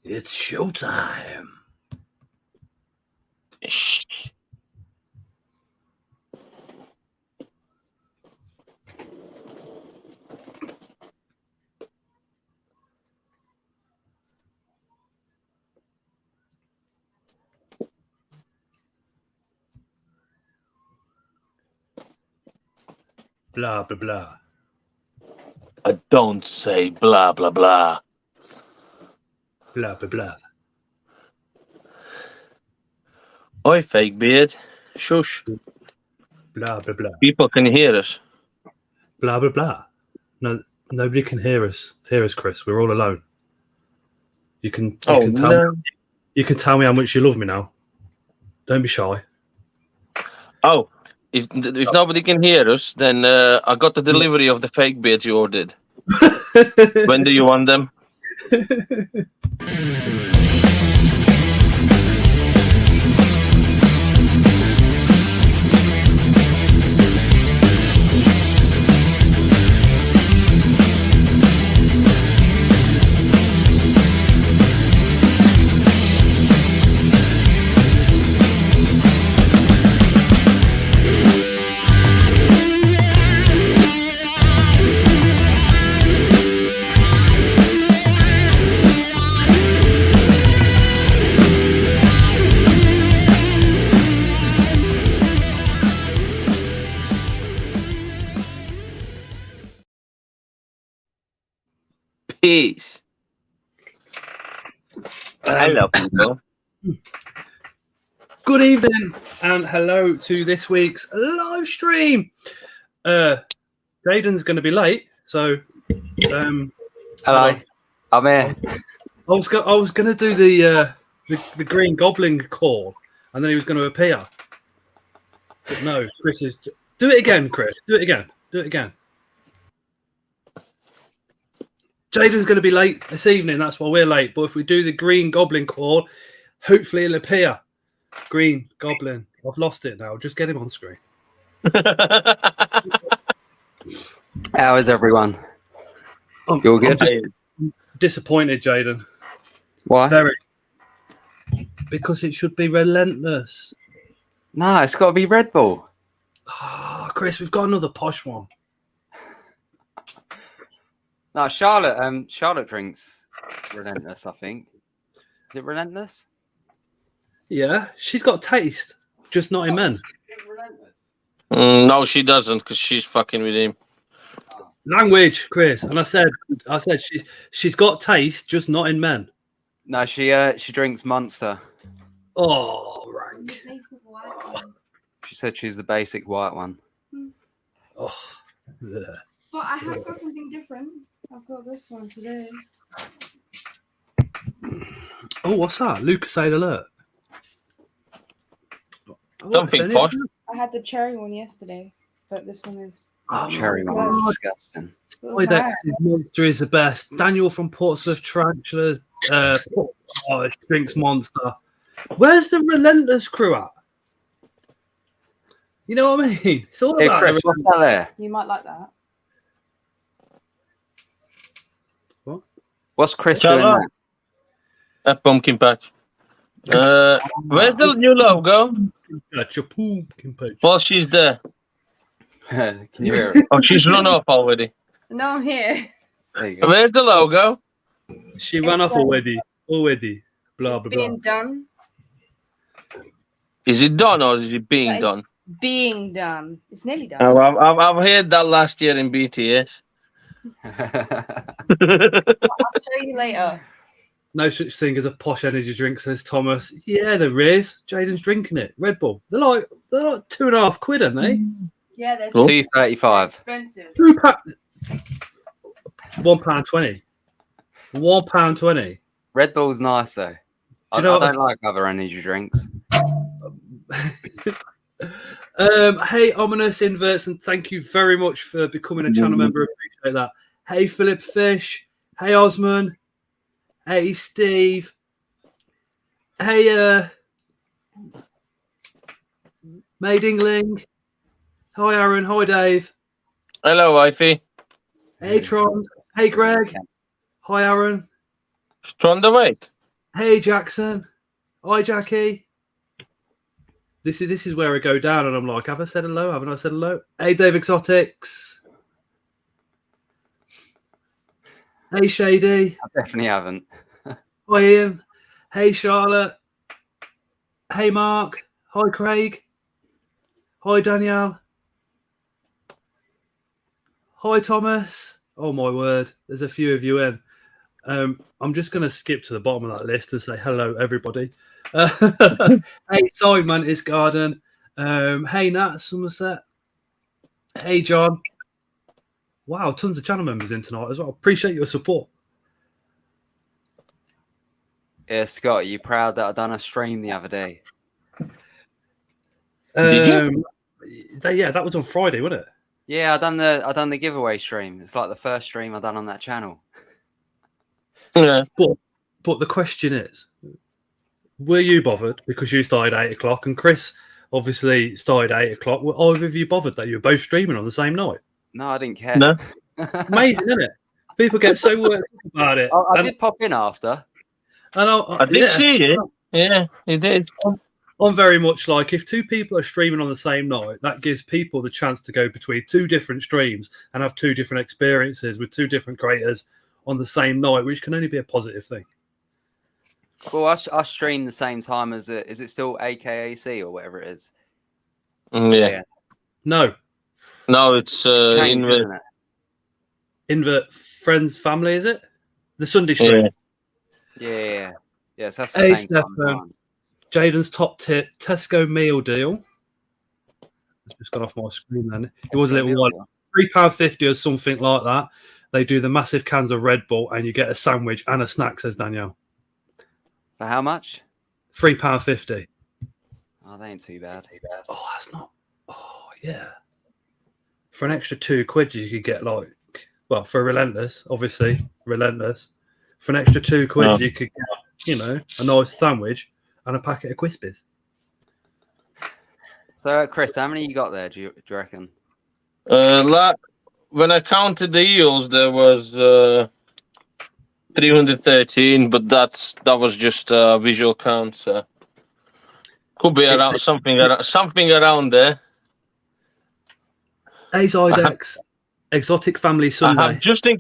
It's showtime. Blah, blah, blah. I don't say blah, blah, blah. Blah, blah, blah. Oi, fake beard. Shush. Blah, blah, blah. People can hear us. Blah, blah, blah. No, nobody can hear us. Hear us, Chris. We're all alone. You can tell me how much you love me now. Don't be shy. Oh, if nobody can hear us, then I got the delivery of the fake beards you ordered. When do you want them? Peace. Hello, people. Good evening and hello to this week's live stream. Jaden's going to be late, so Hello, I'm here. I was going to do the Green Goblin call, and then he was going to appear. But no, Chris is. Do it again, Chris. Do it again. Do it again. Jaden's going to be late this evening. That's why we're late. But if we do the Green Goblin call, hopefully it'll appear. Green Goblin. I've lost it now. Just get him on screen. How is everyone? You all good? I'm disappointed, Jaden. Why? Very. Because it should be relentless. No, it's got to be Red Bull. Oh, Chris, we've got another posh one. No, Charlotte drinks Relentless, I think. Is it Relentless? Yeah, she's got taste, just not in men. Relentless. No, she doesn't, because she's fucking with him. Language, Chris. And I said she's got taste, just not in men. No, she drinks Monster. Oh, rank. She said she's the basic white one. Oh, yeah. But I have got something different. I've got this one today. Oh, what's that? Lucasade alert. Something posh. I had the cherry one yesterday, but this one is. Oh, Cherry my one's God. disgusting. Idex's Monster is the best. Daniel from Portsmouth Tarantulas drinks Monster. Where's the Relentless crew at? You know what I mean? It's all Hey, about Chris, what's that there? You might like that. What? What's Chris Shut doing up. there? A pumpkin patch. Where's the new logo? Pumpkin patch. Well, she's there. Can you hear it? Oh, she's run off already. No, I'm here. There you go. Where's the logo? She ran off already. Blah, It's blah, being blah. done. Is it done or is it being Right. done? Being done. It's nearly done. Oh, I've heard that last year in BTS. I'll show you later. No such thing as a posh energy drink, says Thomas. Yeah, there is. Jaden's drinking it. Red Bull. They're like £2.50, aren't they? Yeah, they're Cool. $2.35. expensive. £1.20. £1.20. Red Bull's nice though. you know I what- don't like other energy drinks. Hey, Ominous Inverts, and thank you very much for becoming a channel member. Appreciate that. Hey, Philip Fish. Hey, Osman. Hey, Steve. Hey, Maidingling. Hi, Aaron. Hi, Dave. Hello, wifey. Hey, Tron. Hey, Greg. Hi, Aaron. Strong awake. Hey, Jackson. Hi, Jackie. This is where I go down, and I'm like, have I said hello? Haven't I said hello? Hey, Dave Exotics. Hey, Shady. I definitely haven't. Hi, Ian. Hey, Charlotte. Hey, Mark. Hi, Craig. Hi, Danielle. Hi, Thomas. Oh, my word. There's a few of you in. I'm just going to skip to the bottom of that list and say hello, everybody. Hey, Simon is Garden. Hey, Nat Somerset. Hey, John. Wow, tons of channel members in tonight as well. Appreciate your support. Yeah, Scott, are you proud that I done a stream the other day? Did you? Yeah, that was on Friday, wasn't it? Yeah, I done the giveaway stream. It's like the first stream I done on that channel. Yeah. But the question is, were you bothered because you started 8 o'clock and Chris obviously started 8 o'clock? Were either of you bothered that you were both streaming on the same night? No, I didn't care. No. Amazing, isn't it? People get so worked up about it. I did pop in after. I did see it. Yeah, you did. I'm very much like, if two people are streaming on the same night, that gives people the chance to go between two different streams and have two different experiences with two different creators on the same night, which can only be a positive thing. Well, I stream the same time as it. Is it still AKAC or whatever it is? Yeah. No. No, it's Changed, Invert. isn't it? Invert Friends Family, is it? The Sunday stream. Yeah. Yes, that's the Hey, same time. Jaden's top tip, Tesco meal deal. It's just gone off my screen then. It was a little while. £3.50 or something like that. They do the massive cans of Red Bull and you get a sandwich and a snack, says Danielle. For how much? £3.50. Oh, they ain't too bad. Oh, that's not. Oh, yeah. For an extra £2, you could get for Relentless, obviously, Relentless. For an extra £2, you could get, a nice sandwich and a packet of Crispies. So, Chris, how many you got there? Do you reckon? When I counted the eels, there was 313, but that was just a visual count. So could be around something around there. Hey, Zydex, Exotic Family Sunday. I have just in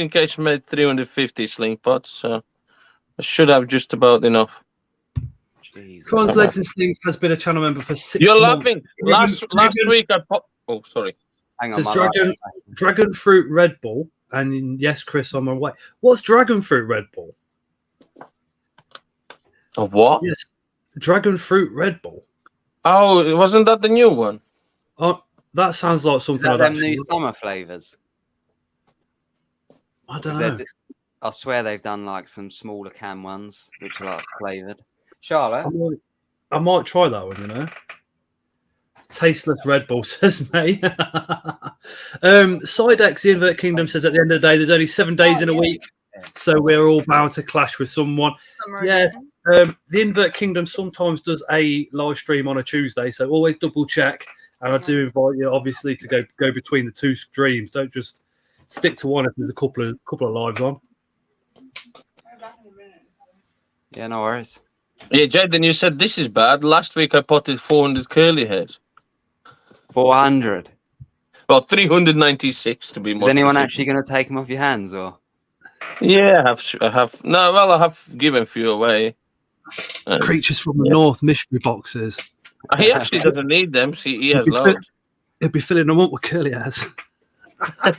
case made 350 sling pots, so I should have just about enough. Translegs and Slings has been a channel member for 6 You're months. laughing. Last week I Oh, sorry. Hang on, says Dragon Fruit Red Bull, and yes, Chris, on my way. What's Dragon Fruit Red Bull? A what? Yes, Dragon Fruit Red Bull. Oh, wasn't that the new one? Oh, that sounds like something. Them new summer flavors. I don't know. I swear they've done like some smaller can ones, which are like flavored. Charlotte, I might try that one. Tasteless Red Bull, says mate. Sidex, the Invert Kingdom, says at the end of the day, there's only 7 days in a week, so we're all bound to clash with someone. Yeah, the Invert Kingdom sometimes does a live stream on a Tuesday, so always double check. And I do invite you, obviously, to go between the two streams. Don't just stick to one if there's a couple of lives on. Yeah, no worries. Yeah, Jaden, you said this is bad. Last week I potted 400 curly hairs. 400. Well, 396 to be more. Is anyone specific. actually going to take them off your hands, or? Yeah, I have. No, well, I have given a few away. Creatures from the North mystery boxes. He actually doesn't need them. See, he has loads. He'll be filling them up with curly hairs. At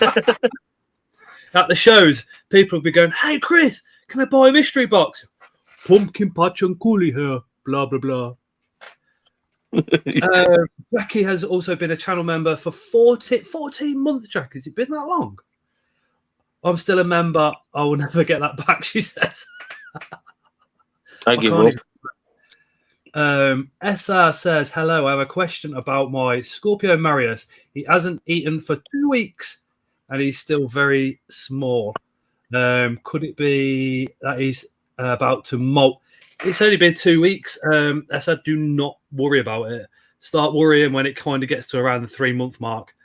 the shows, people will be going, "Hey, Chris, can I buy a mystery box? Pumpkin patch and curly hair, blah, blah, blah." Jackie has also been a channel member for 14 months, Jackie. Has it been that long? I'm still a member. I will never get that back, she says. I give up. SR says, hello, I have a question about my Scorpio Marius. He hasn't eaten for 2 weeks and he's still very small. Could it be that he's about to molt? It's only been 2 weeks. SR, do not worry about it. Start worrying when it kind of gets to around the 3-month mark.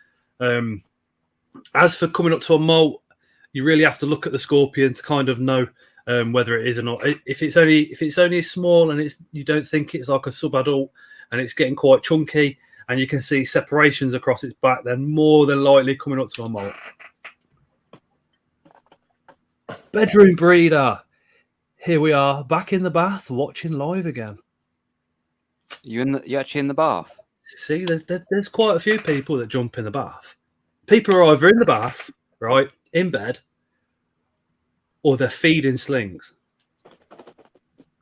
As for coming up to a molt, you really have to look at the Scorpion to kind of know whether it is or not. If it's only small and you don't think it's like a sub-adult and it's getting quite chunky and you can see separations across its back, then more than likely coming up to a molt. Bedroom breeder. Here we are back in the bath watching live again. You actually in the bath? See, there's quite a few people that jump in the bath. People are either in the bath, right, in bed, or they're feeding slings.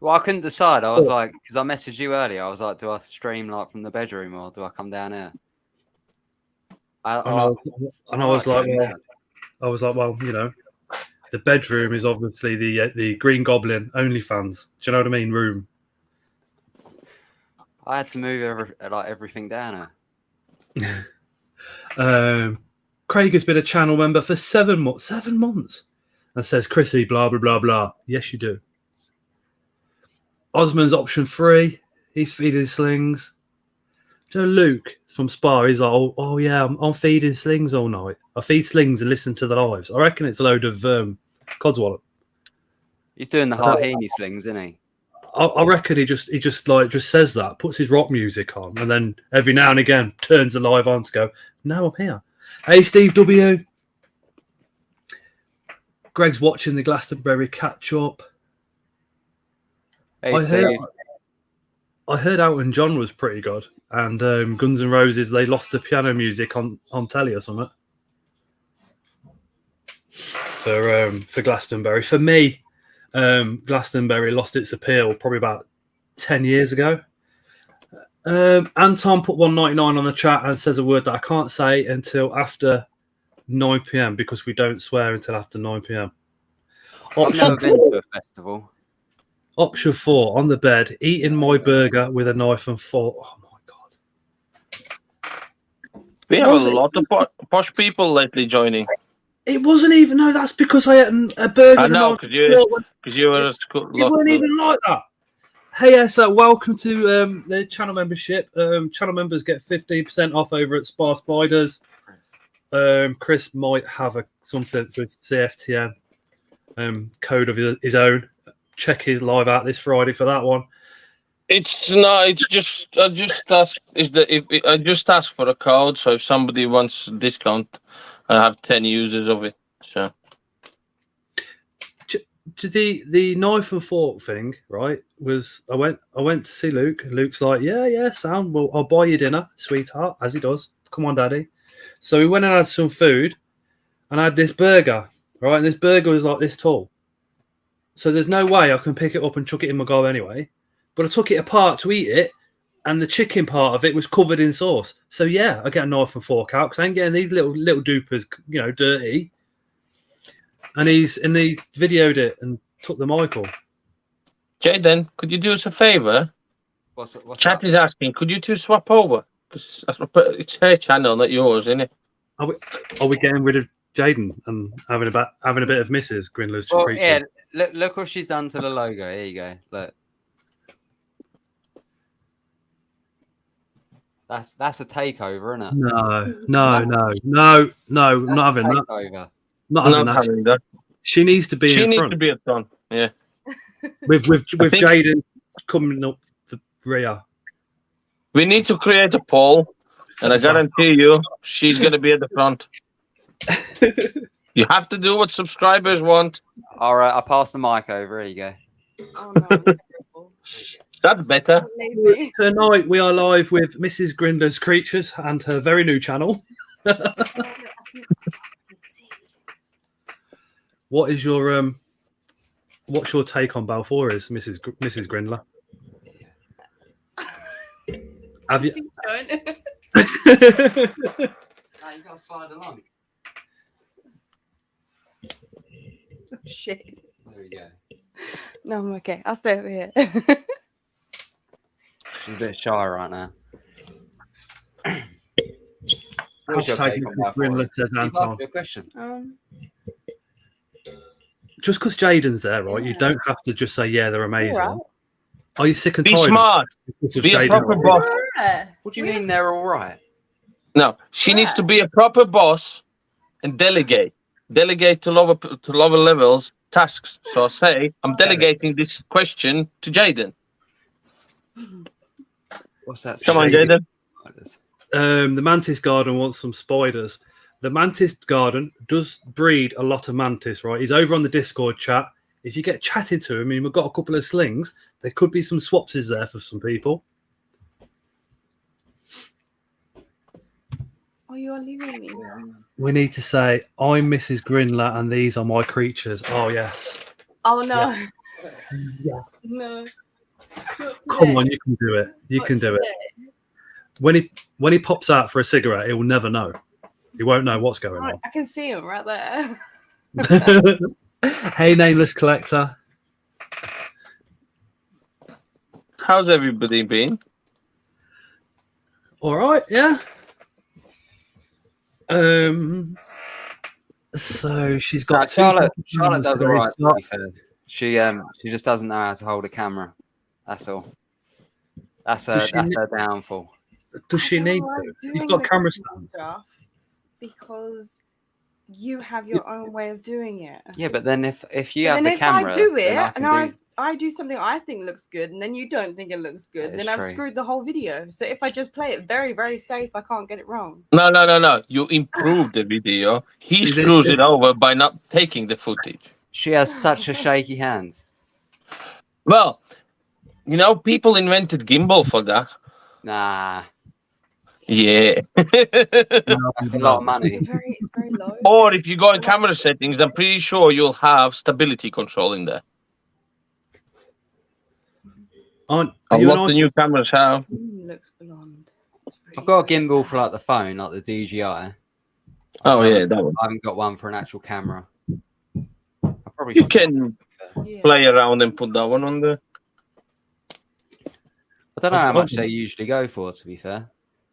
Well, I couldn't decide. I was like, because I messaged you earlier. I was like, do I stream like from the bedroom or do I come down here? I was like, well, you know, the bedroom is obviously the Green Goblin OnlyFans. Do you know what I mean? Room. I had to move everything down here. Craig has been a channel member for 7 months. 7 months. And says, Chrissy, blah, blah, blah, blah. Yes, you do. Osman's option 3. He's feeding slings. Do you know Luke from Spa? He's like, oh yeah, I'm feeding slings all night. I feed slings and listen to the lives. I reckon it's a load of codswallop. He's doing the Harheeny slings, isn't he? I reckon he just says that, puts his rock music on, and then every now and again turns the live on to go, no, I'm here. Hey, Steve W. Greg's watching the Glastonbury catch up. Hey, Steve. I heard Elton John was pretty good, and Guns N' Roses, they lost the piano music on telly or something for Glastonbury. For me, Glastonbury lost its appeal probably about 10 years ago. Anton put 199 on the chat and says a word that I can't say until after 9 p.m. because we don't swear until after 9 p.m. I've never been to a festival. Option 4, on the bed, eating my burger with a knife and fork. Oh my god! We have a lot of posh people lately joining. It wasn't even. No, that's because I ate a burger. I know, because you were at school. It wasn't even like that. Hey, so welcome to the channel membership. Channel members get 15% off over at Spa Spiders. Chris might have something for CFTM code of his own. Check his live out this Friday for that one. It's not. It's just. I just asked. I just asked for a code. So if somebody wants a discount, I have 10 users of it. So. To the knife and fork thing, right? Was I went to see Luke. Luke's like, yeah, sound. Well, I'll buy you dinner, sweetheart, as he does. Come on, daddy. So we went and had some food, and I had this burger, right? And this burger was like this tall. So there's no way I can pick it up and chuck it in my goal anyway. But I took it apart to eat it, and the chicken part of it was covered in sauce. So yeah, I get a knife and fork out because I ain't getting these little doopers, dirty. And he videoed it and took the Michael. Jaden, could you do us a favour? What's Chat that? is asking, could you two swap over? Because it's her channel, not yours, isn't it? Are we getting rid of Jaden and having a bit of Mrs. Grindler's? Well, yeah. Look what she's done to the logo. Here you go. Look. That's a takeover, isn't it? No. I'm not having that. Takeover. Not having that. She needs to be. She in needs front. to be at front. Yeah. With Jaden coming up the rear. We need to create a poll, and I guarantee you, she's going to be at the front. You have to do what subscribers want. All right, I'll pass the mic over. Here you go. Oh no. That's better. Tonight we are live with Mrs. Grindler's Creatures and her very new channel. What's your take on Balfouris, Mrs. Grindler? Have you? You got to slide along. Oh, shit. There we go. No, I'm okay. I'll stay over here. She's a bit shy right now. What's your Hashtag take on Mrs. Grindler, says He's Anton. asked you a question. Just because Jaden's there, right? You don't have to just say, yeah, they're amazing. Right. Are you sick and Be tired? smart. Of Be a Jaden, proper right? boss. What do you mean they're all right? No, she needs to be a proper boss and delegate. Delegate to lower levels. tasks. So I say I'm delegating this question to Jaden. What's that? Come on, Jaden. The mantis garden wants some spiders. The mantis garden does breed a lot of mantis, right? He's over on the Discord chat. If you get chatting to him and we've got a couple of slings, there could be some swapses there for some people. Oh, you are leaving me. We need to say, I'm Mrs. Grindler and these are my creatures. Oh, yes. Oh, no. Yeah. No. Come on, you can do it. You can do it. When he pops out for a cigarette, he will never know. He won't know what's going on. I can see him right there. Hey, nameless collector. How's everybody been? All right, yeah. So she's got Charlotte does all right, to be fair. She just doesn't know how to hold a camera. That's all. That's her downfall. Does she need to? You've got camera stands. Because you have your own way of doing it. Yeah, but then if you have the camera, I do it and I do something I think looks good, and then you don't think it looks good, then I've screwed the whole video. So if I just play it very, very safe, I can't get it wrong. No. You improve the video. He screws it over by not taking the footage. She has such a shaky hand. Well, people invented gimbal for that. Nah. Yeah. That's a lot of money. It's very low. Or if you go in camera settings, I'm pretty sure you'll have stability control in there. A lot of the new cameras have. Looks blonde. I've got a gimbal for like the phone, like the DJI. Oh yeah, that one. I haven't got one for an actual camera. You can play around and put that one on there. I don't know how much they usually go for, to be fair.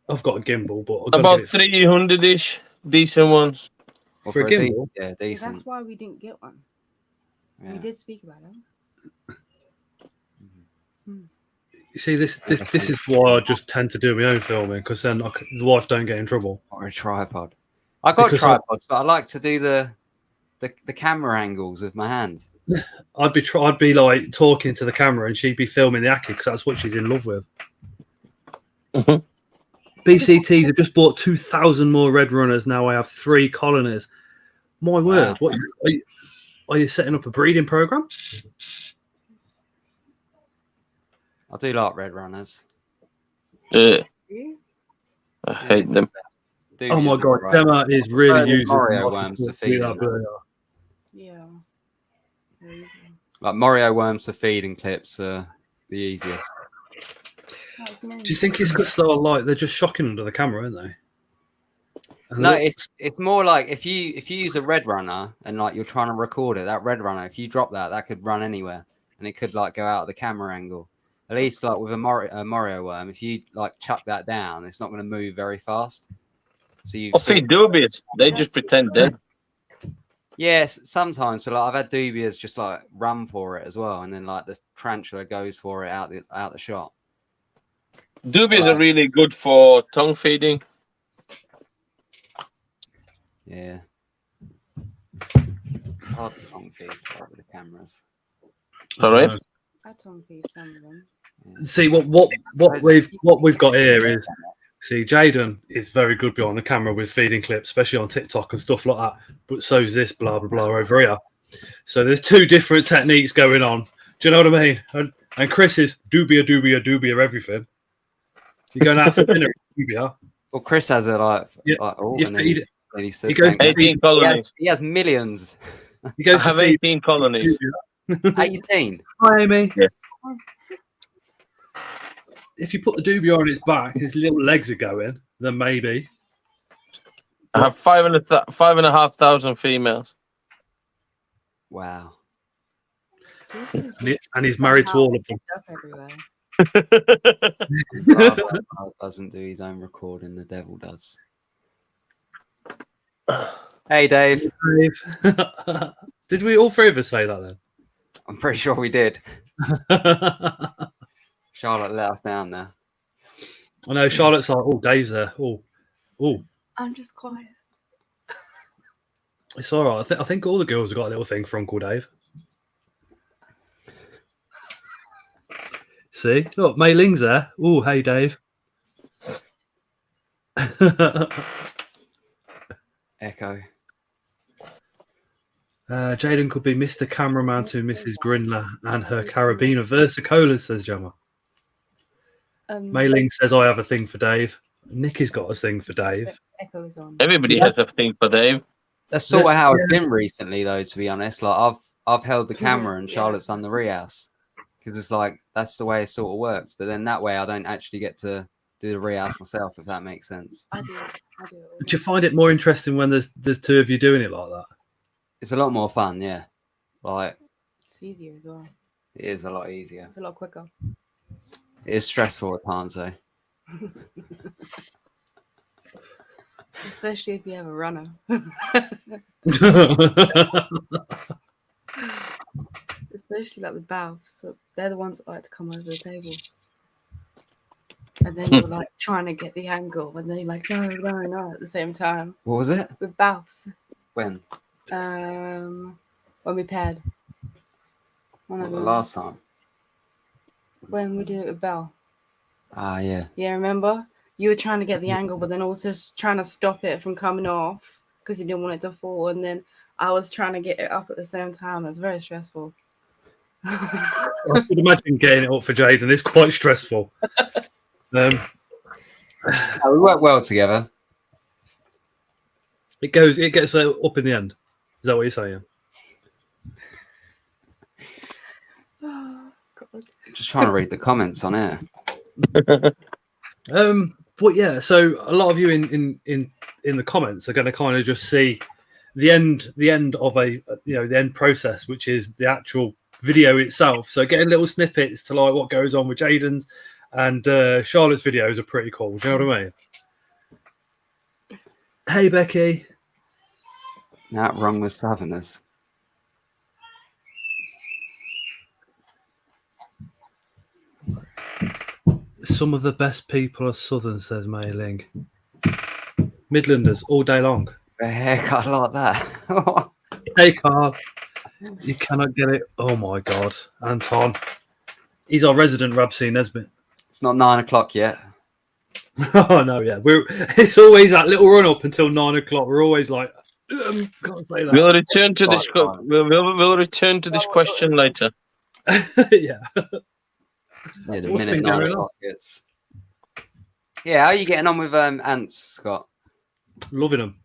I've got a gimbal, but about 300-ish, decent ones. For a gimbal? Yeah, decent. That's why we didn't get one. Yeah. We did speak about it. You see, this is why I just tend to do my own filming, because then the wife don't get in trouble. Or a tripod. I got tripods, but I like to do the camera angles with my hands. I'd be like talking to the camera, and she'd be filming the Aki because that's what she's in love with. Mm-hmm. BCTs have just bought 2,000 more Red Runners. Now I have 3 colonies. My word! Wow. What are you setting up a breeding program? I do like Red Runners. I hate them. Oh my god, Gemma is really using Mario worms to feed. Yeah. Like Mario worms to feeding clips are the easiest. Do you think it's because they're just shocking under the camera, aren't they? And no, it's more like if you use a Red Runner and like you're trying to record it, that Red Runner, if you drop that could run anywhere and it could like go out of the camera angle. At least like with a Mario worm, if you like chuck that down, it's not going to move very fast. So you feed dubious. They just pretend dead. Yes, sometimes, but like I've had dubious just like run for it as well, and then like the tarantula goes for it out the shot. Dubious are really good for tongue feeding. Yeah, it's hard to tongue feed with the cameras. Sorry. I tongue feed some of them. See what we've got here is. See, Jaden is very good behind the camera with feeding clips, especially on TikTok and stuff like that. But so's this blah, blah, blah over here. So there's 2 different techniques going on. Do you know what I mean? And Chris is dubia everything. You're going out for dinner, dubia. Well, Chris has a he goes 18 colonies. He has millions. I have 18 colonies. 18? Hi, Amy. Yeah. If you put the dubia on its back, his little legs are going, then maybe. I have 5,500 females. Wow. And he's married to all of them. God doesn't do his own recording, the devil does. Hey, Dave. Did we all 3 of us say that then? I'm pretty sure we did. Charlotte let us down there. I know Charlotte's like, Dave's there. I'm just quiet. It's all right. I think all the girls have got a little thing for Uncle Dave. See, look, Mei Ling's there. Oh, hey, Dave. Echo. Jaden could be Mr. Cameraman to Mrs. Grindler and her carabiner Versicola, says Gemma. Mei Ling says, I have a thing for Dave. Nicky's got a thing for Dave. Echo's on. Everybody has a thing for Dave. That's sort of how it's been recently, though. To be honest, like I've held the camera and Charlotte's done the rehouse because it's like that's the way it sort of works. But then that way, I don't actually get to do the rehouse myself, if that makes sense. I do. Do you find it more interesting when there's two of you doing it like that? It's a lot more fun, yeah. Like it's easier as well. It is a lot easier. It's a lot quicker. It is stressful at times, though. Especially if you have a runner. Especially like the baths. So they're the ones that like to come over the table. And then you're like trying to get the angle, and then you're like, no, at the same time. What was it? With baths. When? When we paired. The last time? When we did it with Belle. Ah, yeah. Yeah, remember? You were trying to get the angle, but then also trying to stop it from coming off because you didn't want it to fall. And then I was trying to get it up at the same time. It was very stressful. I could imagine getting it up for Jaden. It's quite stressful. We work well together. It gets up in the end. Is that what you're saying? Oh, God. Just trying to read the comments on it. But yeah, so a lot of you in the comments are going to kind of just see the end of the end process, which is the actual video itself. So getting little snippets to like what goes on with Jaden's and Charlotte's videos are pretty cool. Do you know what I mean? Hey, Becky. Not wrong with Southerners. Some of the best people are Southern, says Mei Ling. Midlanders all day long. A haircut like that. Hey, Carl. You cannot get it. Oh, my God. Anton. He's our resident Rabsy Nesbitt. It's not 9 o'clock yet. Oh, no, yeah. It's always that little run up until 9 o'clock. We're always like, can't say that. We'll return to this. We'll return to this question later. Yeah. Yeah, the minute 9 o'clock gets. Yeah, how are you getting on with ants, Scott? Loving them.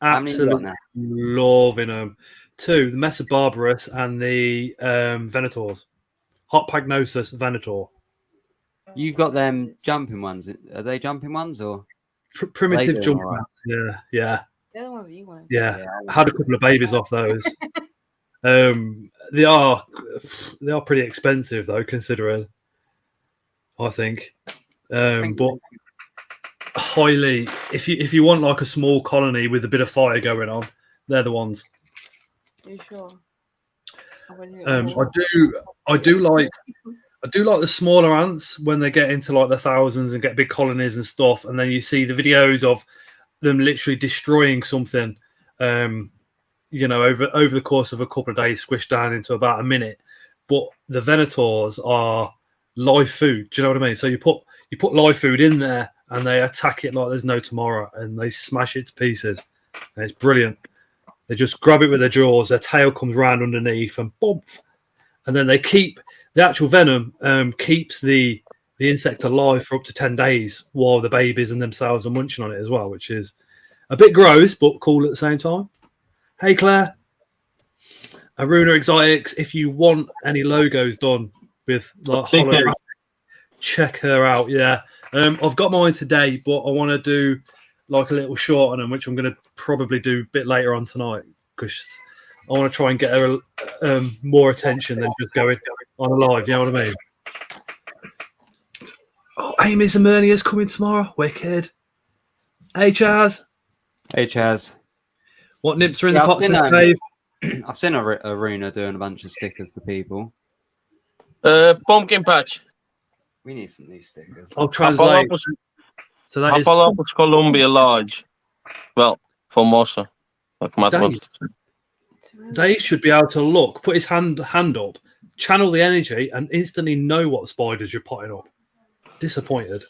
How many you got Absolutely now? loving them. 2, the Mesobarbarus and the Venators. Hot Pagnosis Venator. You've got them jumping ones. Are they jumping ones or? Primitive jumping right? ones. Yeah. They're the ones that you wanted. Yeah. I had a couple of babies off those. They are pretty expensive though, considering. I think, but highly. If you want like a small colony with a bit of fire going on, they're the ones. Are you sure? I do like the smaller ants when they get into like the thousands and get big colonies and stuff, and then you see the videos of them literally destroying something. Over the course of a couple of days, squished down into about a minute. But the Venators are live food. Do you know what I mean? So you put live food in there, and they attack it like there's no tomorrow, and they smash it to pieces. And it's brilliant. They just grab it with their jaws. Their tail comes round underneath, and boom, and then they keep the actual venom keeps the insect alive for up to 10 days while the babies and themselves are munching on it as well, which is a bit gross but cool at the same time. Hey, Claire. Aruna Exotics, if you want any logos done with like holographic, check her out. Yeah. I've got mine today, but I want to do like a little short on them, which I'm going to probably do a bit later on tonight because I want to try and get her more attention than just going on a live. You know what I mean? Oh, Amy Zamernia's coming tomorrow. Wicked. Hey, Chaz. Hey, Chaz. What nips are in the pots today? I've seen Aruna doing a bunch of stickers for people. Pumpkin patch. We need some new stickers. I'll translate. So that is Apolopus Columbia large. Well, Formosa. Like Matt wants to say. Dave should be able to look, put his hand up, channel the energy and instantly know what spiders you're potting up. Disappointed.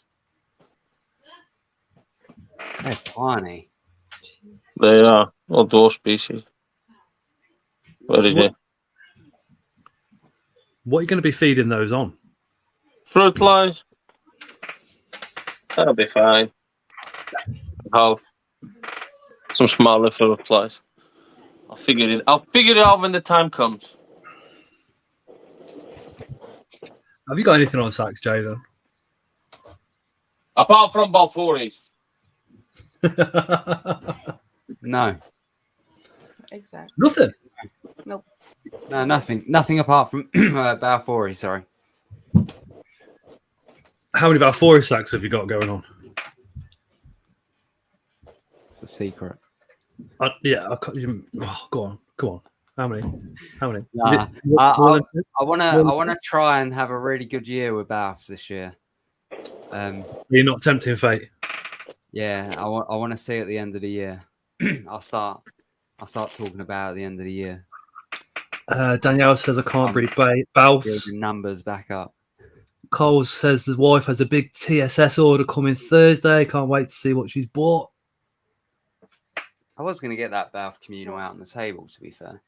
They're tiny. They are outdoor species. What is it? What are you going to be feeding those on? Fruit flies. That'll be fine. I'll have some smaller fruit flies. I'll figure it out when the time comes. Have you got anything on sacks, Jaden? Apart from Balfouris. No. Exactly. Nothing. Nope. No, nothing. Nothing apart from Balfouri, sorry. How many Balfour sacks have you got going on? It's a secret. Yeah, go on. How many? Nah, I wanna try and have a really good year with Baths this year. You're not tempting fate. Yeah, I want to see at the end of the year. I'll start talking about at the end of the year. Danielle says I can't breed Balfs. Building numbers back up. Cole says the wife has a big TSS order coming Thursday. Can't wait to see what she's bought. I was going to get that Bath communal out on the table, to be fair.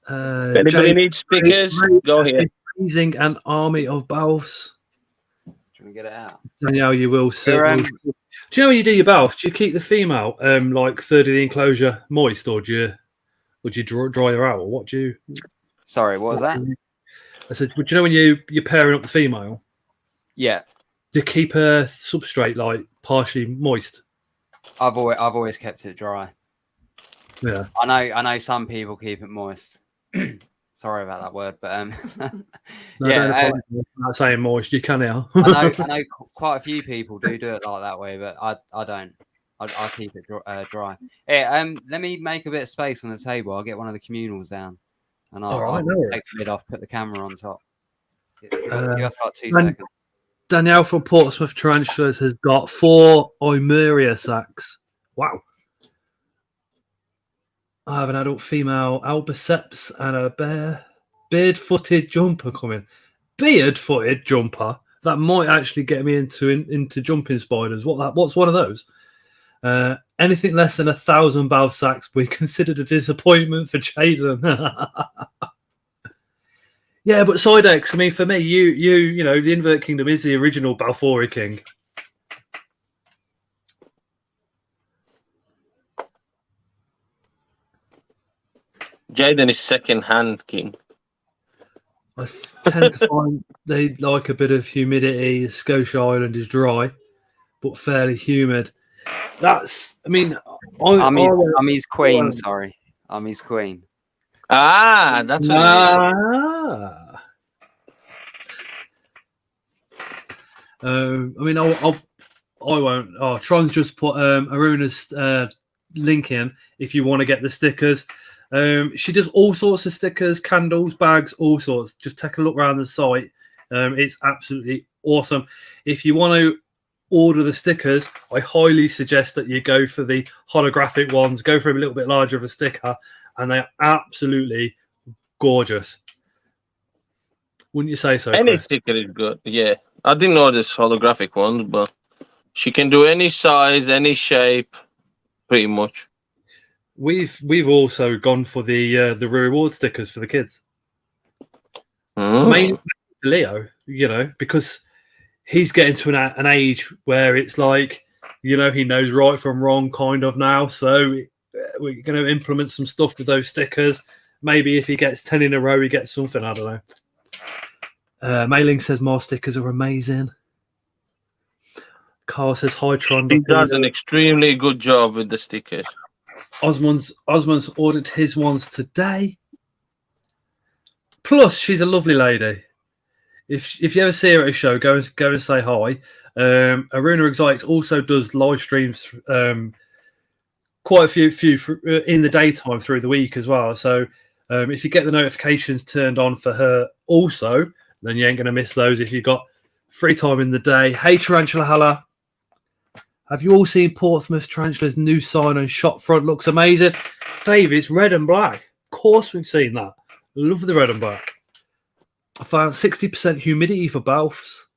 If anybody needs stickers, go here. Raising an army of Balfs. Do you want to get it out? Danielle, you will. Do you know when you do your Balfs, do you keep the female like third of the enclosure moist, or do you dry her out, or what do you? Sorry, what was that? I said, would you know when you're pairing up the female? Yeah. Do you keep her substrate like partially moist? I've always kept it dry. Yeah. I know some people keep it moist. Sorry about that word, but No, yeah. I'm not saying moist. You can now. I know quite a few people do it like that way, but I don't. I keep it dry. Yeah. Let me make a bit of space on the table. I'll get one of the communals down, and I'll take the lid off, put the camera on top. Give us like 2 seconds. Danielle from Portsmouth Tarantulas has got 4 Oimeria sacks. Wow. I have an adult female Albiceps and a beard-footed jumper coming. Beard-footed jumper? That might actually get me into jumping spiders. What's one of those? Anything less than 1,000 Balf sacks we considered a disappointment for Jaden. Yeah, but Sidex, I mean, for me, you know, the Invert Kingdom is the original Balfouri king. Jaden is second-hand king. I tend to find they like a bit of humidity. Scotia Island is dry, but fairly humid. That's, I mean, I'm his queen. Sorry, I'm his queen. Ah, that's what I mean, I won't. Oh, Tron's just put Aruna's link in if you want to get the stickers. She does all sorts of stickers, candles, bags, all sorts. Just take a look around the site. It's absolutely awesome. If you want to order the stickers, I highly suggest that you go for the holographic ones. Go for a little bit larger of a sticker, and they're absolutely gorgeous. Wouldn't you say so? Any Chris? sticker is good. Yeah, I didn't know this holographic ones, but she can do any size, any shape, pretty much. We've also gone for the reward stickers for the kids. Mainly Leo, you know, because he's getting to an age where it's like, you know, he knows right from wrong kind of now. So we're going to implement some stuff with those stickers. Maybe if he gets 10 in a row, he gets something. I don't know. Mailing says more stickers are amazing. Carl says hi, Tron. He does an extremely good job with the stickers. Osmond's ordered his ones today. Plus, she's a lovely lady. If you ever see her at a show, go and say hi. Aruna Exotics also does live streams, quite a few in the daytime through the week as well. So if you get the notifications turned on for her also, then you ain't going to miss those if you've got free time in the day. Hey, Tarantula Halla. Have you all seen Portsmouth Tarantula's new sign and shop front? Looks amazing. Dave, it's red and black. Of course we've seen that. Love the red and black. I found 60% humidity for baths.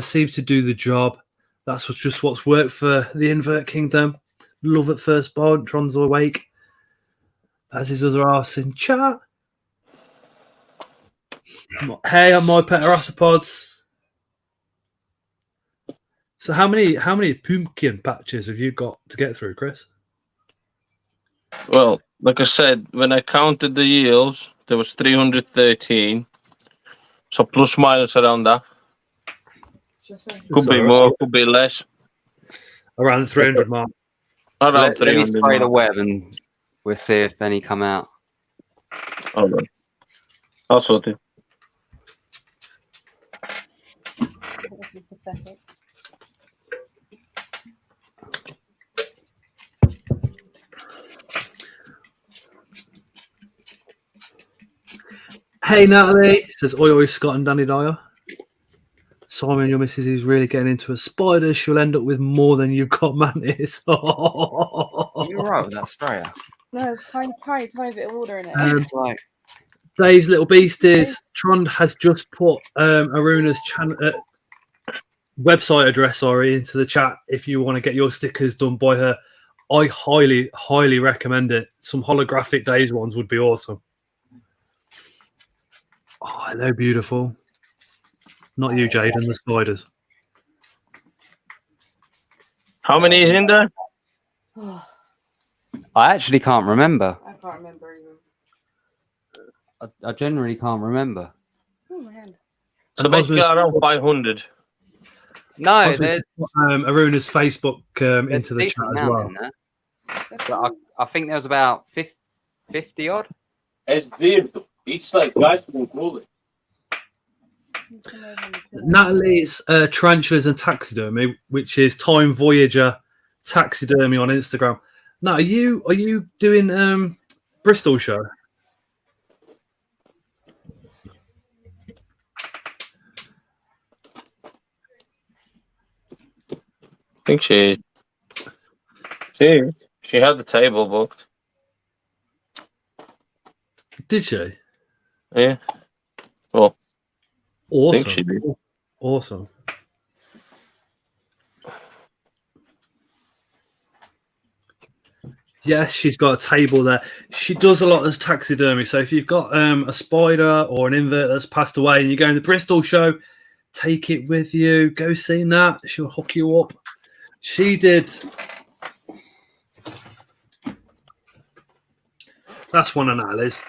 Seems to do the job. That's what's worked for the Invert Kingdom. Love at first bite. Tron's awake. As his other arse in chat. Hey, I'm my pet arthropods. So how many pumpkin patches have you got to get through, Chris? Well, like I said, when I counted the yields, there was 313. So plus minus around that. Could be more, could be less. Around the 300 mark. Around So let 300 me spray the mark. web and we'll see if any come out. Hold on. I'll sort it. Hey Natalie, says Oi Scott and Danny Dyer. Simon, your missus is really getting into a spider. She'll end up with more than you've got mantis. You're right with that sprayer. No, it's tiny bit of water in it. It's like Dave's little beasties. Tron has just put Aruna's website address, into the chat if you want to get your stickers done by her. I highly recommend it. Some holographic Days ones would be awesome. Oh, hello, beautiful. Not you, Jaden, the spiders. How many is in there? I actually can't remember. I can't remember even. I generally can't remember. Oh my hand. So basically around 500. No, there's Aruna's Facebook into the chat decent as amount well. in there. But I think there was about 50 odd. It's weird. It's like guys can call it. Natalie's Tarantulas and Taxidermy, which is Time Voyager Taxidermy on Instagram. Now, are you doing Bristol show? I think she had the table booked. Did she? Yeah. Well, Awesome. I think she did. Awesome. Yes, she's got a table there. She does a lot of taxidermy. So if you've got a spider or an invert that's passed away and you're going to the Bristol show, take it with you. Go see Nat. She'll hook you up. She did. That's one of Natalie's.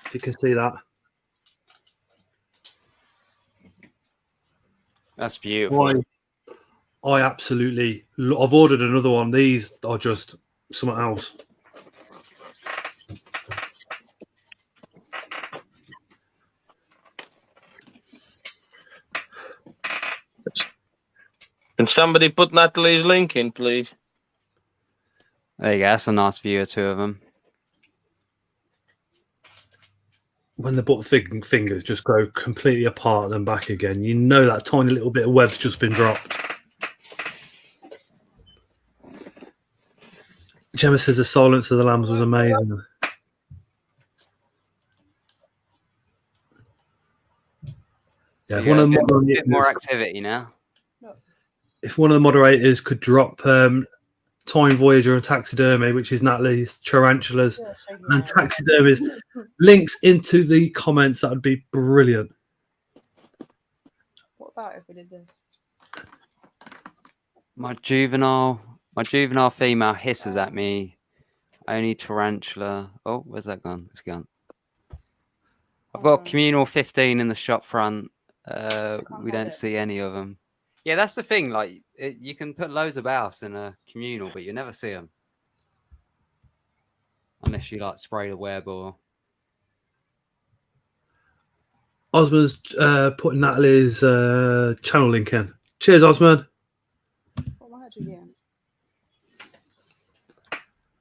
If you can see that. That's beautiful. I absolutely. I've ordered another one. These are just something else. Can somebody put Natalie's link in, please? There you go. That's a nice view of two of them. When the butt fingers just go completely apart and then back again, you know that tiny little bit of web's just been dropped. Gemma says the Silence of the Lambs was amazing. Yeah, if one of the bit more activity now. If one of the moderators could drop Time Voyager and Taxidermy, which is Natalie's Tarantulas and Taxidermy's links into the comments, that would be brilliant. What about if we did this? My juvenile female hisses at me. Only tarantula. Oh, where's that gone? It's gone. I've got communal 15 in the shop front. We don't see any of them. Yeah, that's the thing. Like, you can put loads of baths in a communal, but you never see them unless you like spray the web or. Osman's putting Natalie's channel link in. Cheers, Osman. What am I actually getting?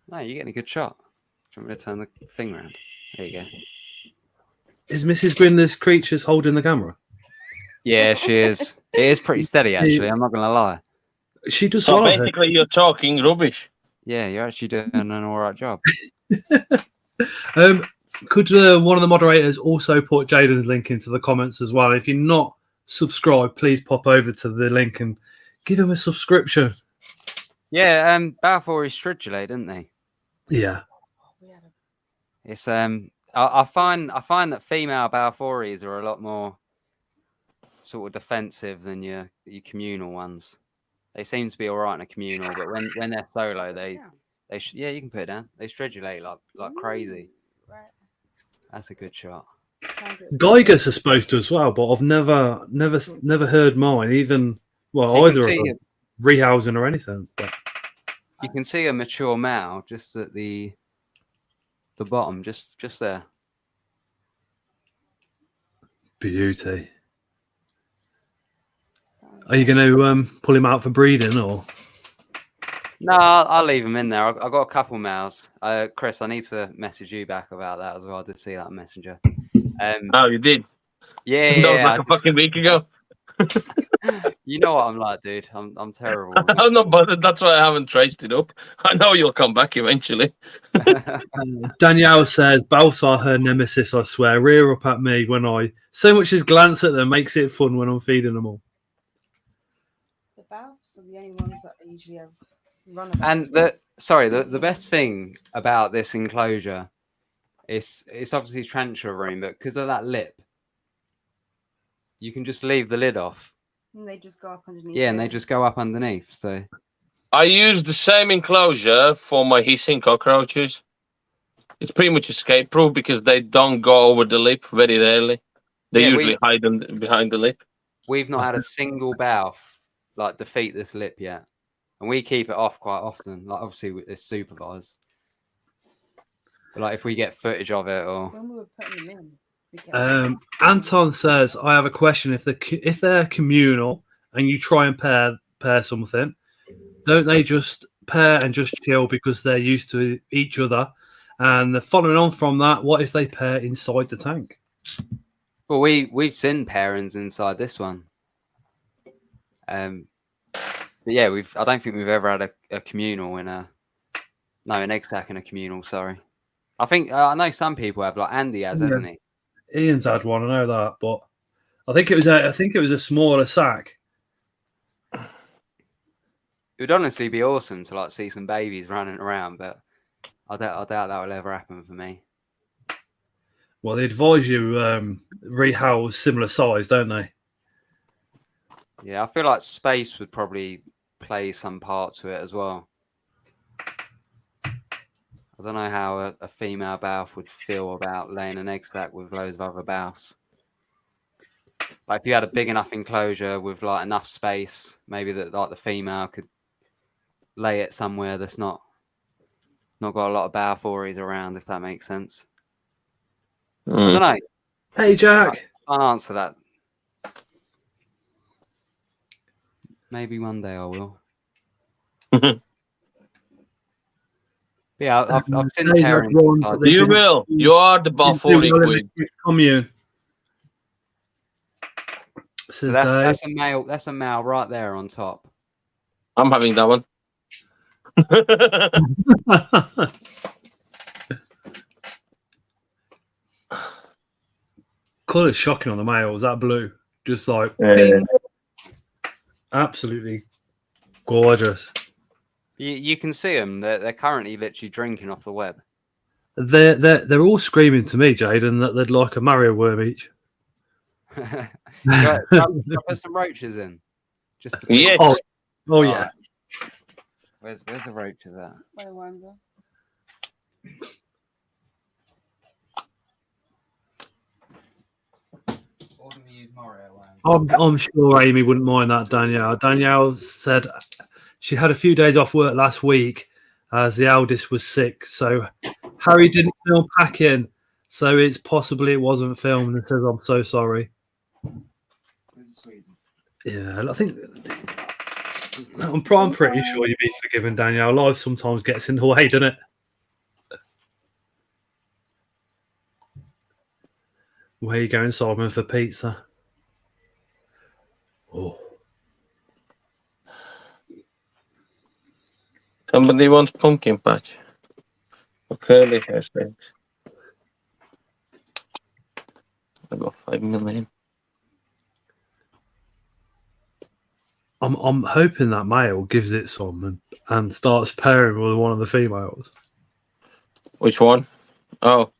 No, you're getting a good shot. Do you want me to turn the thing around? There you go. Is Mrs. Grindler's creatures holding the camera? Yeah, she is. It is pretty steady, actually. I'm not going to lie. She does. So basically, you're talking rubbish. Yeah, you're actually doing an all right job. Could one of the moderators also put Jaden's link into the comments as well? If you're not subscribed, please pop over to the link and give him a subscription. Yeah, Balfour is stridulate, didn't they? Yeah. It's I find that female Balfouries are a lot more sort of defensive than your communal ones. They seem to be all right in a communal, but when they're solo, yeah, you can put it down. They stridulate like crazy. That's a good shot. Geiger's are supposed to as well, but I've never heard mine. Even either of them, rehousing or anything. But you can see a mature male just at the bottom, just there. Beauty. Are you going to pull him out for breeding or? No, I'll leave him in there. I've got a couple males. Chris, I need to message you back about that as well. I did see that on Messenger. Oh, you did? Yeah, that was like a fucking week ago. You know what I'm like, dude. I'm terrible. I'm not bothered. That's why I haven't traced it up. I know you'll come back eventually. Danielle says, Balfs are her nemesis, I swear. Rear up at me when I so much as glance at them makes it fun when I'm feeding them all. The Balfs are the only ones that I usually have runabouts. And the best thing about this enclosure is it's obviously transfer room, but because of that lip, you can just leave the lid off. And they just go up underneath. Yeah, and they just go up underneath. So I use the same enclosure for my hissing cockroaches. It's pretty much escape proof because they don't go over the lip very rarely. They usually hide them behind the lip. We've not had a single Balf defeat this lip yet, and we keep it off quite often. Like obviously it's supervised, but like if we get footage of it or when we were putting them in. Anton says, I have a question. If they're communal and you try and pair something, don't they just pair and just chill because they're used to each other? And following on from that, what if they pair inside the tank? Well, we've seen pairings inside this one. But yeah, I don't think we've ever had a communal an egg sack in a communal. Sorry, I think I know some people have. Like Andy has, hasn't he? Ian's had one, I know that, but I think it was a smaller sack. It would honestly be awesome to see some babies running around, but I doubt that will ever happen for me. Well, they advise you rehouse similar size, don't they? Yeah, I feel like space would probably play some part to it as well. I don't know how a female Balf would feel about laying an egg sack with loads of other Balfs. Like if you had a big enough enclosure with enough space, maybe that the female could lay it somewhere that's not got a lot of Balfouries around, if that makes sense. I don't know. Hey, Jack. I can't answer that. Maybe one day I will. Yeah, I've seen pairings. You will. You are the Balfouri queen. Commune. So that's a male. That's a male right there on top. I'm having that one. Colour's shocking on the males. That blue, just ping. Absolutely gorgeous. You can see them. They're currently literally drinking off the web. They're all screaming to me, Jaden, that they'd like a Mario worm each. Can I put some roaches in? Just yes. Oh yeah. Where's the roaches at? Where the worms are. I'm sure Amy wouldn't mind that, Danielle. Danielle said she had a few days off work last week as the eldest was sick. So Harry didn't film packing. So it's possibly it wasn't filmed and says, I'm so sorry. Yeah, I think I'm pretty sure you'd be forgiven, Danielle. Life sometimes gets in the way, doesn't it? Where are you going, Simon, for pizza? Oh. Somebody wants pumpkin patch. Or curly hair strings. I got 5 million. I'm hoping that male gives it some and starts pairing with one of the females. Which one? Oh.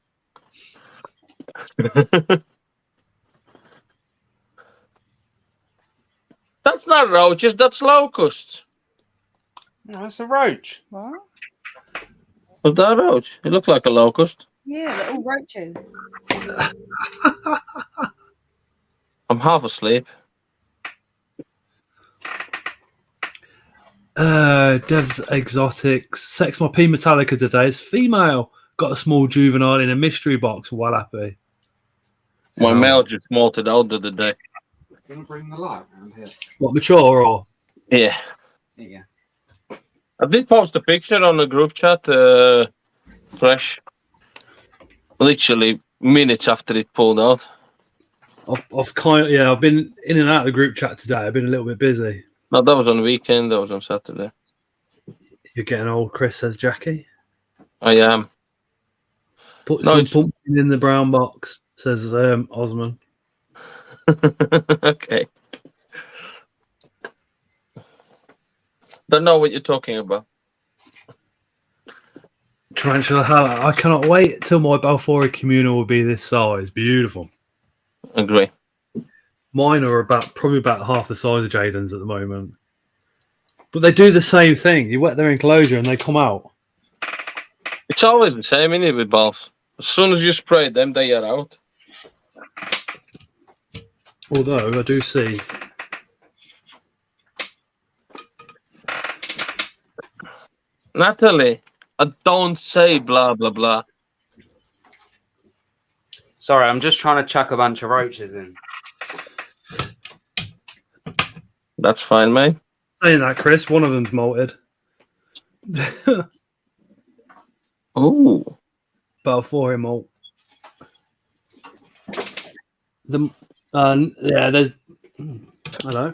That's not roaches, that's locusts. No, it's a roach. What? Was that a roach? It looked like a locust. Yeah, they're all roaches. I'm half asleep. Dev's Exotics. Sex my P Metallica today. It's female. Got a small juvenile in a mystery box. Well happy. My male just molted out the other day. Gonna bring the light around here. What, mature or? Yeah. Yeah. I did post a picture on the group chat, fresh. Literally minutes after it pulled out. I've been in and out of the group chat today. I've been a little bit busy. No, that was on the weekend, that was on Saturday. You're getting old, Chris, says Jackie. I am. Put some pumpkin in the brown box, says Osman. Okay. Don't know what you're talking about. Tarantula Halla. I cannot wait till my Balfour communal will be this size. Beautiful. Agree. Mine are probably about half the size of Jaden's at the moment. But they do the same thing. You wet their enclosure and they come out. It's always the same, isn't it, with balls? As soon as you spray them, they are out. Although I do see. Natalie, I don't say blah, blah, blah. Sorry, I'm just trying to chuck a bunch of roaches in. That's fine, mate. Saying that, Chris, one of them's molted. Oh. Balfour malt. There's. I don't know.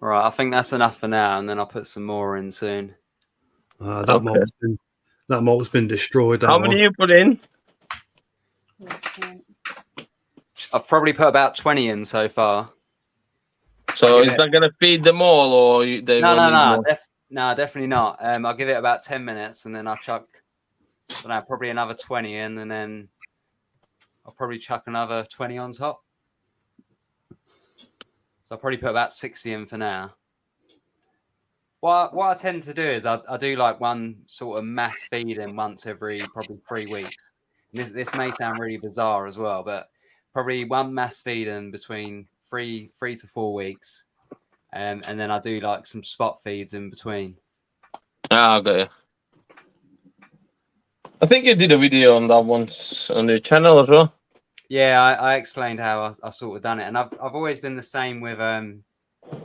Right, I think that's enough for now, and then I'll put some more in soon. That malt's been destroyed. How many you put in? I've probably put about 20 in so far. So is that going to feed them all, or they No, definitely not. I'll give it about 10 minutes, and then I'll chuck, probably another 20 in, and then I'll probably chuck another 20 on top. So I'll probably put about 60 in for now. What I tend to do is I do like one sort of mass feeding once every probably 3 weeks. This may sound really bizarre as well, but probably one mass feeding between three to 4 weeks. And then I do like some spot feeds in between. Ah, I got you. I think you did a video on that once on the channel as well. Yeah, I explained how I sort of done it, and I've always been the same with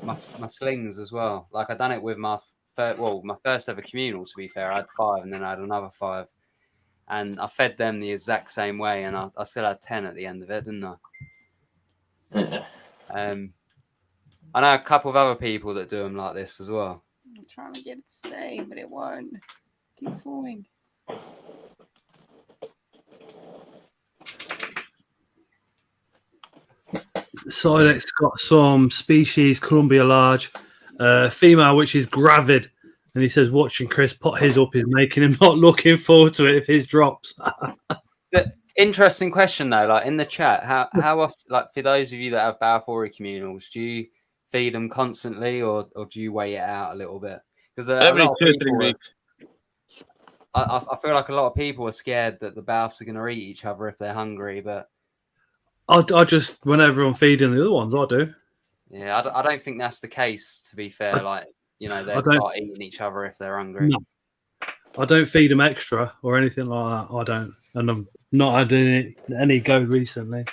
my slings as well. Like I done it with my first ever communal. To be fair, I had 5, and then I had another 5, and I fed them the exact same way, and I still had 10 at the end of it, didn't I? Yeah. I know a couple of other people that do them like this as well. I'm trying to get it to stay, but it won't. It keeps falling. Sidex got some species Columbia large, female which is gravid, and he says watching Chris pot his up is making him not looking forward to it if his drops. So, interesting question though. Like in the chat, how often? Like for those of you that have Balfour communals, do you feed them constantly, or do you weigh it out a little bit? Because every 2-3 weeks. I feel like a lot of people are scared that the Balfs are going to eat each other if they're hungry, but I just, whenever I'm feeding the other ones, I do. Yeah, I don't think that's the case, to be fair. Like, they start eating each other if they're hungry. No. I don't feed them extra or anything like that. I don't. And I'm not had any go recently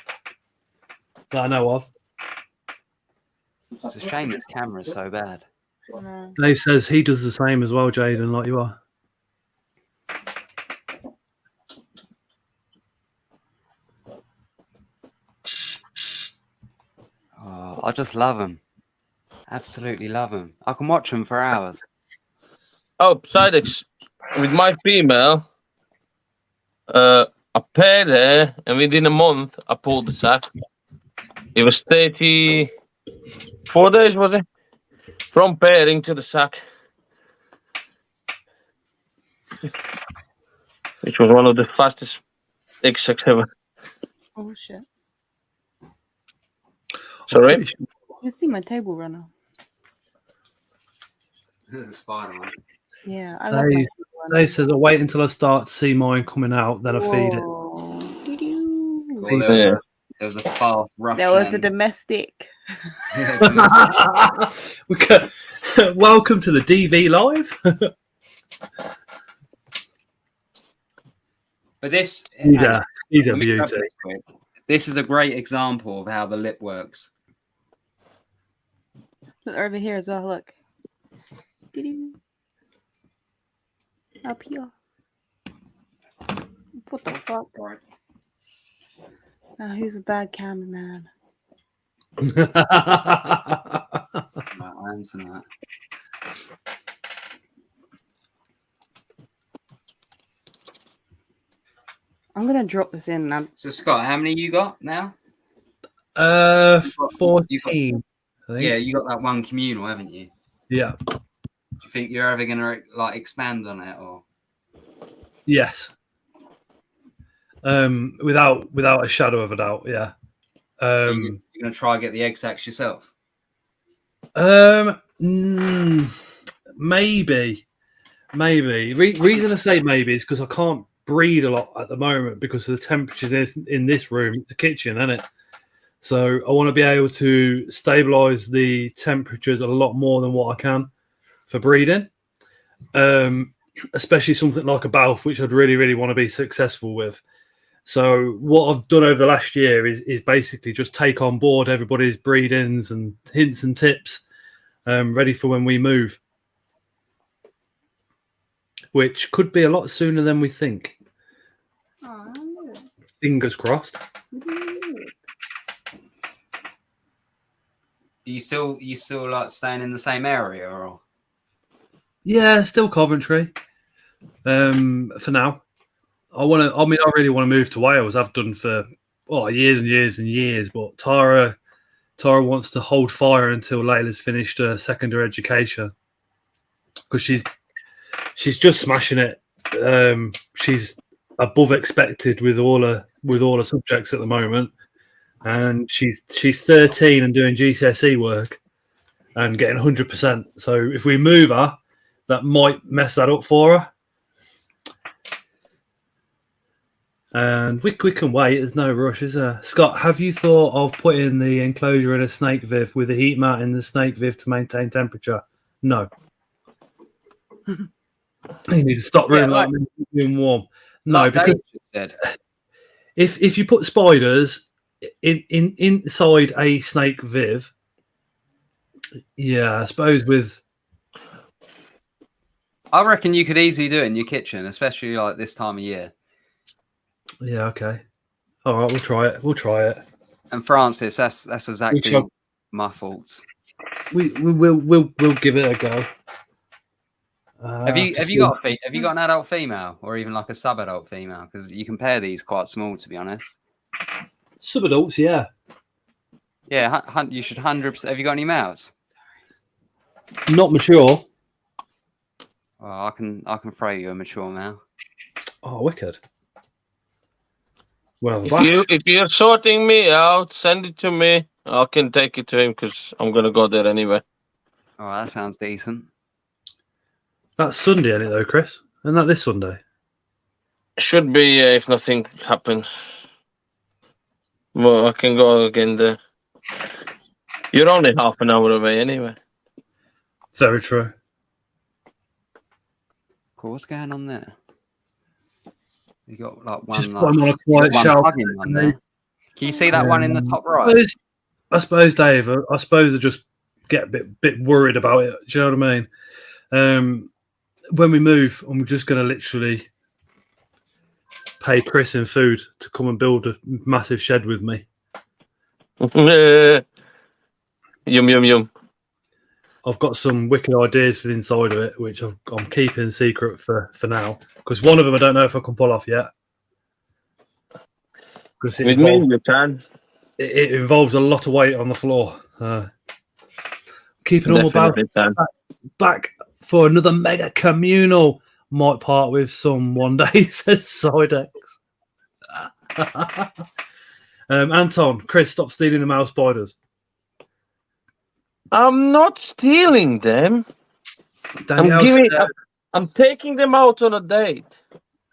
that I know of. It's a shame this camera's so bad. Dave says he does the same as well, Jaden, like you are. Oh, I just love them. Absolutely love them. I can watch them for hours. Oh, Psydex, with my female, I paired her, and within a month, I pulled the sack. It was 34 days, was it? From pairing to the sack. Which was one of the fastest egg sacks ever. Oh shit! Sorry? You can see my table runner. The Spider-Man. Yeah, I love my table runner. Dave says, I wait until I start to see mine coming out, then I feed it. Doo-doo. Cool, there was a fast Russian. There was a domestic. Welcome to the DV Live. But this He's a beauty. This is a great example of how the lip works. Look over here as well. Look. Doo-doo. Up here. What the fuck? Now who's a bad cameraman? I'm tonight. I'm gonna drop this in now. So Scott, how many you got now? 14. I think. Yeah, you got that one communal, haven't you? Yeah. Do you think you're ever gonna like expand on it, or? Yes. Without a shadow of a doubt. Yeah. You're gonna try and get the egg sacs yourself? Maybe. Reason I say maybe is because I can't breed a lot at the moment because of the temperatures in this room. It's a kitchen, isn't it? So I want to be able to stabilize the temperatures a lot more than what I can for breeding. Especially something like a Balf, which I'd really, really want to be successful with. So what I've done over the last year is basically just take on board everybody's breedings and hints and tips, ready for when we move, which could be a lot sooner than we think. Oh, Fingers crossed. You still like staying in the same area, or? Yeah, still Coventry. For now. I really want to move to Wales. I've done for years and years and years. But Tara wants to hold fire until Layla's finished her secondary education because she's just smashing it. She's above expected with all her subjects at the moment, and she's 13 and doing GCSE work and getting 100%. So if we move her, that might mess that up for her. And we can wait. There's no rush, is there? Scott, have you thought of putting the enclosure in a snake viv with a heat mat in the snake viv to maintain temperature? No. You need to stop room like being warm. No, like because said. if you put spiders inside a snake viv, yeah, I suppose with. I reckon you could easily do it in your kitchen, especially like this time of year. Yeah, okay. All right, we'll try it. And Francis, that's exactly my faults. We'll give it a go. Have you got an adult female or even like a sub-adult female? Because you can pair these quite small, to be honest. Sub-adults, yeah. Yeah, you should 100%. Have you got any males? Not mature. Well, I can throw you a mature male. Oh, wicked. Well, if you're sorting me out, send it to me. I can take it to him because I'm gonna go there anyway. Oh, that sounds decent. That's Sunday, ain't it, though, Chris? Isn't that this Sunday? Should be if nothing happens. Well, I can go again there. You're only half an hour away anyway. Very true. Cool. What's going on there? You got like one. Just put them on a quiet shelf. One there. Can you see that one in the top right? I suppose, Dave. I suppose I just get a bit worried about it. Do you know what I mean? When we move, I'm just going to literally pay Chris in food to come and build a massive shed with me. Yum. I've got some wicked ideas for the inside of it, which I'm keeping secret for now. Because one of them I don't know if I can pull off yet. Because With me, you can. It involves a lot of weight on the floor. Keeping all about back for another mega communal. Might part with some one day, says Sidex. Anton, Chris, stop stealing the mouse spiders. I'm not stealing them. I'm taking them out on a date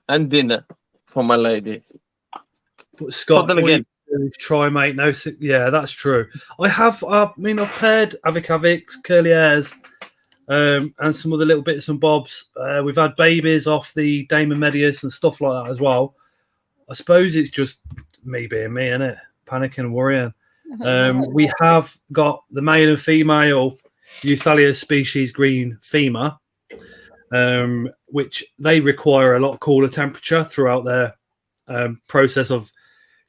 and dinner for my lady. But Scott, again, try, mate. No, yeah, that's true. I've paired Avik, curly hairs, and some other little bits and bobs. We've had babies off the Damon Medius and stuff like that as well. I suppose it's just me being me, innit? Panicking and worrying. We have got the male and female Euthalius species green femur, which they require a lot cooler temperature throughout their process of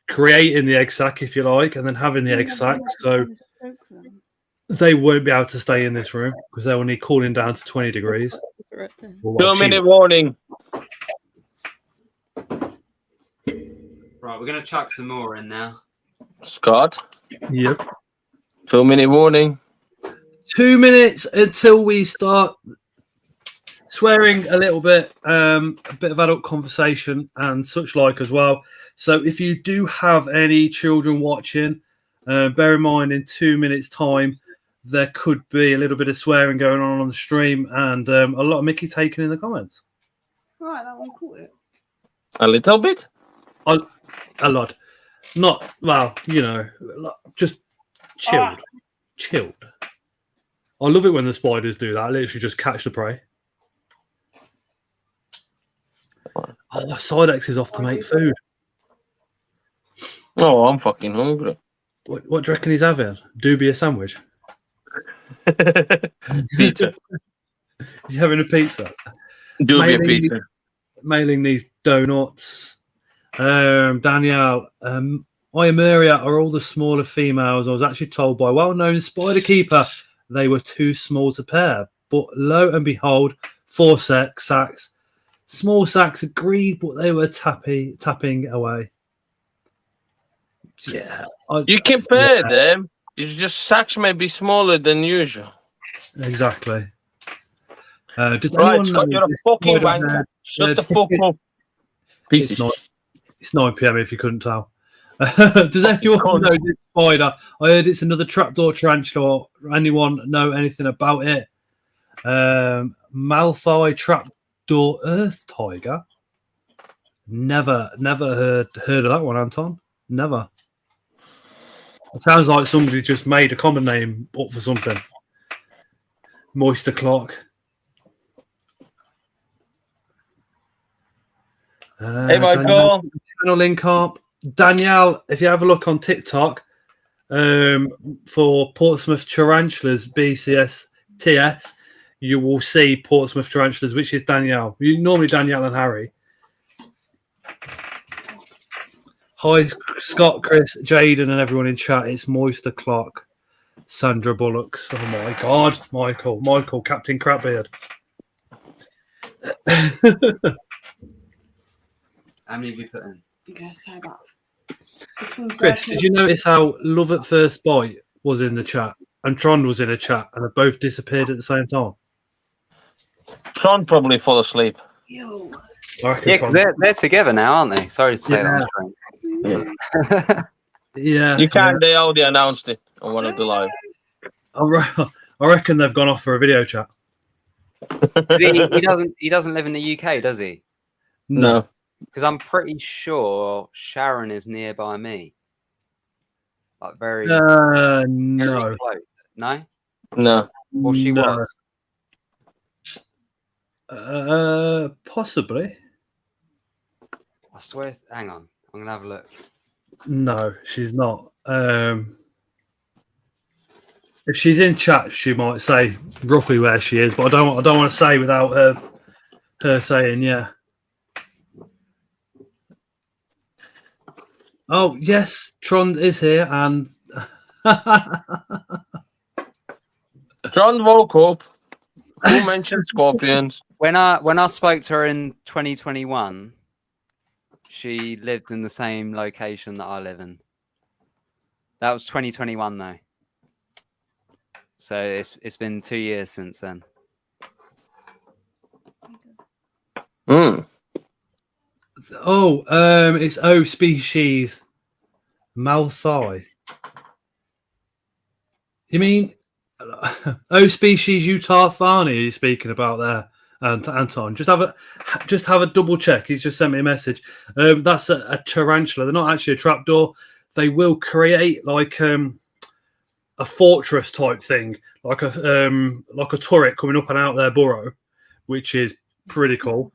creating the egg sac, if you like, and then having the egg sac. So they won't be able to stay in this room because they will need cooling down to 20 degrees. 2-minute warning. Right, we're going to chuck some more in now. Scott? Yep. 2-minute warning. 2 minutes until we start swearing a little bit, a bit of adult conversation and such like as well. So if you do have any children watching, bear in mind in 2 minutes' time, there could be a little bit of swearing going on the stream and a lot of Mickey taken in the comments. Right, that one caught it. A little bit? A lot. Not, well, just chilled. Chilled. I love it when the spiders do that. I literally just catch the prey. Oh, Sidex is off to make food. Oh, I'm fucking hungry. What do you reckon he's having? Dubia sandwich? Pizza. He's having a pizza. Dubia pizza. Mailing these donuts. Danielle, Iomeria are all the smaller females. I was actually told by a well-known spider keeper they were too small to pair. But lo and behold, 4 sacks. Small sacks agreed, but they were tapping away. Yeah. You can pair them. It's just sacks may be smaller than usual. Exactly. Right, Scott, you're a fucking wanker. Shut the fuck up. It's 9 p.m. if you couldn't tell. Does anyone know this spider? I heard it's another trapdoor tarantula. Anyone know anything about it? Malfoy trapdoor earth tiger. Never heard of that one, Anton. Never. It sounds like somebody just made a common name up for something. Moisture clock. Hey, Michael. Channel link up. Danielle, if you have a look on TikTok for Portsmouth Tarantulas BCSTS, you will see Portsmouth Tarantulas, which is Danielle. Normally Danielle and Harry. Hi, Scott, Chris, Jaden, and everyone in chat. It's Moisture Clock. Sandra Bullocks. Oh my God, Michael, Captain Crapbeard. How many have you put in? I'm going to say about. Chris, did you notice how Love at First Bite was in the chat and Tron was in a chat and they both disappeared at the same time? Tron probably fall asleep. Yo. Yeah, they're together now, aren't they? Sorry to say that. Yeah. You can't. They already announced it on one of the live. I reckon they've gone off for a video chat. He doesn't live in the UK, does he? No. Because I'm pretty sure Sharon is nearby me. Like very no. Close. No? No. Or she was. Possibly. I swear. Hang on. I'm gonna have a look. No, she's not. If she's in chat, she might say roughly where she is, but I don't want to say without her saying yeah. Oh yes, Tron is here, and John woke up. Who mentioned scorpions? When I spoke to her in 2021, she lived in the same location that I live in. That was 2021 though. So it's been 2 years since then. Hmm. Oh, it's O species Malthai. You mean O species Utah Thani? Are you speaking about there, Anton? Just have a double check. He's just sent me a message. That's a tarantula. They're not actually a trapdoor. They will create like a fortress type thing, like a turret coming up and out their burrow, which is pretty cool.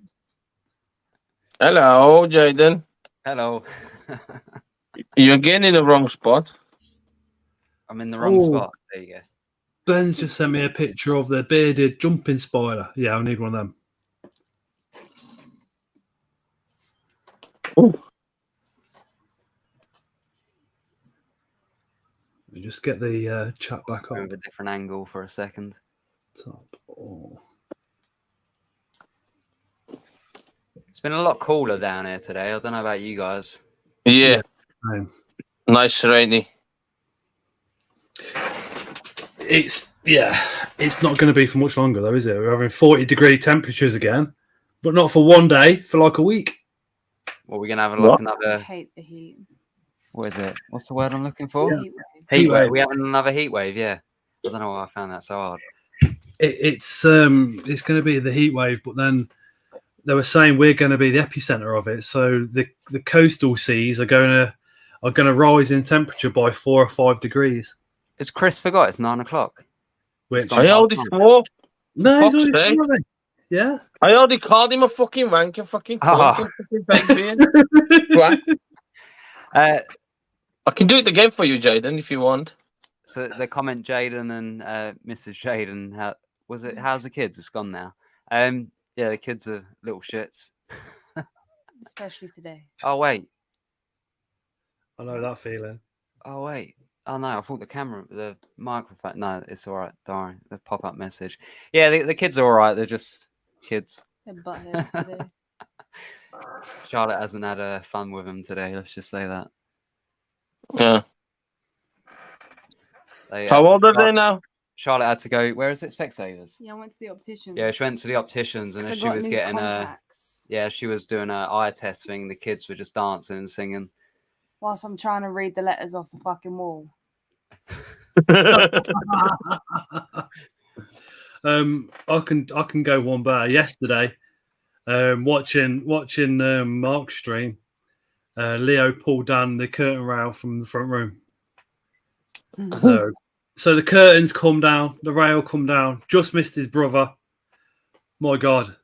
Hello, Jaden. Hello. You're again in the wrong spot. I'm in the wrong spot. There you go. Ben's just sent me a picture of the bearded jumping spider. Yeah, I need one of them. Ooh. Let me just get the chat back up. Move a different angle for a second. Top. Oh. It's been a lot cooler down here today. I don't know about you guys. Yeah. Yeah. Nice rainy. It's not going to be for much longer though, is it? We're having 40-degree temperatures again, but not for one day, for like a week. Well, we're gonna have What? I another. hate the heat. What is it? What's the word I'm looking for? Yeah. Heat wave. Heat wave. wave. We having another heat wave. Yeah. I don't know why I found that so hard. It's going to be the heat wave, but then they were saying we're going to be the epicenter of it. So the coastal seas are going to rise in temperature by 4 or 5 degrees. Has Chris forgot it's 9 o'clock? Which I already swore. no, he's fuck's already sake. smiling. Yeah. I already called him a fucking wanker, fucking cunt, and fucking baked bean. Right. I can do it again for you, Jaden, if you want. So the comment Jaden and Mrs. Jaden, how's the kids? It's gone now. Yeah, the kids are little shits. Especially today. Oh wait. I know that feeling. Oh wait. Oh no, I thought the microphone. No, it's all right. Don't worry. The pop-up message. Yeah, the kids are all right. They're just kids. They're buttheads today. Charlotte hasn't had fun with them today. Let's just say that. Yeah. They, How old are they now? Charlotte had to go. Where is it? Specsavers. Yeah, I went to the optician. Yeah, she went to the opticians, and as she was getting she was doing a eye test thing. The kids were just dancing and singing. Whilst I'm trying to read the letters off the fucking wall. I can go one better. Yesterday, watching Mark's stream, Leo pulled down the curtain rail from the front room. So the curtains come down, the rail come down. Just missed his brother. My God,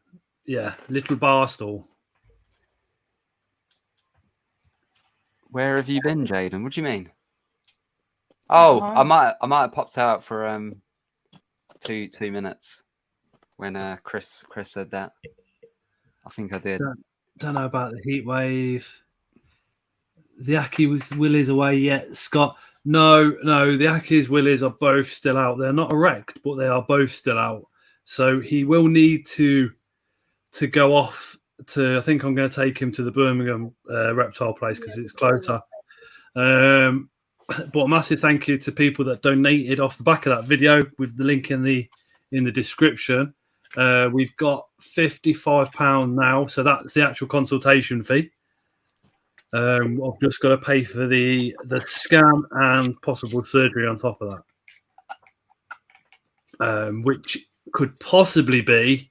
yeah, little barstool. Where have you been, Jaden? What do you mean? Oh, I might have popped out for 2 minutes when Chris said that. I think I did. Don't know about the heat wave. The Aki's Willies away yet, Scott? No, the Aki's Willies are both still out. They're not erect, but they are both still out. So he will need to go off to. I think I'm going to take him to the Birmingham reptile place because it's closer. But a massive thank you to people that donated off the back of that video with the link in the description. We've got £55 now, so that's the actual consultation fee. I've just got to pay for the scan and possible surgery on top of that, which could possibly be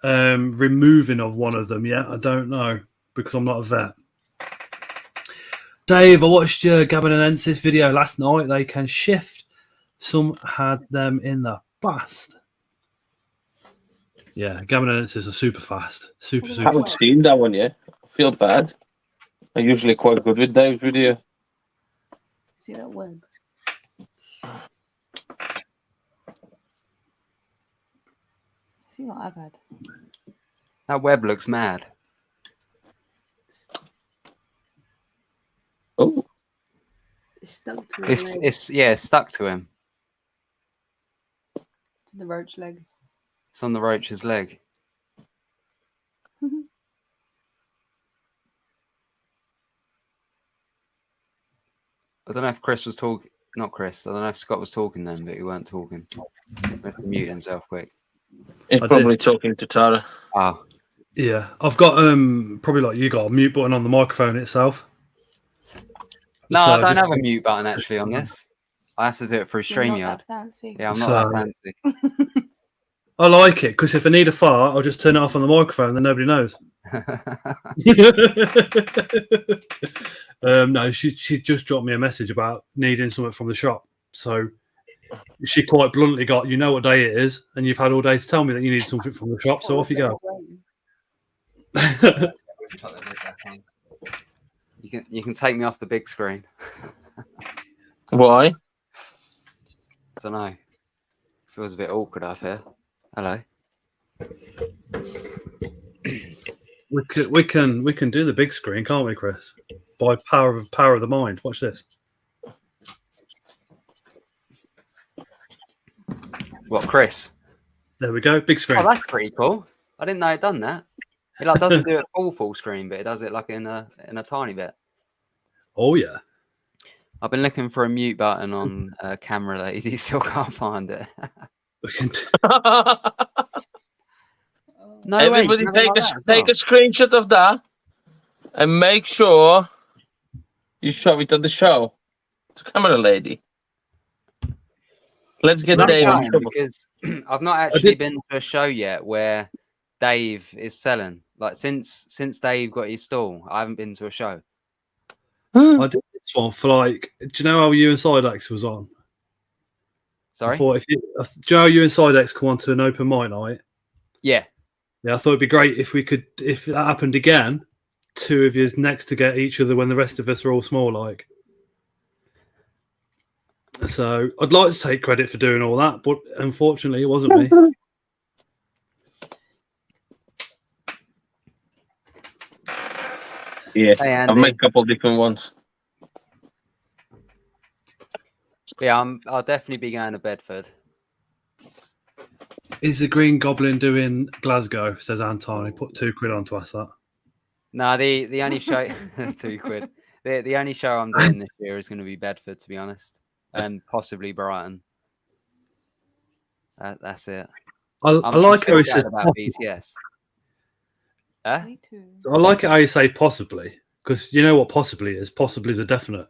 removing of one of them. Yeah, I don't know because I'm not a vet. Dave, I watched your Gabonensis video last night. They can shift. Some had them in the past. Yeah, Gabonensis are super fast. Super I haven't seen that one yet. I feel bad. I'm usually quite good with Dave's video. See that web? See what I've had? That web looks mad. Oh, It's stuck to It's stuck to him. The roach leg. It's on the roach's leg. I don't know if Chris was talking. Not Chris. I don't know if Scott was talking then, but he weren't talking. He must have muted himself quick. He's probably talking to Tara. Ah. Yeah, I've got probably like you got a mute button on the microphone itself. No, So I don't just- have a mute button actually on this. I have to do it through You're not StreamYard. that fancy. Yeah, I'm not So- that fancy. I like it because if I need a fart, I'll just turn it off on the microphone, then nobody knows. No, she just dropped me a message about needing something from the shop. So she quite bluntly got, you know what day it is, and you've had all day to tell me that you need something from the shop. So off you go. You can take me off the big screen. Why? I don't know. Feels a bit awkward, I feel. Hello. We can do the big screen, can't we, Chris? By power of the mind. Watch this. What, Chris? There we go. Big screen. Oh, that's pretty cool. I didn't know it done that. It like doesn't do it full screen, but it does it like in a tiny bit. Oh yeah. I've been looking for a mute button on camera lady. Still can't find it. We can No Everybody way, take a screenshot of that and make sure you show it on the show. To camera lady. Let's get It's Dave funny in trouble. because I've not actually been to a show yet where Dave is selling. Like since Dave got his stall, I haven't been to a show. I did this one for like. Do you know how you and Sidex was on? Sorry. I thought do you know how you and Sidex come on to an open mic night? Yeah. Yeah, I thought it'd be great if we could, if that happened again, two of you next to get each other when the rest of us are all small like. So I'd like to take credit for doing all that, but unfortunately it wasn't me. Yeah, Hey, I've Andy. made a couple different ones. Yeah, I'll definitely be going to Bedford. Is the Green Goblin doing Glasgow? Says Anton. He put £2 on to ask that. No, the only show £2. The only show I'm doing this year is going to be Bedford, to be honest, and possibly Brighton. That's it. I like how he said about BTS. Me too. I like it how you say possibly, because you know what possibly is. Possibly is a definite.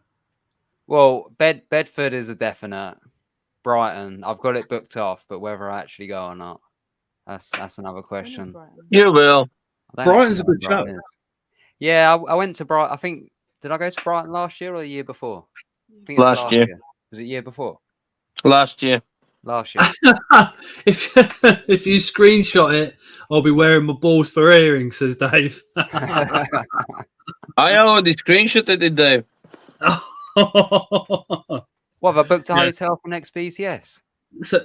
Well, Bedford is a definite. Brighton, I've got it booked off, but whether I actually go or not, that's another question. You will. I don't Brighton's actually a good know what show. Brighton is. Yeah, I went to Brighton. I think did I go to Brighton last year or the year before? I think it's Last year. Was it year before? Last year. Last year. if you screenshot it, I'll be wearing my balls for earrings, says Dave. I already screenshotted it, Dave. What have I booked a Yeah. hotel for next BTS? So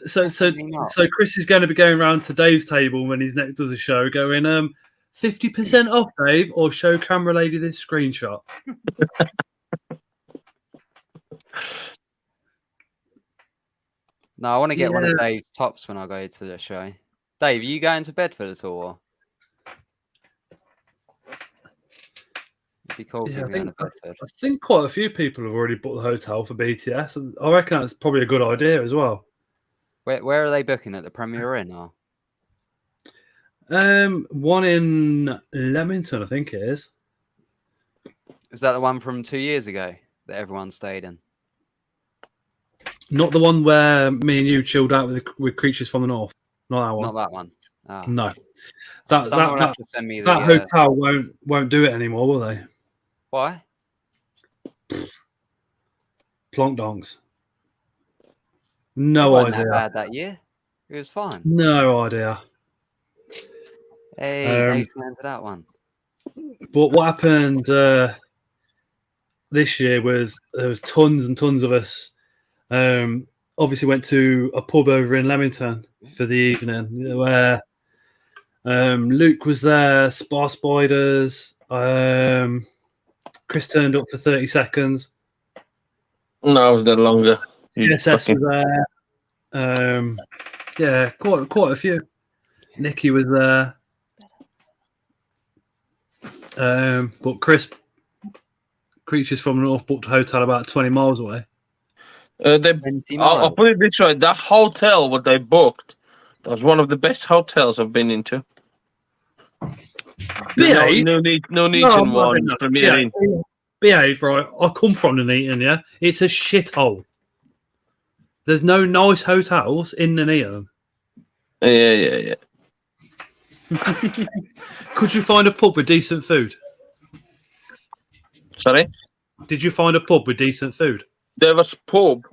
Chris is going to be going around to Dave's table when he's next does a show, going 50% off, Dave, or show camera lady this screenshot. No, I want to get one of Yeah. Dave's tops when I go to the show. Dave, are you going to Bedford at all? Or? It'd be cool if Yeah, you I were going to think- Bedford. I think quite a few people have already booked the hotel for BTS, and I reckon that's probably a good idea as well. Where are they booking at the Premier Inn? Or? One in Leamington, I think it is. Is that the one from 2 years ago that everyone stayed in? Not the one where me and you chilled out with creatures from the north. Not that one. Not that one. Oh. No. That Someone will that, have to send me the. that hotel won't do it anymore, will they? Why? Plonk donks. It No wasn't idea. that bad that year. It was fine. No idea. Hey, Dave's going to that one. But what happened this year was there was tons and tons of us. Obviously went to a pub over in Leamington for the evening where Luke was there, Spar Spiders. Chris turned up for 30 seconds. No, it was there longer. TSS was there. Yeah, quite a few. Nikki was there. But Chris, Creatures from the North, booked a hotel about 20 miles away. I'll put it this way: that hotel, what they booked, that was one of the best hotels I've been into. B8? No Neaton one, Premier Inn. B8, right? I come from the Neaton, yeah? It's a shithole. There's no nice hotels in the Neaton. Yeah. Could you find a pub with decent food? Sorry? Did you find a pub with decent food? There was a pub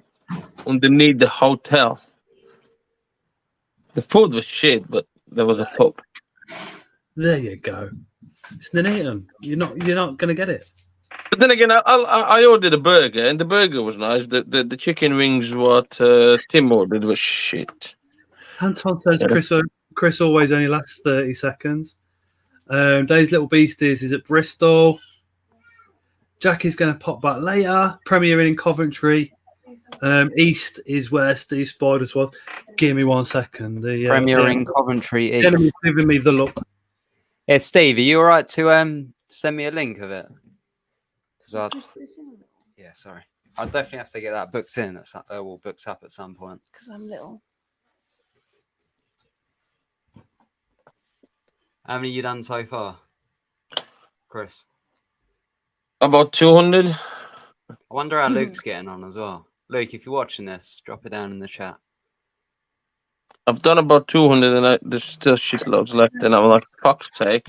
underneath the hotel. The food was shit, but there was a pub. There you go. It's the Neaton. You're not gonna get it. But then again, I ordered a burger, and the burger was nice. The chicken wings, what Tim ordered, was shit. Anton says Chris always only lasts 30 seconds. Dave's Little Beasties is at Bristol. Jackie's going to pop back later. Premier in Coventry. East is where Steve Spiders was. Give me 1 second. Premier in Coventry is. Enemy's giving me the look. Yeah, Steve, are you all right to send me a link of it? Yeah, sorry. I'll definitely have to get that booked in. Booked up at some point. Because I'm little. How many you done so far, Chris? About 200. I wonder how Luke's getting on as well. Luke, if you're watching this, drop it down in the chat. I've done about 200, and there's still shitloads left, and I'm like, fuck's sake.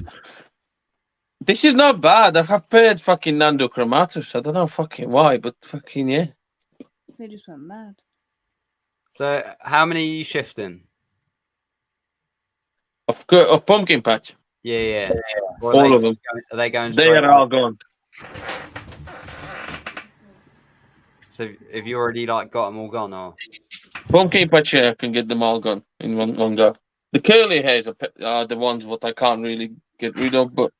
This is not bad. I have paid fucking Nando Chromatus. I don't know fucking why, but fucking yeah. They just went mad. So, how many are you shifting? Of Pumpkin Patch. Yeah. Well, all of them. Are they going? They are all gone. So, have you already got them all gone, or? Pumpkin Patch, I can get them all gone in one go. The curly hairs are the ones what I can't really get rid of, but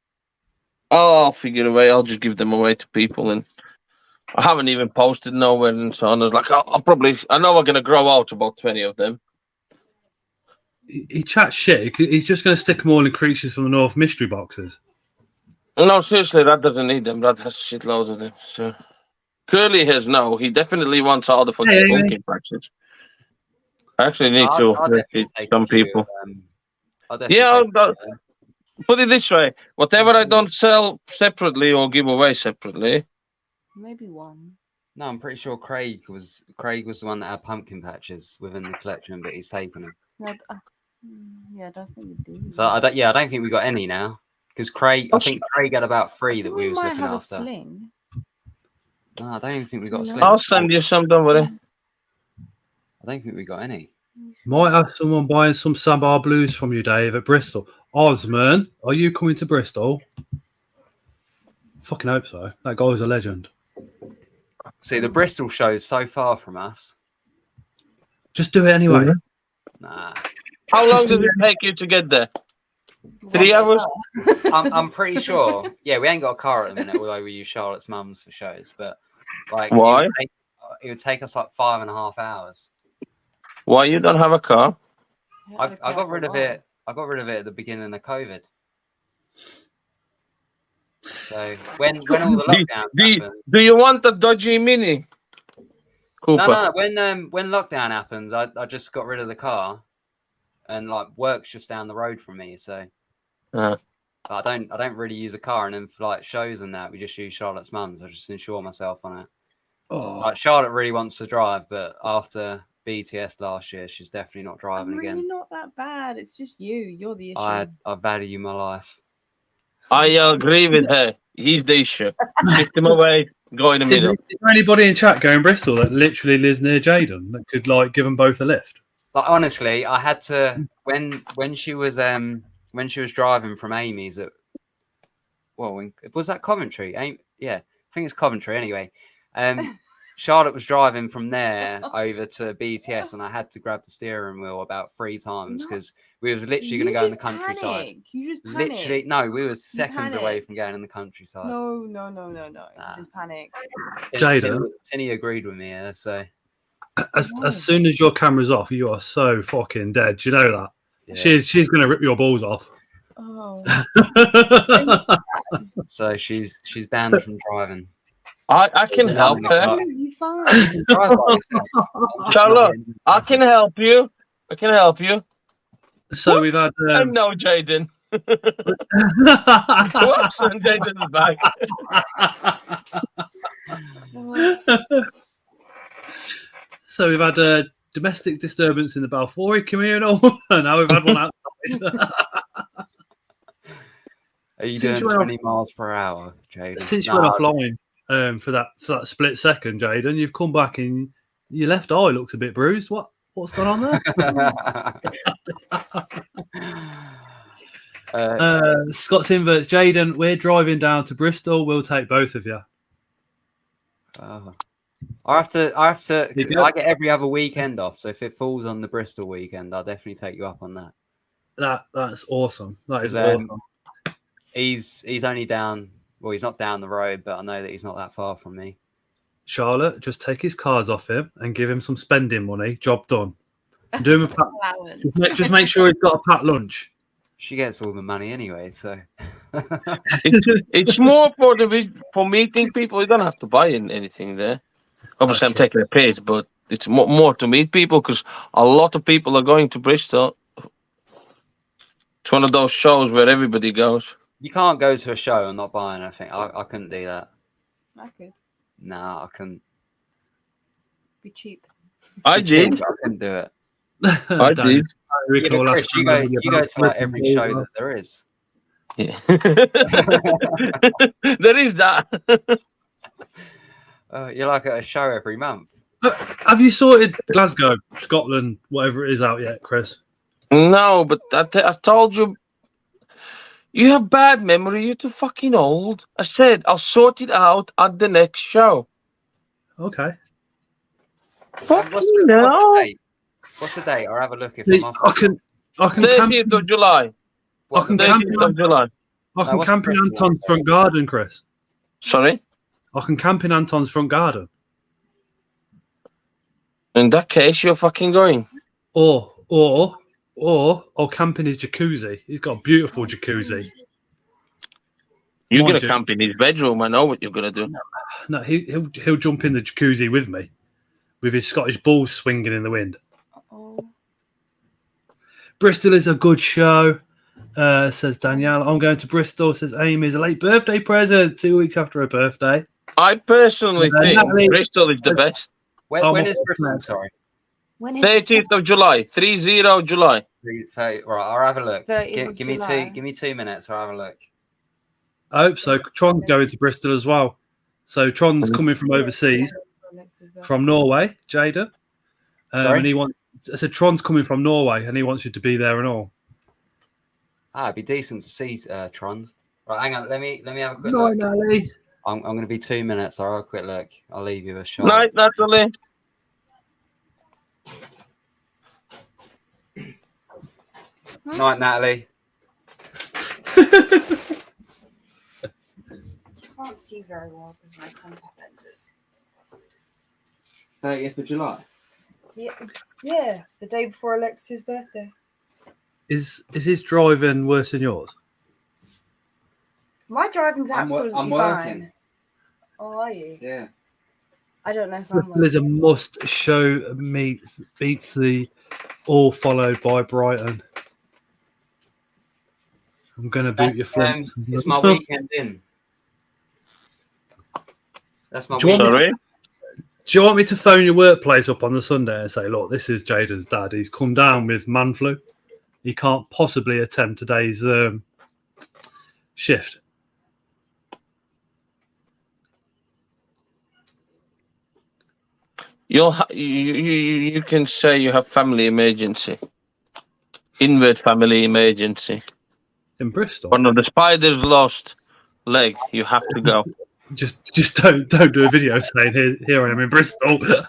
I'll figure a way. I'll just give them away to people, and I haven't even posted nowhere and so on. I was like, I know I'm gonna grow out about 20 of them. He chats shit. He's just going to stick them all in Creatures from the North mystery boxes. No, seriously, that doesn't need them. That has shitloads of them. So curly hairs, no. He definitely wants all the fucking pumpkin patches. I actually need to feed some people. I'll put it this way: whatever I don't sell separately or give away separately. Maybe one. No, I'm pretty sure Craig was the one that had pumpkin patches within the collection, but he's taken them. Yeah, I don't think we do. So I don't think we got any now because I think Craig had about 3 that we was looking after. A sling. No, I don't even think we got a sling. I'll send you some. Don't worry. I don't think we got any. Might have someone buying some Sambar Blues from you, Dave, at Bristol. Osman, are you coming to Bristol? Fucking hope so. That guy's a legend. See, the Bristol show is so far from us. Just do it anyway. Mm-hmm. Nah. How long does it take you to get there? 3 hours? I'm pretty sure. Yeah, we ain't got a car at the minute, although we use Charlotte's mum's for shows. But why? It would take us like 5.5 hours. Why you don't have a car? I got rid of it. I got rid of it at the beginning of COVID. So when all the lockdowns happened, do you want a dodgy Mini Cooper? No. When lockdown happens, I just got rid of the car, and work's just down the road from me. So I don't really use a car, and then for shows and that, we just use Charlotte's mum's. I just insure myself on it. Oh. Charlotte really wants to drive, but after BTS last year, she's definitely not driving really again. Not that bad. It's just you're the issue. I value my life. I agree with her. He's the issue. Shift him away. Go in the middle. Is there anybody in chat going Bristol that literally lives near Jaden that could give them both a lift? Honestly, I had to when she was driving from Amy's at was that Coventry? Yeah, I think it's Coventry anyway. Charlotte was driving from there over to BTS, and I had to grab the steering wheel about 3 times because we was literally going to go in the countryside. You just panic. Literally, no, we were seconds away from going in the countryside. No. Just panic. Jada, Tinny agreed with me, so as soon as your camera's off, you are so fucking dead. Do you know that? Yeah. She's gonna rip your balls off. Oh. So she's banned from driving. I can help her. You fine. You can drive by yourself. I'm just Charlotte, not getting I can help you. I can help you. So we've had. I know, Jaden. Whoops, and Jaden's back. So we've had a domestic disturbance in the Balfour communal, and now we've had one outside. Are you Since doing you went 20 miles per hour, Jaden? Since you went offline for that split second, Jaden, you've come back and your left eye looks a bit bruised. What's going on there? Scott's Inverts, Jaden, we're driving down to Bristol. We'll take both of you. I have to. I get every other weekend off, so if it falls on the Bristol weekend, I'll definitely take you up on that. That's awesome. That is awesome. He's only down. Well, he's not down the road, but I know that he's not that far from me. Charlotte, just take his cars off him and give him some spending money. Job done. Do him a pack. Just make sure he's got a packed lunch. She gets all the money anyway, so it's more for meeting people. You don't have to buy anything there. Obviously, I'm taking a piss, but it's more to meet people because a lot of people are going to Bristol. It's one of those shows where everybody goes. You can't go to a show and not buy anything. I couldn't do that. I could. Nah, I couldn't. Be cheap. I did. I couldn't do it. I did. Yeah, but Chris, you go to like every show that there is. Yeah. There is that. You're like at a show every month. Have you sorted Glasgow, Scotland, whatever it is out yet, Chris? No, but I told you. You have bad memory. You're too fucking old. I said I'll sort it out at the next show. Okay. Fucking What's the date? What's the date? I'll have a look if I'm off. I can 30th of July. I can 30th of July. I can camp in Anton's front garden, Chris. Sorry? I can camp in Anton's front garden. In that case, you're fucking going. Or I'll camp in his jacuzzi. He's got a beautiful jacuzzi. You're going to camp in his bedroom. I know what you're going to do. No, he'll jump in the jacuzzi with me, with his Scottish balls swinging in the wind. Oh. Bristol is a good show, says Danielle. I'm going to Bristol, says Amy. Is a late birthday present 2 weeks after her birthday. I personally think Bristol is the best. When is Bristol? Sorry. 30th of July. 30 July. Right, I'll have a look. Give me 2 minutes. I'll have a look. I hope so. Tron's going to Bristol as well. So Tron's coming from overseas, from Norway, Jada. Sorry? And I said Tron's coming from Norway and he wants you to be there and all. It'd be decent to see Tron. Right, hang on. Let me have a quick look. Natalie. I'm going to be 2 minutes. I'll have a quick look. I'll leave you a shot. Night, Natalie. Night, Natalie. Can't see very well because of my contact lenses. 30th of July. Yeah, the day before Alexis's birthday. Is his driving worse than yours? My driving's absolutely I'm fine. working. Oh, are you? Yeah. I don't know if I'm Bristol is a must show. Beats the all followed by Brighton. I'm going to boot your front. It's my weekend in. That's my Sorry? Do you want me to phone your workplace up on the Sunday and say, look, this is Jaden's dad. He's come down with man flu. He can't possibly attend today's shift. You can say you have family emergency. Invert family emergency. In Bristol? One of the spiders lost leg. You have to go. Just don't do a video saying here I am in Bristol. There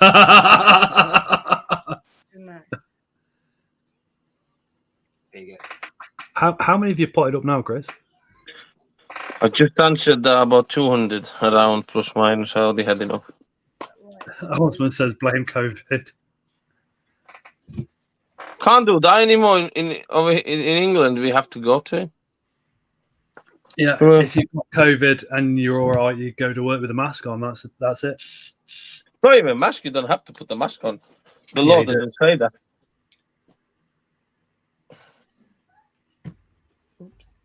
you go. How many have you potted up now, Chris? I just answered about 200 around plus minus. I already had enough. Osman says blame COVID. Can't do that anymore in England. We have to go to it. Yeah, if you've got COVID and you're all right, you go to work with a mask on. That's it. Not even mask. You don't have to put the mask on. The law doesn't say that. Oops.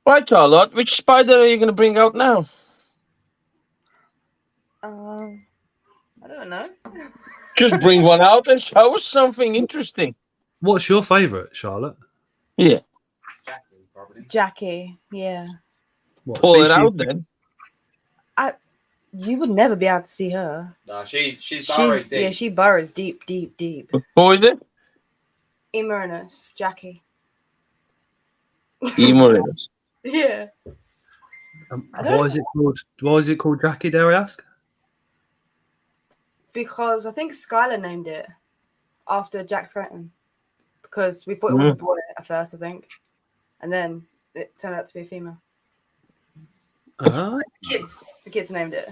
Right, Charlotte. Which spider are you going to bring out now? I don't know. Just bring one out and show us something interesting. What's your favourite, Charlotte? Yeah. Jackie, yeah. What Pull it species? out then. You would never be able to see her. No, she's burrowed deep. Yeah, she burrows deep, deep, deep. Who is it? Imernus, Jackie. Emorys. Yeah. Why is it called? Why is it called Jackie? Dare I ask? Because I think Skylar named it after Jack Skellington. Because we thought it was a boy at first, I think. And then it turned out to be a female. The kids named it.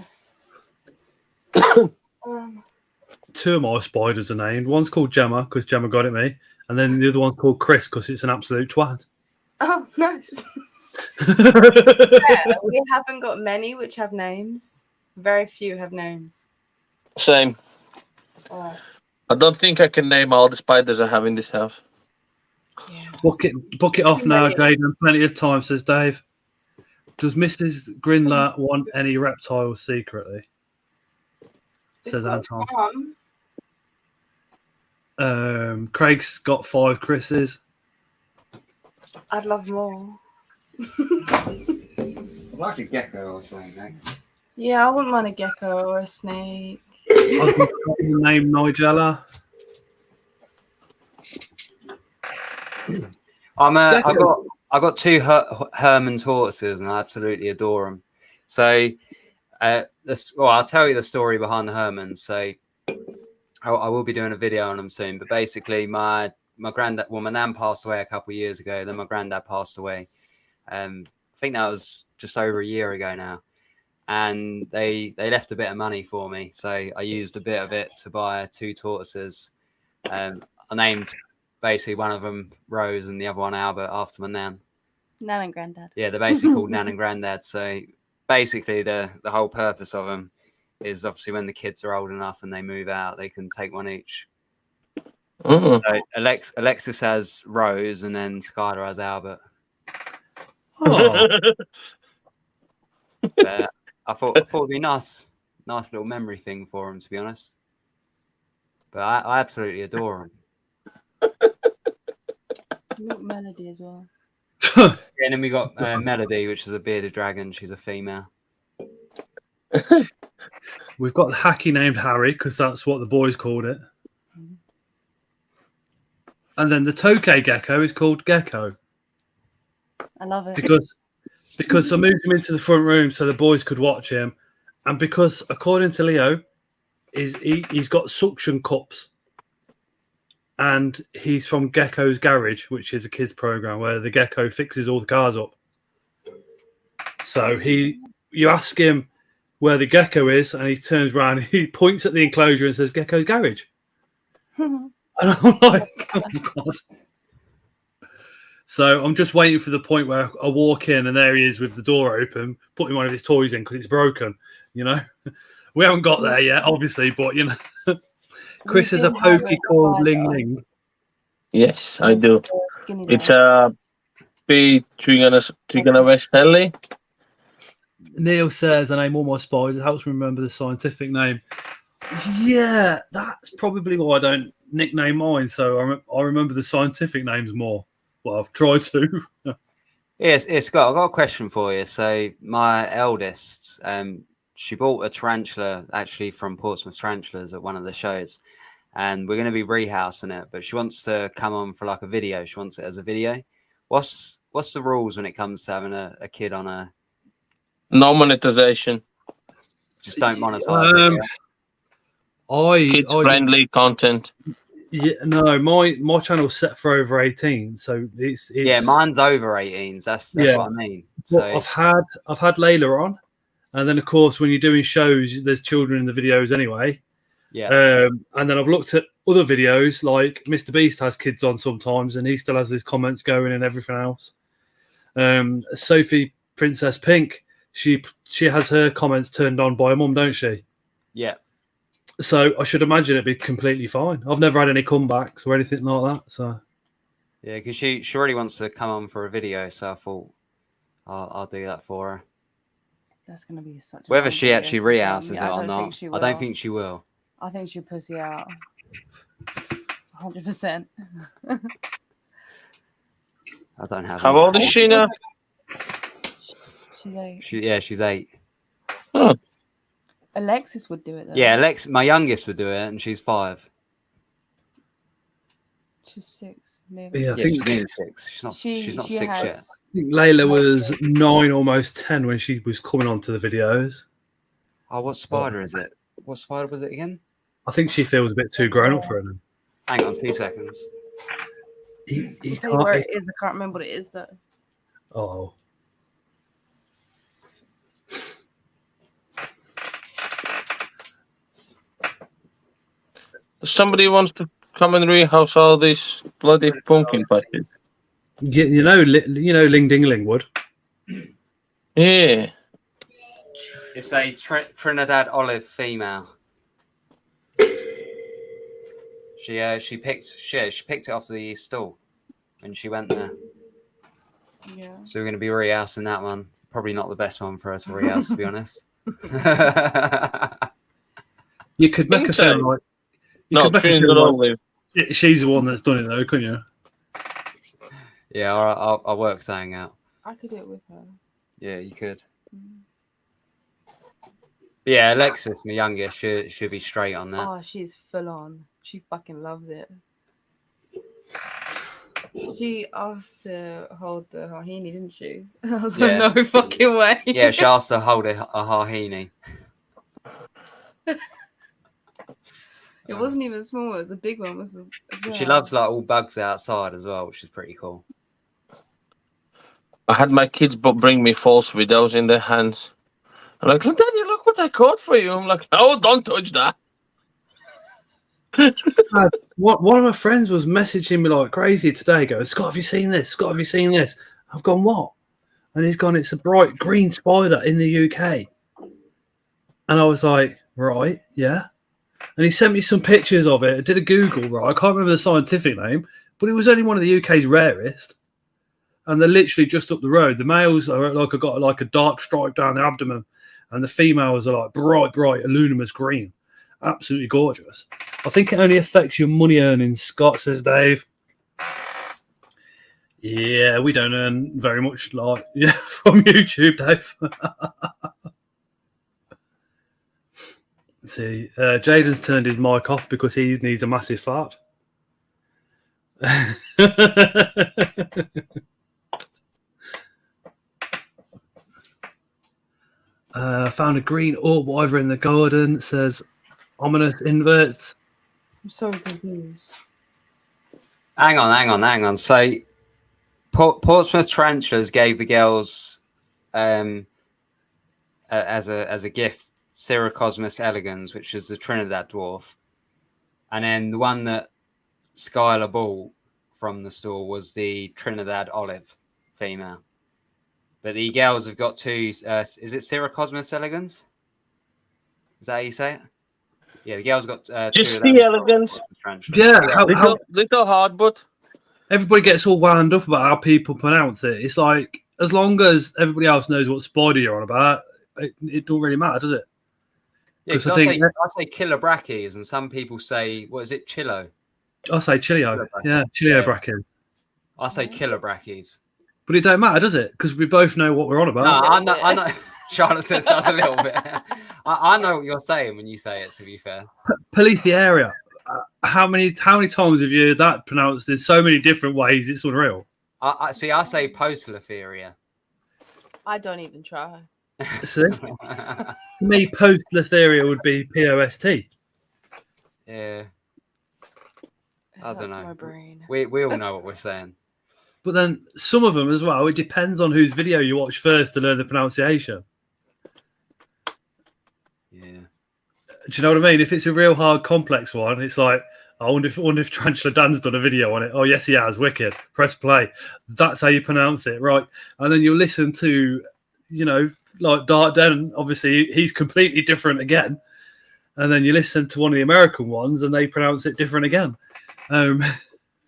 Two of my spiders are named. One's called Gemma because Gemma got it me, and then the other one's called Chris because it's an absolute twat. Oh, nice. Yeah, we haven't got many which have names. Very few have names. Same. I don't think I can name all the spiders I have in this house. Yeah. Book it off now, Jaden. Plenty of time, says Dave. Does Mrs. Grindler want any reptiles secretly? Says Anton. Craig's got 5 Chris's. I'd love more. I'd like a gecko or something next. Yeah, I wouldn't mind a gecko or a snake. I've got name Nigella. I got 2 Herman tortoises, and I absolutely adore them. So, I'll tell you the story behind the Hermans. So, I will be doing a video on them soon. But basically, my granddad, my nan passed away a couple of years ago. Then my granddad passed away. I think that was just over a year ago now. And they left a bit of money for me, so I used a bit of it to buy 2 tortoises. I named basically one of them Rose and the other one Albert after my nan. Nan and Granddad. Yeah, they're basically called Nan and Granddad. So basically, the whole purpose of them is obviously when the kids are old enough and they move out, they can take one each. So Alexis has Rose, and then Skylar has Albert. Oh. But I thought it'd be nice little memory thing for him, to be honest. But I absolutely adore him. You got Melody as well. Yeah, and then we got Melody, which is a bearded dragon. She's a female. We've got the hacky named Harry because that's what the boys called it. And then the tokay gecko is called Gecko. I love it. Because I moved him into the front room so the boys could watch him. And because, according to Leo, he's got suction cups. And he's from Gecko's Garage, which is a kids program where the gecko fixes all the cars up. So you ask him where the gecko is, and he turns around, he points at the enclosure and says, Gecko's Garage. And I'm like, oh God. So I'm just waiting for the point where I walk in and there he is with the door open, putting one of his toys in because it's broken. You know, we haven't got there yet, obviously, but you know, Chris has a pokey called Ling Ling. Yes, I do. It's a Trigana West Helly. Neil says, I name all my spiders. It helps me remember the scientific name. Yeah, that's probably why I don't nickname mine. So I remember the scientific names more. Well, I've tried to. Yes, Scott, I've got a question for you. So my eldest, she bought a tarantula actually from Portsmouth Tarantulas at one of the shows, and we're going to be rehousing it. But she wants to come on for like a video. She wants it as a video. What's the rules when it comes to having a kid on a? No monetization. Just don't monetize. Kids friendly content. Yeah, no, my channel's set for over 18, so it's yeah, mine's over 18s. That's what I mean. So well, I've had Layla on, and then of course when you're doing shows, there's children in the videos anyway. Yeah. And then I've looked at other videos, like Mr. Beast has kids on sometimes, and he still has his comments going and everything else. Sophie Princess Pink, she has her comments turned on by her mum, don't she? Yeah. So I should imagine it'd be completely fine. I've never had any comebacks or anything like that. So yeah, because she already wants to come on for a video, so I thought I'll do that for her. That's gonna be such. Whether she actually re-houses it or not, I don't think she will. I think she'll pussy out. 100%. I don't have. How old is she now? She's 8. She's 8. Oh. Alexis would do it though. Yeah, my youngest would do it, and she's 5. She's 6. Nearly. yeah, I think she's 6. She's not 6 yet. I think Layla was 9, almost 10 when she was coming onto the videos. Oh, what spider is it? What spider was it again? I think she feels a bit too grown up for her. Hang on, 2 seconds. He Tell you where it is. I can't remember what it is though. Oh. Somebody wants to come and rehouse all these bloody pumpkin patches. You know Ling Ding Ling would. Yeah. It's a Trinidad olive female. She picked it off the stall when she went there. Yeah. So we're going to be rehousing that one. Probably not the best one for us to rehouse, to be honest. You could make a film like. No, Trinidad olive. She's the one that's done it though, couldn't you? Yeah, I'll work something out. I could do it with her. Yeah, you could. But yeah, Alexis, my youngest, should be straight on that. Oh, she's full on. She fucking loves it. She asked to hold the hahini, didn't she? I was like, no fucking way. Yeah, she asked to hold a hahini. It wasn't even small. It was a big one. As well. She loves like all bugs outside as well, which is pretty cool. I had my kids bring me false widows in their hands. I'm like, Daddy, look what I caught for you. I'm like, oh, don't touch that. One of my friends was messaging me like crazy today, going, Scott, have you seen this? Scott, have you seen this? I've gone, what? And he's gone, it's a bright green spider in the UK. And I was like, right, yeah. And he sent me some pictures of it. I did a Google, right? I can't remember the scientific name, but it was only one of the UK's rarest. And they're literally just up the road. The males are got like a dark stripe down the abdomen, and the females are like bright, luminous green. Absolutely gorgeous. I think it only affects your money earnings, Scott, says Dave. Yeah, we don't earn very much from YouTube, Dave. See, Jaden's turned his mic off because he needs a massive fart. Found a green orb wyvern in the garden. Says ominous inverts. I'm so confused. Hang on. So, Portsmouth Tarantulas gave the girls, as a gift, Cirrocosmus elegans, which is the Trinidad dwarf, and then the one that Skylar bought from the store was the Trinidad olive female. But the girls have got 2. Is it Cirrocosmus elegans? Is that how you say it? Yeah, the girls got just 2 the elegans. Yeah, little hard, but everybody gets all wound up about how people pronounce it. It's like, as long as everybody else knows what spider you're on about, it don't really matter, does it? Yeah, because I say killer brackies, and some people say, what is it, chillo? I say chilio. Yeah, chilio bracken. I say killer brackies. But it don't matter, does it? Because we both know what we're on about. No, I know. Charlotte says does a little bit. I know what you're saying when you say it, to be fair. Police the area. How many times have you heard that pronounced in so many different ways? It's unreal. I say Postletheria. I don't even try. See? For me, Postletheria would be POST. Yeah. I don't know. My brain. We all know what we're saying. But then some of them as well, it depends on whose video you watch first to learn the pronunciation. Yeah. Do you know what I mean? If it's a real hard, complex one, it's like, I wonder if Tarantula Dan's done a video on it. Oh, yes, he has. Wicked. Press play. That's how you pronounce it, right? And then you listen to, like Dark Den. Obviously, he's completely different again. And then you listen to one of the American ones, and they pronounce it different again.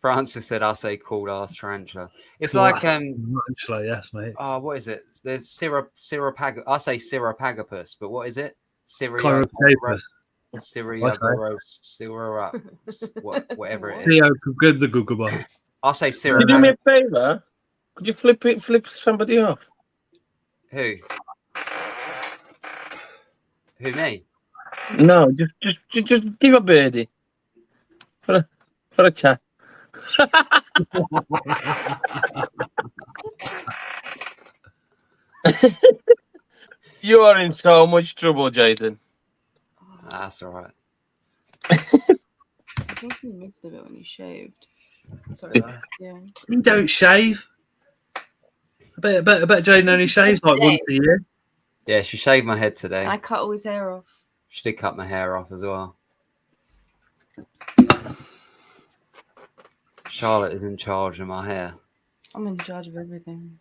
Francis said, "I say cool ass tarantula." It's Cool like tarantula, yes, mate. Oh, what is it? There's Syropag. I say Syropagopus, but what is it? Chiropagopus. Whatever it is. Theo, good the Google bar. I'll say Could you do me a favor? Could you flip somebody off? Who? Who, me? No, just give a birdie for a chat. You are in so much trouble, Jaden. That's all right. I think you missed a bit when you shaved. Sorry. Yeah. You don't shave. I bet Jaden only shaves like once a year. Yeah, she shaved my head today. I cut all his hair off. She did cut my hair off as well. Charlotte is in charge of my hair. I'm in charge of everything.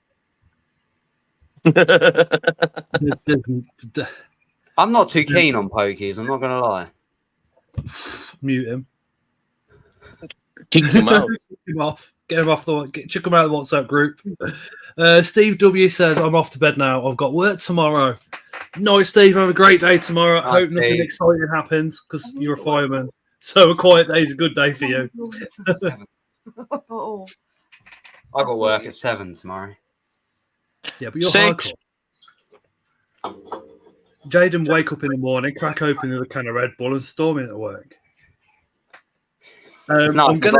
I'm not too keen on pokies, I'm not going to lie. Mute him. Kick him out. Kick him off. Get him off chuck him out of the WhatsApp group. Steve W says, I'm off to bed now. I've got work tomorrow. No, Steve, have a great day tomorrow. I hope nothing exciting happens because you're a fireman. So a quiet day is a good day for you. Oh. I got work at 7 tomorrow. Yeah, but you're 6. hardcore. Jaden wake up in the morning, crack open the can of Red Bull and storm into work. It's not. I've got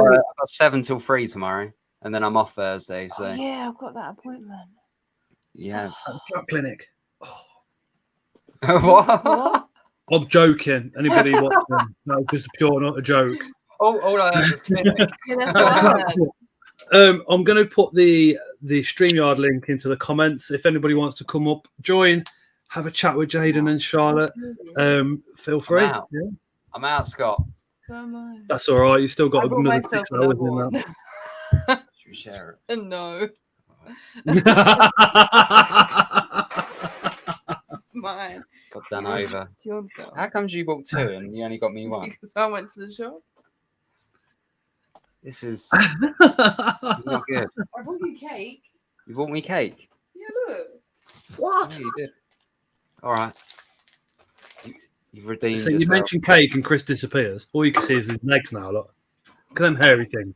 7 till 3 tomorrow, and then I'm off Thursday. So yeah, I've got that appointment. Yeah. Job clinic. What? I'm joking. Anybody watching? No, just a pure, not a joke. All I heard was clinic. Yeah, that's what I heard. I'm going to put the StreamYard link into the comments. If anybody wants to come up, join, have a chat with Jaden and Charlotte, feel free. I'm out, Scott. So am I. That's all right. You still got another myself 6 hours another in that. Should we share No. It's mine. Got done over. Do you want some? How comes you bought 2 and you only got me 1? Because I went to the shop. This is not good. I bought you cake. You bought me cake? Yeah, look. What? Yeah, you did. All right. You've redeemed So yourself. you mentioned cake and Chris disappears. All you can see is his legs now. Look at them hairy things.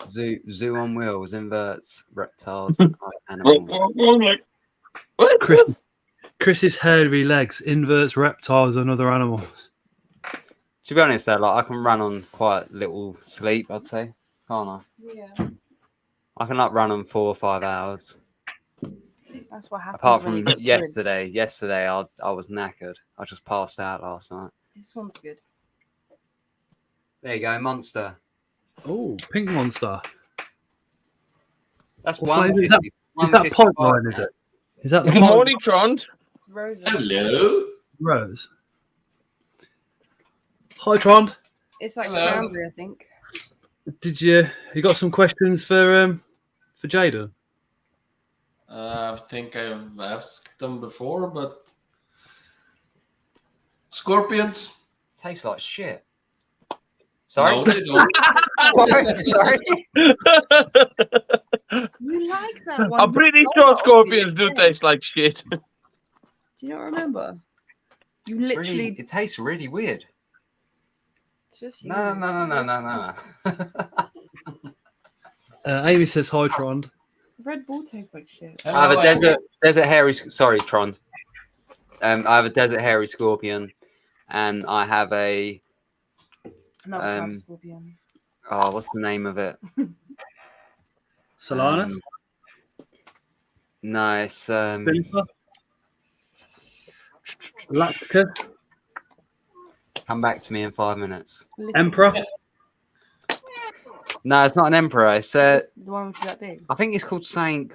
Zoo on wheels, inverts, reptiles, and animals. Chris's hairy legs, inverts, reptiles, and other animals. To be honest, though, like I can run on quite little sleep. I'd say, can't I? Yeah. I can run on 4 or 5 hours. That's what happens. Apart when you from get yesterday. kids. Yesterday, I was knackered. I just passed out last night. This one's good. There you go, Monster. Oh, pink monster. That's What flavour 150. is that pipe line, is it? Is that the Good morning, Trond. It's Rosa. Hello. Rose? Hi, Trond. It's like Hello. cranberry, I think. Did you got some questions for Jaden? I think I've asked them before, but scorpions. Tastes like shit. Sorry. No, they don't. Sorry. You like that one? I'm pretty sure scorpions do taste like shit. Do you not remember? You It's literally. really, it tastes really weird. It's just you. No. Amy says hi, Trond. Red Bull tastes like shit. I have a desert hairy. Sorry, Tron. I have a desert hairy scorpion, and I have a. Another type of scorpion. Oh, what's the name of it? Solanus? No, it's Philippa? Lacticus? Come back to me in 5 minutes. Emperor? No, it's not an emperor. It's The one with that big. I think it's called Saint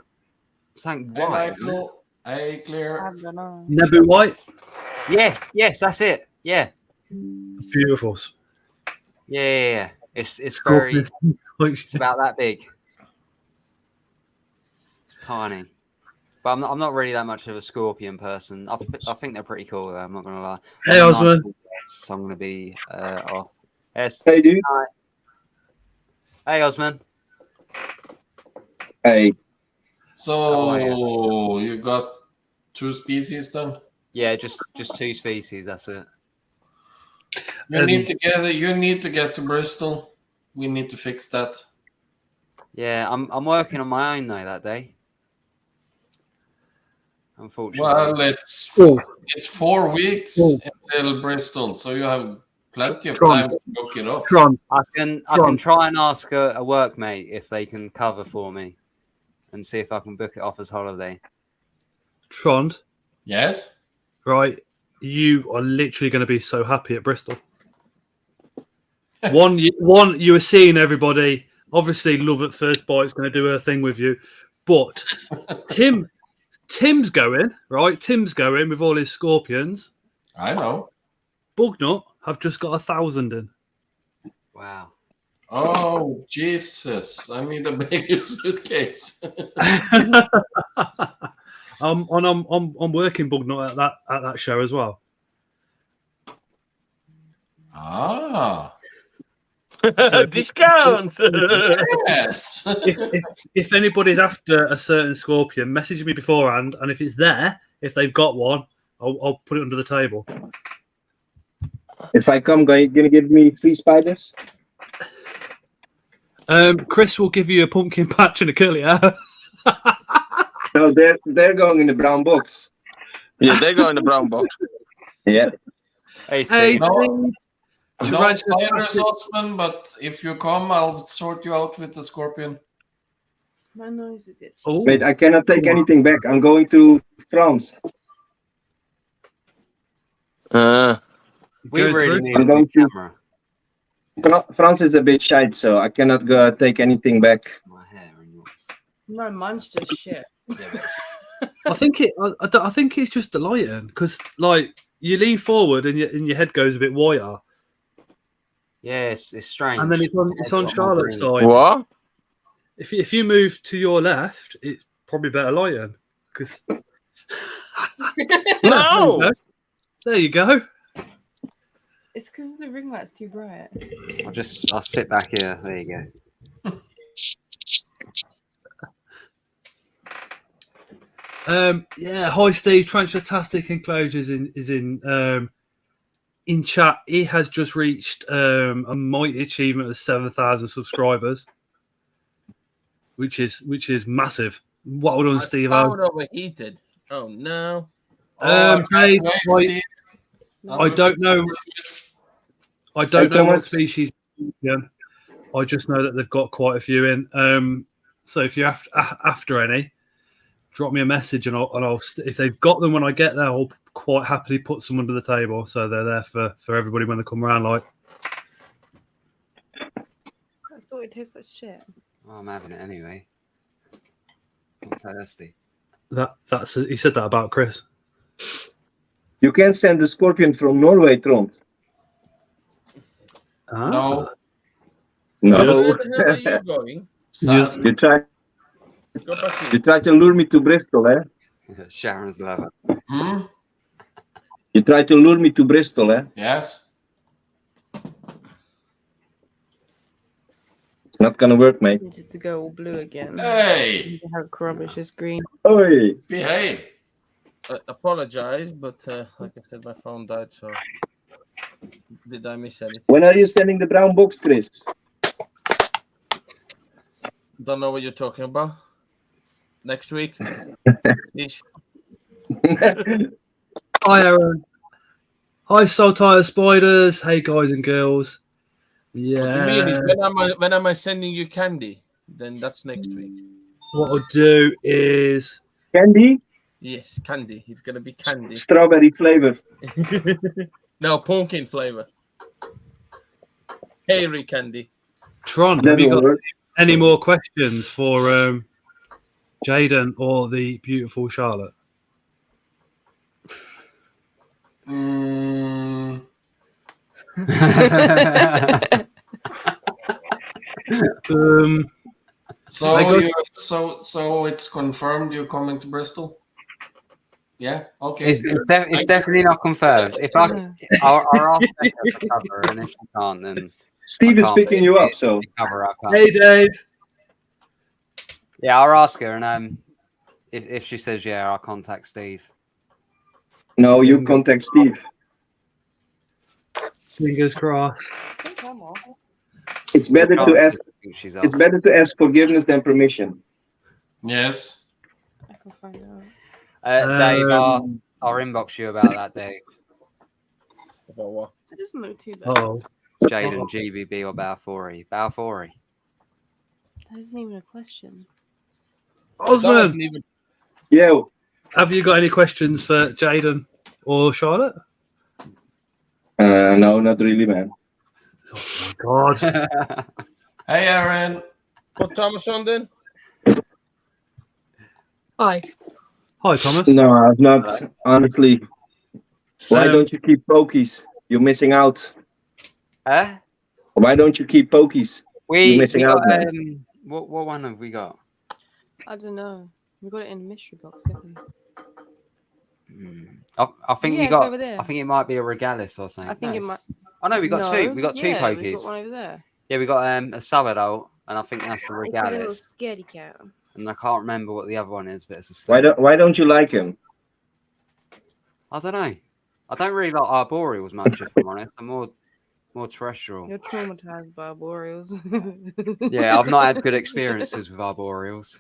Hey, White. Michael. Hey, I Clear. don't know. Nebu White? Yes, that's it. Yeah. Beautiful. Yeah. It's very. It's about that big. It's tiny. But I'm not really that much of a scorpion person. I think they're pretty cool, though. I'm not going to lie. Hey, I'm a Osman. nice guest, so I'm going to be off. Yes. Hey, dude. Hey, Osman. Hey. So you got 2 species then? Yeah, just 2 species. That's it. You need to get to Bristol. We need to fix that. Yeah, I'm working on my own though that day. Unfortunately. Well, it's 4 weeks until Bristol, so you have plenty of time to book it off. I can try and ask a workmate if they can cover for me, and see if I can book it off as holiday. Trond, Yes. right? You are literally going to be so happy at Bristol. One, you were seeing everybody. Obviously, Love at First Bite's going to do her thing with you, but Tim's going, right? Tim's going with all his scorpions. I know. Bugnut have just got 1,000 in. Wow. Oh, Jesus. I need a bigger suitcase. I'm working Bugnut at that show as well. Ah. Discounts. Yes. If anybody's after a certain scorpion, message me beforehand, and if it's there, if they've got one, I'll put it under the table. If I come, gonna give me 3 spiders? Chris will give you a pumpkin patch and a curly hair. No, they're going in the brown box. Yeah, they go in the brown box. Yeah. Hey, Steve. No spiders, Osman, but if you come, I'll sort you out with the scorpion. My nose is itchy. Oh, Wait, I cannot take anything back. I'm going to France. We really need I'm a going new to- camera. France is a bit shite, so I cannot go take anything back. My hair and yours. No, mine's just shit. I think it's just the lighting because like you lean forward and your head goes a bit wider, Yeah, it's strange. and then it's on Charlotte's side. What? If you move to your left, it's probably better lighting because No. there you go. It's because the ring light's too bright. I'll sit back here. There you go. Yeah, hi Steve. Transfantastic Enclosures is in chat. He has just reached a mighty achievement of 7,000 subscribers, which is massive. Well done, Steve. Phone overheated. Oh no. Dave, No. I don't know. I don't know what species. I just know that they've got quite a few in. So if you're after any, drop me a message and I'll if they've got them when I get there, I'll quite happily put some under the table so they're there for everybody when they come around. Like I thought it tastes like shit. Oh, I'm having it anyway. I'm thirsty. that's he said that about Chris. You can send the scorpion from Norway, Trond. No. No. Where the hell are you going? Yes. You try Go back in. You try to lure me to Bristol, eh? Sharon's lover. Hmm? You try to lure me to Bristol, eh? Yes. It's not gonna work, mate. Wanted to go all blue again. Hey, How rubbish is green. Oi! behave. I apologize, but like I said, my phone died. So did I miss anything? When are you sending the brown box, Chris? Don't know what you're talking about. Next week. Ish. Hi Aaron. Hi Saltire Spiders. Hey guys and girls. What you mean is Yeah. when am I sending you candy? Then that's next week. What I'll do is Candy? Yes, candy. It's gonna be candy. Strawberry flavor. No, pumpkin flavor. hairy candy. Tron, have you got any more questions for Jaden or the beautiful Charlotte? So it's confirmed you're coming to Bristol? Yeah. Okay. It's definitely not confirmed. If I'll ask her to cover, and if she can't, then Steve is picking you up. So cover up. Hey, Dave. Yeah, I'll ask her, and if she says yeah, I'll contact Steve. No, you contact Steve. Fingers crossed. It's better to ask. It's better to ask forgiveness than permission. Yes. I can find out. Dave, I'll inbox you about that, Dave. About what? It doesn't look too bad. Oh, Jaden, GBB, or Balfouri? Balfouri. That isn't even a question. Osman. Yeah. Have you got any questions for Jaden or Charlotte? No, not really, man. Oh my God. Hey, Aaron. Put Thomas on then. Hi. Hi, Thomas. No, I've not. Honestly, why don't you keep pokies? You're missing out. Why don't you keep pokies? You're missing out, man. What one have we got? I don't know. We got it in a mystery box, didn't we? I think Yeah, we it's got. over there. I think it might be a Regalis or something. I think it might. Oh no, we got two. We got two yeah, pokies. we got one over there. Yeah, we got a subadult, and I think that's the It's a little Regalis. scaredy cat. And I can't remember what the other one is, but it's a snake. Why don't you like him? I don't know. I don't really like arboreals much, if I'm honest. I'm more terrestrial. You're traumatized by arboreals. Yeah, I've not had good experiences with arboreals.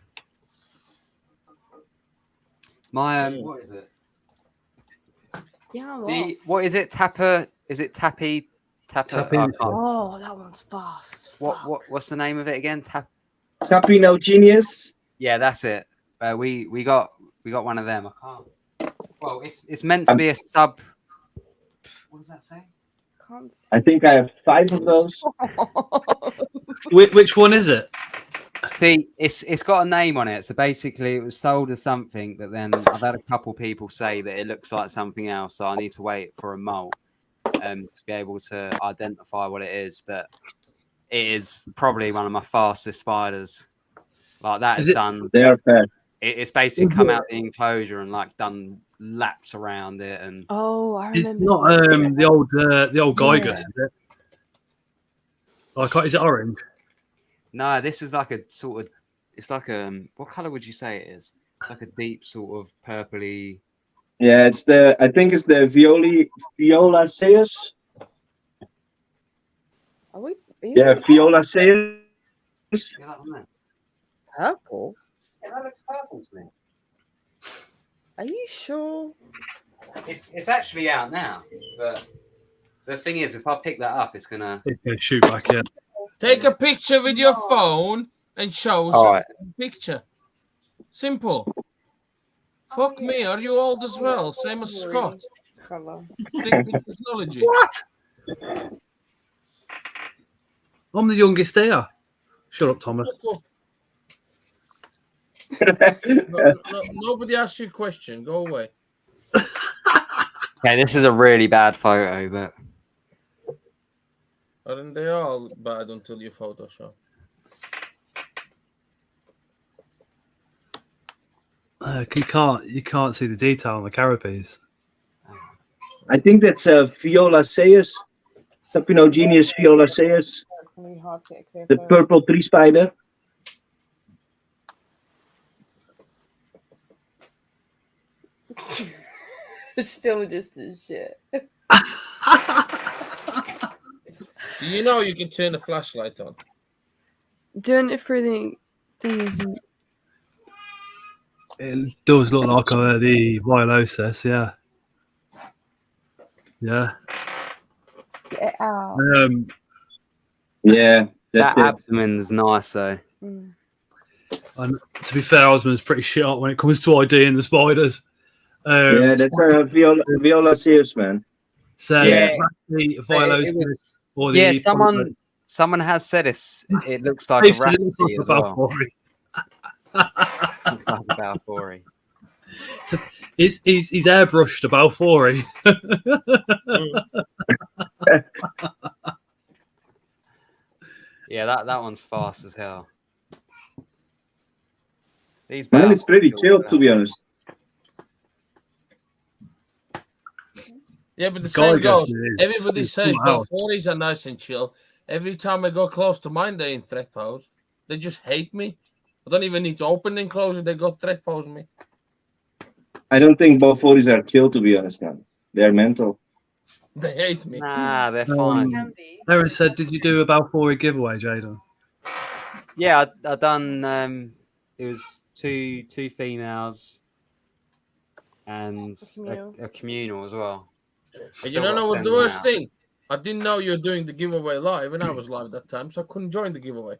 My what is it? Yeah, what is it? Tapper? Is it Tappy? Tapper? Oh, that one's fast. What's the name of it again? Tapino Genius. Yeah, that's it. We got one of them. I can't. Well, it's meant to be a sub. What does that say? Can't see. I think I have 5 of those. Which one is it? See, it's got a name on it. So basically, it was sold as something, but then I've had a couple people say that it looks like something else. So I need to wait for a molt to be able to identify what it is. But it is probably one of my fastest spiders. Like that is done. They are fast. It's basically come out the enclosure and like done laps around it. And oh, I remember. It's not the old Geiger, is it? Like, is it orange? No, this is like a sort of. It's like what color would you say it is? It's like a deep sort of purpley. Yeah, I think it's the Violaceus. Yeah, Violaceus. Purple? Yeah, that looks purple to me. Are you sure? It's actually out now, but the thing is, if I pick that up, it's gonna shoot back in. Take a picture with your phone and show us a picture. Simple. Fuck me, are you old as well? Same as Scott. Thinking technology. What? I'm the youngest here. Shut up, Thomas. Nobody asked you a question. Go away. Okay, this is a really bad photo, but Aren't they all bad until you Photoshop? You can't see the detail on the carapace. I think that's Violaceus. Tapinogenius Violaceus. That's gonna be hard to get clear. The purple tree spider. Still just as shit. You know you can turn the flashlight on. Doing it through the thing isn't. It does look like the Violaceus, yeah. Yeah. Get out. Yeah, that abdomen's nice though. Mm. And to be fair, Osman's pretty shit up when it comes to ID and the spiders. Yeah, that's Violaceus, man. So yeah. the Violaceus or the Someone has said it looks like a Rafty as well. Looks like a Balfouri. So he's airbrushed a Balfouri. Yeah, that one's fast as hell. Mine is pretty chill, to be honest. Yeah, but the same goes. Everybody says Balfouris are nice and chill. Every time I go close to mine, they're in threat pose. They just hate me. I don't even need to open and close it. They go threat pose me. I don't think Balfouris are chill, to be honest, man. They're mental. They hate me. Nah, they're fine. Aaron said, did you do a Balfouri giveaway, Jaden? Yeah, I done. It was two females and a communal as well. And you know what was the worst thing? I didn't know you were doing the giveaway live, and I was live that time, so I couldn't join the giveaway.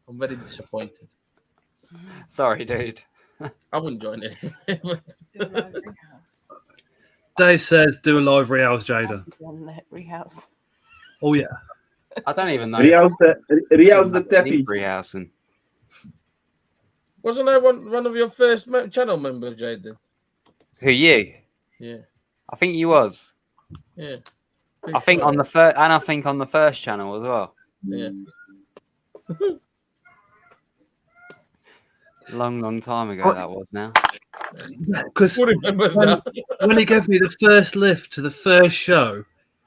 I'm very disappointed. Sorry, dude. I wouldn't join it. Dave says, do a live rehouse, Jada. Rehouse. Oh, yeah. I don't even know. Rehouse the teppy. Rehousing. Wasn't I one of your first channel members, Jaden? Who, you? Yeah. I think you was. Yeah. I think on the first, and I think on the first channel as well. Yeah. Long time ago that was now. Because when he gave me the first lift to the first show,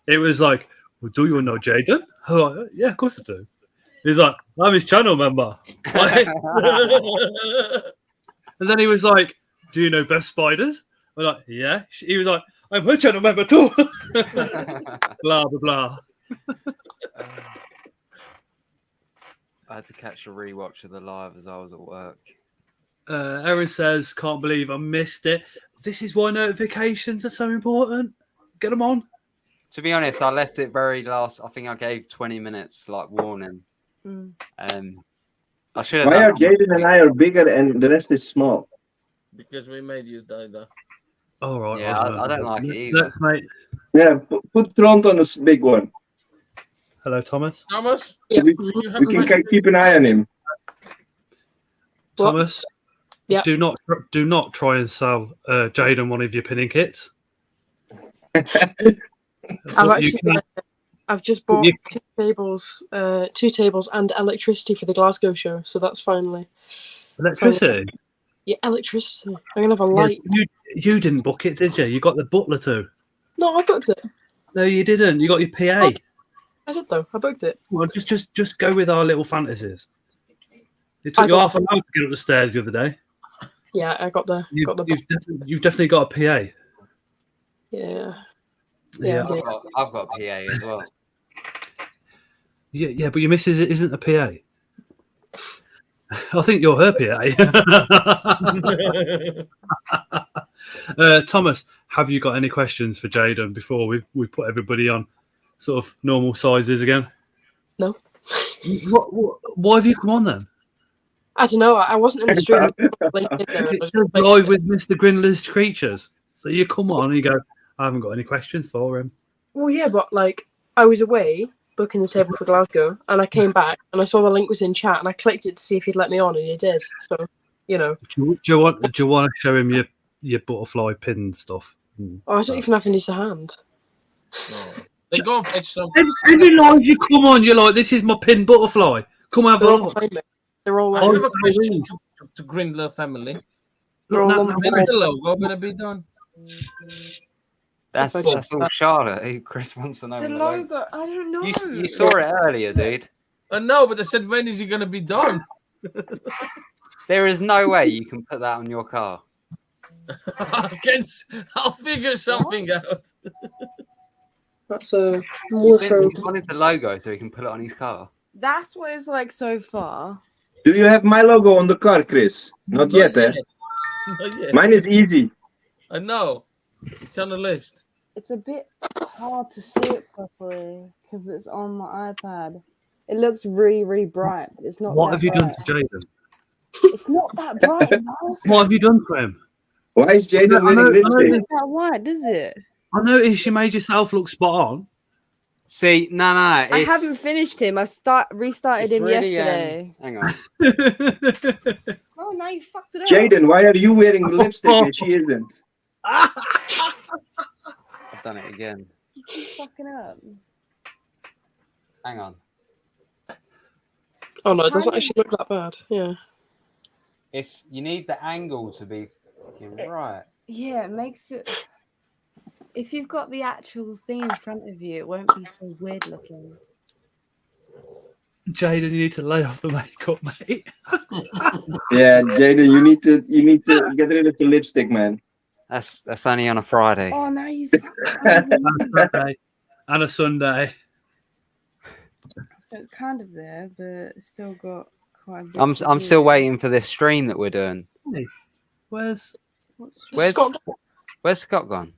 it was like, well, do you know Jaden? I'm like, yeah, of course I do. He's like, I'm his channel member. And then he was like, do you know Best Spiders? I'm like, yeah. He was like, I'm her channel member too. Blah, blah, blah. I had to catch a rewatch of the live as I was at work. Aaron says, can't believe I missed it. This is why notifications are so important. Get them on. To be honest, I left it very last. I think I gave 20 minutes like warning. I should have. Why are Jaden and I are bigger and the rest is small? Because we made you die there. All right. Yeah, I don't like it either. Mate. Yeah, put Tront on this big one. Hello, Thomas. Thomas? Yeah. We can keep an eye on him. Thomas? Yeah. Do not try and sell Jaden one of your pinning kits. I've just bought two tables and electricity for the Glasgow show, so that's finally electricity. Yeah, electricity. I'm gonna have a light. You didn't book it, did you? You got the butler too. No, I booked it. No, you didn't. You got your PA. I did though. I booked it. Well, just go with our little fantasies. It took you half an hour to get up the stairs the other day. Yeah, I got the. You've definitely got a PA. Yeah. Yeah, I've got a PA as well. Yeah, but your missus isn't a PA. I think you're her PA. Thomas, have you got any questions for Jaden before we put everybody on sort of normal sizes again? No. Why have you come on then? I don't know. I wasn't in the stream. It's live with Mr. Grindler's Creatures. So you come on and you go, I haven't got any questions for him. Well, yeah, but like I was away booking the table for Glasgow, and I came back and I saw the link was in chat, and I clicked it to see if he'd let me on, and he did. So, you know. Do you want to show him your butterfly pin stuff? Oh, I don't even have any to hand. No. They go and fetch some. Every live you come on, you're like, this is my pin butterfly. Come have a look. They're all. I have a question to Grindler family. When is the logo going to be done? That's all Charlotte. Chris wants to know. The logo, I don't know. You saw it earlier, dude. I know, but they said, when is it going to be done? There is no way you can put that on your car. I'll figure something out. That's a more He wanted the logo so he can put it on his car. That's what it's like so far. Do you have my logo on the car, Chris? Not yet, eh? Not yet. Mine is easy. I know. It's on the list. It's a bit hard to see it properly because it's on my iPad. It looks really, really bright, but it's not. What have you done to Jaden? It's not that bright. What have you done to him? Why is Jaden winning It's lipstick? not that white, does it? I noticed you made yourself look spot on. See, no. I haven't finished him. I've restarted him really, yesterday. Hang on. Oh, now you fucked it up. Jaden, why are you wearing lipstick and she isn't? I've done it again. You keep fucking up. Hang on. Oh no, it doesn't actually look that bad. Yeah. You need the angle to be fucking right. Yeah, it makes it. If you've got the actual thing in front of you, it won't be so weird looking. Jaden, you need to lay off the makeup, mate. Yeah, Jaden, you need to get rid of the lipstick, man. That's only on a Friday. Oh, now you've. Saturday and a Sunday. So it's kind of there, but it's still got quite a bit. I'm still waiting for this stream that we're doing. Hey, where's Scott gone?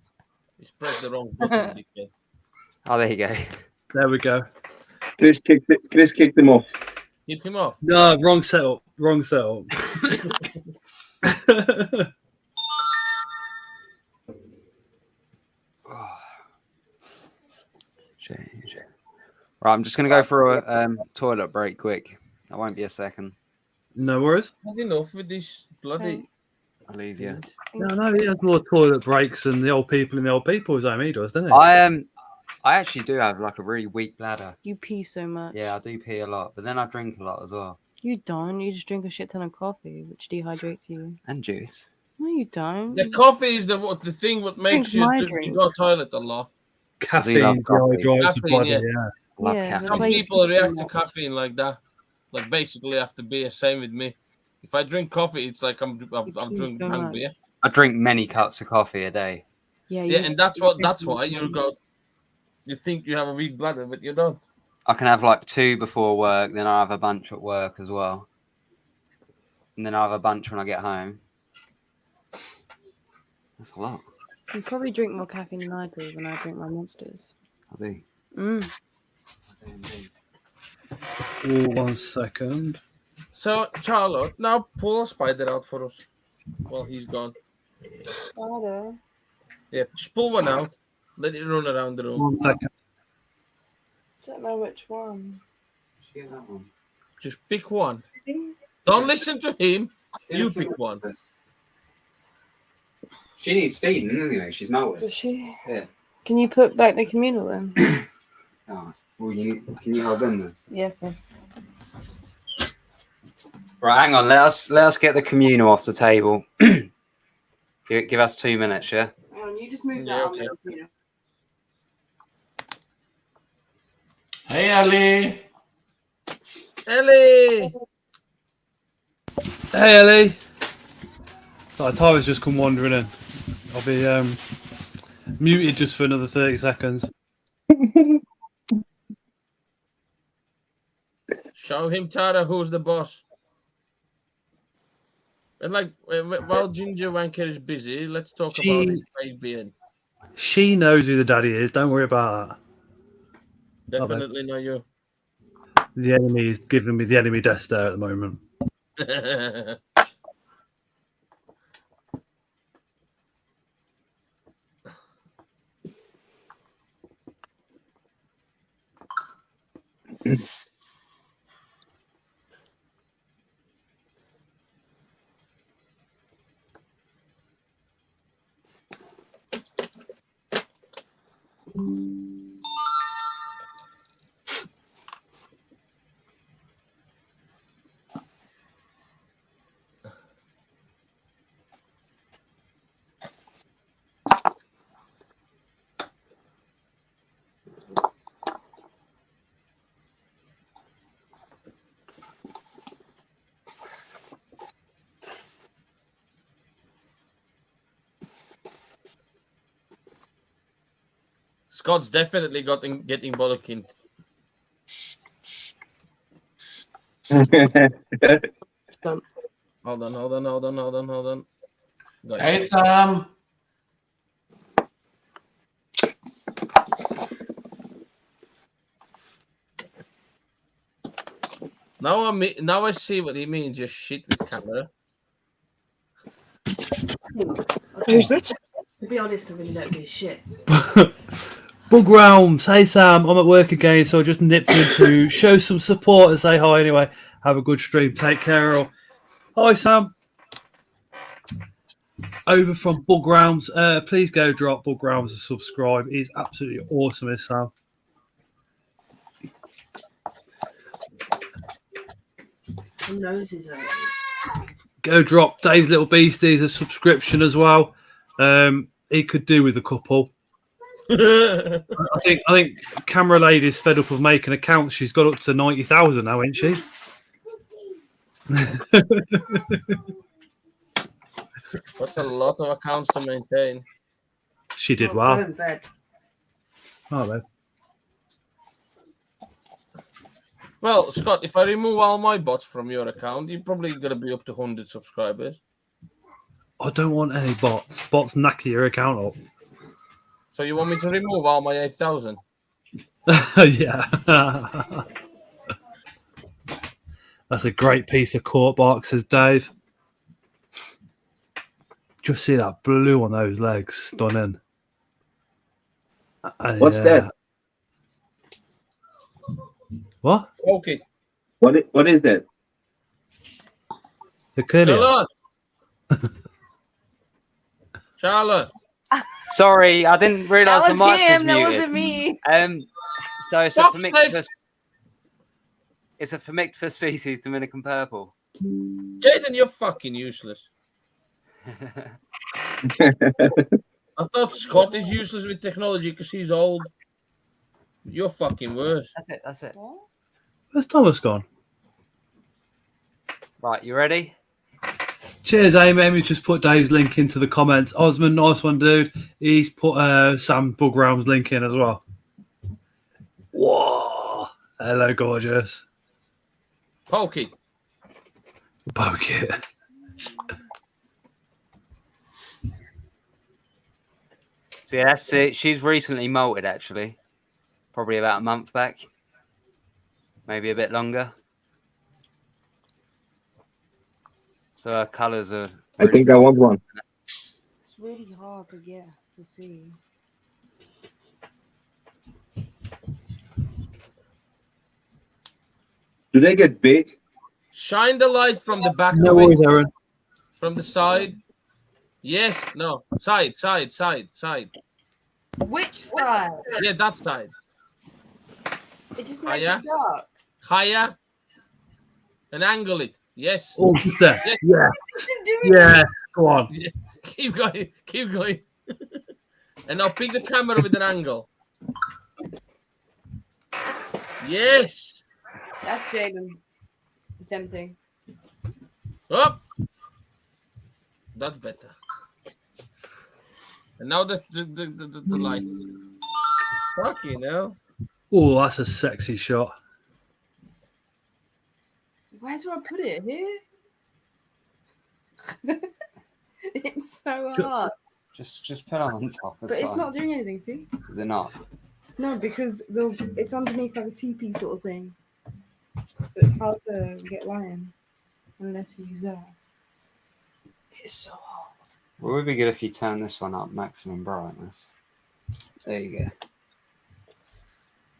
You pressed the wrong button. Oh, there you go. There we go. Chris kicked him off. Keep him off. No, wrong setup. Wrong setup. Right, I'm just gonna go for a toilet break quick. That won't be a second. No worries. Not enough with this bloody. I'll leave you. No, he has more toilet breaks than the old people in the old people's home. He does, doesn't he? I actually do have like a really weak bladder. You pee so much. Yeah, I do pee a lot, but then I drink a lot as well. You don't. You just drink a shit ton of coffee, which dehydrates you. And juice. No, you don't. The coffee is the thing what makes you go to toilet a lot. Caffeine dehydrates the body. Yeah. Love caffeine. Some people react to caffeine like that. Like basically after beer. Same with me. If I drink coffee, it's like I'm drinking drunk beer. I drink many cups of coffee a day. Yeah, and that's why you think you have a weak bladder, but you don't. I can have like 2 before work, then I have a bunch at work as well. And then I have a bunch when I get home. That's a lot. You probably drink more caffeine than I do when I drink my Monsters. I do. Oh, 1 second. So, Charlotte, now pull a spider out for us while he's gone. Spider? Yeah, just pull one out. Let it run around the room. 1 second. Don't know which one. Just pick one. Don't listen to him. You pick one. She needs feeding anyway. She's malware. Does she? Yeah. Can you put back the communal then? Oh, well, can you hold them then? Yeah. Okay. Right, hang on. Let us get the communal off the table. Give us 2 minutes, yeah. Hang on, you just move that on the communal. Hey, Ellie. Ellie. Hey, Ellie. Tyler's just come wandering in. I'll be muted just for another 30 seconds. Show him, Tara, who's the boss. And like, while Ginger Wanker is busy, let's talk about his fate being. She knows who the daddy is. Don't worry about that. Definitely not you. The enemy is giving me the enemy death stare at the moment. Scott's definitely getting bollocking. Hold on. Hey, Sam. Now I see what he means. Just shit with camera. Who's that? To be honest, I really don't give a shit. Bug Realms, hey Sam, I'm at work again, so I just nipped in to show some support and say hi anyway. Have a good stream. Take care, all. Hi Sam. Over from Bug Realms. Please go drop Bug Realms a subscribe. He's absolutely awesome, is Sam. Who knows his own? Go drop Dave's Little Beasties a subscription as well. He could do with a couple. I think Camera Lady's fed up of making accounts. She's got up to 90,000 now, ain't she? That's a lot of accounts to maintain. She did well. Go in bed. Oh, man. Well, Scott, if I remove all my bots from your account, you're probably going to be up to 100 subscribers. I don't want any bots. Bots knacker your account up. So you want me to remove all my 8,000? Yeah. That's a great piece of court bark, says Dave. Just see that blue on those legs. Stunning. What's that? What? Okay. What is that? The curly. Charlotte. Sorry, I didn't realise the mic was That muted. wasn't me. So it's a Formictus species, Dominican purple. Jaden, you're fucking useless. I thought Scott is useless with technology because he's old. You're fucking worse. That's it. Where's Thomas gone? Right, you ready? Cheers, Amy. Amy just put Dave's link into the comments. Osman, nice one, dude. He's put Sam Bug Realms link in as well. Whoa. Hello, gorgeous. Pokey. Poke it. So yeah, that's it. She's recently molted, actually. Probably about a month back. Maybe a bit longer. So her colours are... I think I want one. It's really hard to get to see. Do they get big? Shine the light from the back No of worries, it. Aaron. From the side. Yes. No. Side. Which side? Yeah, that side. It just makes Higher. it dark. Higher. And angle it. Yes. Oh, just there. Yes. Yeah. Do it. Yeah. Go on. Yeah. Keep going. And now pick the camera with an angle. Yes. That's Jaden. Tempting. Up. That's better. And now the light. Fucking hell. Oh, that's a sexy shot. Where do I put it? Here? It's so hard. Just put it on top. But it's not doing anything, see? Is it not? No, because it's underneath like a teepee sort of thing. So it's hard to get light in unless you use that. It's so hard. Well, it would be good if you turn this one up maximum brightness. There you go.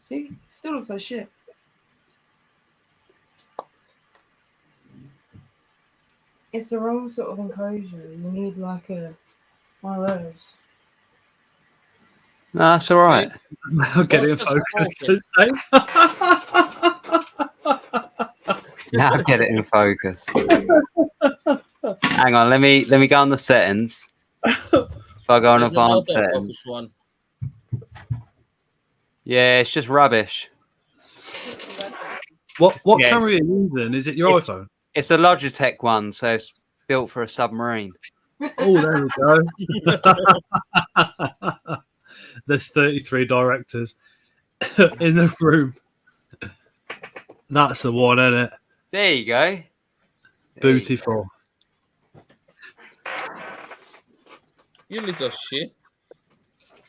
See? Still looks like shit. It's the wrong sort of enclosure. You need like one of those. No, that's all right. I'll get it in focus. Now get it in focus. Hang on, let me go on the settings. If I go on advanced settings. Yeah, it's just rubbish. What camera are you using? Is it your iPhone? It's a Logitech one, so it's built for a submarine. Oh, there we go. There's 33 directors in the room. That's the one, isn't it? There you go. Beautiful. You little shit.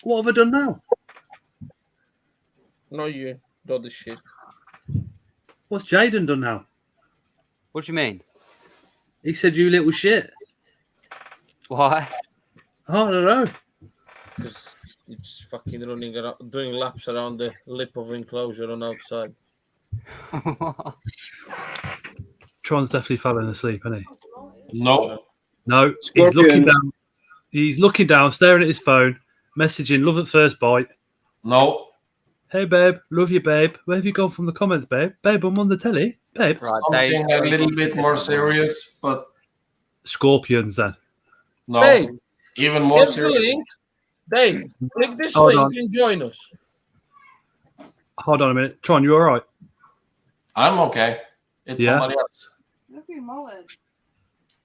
What have I done now? No, you. Do the shit. What's Jaden done now? What do you mean? He said, you little shit. Why? Oh, I don't know. it's fucking running around, doing laps around the lip of enclosure on outside. Tron's definitely falling asleep, isn't he? No. No, he's looking down. He's looking down, staring at his phone, messaging love at first bite. No. Hey, babe. Love you, babe. Where have you gone from the comments, babe? Babe, I'm on the telly. Babe. Right, Something a little bit more serious, but... Scorpions, then. No. Hey, even more serious. Link. Dave, click this link and join us. Hold on a minute. Tron, you all right? I'm okay. It's somebody else.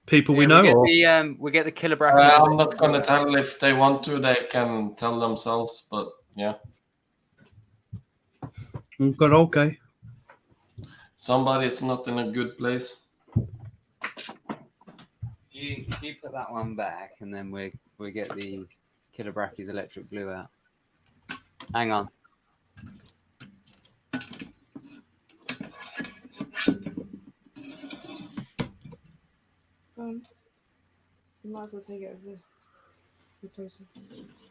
People we know? We get the killer bracket. I'm not going to tell. If they want to, they can tell themselves, but yeah. Good, okay. Somebody's not in a good place. You put that one back, and then we get the killer brackies electric blue out. Hang on. You might as well take it over the process.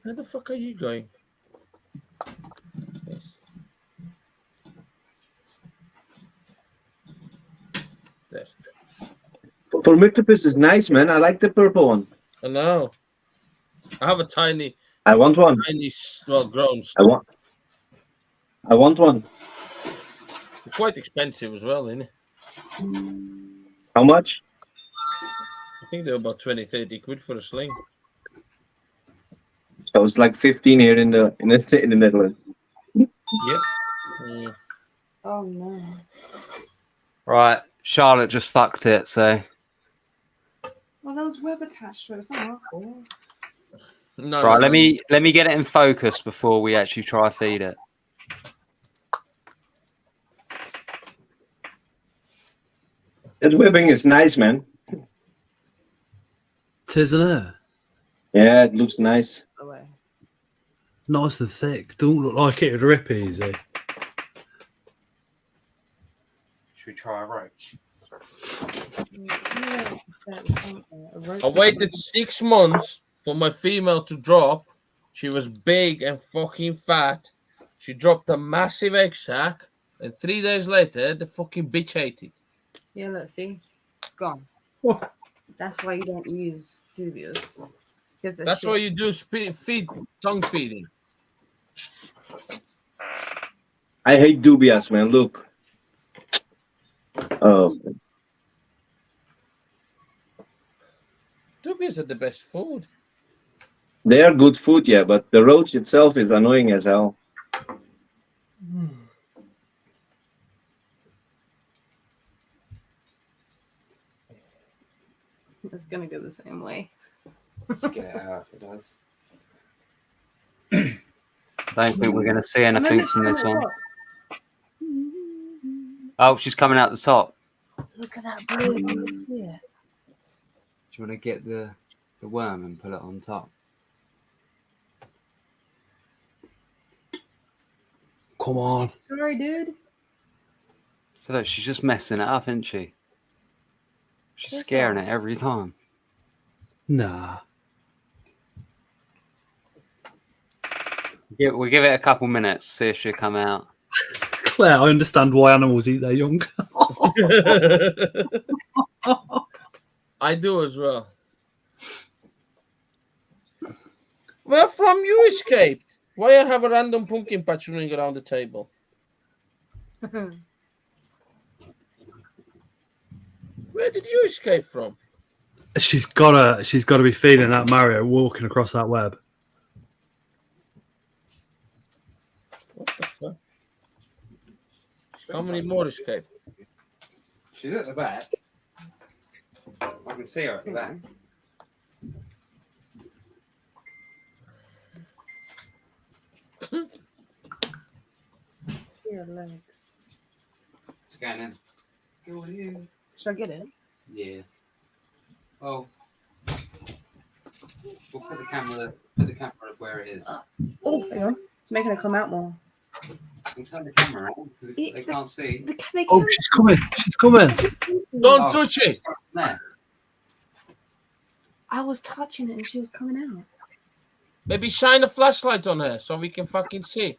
Where the fuck are you going? Yes. There. For Muctopus is nice, man. I like the purple one. I know. I have a tiny. I want one. Tiny, well grown. I want one. It's quite expensive as well, isn't it? How much? I think they're about 20-30 quid for a sling. So it's like 15 here in the Netherlands. Yep. Oh no. Right, Charlotte just fucked it, so. Well, there was web attached to it. It's not our fault. No, right, no, let me get it in focus before we actually try feed it. That webbing is nice, man. Isn't it? Yeah, it looks nice. Nice and thick. Don't look like it would rip easy. Should we try a roach? I waited 6 months for my female to drop. She was big and fucking fat. She dropped a massive egg sack, and 3 days later, the fucking bitch ate it. Yeah, look, see? It's gone. That's why you don't use dubious. That's why you do tongue feeding. I hate dubias, man. Look. Oh. Dubious are the best food. They are good food, yeah, but the roach itself is annoying as hell. It's gonna go the same way. Let's get it out if it does. Don't think we're going to see anything from this one. Oh, she's coming out the top. Look at that blue. Do you want to get the worm and put it on top? Come on. Sorry, dude. So look, she's just messing it up, isn't she? She's scaring it every time. Nah. We'll give it a couple minutes, see if she'll come out. Claire, I understand why animals eat their young. I do as well. Where from you escaped? Why I have a random pumpkin patch running around the table? Where did you escape from? She's gotta be feeling that Mario walking across that web. What the fuck? How many more escaped? She's at the back. I can see her at the back. See her legs. It's going in. Go with you. Should I get it? Yeah. Oh. We'll put the camera where it is. Oh, hang on. It's making it come out more. We'll turn the camera on because they can't see. Oh, she's coming. She's coming. Don't touch it. There. I was touching it and she was coming out. Maybe shine a flashlight on her so we can fucking see.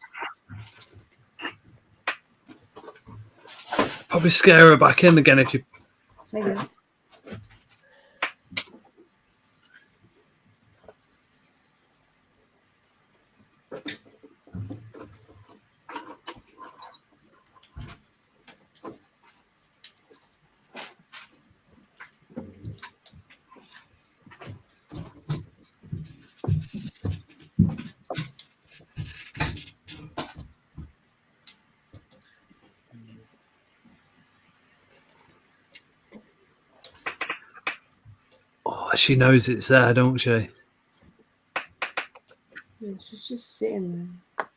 Probably scare her back in again if you. Maybe. Oh, she knows it's there, don't she? Yeah, she's just sitting there.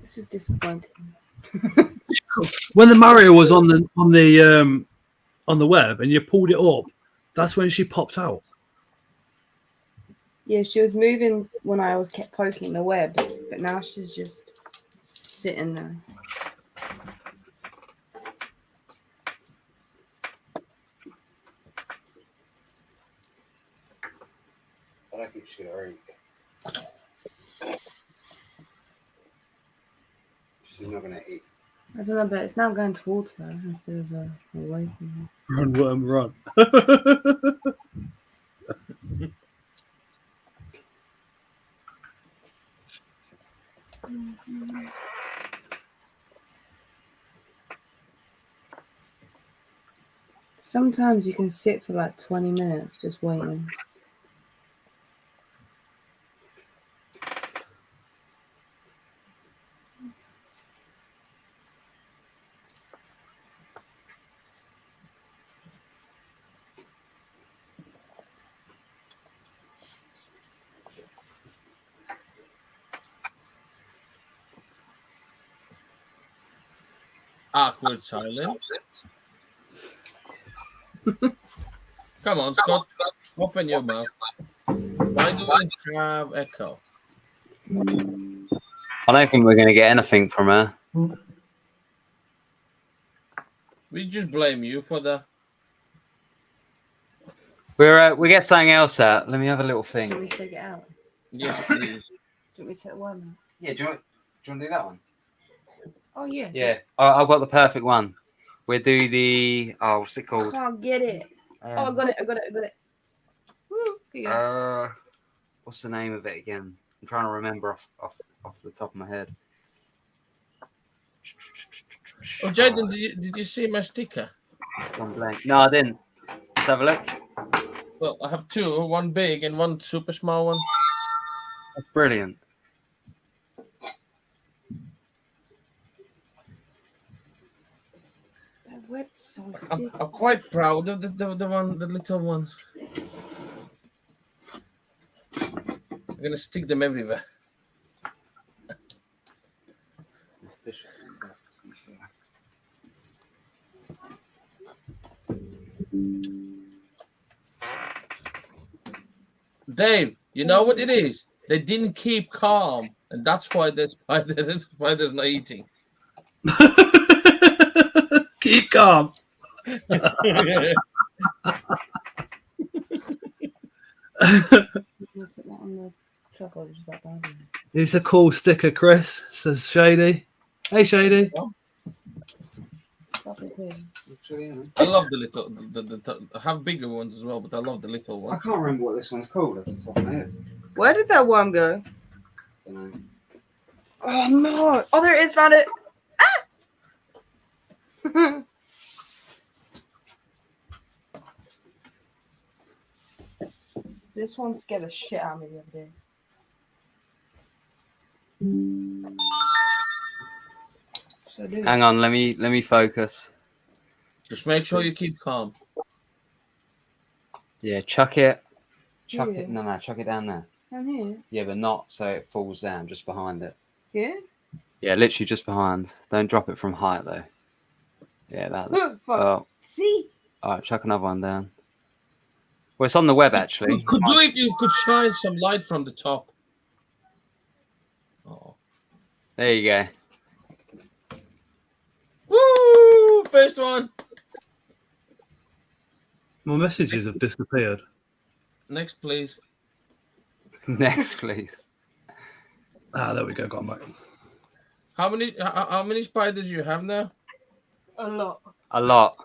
This is disappointing. When the Mario was on the web and you pulled it up, that's when she popped out. Yeah, she was moving when I was kept poking the web, but now she's just sitting there. I don't think she's gonna eat. She's not gonna eat. I don't know, but it's now going towards her instead of away from her. Run, worm, run. Sometimes you can sit for like 20 minutes just waiting. Awkward silence. Come on, Scott. Open your mouth. Why do we have echo? I don't think we're going to get anything from her. We just blame you for the. We get something else out. Let me have a little Can we thing. take it out? Yes, please. Can we take one? Yeah, do you want to do that one? Oh, yeah. Yeah, I've got the perfect one. We'll do the what's it I called? can't get it. Oh, I got it. Woo, here you go. What's the name of it again? I'm trying to remember off the top of my head. Oh, Jaden, did you see my sticker? It's gone blank. No, I didn't. Let's have a look. Well, I have two, one big and one super small one. Brilliant. That web's so sticky. I'm quite proud of the little ones. I'm gonna stick them everywhere. Dave, you know what it is? They didn't keep calm, and that's why there's not eating. Keep calm. It's a cool sticker, Chris, says Shady. Hey, Shady. I love the little. I have bigger ones as well, but I love the little one. I can't remember what this one's called off the top of my head. Where did that worm go? Oh no! Oh, there it is. Found it. Ah! This one scared the shit out of me the other day. Hang on, let me focus. Just make sure you keep calm. Yeah, chuck it. Chuck Yeah. it. No, chuck it down there. Down here. Yeah, but not so it falls down, just behind it. Yeah. Yeah, literally just behind. Don't drop it from height though. Yeah, that. Fuck. Oh, See. all right, chuck another one down. Well, it's on the web actually. Could do if you could shine some light from the top. Oh. There you go. Woo! First one. My messages have disappeared. Next, please. Next, please. Ah, there we go. Got back. How many spiders you have now? A lot. A lot.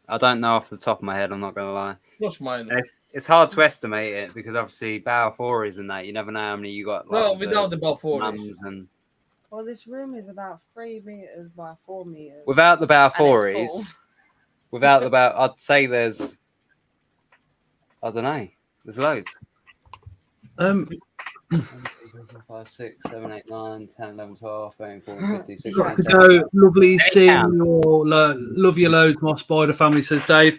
I don't know off the top of my head. I'm not going to lie. Plus minus. It's hard to estimate it because obviously Balfours and that you never know how many you got. Like, well, without the Balfours. And Well, this room is about 3 meters by 4 meters. without the Balfours, I'd say there's. I don't know. There's loads. 5, 6, 7, 8, 9, 10, 11, 12, 13, 14, 15, 16, 17. So lovely seeing your love you loads, my spider family, says Dave.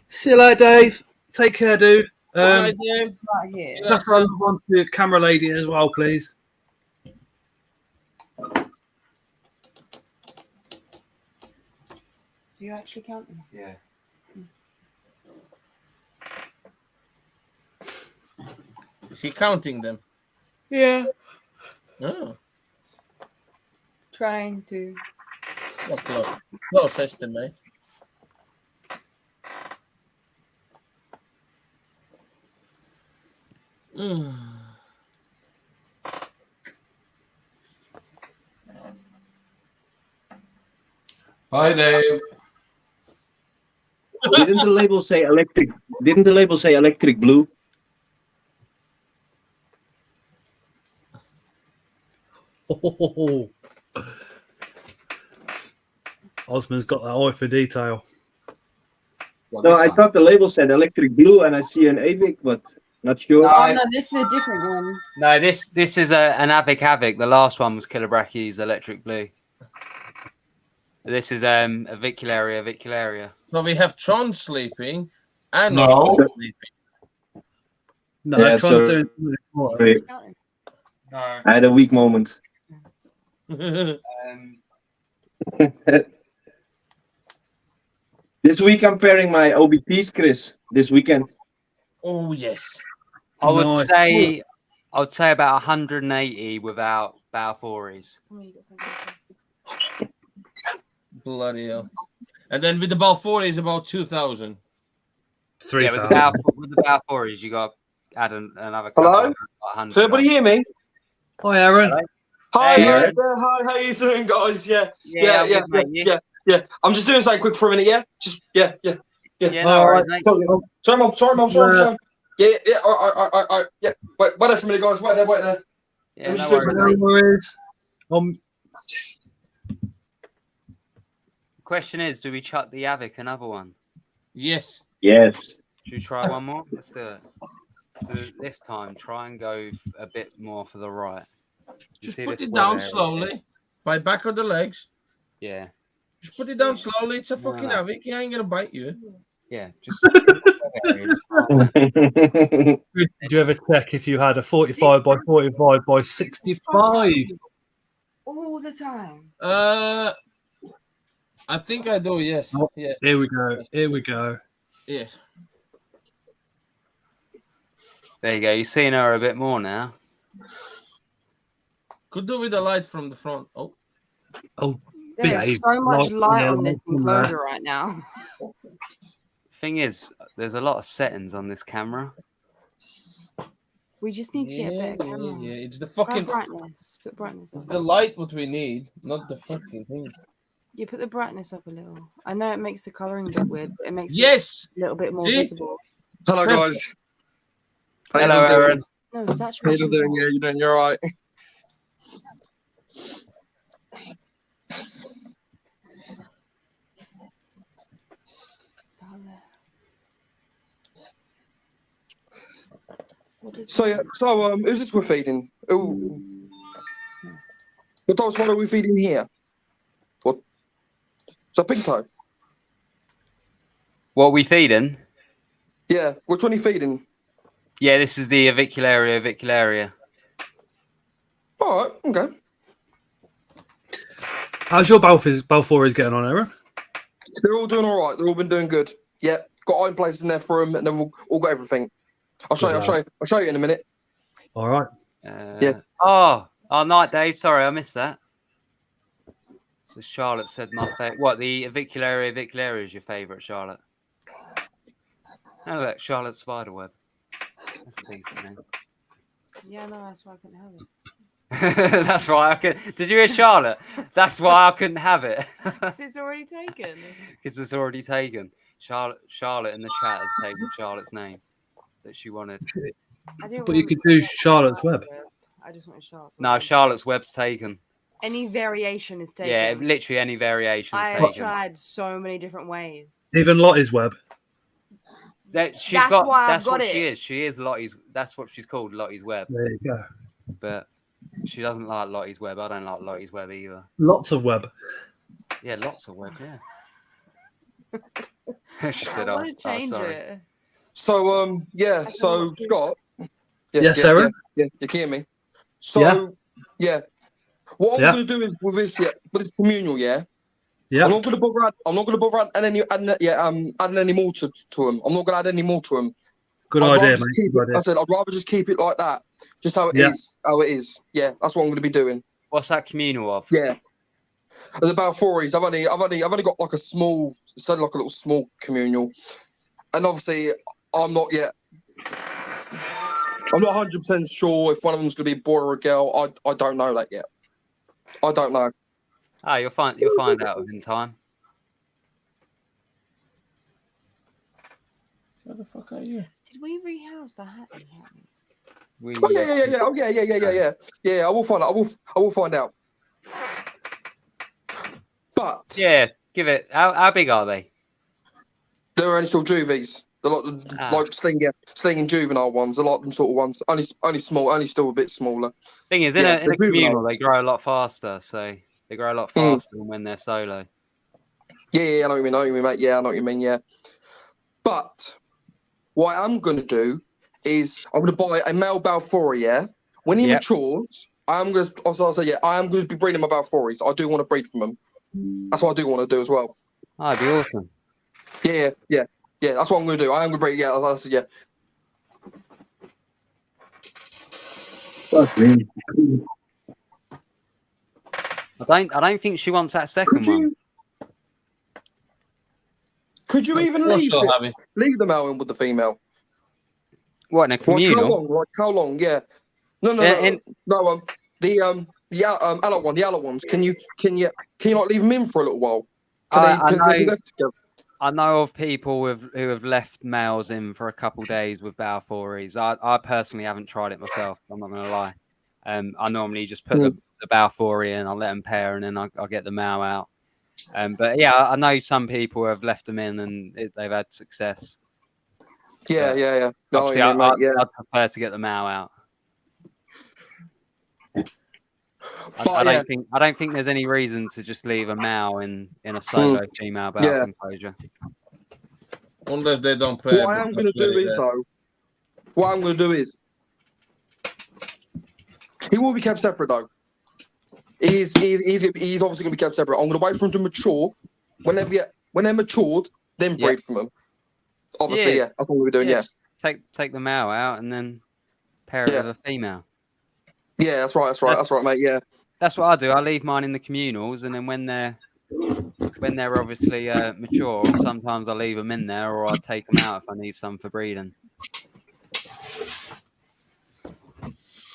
See you later, Dave. Take care, dude. Bye, Dave. Right here. That's what I want the camera lady as well, please. Do you actually count them? Yeah. Is he counting them? Yeah. Oh, Trying to. not close. Close estimate. Hi, Dave. Didn't the label say electric? Didn't the label say electric blue? Oh. Osman's got that eye for detail. No, I thought the label said electric blue, and I see an AVIC, but not sure. Oh no, this is a different one. No, this is an Havoc. The last one was Kilobraki's Electric Blue. This is a Vicularia. So we have Tron sleeping and No. Osman sleeping. No, Yeah, Tron's so- doing Wait, I had a weak moment. This week I'm pairing my OBPs, Chris. This weekend. Oh yes. I would Nice. say about 180 without Balfours. Oh, you got something. Bloody hell. And then with the Balfour is about 2,000. 3,000. With the Balfours, you got to add another couple. Hello? Of 100. Can everybody hear me? Hi, Aaron. Hello? Hi, Hey, yeah, Aaron. hi, how you doing, guys? Yeah, Yeah, yeah, I'm good, mate. You? yeah. I'm just doing something quick for a minute, yeah? Just, yeah. Yeah, no worries, mate. Sorry, Mum, sorry. Yeah, all right, yeah. Wait there for a minute, guys. Wait there. Yeah, Let me no just do worries, No mate. worries. The question is, do we chuck the Havoc another one? Yes. Yes. Should we try one more? Let's do it. So this time, try and go a bit more for the right. You Just see put this it web down area? slowly. By back of the legs. Yeah, Just put it down slowly. It's a fucking No. havoc. He ain't gonna bite you. yeah. Just. Did you ever check if you had a 45 by 45 by 65? All the time. I think I do, yes. Oh. Yeah. Here we go. Yes. There you go. You're seeing her a bit more now. Could do with the light from the front. Oh. Oh, There's behave. so much light on this Like- enclosure right now. Thing is, there's a lot of settings on this camera. We just need to get a better camera. Yeah. It's the Try fucking brightness. Put brightness it's up. the light what we need, not the fucking thing. You put the brightness up a little. I know it makes the coloring a bit weird, but it makes Yes. it a little bit more See? visible. Hello, guys. How you Hello, doing? Aaron. No, How you saturation. doing? Yeah, you doing? You're all right. What is So, that? who's this we're feeding? Ooh. What type of spider are we feeding here? What? Is that pink toe? What are we feeding? Yeah. Which one are you feeding? Yeah, this is the Vicularia. All right. Okay. How's your Balfours getting on, Aaron? They're all doing all right. They've all been doing good. Yeah. Got iron places in there for them, and they've all got everything. I'll show you in a minute. All right. Yeah. Oh, night, Dave. Sorry, I missed that. So Charlotte said my favorite. What, the Vicularia is your favorite, Charlotte? Oh, look, Charlotte Spiderweb. That's a decent name. Yeah, no, that's why I couldn't have it. That's why I could. Did you hear Charlotte? That's why I couldn't have it. Because it's already taken. Because it's already taken. Charlotte in the chat has taken Charlotte's name that she wanted. But you could do Charlotte's Web. I just wanted Charlotte's Web. No, Charlotte's Web's taken. Any variation is taken. Yeah, literally any variation is taken. I tried so many different ways. Even Lottie's Web. That's what she is. She is Lottie's. That's what she's called, Lottie's Web. There you go. But she doesn't like Lottie's Web. I don't like Lottie's Web either. Lots of web. Yeah, lots of web. Yeah. She said, "I change it." So So Scott. Yes, Aaron. Yeah, you hear me? So yeah. What I'm going to do is with this, but it's communal, yeah. Yeah. I'm not going to bother adding any more to them. I'm not going to add any more to them. Good idea, mate. I said I'd rather just keep it like that, just how it is. How it is. Yeah, that's what I'm going to be doing. What's that communal of? Yeah. There's about 4s. I've only got like a small, like a little small communal, and obviously I'm not 100% sure if one of them's going to be a boy or a girl. I don't know that yet. I don't know. Ah, you'll find out within time. Where the fuck are you? Did we rehouse the hat? Yeah. I will find out. I will find out. But yeah, give it. How big are they? They're only still juvies. They're like slinging juvenile ones. A lot of them sort of ones. Only small. Only still a bit smaller. Thing is, in a communal, they grow a lot faster. So they grow a lot faster than when they're solo. Yeah, I know what you mean, mate. Yeah, I know what you mean. Yeah. But what I'm going to do is I'm going to buy a male Balfour. Yeah. When he matures, I am going to be breeding my Balfours. I do want to breed from them. That's what I do want to do as well. Oh, that'd be awesome. Yeah. That's what I'm going to do. I am going to breed. Yeah, I said yeah. I don't think she wants that second one. Could you even leave the male in with the female? What, in a communal? Like how long? Yeah. No. The adult ones. Can you not leave them in for a little while? I know of people who have left males in for a couple of days with Balfours. I personally haven't tried it myself. I'm not going to lie. I normally just put the Balfour in, I'll let them pair, and then I'll get the male out. But yeah, I know some people have left them in and they've had success. Yeah. Obviously, I'd prefer to get the male out. I don't think there's any reason to just leave a male in a solo female Balfour enclosure. Unless they don't play. What I'm going to do is he will be kept separate though. He's obviously going to be kept separate. I'm going to wait for him to mature. When they're matured, then breed from them. Obviously, that's what we're doing. Yeah. Take the male out and then pair it with a female. Yeah, that's right, mate. Yeah. That's what I do. I leave mine in the communals, and then when they're obviously mature, sometimes I leave them in there, or I take them out if I need some for breeding.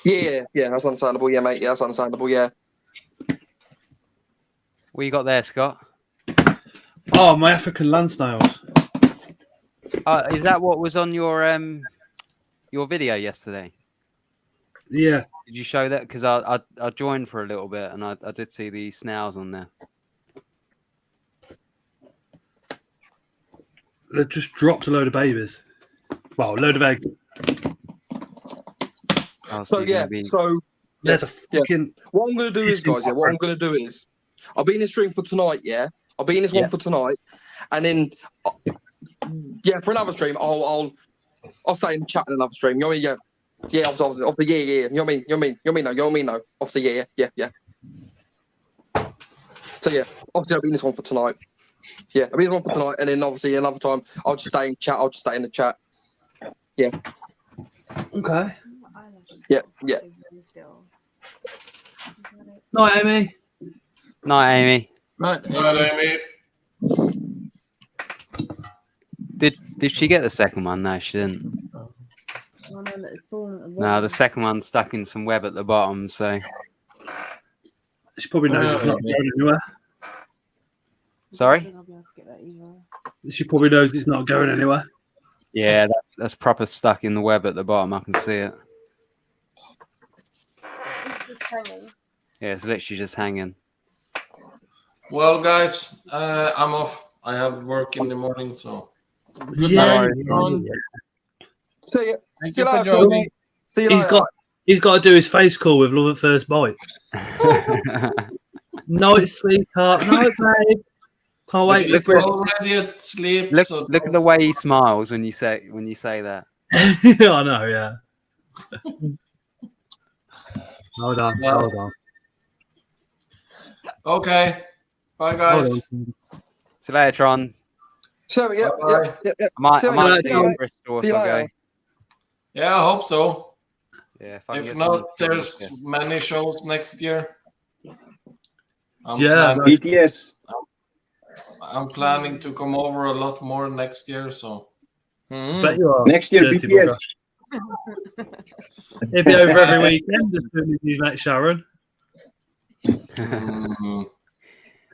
Yeah, that's understandable. Yeah, mate. Yeah, that's understandable. Yeah. What you got there, Scott? Oh, my African land snails. Is that what was on your video yesterday? Yeah. Did you show that? Because I joined for a little bit and I did see the snails on there. They just dropped a load of babies. Well, a load of eggs. There's a fucking. What I'm going to do is, guys. What I'm going to do is, I'll be in this stream for tonight. Yeah, I'll be in this one for tonight, and then for another stream, I'll stay in the chat in another stream. You know what I mean? Yeah, obviously, yeah. You know what I mean? No. Obviously, yeah. So yeah, obviously I'll be in this one for tonight. Yeah, I'll be in this one for tonight, and then obviously another time I'll just stay in chat. I'll just stay in the chat. Yeah. Okay. Yeah. Night, Amy. Night, Amy. Night, Amy. Did she get the second one? No, she didn't. No, the second one's stuck in some web at the bottom, so. She probably knows it's not going anywhere. Sorry? She probably knows it's not going anywhere. Yeah, that's proper stuck in the web at the bottom. I can see it. Yeah, it's literally just hanging. Well, guys, I'm off. I have work in the morning, so. Good night, everyone. See you. Thank See you you for later. joining. See you later. He's got to do his face call with love at first bite. Night, sweetheart. Night, babe. Can't wait. She's already at sleep. Look at the way he smiles when you say that. I know, yeah. Hold on, hold on. Okay. Bye, guys. See you later, Tron. So, yeah. I might see you in Bristol if I go. Yeah, I hope so. Yeah, if not, there's many shows next year. BTS. I'm planning to come over a lot more next year, so. Bet you are. Next year, BTS. He'll be over every weekend as soon as he's met Sharon.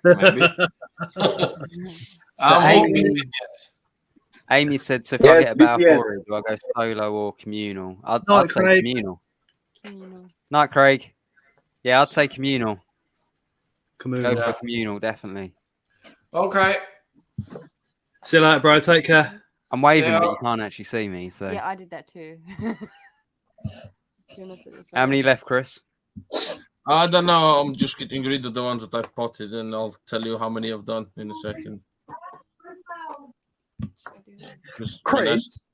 Maybe. Amy said, so if I get a Balfour, do I go solo or communal? I'd say communal. Night, Craig. Yeah, I'd say communal. Go for communal, definitely. Okay. See you later, bro. Take care. I'm waving, but you can't actually see me. So yeah, I did that too. How many left, Chris? I don't know. I'm just getting rid of the ones that I've potted, and I'll tell you how many I've done in a second. Chris,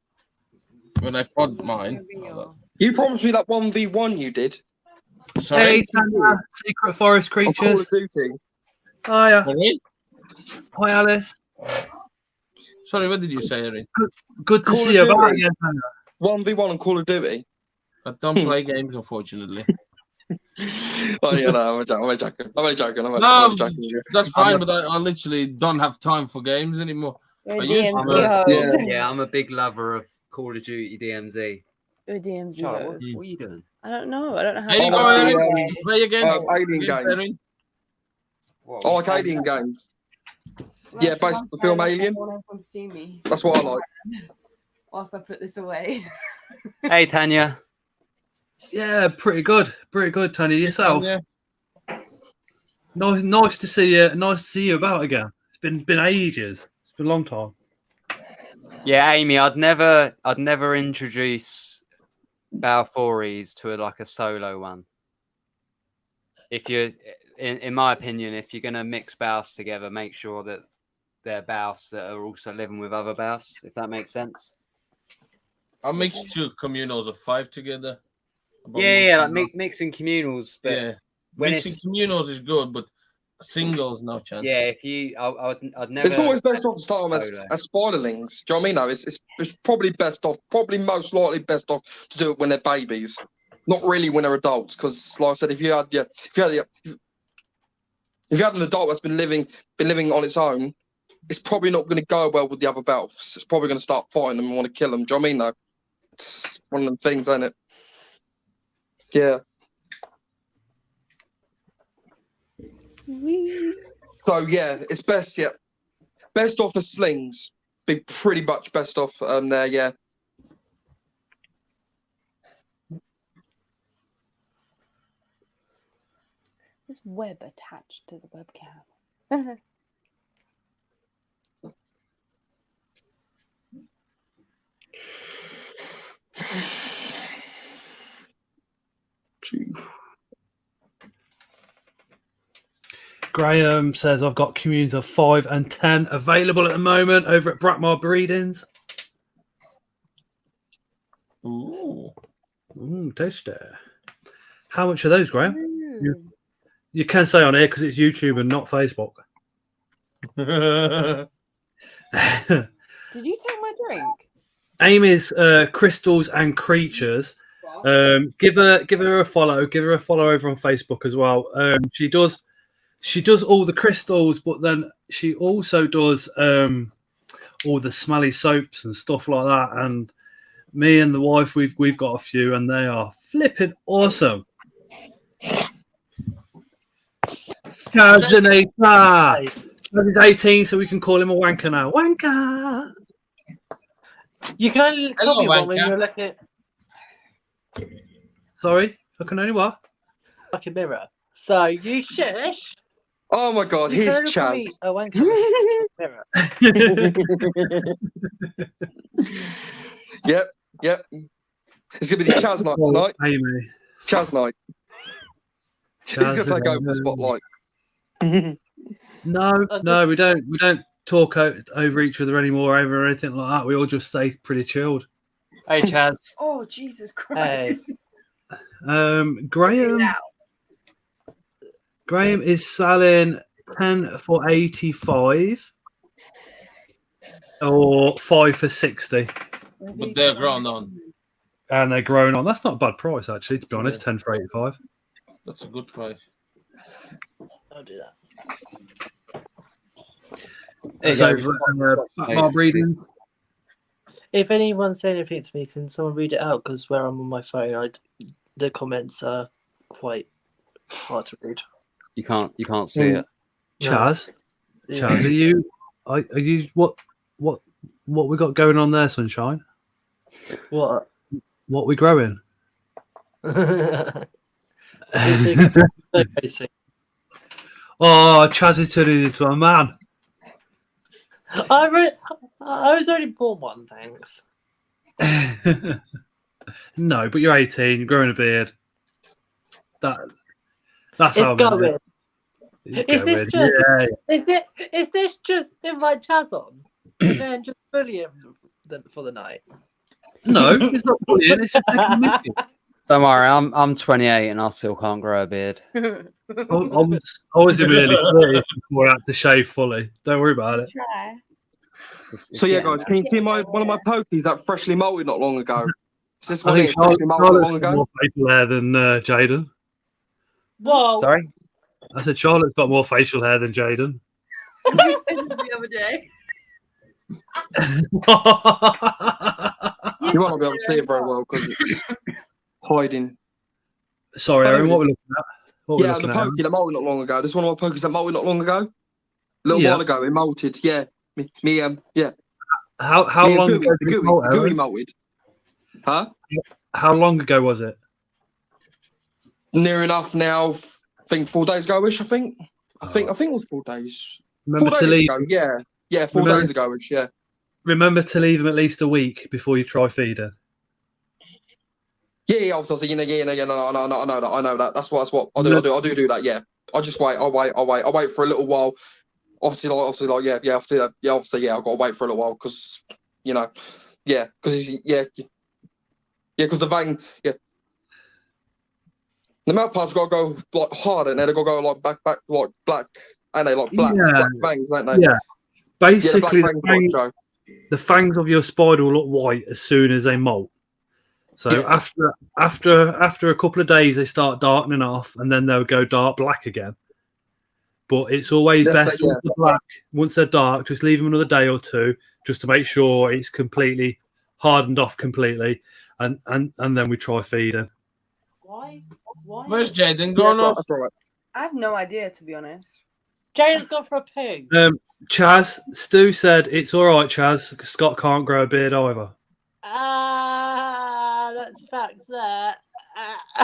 when I pot mine, you promised me that 1v1 you did. Sorry? Hey, Tanya, Secret Forest Creatures. Call of Duty. Hiya. Sorry? Hi, Alice. Sorry, what did you say, Erin? Good to see you back again, Tanya. 1v1 on Call of Duty. I don't play games, unfortunately. Oh, yeah, no, I'm joking. That's fine, but I literally don't have time for games anymore. I'm a big lover of Call of Duty DMZ. DMZ. Charlotte, what are you doing? I don't know. I don't know how. There you go, Erin. Play against Alien games. I like Alien games. Yeah, based on the film Alien. To see me. That's what I like. Whilst I put this away. Hey, Tanya. Yeah, pretty good. Pretty good, Tanya. Yourself? Yeah. Nice to see you. Nice to see you about again. It's been ages. It's been a long time. Yeah, Amy, I'd never introduce Balfours to a solo one. If you're, in my opinion, if you're gonna mix Balfs together, make sure that they're Balfs that are also living with other Balfs. If that makes sense. I'll mix 2 communals of 5 together. Yeah, mixing communals, but yeah, mixing communals is good, but singles no chance. Yeah, I'd never. It's always best off to start them as spiderlings. Do you know what I mean? No, it's probably most likely best off to do it when they're babies, not really when they're adults. Because, like I said, if you had an adult that's been living on its own, it's probably not going to go well with the other Balfs. It's probably going to start fighting them and want to kill them. Do you know what I mean? No, it's one of them things, ain't it? Yeah. So yeah, it's best. Yeah, best off as slings. Be pretty much best off there. Yeah. There's web attached to the webcam. Graham says, I've got communes of 5 and 10 available at the moment over at Brackmar Breedings. Ooh, tasty. How much are those, Graham? You can say on here because it's YouTube and not Facebook. Did you take my drink? Amy's Crystals and Creatures. Give her a follow. Give her a follow over on Facebook as well. She does all the crystals, but then she also does all the smelly soaps and stuff like that. And Me and the wife, we've got a few, and they are flipping awesome. Kazanita. He's 18, so we can call him a wanker now. Wanker. You can only copy one when you're looking at. Sorry, I can only what? Like a mirror. So you shush. Oh my God, You here's can only Chaz. copy a wanker mirror. Yep. It's gonna be the Chaz night tonight. Amy. Chaz night. He's gonna take over the spotlight. No, we don't talk over each other anymore, over anything like that. We all just stay pretty chilled. Hey, Chaz. Oh, Jesus Christ. Graham is selling 10 for 85 or 5 for 60. But they're grown on. And they're grown on. That's not a bad price, actually, to be honest. 10 for 85. That's a good price. I'll do that. Breeding. If anyone says anything to me, can someone read it out? Because where I'm on my phone, the comments are quite hard to read. You can't see it. Chaz, Yeah. Chaz, are you what we got going on there, sunshine? What? What we growing? Oh, Chaz is turning into a man. I was only born one, thanks. No, but you're 18, you're growing a beard. That's It's how going. Is this just invite Chaz on and then just bully him for the night? No, it's not bullying. It's just taking a mickey. Don't worry, I'm 28 and I still can't grow a beard. I was in my early 30s before I had to shave fully. Don't worry about it. Try. So yeah, guys, can you see one of my pokies that freshly molted not long ago? Is this I one think here freshly molted not long Charlotte's got ago? more facial hair than Jaden. Whoa! Sorry? I said Charlotte's got more facial hair than Jaden. You said it the other day. You might not be able to see it very well because it's hiding. Sorry, Aaron, what we're looking at? Yeah, the pokey that molted not long ago. This is one of my pokies that molted not long ago. A little while ago, it molted. Yeah, yeah. How long ago did it molt, the gooey molted. Huh? How long ago was it? Near enough now. I think 4 days ago-ish. I think it was 4 days. Remember 4 to days leave. ago. Yeah, 4 days ago-ish. Yeah. Remember to leave them at least a week before you try feeding. Yeah. Obviously, no, I know that. That's what I do. I do that. Yeah. I just wait. I'll wait for a little while. Obviously, I've got to wait for a little while because, because the vein, the mouth parts got to go like hard, and they've got to go like back like black, and they like black fangs, ain't they? Yeah. Basically, the fangs of your spider will look white as soon as they molt. So after a couple of days, they start darkening off, and then they'll go dark black again. But it's always best once they're black. Once they're dark, just leave them another day or two, just to make sure it's completely hardened off completely, and then we try feeding. Why? Where's Jaden going off? I have no idea, to be honest. Jaden's gone for a poo. Chaz, Stu said it's all right, Chaz. Scott can't grow a beard either. That's facts there.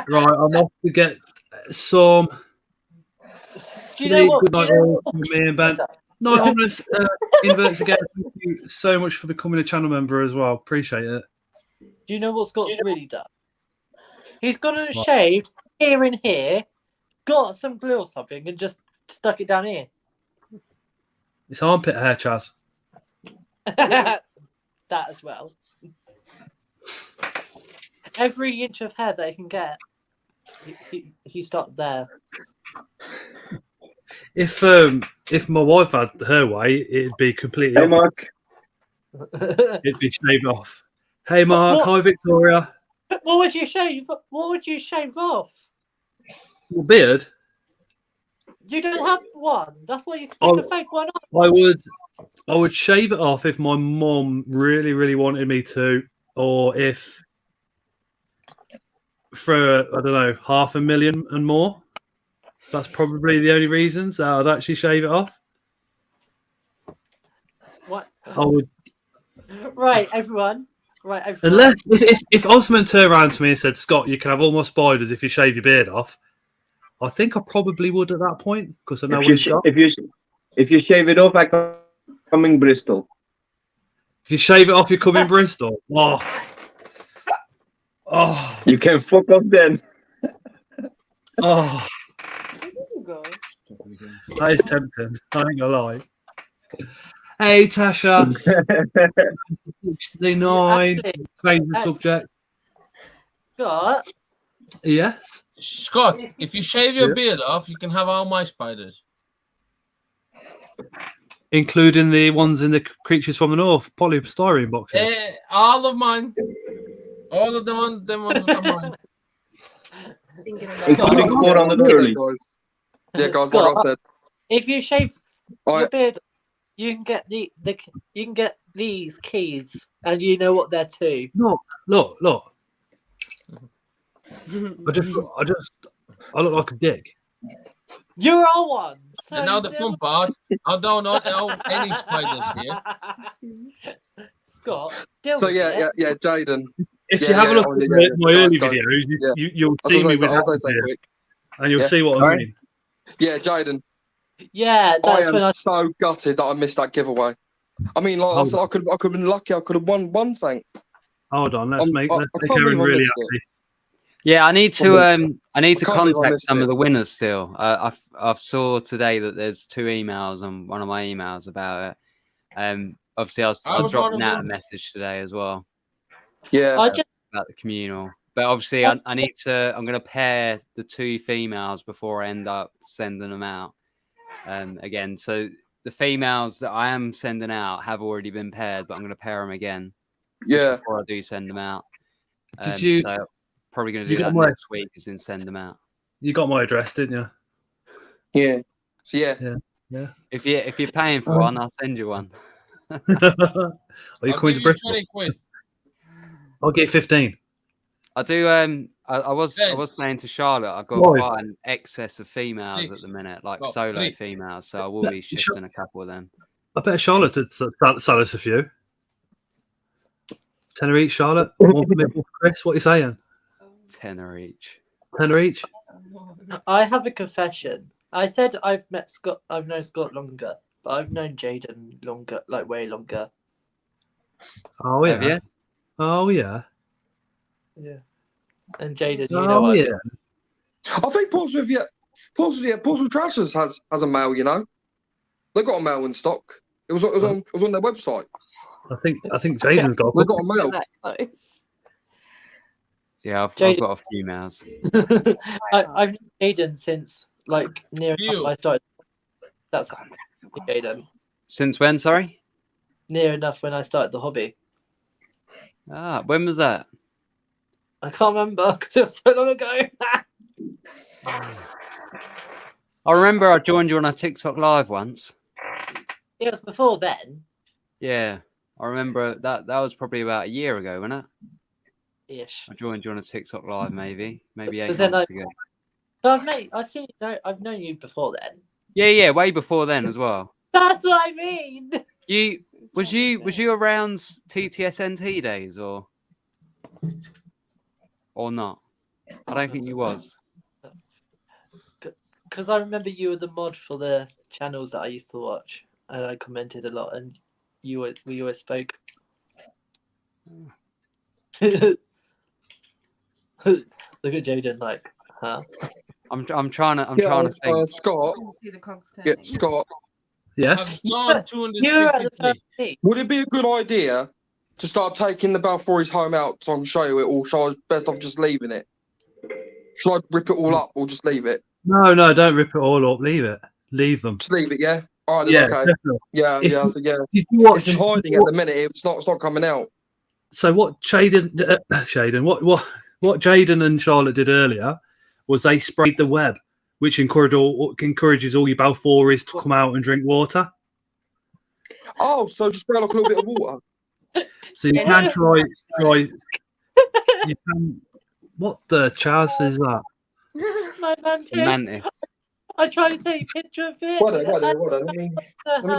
Right, I'm off to get some. Do you know what? Good night, all from me and Ben. Night, honest. Inverts again. Thank you so much for becoming a channel member as well. Appreciate it. Do you know what Scott's really done? He's gone and shaved here and here, got some glue or something, and just stuck it down here. It's armpit hair, Chaz. That as well. Every inch of hair that he can get, he stopped there. If my wife had her way, it'd be completely. Hey, Mark. It'd be shaved off. Hey, Mark. Hi, Victoria. What would you shave? What would you shave off? Your beard. You don't have one. That's why you stick a fake one on. I would shave it off if my mum really, really wanted me to, or if for, I don't know, 500,000 and more. That's probably the only reasons that I'd actually shave it off. What? I would. Right, everyone. Right, everyone. Unless if Osman turned around to me and said, "Scott, you can have all my spiders if you shave your beard off," I think I probably would at that point because I know what he's got. If you shave it off, I come in Bristol. If you shave it off, you come in Bristol. Oh, you can fuck off then. Oh, that is tempting. I ain't gonna lie. Hey, Tasha. 69. Change the subject. Scott. Yes. Scott, if you shave your beard off, you can have all my spiders. Including the ones in the Creatures from the North polystyrene boxes. All of mine. All of them ones are mine. Including the one on the curly. Yeah, guys, Scott, like I said. If you shave your beard, you can get you can get these keys, and you know what they're to. Look. I look like a dick. You are one. So And now the fun part, I don't know any spiders here. Scott. So yeah, Jaden. If you have a look at my early videos, you'll see me without beard, and you'll see what I mean. Yeah, Jaden. Yeah, that's I am so gutted that I missed that giveaway. I mean, like I said, I could have been lucky. I could have won one thing. Hold on, let's make Aaron really happy. Yeah, I need to contact some of the winners still. I saw today that there's 2 emails on one of my emails about it. Obviously, I dropped Nat a message today as well. Yeah, about the communal. But obviously, I'm going to pair the 2 females before I end up sending them out. Again, so the females that I am sending out have already been paired, but I'm going to pair them again. Yeah, before I do send them out. Did you? So probably going to do that next week, is then send them out. You got my address, didn't you? Yeah. If you're paying for one, I'll send you one. Are you coming to Bristol? I'll get 15. I do. I was playing to Charlotte. I've got quite an excess of females at the minute, like solo females. So I will be shifting a couple of them. I bet Charlotte would sell us a few. 10 each, Charlotte. One for me, one for Chris. What are you saying? 10 each. 10 each. I have a confession. I said I've known Scott longer, but I've known Jaden longer, like way longer. Oh yeah. Have you? Oh yeah. Yeah. And Jaden, you know what? Yeah. I think Portsmouth Trashers has a male. You know, they got a male in stock. It was on their website. I think Jaden's got. They got a male. Yeah, I've got a few males. I've known Jaden since like near enough I started. That's Jaden. Since when? Sorry. Near enough when I started the hobby. Ah, when was that? I can't remember because it was so long ago. I remember I joined you on a TikTok live once. It was before then. Yeah, I remember that was probably about a year ago, wasn't it? Ish. I joined you on a TikTok live, maybe 8 months ago. But mate, I've known you before then. Yeah, way before then as well. That's what I mean. Was you around TTSNT days or not? I don't think you was. Because I remember you were the mod for the channels that I used to watch, and I commented a lot, and we always spoke. Look at Jaden, like, huh? I'm trying to think. Scott. Yeah, Scott. Yes. Would it be a good idea to start taking the Balfour's home out on show it, or shall I best off just leaving it? Should I rip it all up or just leave it? No, don't rip it all up. Leave it. Leave them. Just leave it, yeah. All right, yeah, okay. Definitely. Yeah. If you watch, it's hiding at the minute. It's not coming out. So what Jaden, what Jaden and Charlotte did earlier was they sprayed the web, which encourages all your Balfours to come out and drink water. Oh, so just spray like a little bit of water. So you can try. You can. What the chaz is that? My Mantis. I tried to take a picture of it. What? Let me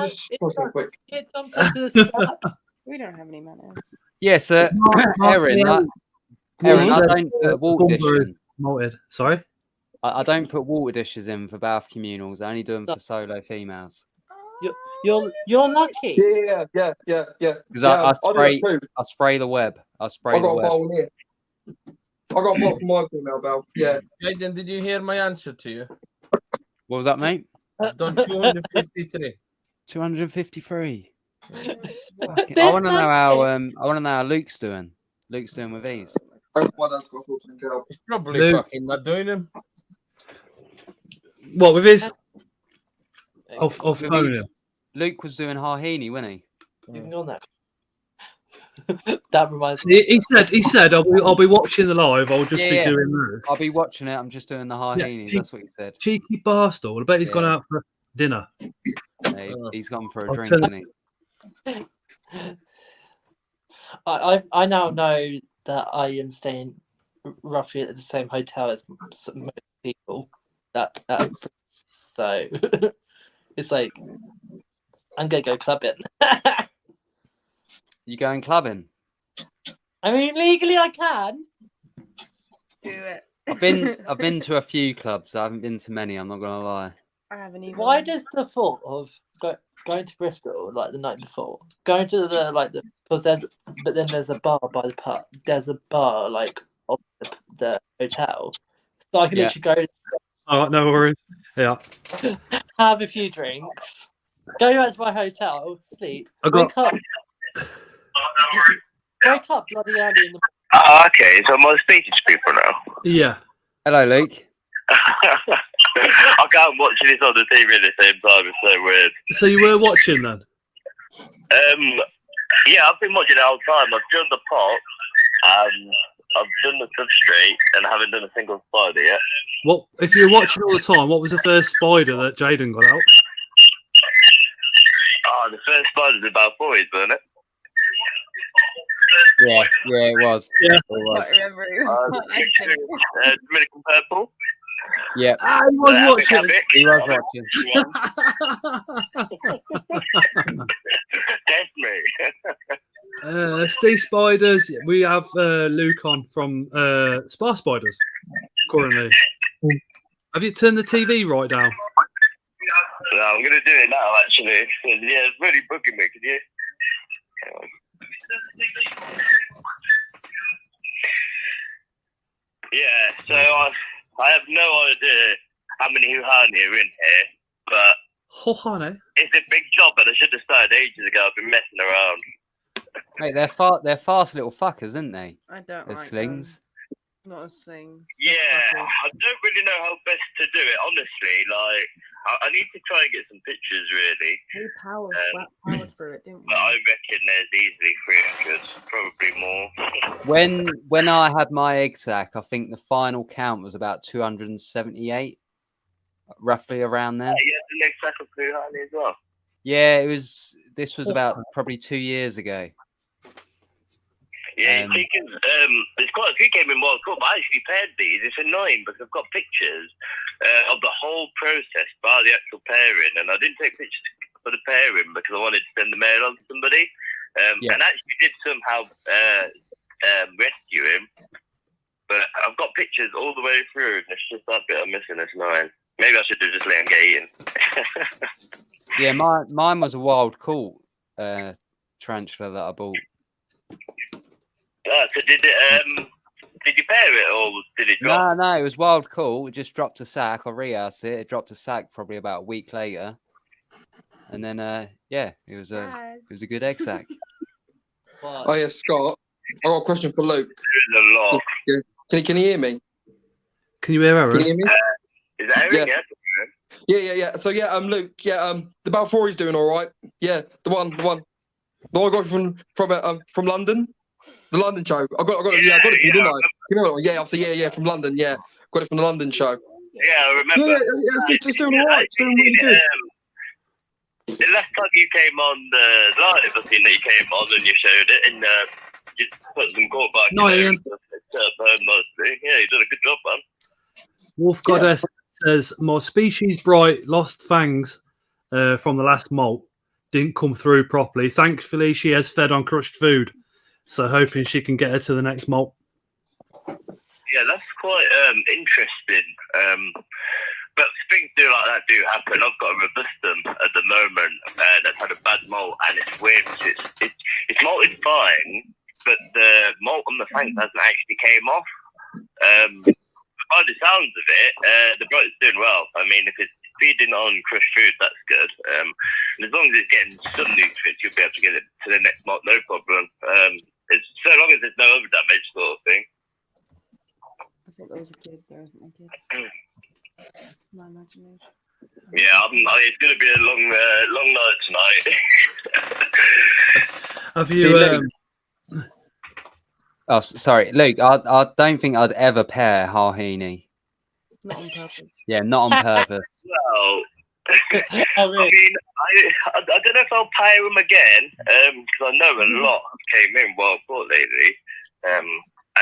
just try something quick. It jumped onto the straps. We don't have any manners. Yes, Erin. Erin, I don't put water dish in. Malted. Sorry? I don't put water dishes in for bath communals. I only do them for solo females. You're lucky. Yeah. Because I spray the web. I spray the web. I got a bowl here. I got a bowl for my female valve. Yeah. Jaden, did you hear my answer to you? What was that, mate? I've done 253. 253. I want to know how Luke's doing. Luke's doing with these. He's probably fucking not doing them. What with his? Off phone. Luke was doing Harhini, wasn't he? Even on that. That reminds me. He said I'll be watching the live. I'll just be doing this. I'll be watching it. I'm just doing the Harhini. That's what he said. Cheeky bastard. I bet he's gone out for dinner. Yeah, he's gone for a drink, hasn't he? I now know that I am staying roughly at the same hotel as most people. So it's like I'm gonna go clubbing. You going clubbing? I mean, legally I can. Do it. I've been to a few clubs. I haven't been to many. I'm not gonna lie. I haven't even. Why does the thought of going to Bristol like the night before, going to because there's a bar by the pub. There's a bar like of the hotel, so I can literally go. Oh, no worries. Yeah. Have a few drinks, go back to my hotel, sleep, wake up bloody early in the morning. Okay, so I'm speaking to people now. Yeah. Hello, Luke. I can't watch this on the TV at the same time. It's so weird. So you were watching then? Yeah, I've been watching the whole time. I've done the pop, I've done the substrate, and I haven't done a single spider yet. What if you're watching all the time? What was the first spider that Jaden got out? Oh, the first spider's about 40s, wasn't it? Yeah, it was. Yeah, it was. I remember. Dominican Purple. Yeah, he was watching. He was watching. That's me. Steve Spiders. We have Luke on from Spa Spiders currently. Have you turned the TV right down? No, I'm going to do it now, actually. Yeah, it's really booking me. Can you? Yeah, so I have no idea how many Huhani are in here, but it's a big job, and I should have started ages ago. I've been messing around. Mate, they're fast little fuckers, aren't they? I don't like slings. Not as slings. Yeah, I don't really know how best to do it, honestly. Like, I need to try and get some pictures, really. We powered through it, didn't we? But I reckon there's easily 300, probably more. When I had my egg sack, I think the final count was about 278, roughly around there. Yeah, you had the next sack of Huhani as well. Yeah, it was. This was about probably 2 years ago. Yeah, there's quite a few came in World Cup. I actually paired these. It's annoying because I've got pictures of the whole process by the actual pairing, and I didn't take pictures for the pairing because I wanted to send the mail on to somebody. And actually did somehow rescue him, but I've got pictures all the way through, and it's just that bit I'm missing. It's annoying. Maybe I should have just let him get eaten. Yeah, mine was a wild caught tarantula that I bought. So did you pair it or did it drop? No, it was wild caught. It just dropped a sack. I rehoused it. It dropped a sack probably about a week later, and then it was a good egg sack. Oh yeah, Scott. I got a question for Luke. There's a lot. Can you hear me? Can you hear Aaron? Can you hear me? Is that Aaron? Yeah. So Luke. The Balfour's doing all right. Yeah, the one I got from London. The London show. I got it. Yeah, I got it. Didn't I? Yeah, obviously. Yeah, from London. Yeah, got it from the London show. Yeah, I remember. Yeah, it's just doing all right. It's doing really good. The last time you came on the live, I think that you came on and you showed it, and you put some gold back. No, Ian. Mostly. Yeah, you did a good job, man. Wolf Goddess says, my species bright lost fangs from the last molt. Didn't come through properly. Thankfully, she has fed on crushed food. So hoping she can get her to the next molt. Yeah, that's quite interesting. But things like that do happen. I've got a robustum at the moment that's had a bad molt, and it's weird. It's molted fine, but the molt on the fangs hasn't actually came off. By the sounds of it, the bright's doing well. I mean, if it's feeding on crushed food, that's good. And as long as it's getting some nutrients, you'll be able to get it to the next molt, no problem. It's so long as there's no over damage, sort of thing. I think there was a kid there, isn't there, kid? My imagination. Yeah, it's going to be a long night tonight. Have you? Oh, sorry, Luke. I don't think I'd ever pair Harhini. Not on purpose. Yeah, not on purpose. Well, I mean, I don't know if I'll pair them again because I know a lot came in well bought lately.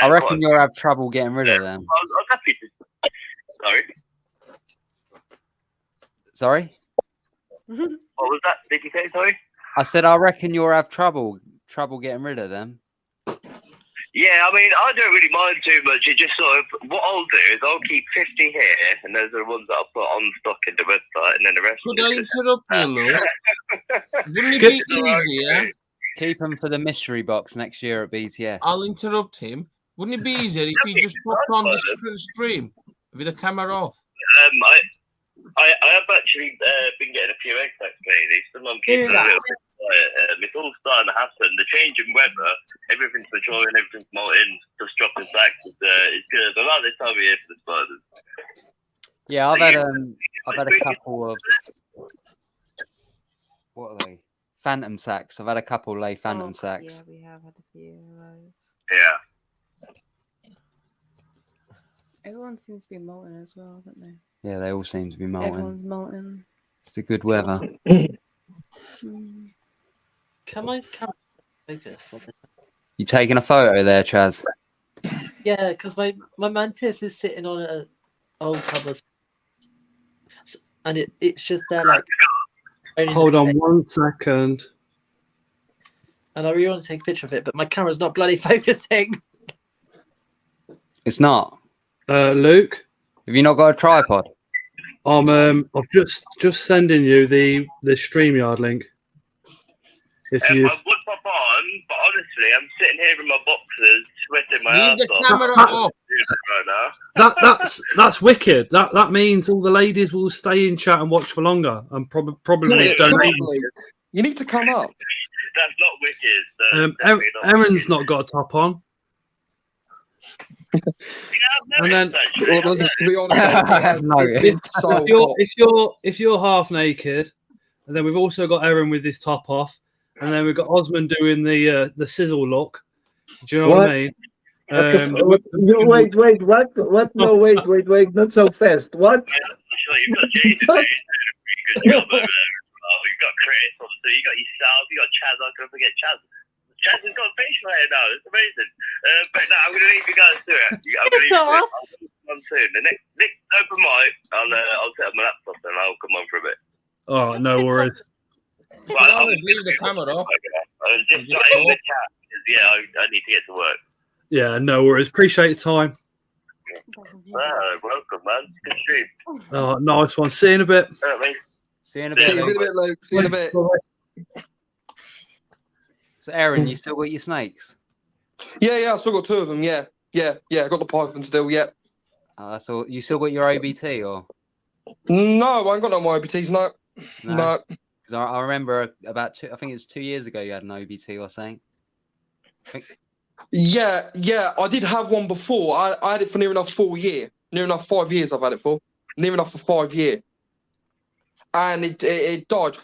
I reckon you'll have trouble getting rid of them. I was happy to. Sorry. Sorry? What was that? Did you say sorry? I said I reckon you'll have trouble getting rid of them. Yeah, I mean, I don't really mind too much. It just sort of, what I'll do is I'll keep 50 here, and those are the ones that I'll put on stock in the website, and then the rest. Could I interrupt you, Luke? Wouldn't it be easier? Keep them for the mystery box next year at BTS. I'll interrupt him. Wouldn't it be easier if you just put on the stream with the camera off? I have actually been getting a few egg sacs lately. Some I'm keeping a little bit quiet. It's all starting to happen. The change in weather, everything's maturing, everything's molting, just dropping sacks is good. I like this time of year for the spiders. Yeah, I've had a couple of what are they? Phantom sacks. I've had a couple lay phantom sacks. Yeah, we have had a few of those. Yeah. Everyone seems to be molten as well, don't they? Yeah, they all seem to be molten. Everyone's molten. It's the good weather. Can I focus? You taking a photo there, Chaz? Yeah, because my mantis is sitting on an old cover, and it's just there like. Hold on 1 second. And I really want to take a picture of it, but my camera's not bloody focusing. It's not. Luke, have you not got a tripod? I've just sending you the StreamYard link. If you I would pop on, but honestly, I'm sitting here in my boxers, sweating my ass Leave the off. camera off. Right now. that's wicked. That means all the ladies will stay in chat and watch for longer and probably donate. You need to come up. That's not wicked. Aaron's not got a top on. And then, well, to be honest, if you're half naked, and then we've also got Aaron with his top off, and then we've got Osman doing the sizzle look. Do you know what I mean? Wait, what? No, wait, not so fast. What? You've got Jason doing a pretty good job over there. You've got Chris, obviously. You've got yourself. You've got Chaz. I can't forget Chaz. Chaz has got a facial hair now. It's amazing. But no, I'm going to leave you guys to it. I'm going to leave you to it. I'll come on soon. The next open mic, I'll set up my laptop and I'll come on for a bit. Oh, no worries. Right, I'll leave the camera off. Just in the chat. Yeah, I need to get to work. Yeah, no worries. Appreciate your time. Welcome, man. Good stream. Oh, nice one. See you in a bit. See you in a bit. See you in a bit, Luke. See you in a bit. So, Aaron, you still got your snakes? Yeah, I still got 2 of them. Yeah. I got the python still. Yeah. So you still got your OBT or? No, I ain't got no more OBTs. No. Because I remember I think it was 2 years ago you had an OBT or something. Yeah, I did have one before. I had it for near enough 4 years. Near enough 5 years I've had it for. Near enough for 5 years. And it died.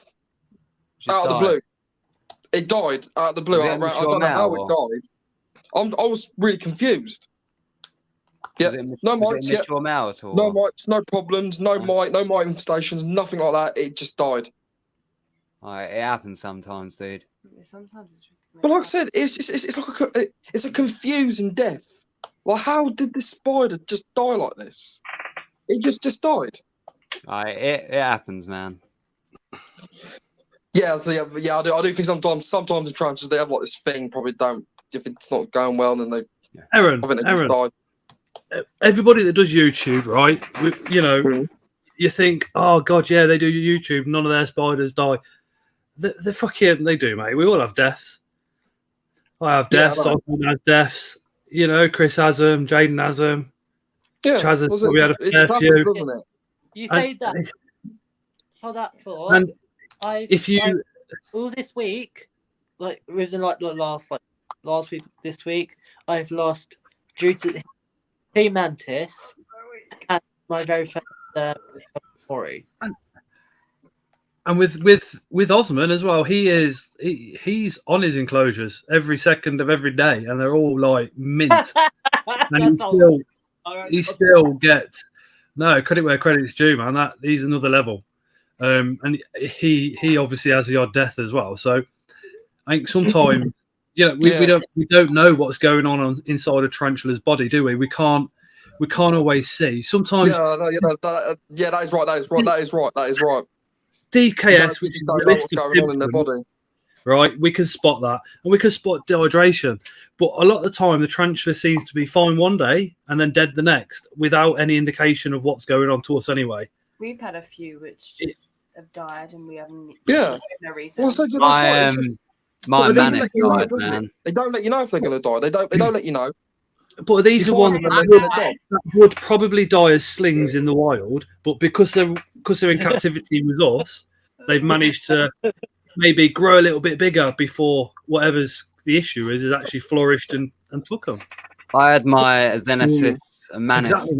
Out of the blue. It died out of the blue. I don't know how it died. I was really confused. Yeah, no mites. Yeah. No mites, no problems, no mite infestations, nothing like that. It just died. It happens sometimes, dude. Sometimes it's. But like I said, it's a confusing death. Like, how did this spider just die like this? It just died. It happens, man. Yeah, so I do think sometimes the tarantulas, they have like this thing. Probably don't, if it's not going well, then they. Aaron, everybody that does YouTube, right? You think, oh god, yeah, they do YouTube. None of their spiders die. They fucking they do, mate. We all have deaths. I have deaths. Osman has deaths. Chris has them. Jaden has them. Yeah, Chaz has probably had a fair few. Doesn't it? You say that for that thought. And all this week, like within like the last week, this week, I've lost due to the mantis and my very first story. And with Osman as well, he's on his enclosures every second of every day, and they're all like mint. And he still gets credit where credit's due, man. He's another level. And he obviously has the odd death as well. So I think sometimes we don't know what's going on inside a tarantula's body, do we? We can't always see. Sometimes that is right. That is right. DKS, which is the list of symptoms, in their body. Right, we can spot that, and we can spot dehydration. But a lot of the time, the tarantula seems to be fine one day and then dead the next, without any indication of what's going on to us anyway. We've had a few which just have died, and we haven't. Yeah, no reason. Well, my manic died, man. They don't let you know if they're going to die. They don't let you know. But these are ones that would probably die as slings in the wild, but because they're in captivity with us, they've managed to maybe grow a little bit bigger before whatever's the issue is actually flourished and took them. I had my Xenesis Manus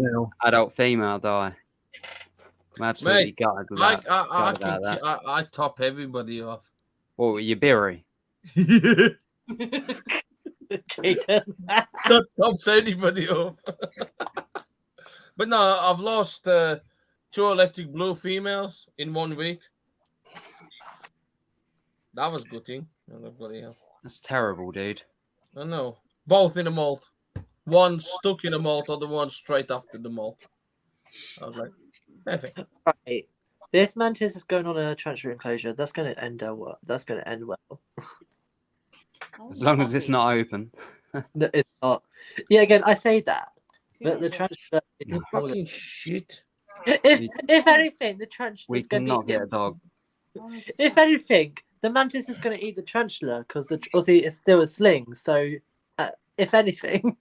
adult female die. I'm absolutely gutted with that. I top everybody off. What were you, Berry? That tops anybody off. But no, I've lost 2 electric blue females in 1 week. That was gutting. That's terrible, dude. I know. Both in a molt. One stuck in a molt, other one straight after the molt. I was like, perfect. Right. This mantis is going on a tarantula enclosure. That's going to end well. That's going to end well. As long as it's not open. No, it's not. Yeah, again, I say that, but the tarantula is fucking shit. If anything, the tarantula we is going to cannot get a dog. If anything, the mantis is going to eat the tarantula because obviously it's still a sling. So, if anything,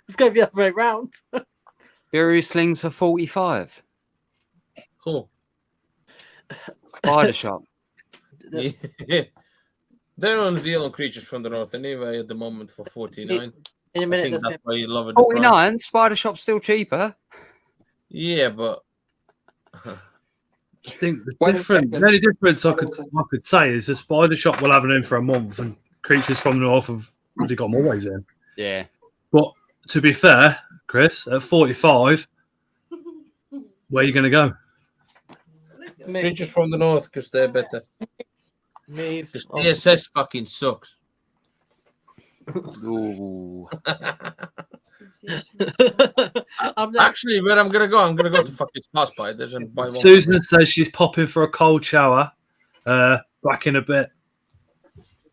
it's going to be the other way around. Biru slings for 45. Cool. Spider shop. Yeah. They're on the deal on creatures from the north anyway at the moment for 49. In a minute, I think that's why you love it. 49. Spider shop's still cheaper. Yeah, but I think the only difference I could say is the spider shop will have them in for a month, and creatures from the north have already got them always in. Yeah. But to be fair, Chris, at 45, where are you going to go? Creatures from the north because they're better. Because DSS fucking sucks. Ooh. Actually, where I'm gonna go to fucking Spa Spiders and buy one. Susan says she's popping for a cold shower. Back in a bit.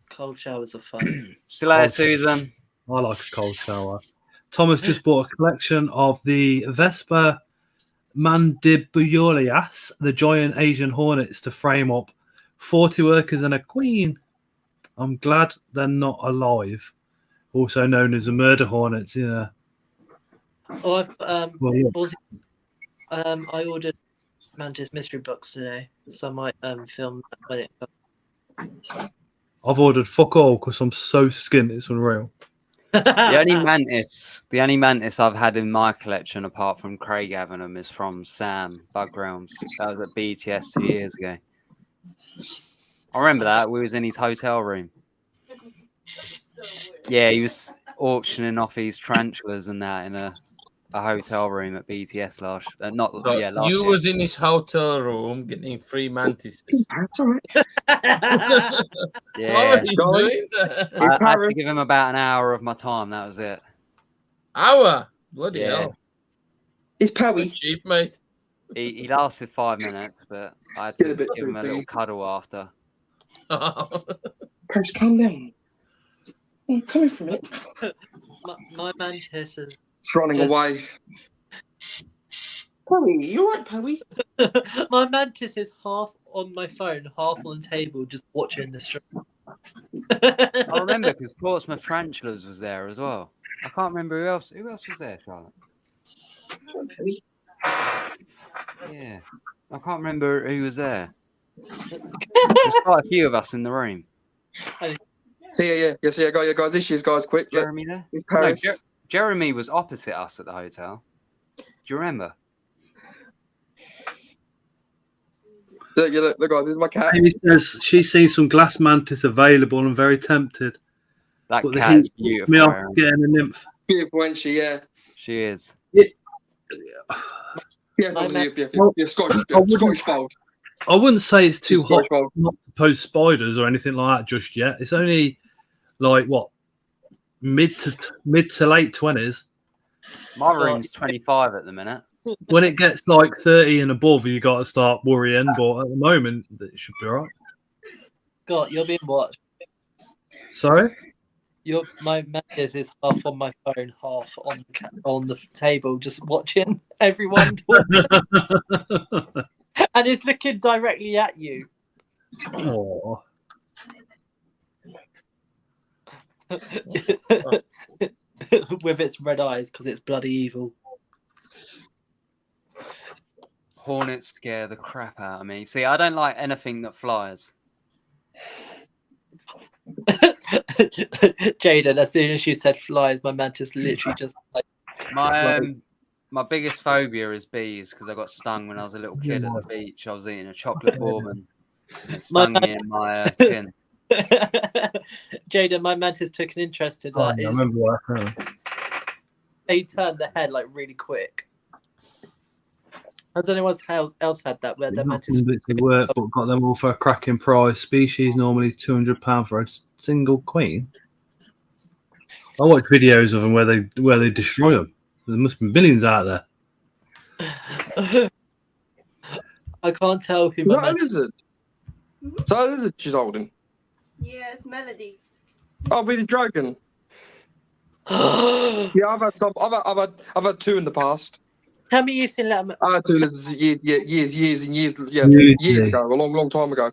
Cold showers are fun. Still out, Susan. I like a cold shower. Thomas just bought a collection of the Vespa Mandibulias, the giant Asian hornets, to frame up 40 workers and a queen. I'm glad they're not alive. Also known as the murder hornets. Yeah. Oh, I ordered Mantis mystery books today, so I might film when it comes. I've ordered fuck all because I'm so skint. It's unreal. The only mantis I've had in my collection, apart from Craig having them, is from Sam Bug Realms. That was at BTS 2 years ago. I remember that. We was in his hotel room. Yeah, he was auctioning off his tarantulas and that in a a hotel room at BTS last. Last you year. was in his hotel room getting free mantises. That's all right. Yeah. What were you doing there? I had to give him about an hour of my time. That was it. Hour? Bloody hell. It's Perry. Cheap, mate. He lasted 5 minutes, but I had to give him a little cuddle after. Perry, calm down. Come here for a minute. My mantis is It's running away. Perry, you alright, Perry? My mantis is half on my phone, half on the table, just watching the stream. I remember because Portsmouth Tarantulas was there as well. I can't remember who else. Who else was there, Charlotte? Yeah, I can't remember who was there. There's quite a few of us in the room. See ya, guys. This year's guys, quick. Jeremy there? It's Paris. No, Jeremy was opposite us at the hotel. Do you remember? Look, guys, this is my cat. Amy says she's seen some glass mantis available and very tempted. That cat is beautiful. Me off getting a nymph. Beautiful, ain't she? Yeah. She is. Yeah, Scottish fold. I wouldn't say it's too hot not to post spiders or anything like that just yet. It's only like what mid to late 20s. My room's 25 at the minute. When it gets like 30 and above, you got to start worrying. But at the moment, it should be all right. God, you're being watched. Sorry? My mantis is half on my phone, half on the table, just watching everyone. And it's looking directly at you. Oh. With its red eyes, because it's bloody evil. Hornets scare the crap out of me. See, I don't like anything that flies. Jaden, as soon as you said flies, my mantis literally just like my biggest phobia is bees because I got stung when I was a little kid at the beach. I was eating a chocolate bourbon and it stung me in my chin. Jaden, my mantis took an interest in that. I remember that. They turned the head like really quick. Has anyone else had that where their mantis work, but got them all for a cracking price? Species normally £200 for a single queen. I watch videos of them where they destroy them. There must be millions out there. I can't tell who my mantis is. Is that a lizard she's holding? Yeah, it's Melody. I'll be the dragon. Yeah, I've had some. I've had two in the past. Tell me you seen I had two lizards years ago, a long time ago.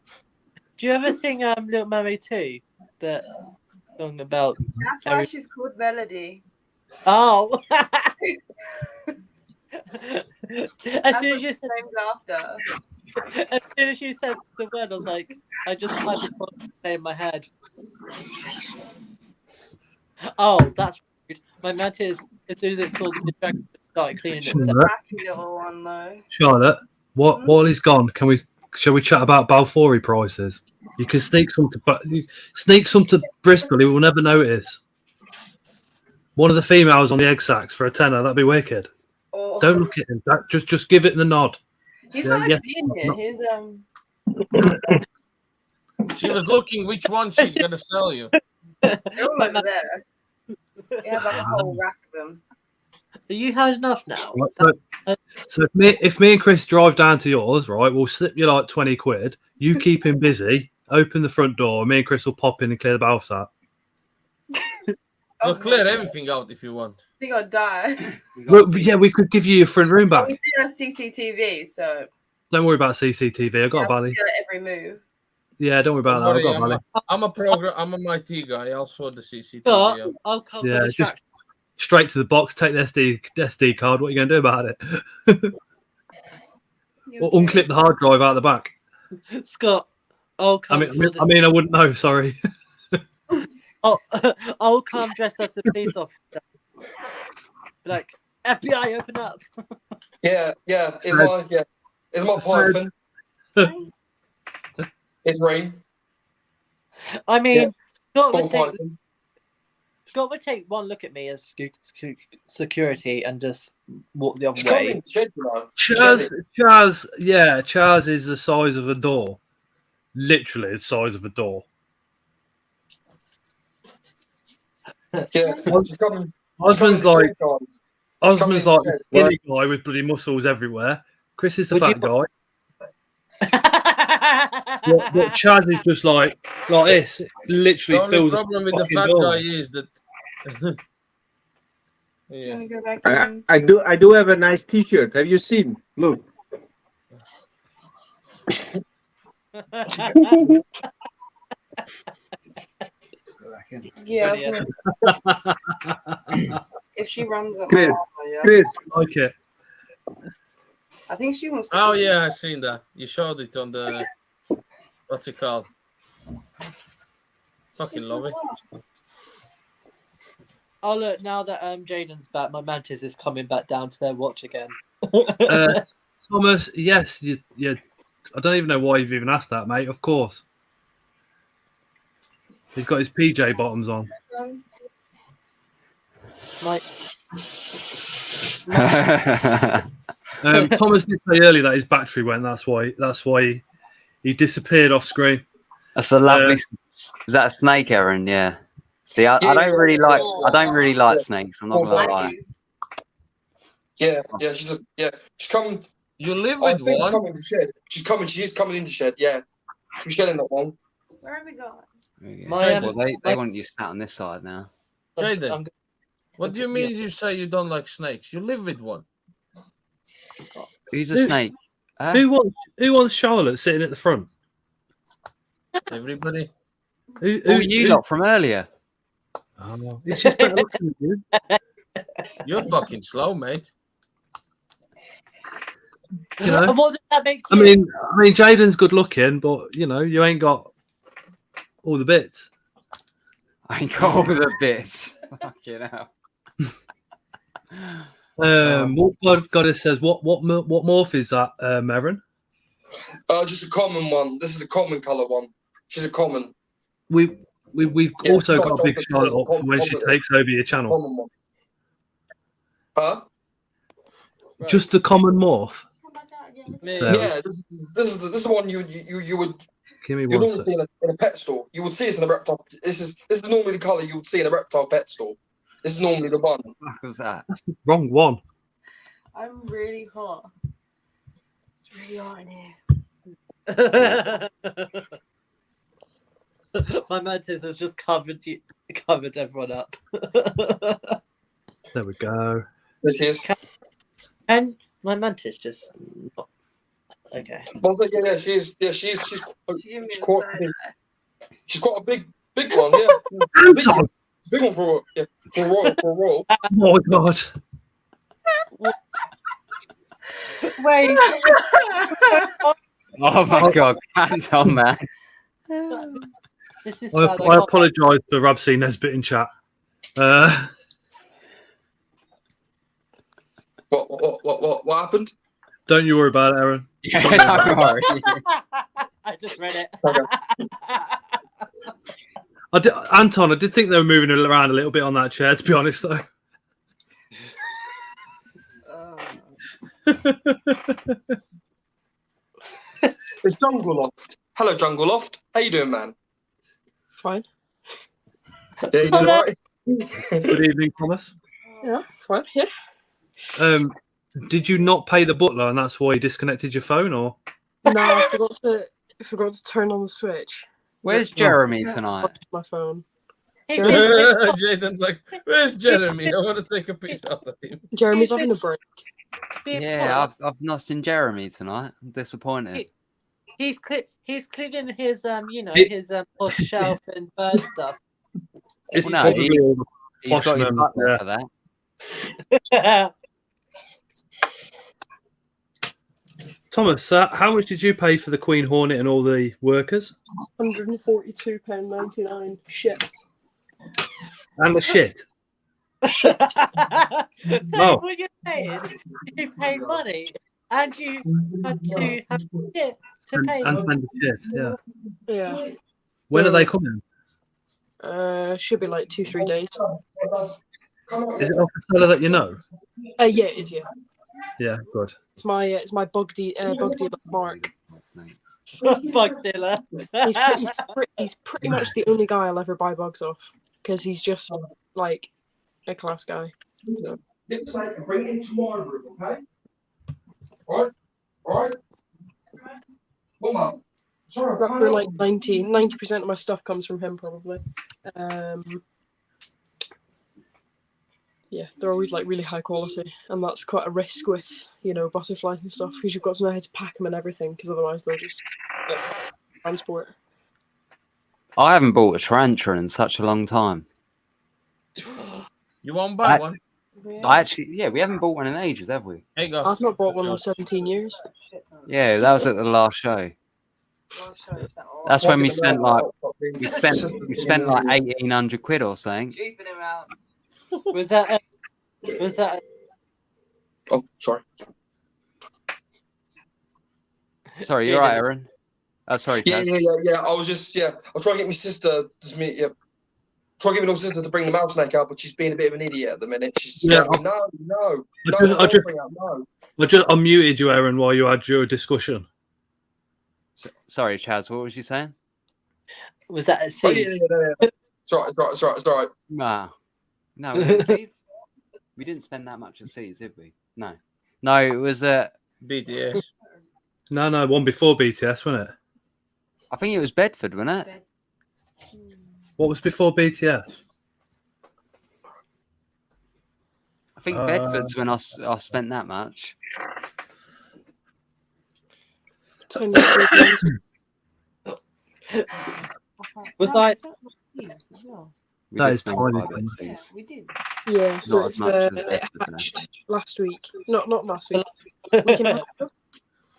Do you ever sing Little Mermaid 2? That song about. That's why she's called Melody. Oh. As soon as you said the word, I was like, I just had the song in my head. Oh, that's rude. My mantis, as soon as it saw the dragon, started cleaning it. Charlotte, while he's gone, shall we chat about Balfour prices? You can sneak some to Bristol. He will never notice. One of the females on the egg sacks for a tenner. That'd be wicked. Oh. Don't look at him. Just give it the nod. He's not actually in here. He's She was looking which one she's gonna sell you. They're all over there. They have like a whole rack of them. You had enough now. So if me and Chris drive down to yours, right, we'll slip you like 20 quid. You keep him busy. Open the front door. Me and Chris will pop in and clear the bath out. We'll clear everything out if you want. I think I'll die. We could give you your front room back. We do have CCTV, so don't worry about CCTV. I've got a Bally. Every move. Yeah, don't worry about that. I've got a Bally. I'm an IT guy. I'll sort the CCTV. I'll cover the just straight to the box. Take the SD card. What are you going to do about it? Or unclip the hard drive out the back. Scott, I'll come. I mean, I wouldn't know. Sorry. I'll come dressed as a police officer. Like, FBI, open up. Yeah. It's my python. It's rain. I mean, Scott would take one look at me as security and just walk the other way. Chaz is the size of a door. Literally the size of a door. Yeah, she's coming. Osman's like a skinny guy with bloody muscles everywhere. Chris is the fat guy. But Chaz is just like this. Literally fills. The problem with the fat guy is that. Yeah. Go back I do have a nice T-shirt. Have you seen? Look. Yeah. If she runs up, Chris, okay. I think she wants to. Oh yeah, I've seen that. You showed it on the what's it called? Fucking love it. Oh look! Now that Jaden's back, my mantis is coming back down to their watch again. Thomas, yes, you. I don't even know why you've even asked that, mate. Of course, he's got his PJ bottoms on. Thomas did say earlier that his battery went. That's why he disappeared off screen. That's a lovely. Is that a snake, Aaron? Yeah. See, I don't really like snakes. I'm not gonna lie. Yeah, she's coming. You live with one. Coming to shed. She's coming into shed. Yeah, she's shedding that one. Where have we gone? They want you sat on this side now. Jaden, what do you mean you say you don't like snakes? You live with one. Who's a snake? Who wants Charlotte sitting at the front? Everybody. Who you lot from earlier? Oh, it's just better looking at you. You're fucking slow, mate. You know, What does that make you? I mean, Jaden's good looking, but you know, you ain't got all the bits. I ain't got all the bits. Fucking hell. Wolf Goddess says, "What morph is that, Aaron?" Just a common one. This is the common color one. She's a common. We've also got a big Charlotte up for when she takes over your channel. Huh? Just the common morph. Yeah, this is the one you would. Give me you'd one normally see in a pet store. You would see this in a reptile. This is normally the color you would see in a reptile pet store. This is normally the one. What the fuck was that? That's the wrong one. I'm really hot. It's really hot in here. My mantis has just covered everyone up. There we go. There she is. And my mantis just okay. Well, yeah, she's quite a big one. Yeah, big one for a royal. Oh my god. Wait. Oh my god, Anton, man. This is I apologise for Rabsy Nesbitt in chat. What happened? Don't you worry about it, Aaron. Yeah, don't worry. I just read it. Anton, I did think they were moving around a little bit on that chair, to be honest, though. It's Jungle Loft. Hello, Jungle Loft. How you doing, man? Fine. Yeah, you doing all right? Good evening, Thomas. Yeah, fine. Yeah. Did you not pay the butler, and that's why you disconnected your phone, or? No, I forgot to turn on the switch. Where's Jeremy tonight? My phone. Jaden's like, "Where's Jeremy? I want to take a piece out of him." Jeremy's having a break. Yeah, I've not seen Jeremy tonight. I'm disappointed. He's cleaning his his posh shelf and bird stuff. It's Well, no, probably he- all the He's got his Poshman, butler yeah. for that. Thomas, how much did you pay for the Queen Hornet and all the workers? £142.99 shipped. And the shit? So Oh. what you're saying, you pay money and you had to have shit to pay. And send the shit, yeah. Yeah. When are they coming? Should be like 2-3 days. Is it off the seller that you know? Yeah, it is. Yeah. Yeah, good. It's my bug dealer, Mark. Bug dealer. He's pretty much the only guy I'll ever buy bugs off because he's just like a class guy. So. Bring it into my room, okay? All right. Mama. Sorry, for like 90% of my stuff comes from him probably. Yeah, they're always like really high quality, and that's quite a risk with butterflies and stuff because you've got to know how to pack them and everything because otherwise they'll just transport. I haven't bought a tarantula in such a long time. You won't buy one? We haven't bought one in ages, have we? I've not bought one in 17 years. Yeah, that was at the last show. That's when we spent like 1,800 quid or something. Was that? Oh, sorry. Sorry, you're right, Aaron. Oh, sorry. Yeah. I was trying to get my sister. Trying to get my little sister to bring the mouse snake out, but she's being a bit of an idiot at the minute. She's just going, no. I just unmuted you, Aaron, while you had your discussion. Sorry, Chaz. What was you saying? Was that at Seas? Yeah. It's all right. No, at Seas? We didn't spend that much at Seas, did we? No, it was at BTS. No, one before BTS, wasn't it? I think it was Bedford, wasn't it? What was before BTS? I think Bedford's when I spent that much. Was I? That is tiny. Yeah, we did. Yeah, so it hatched last week. Not last week. The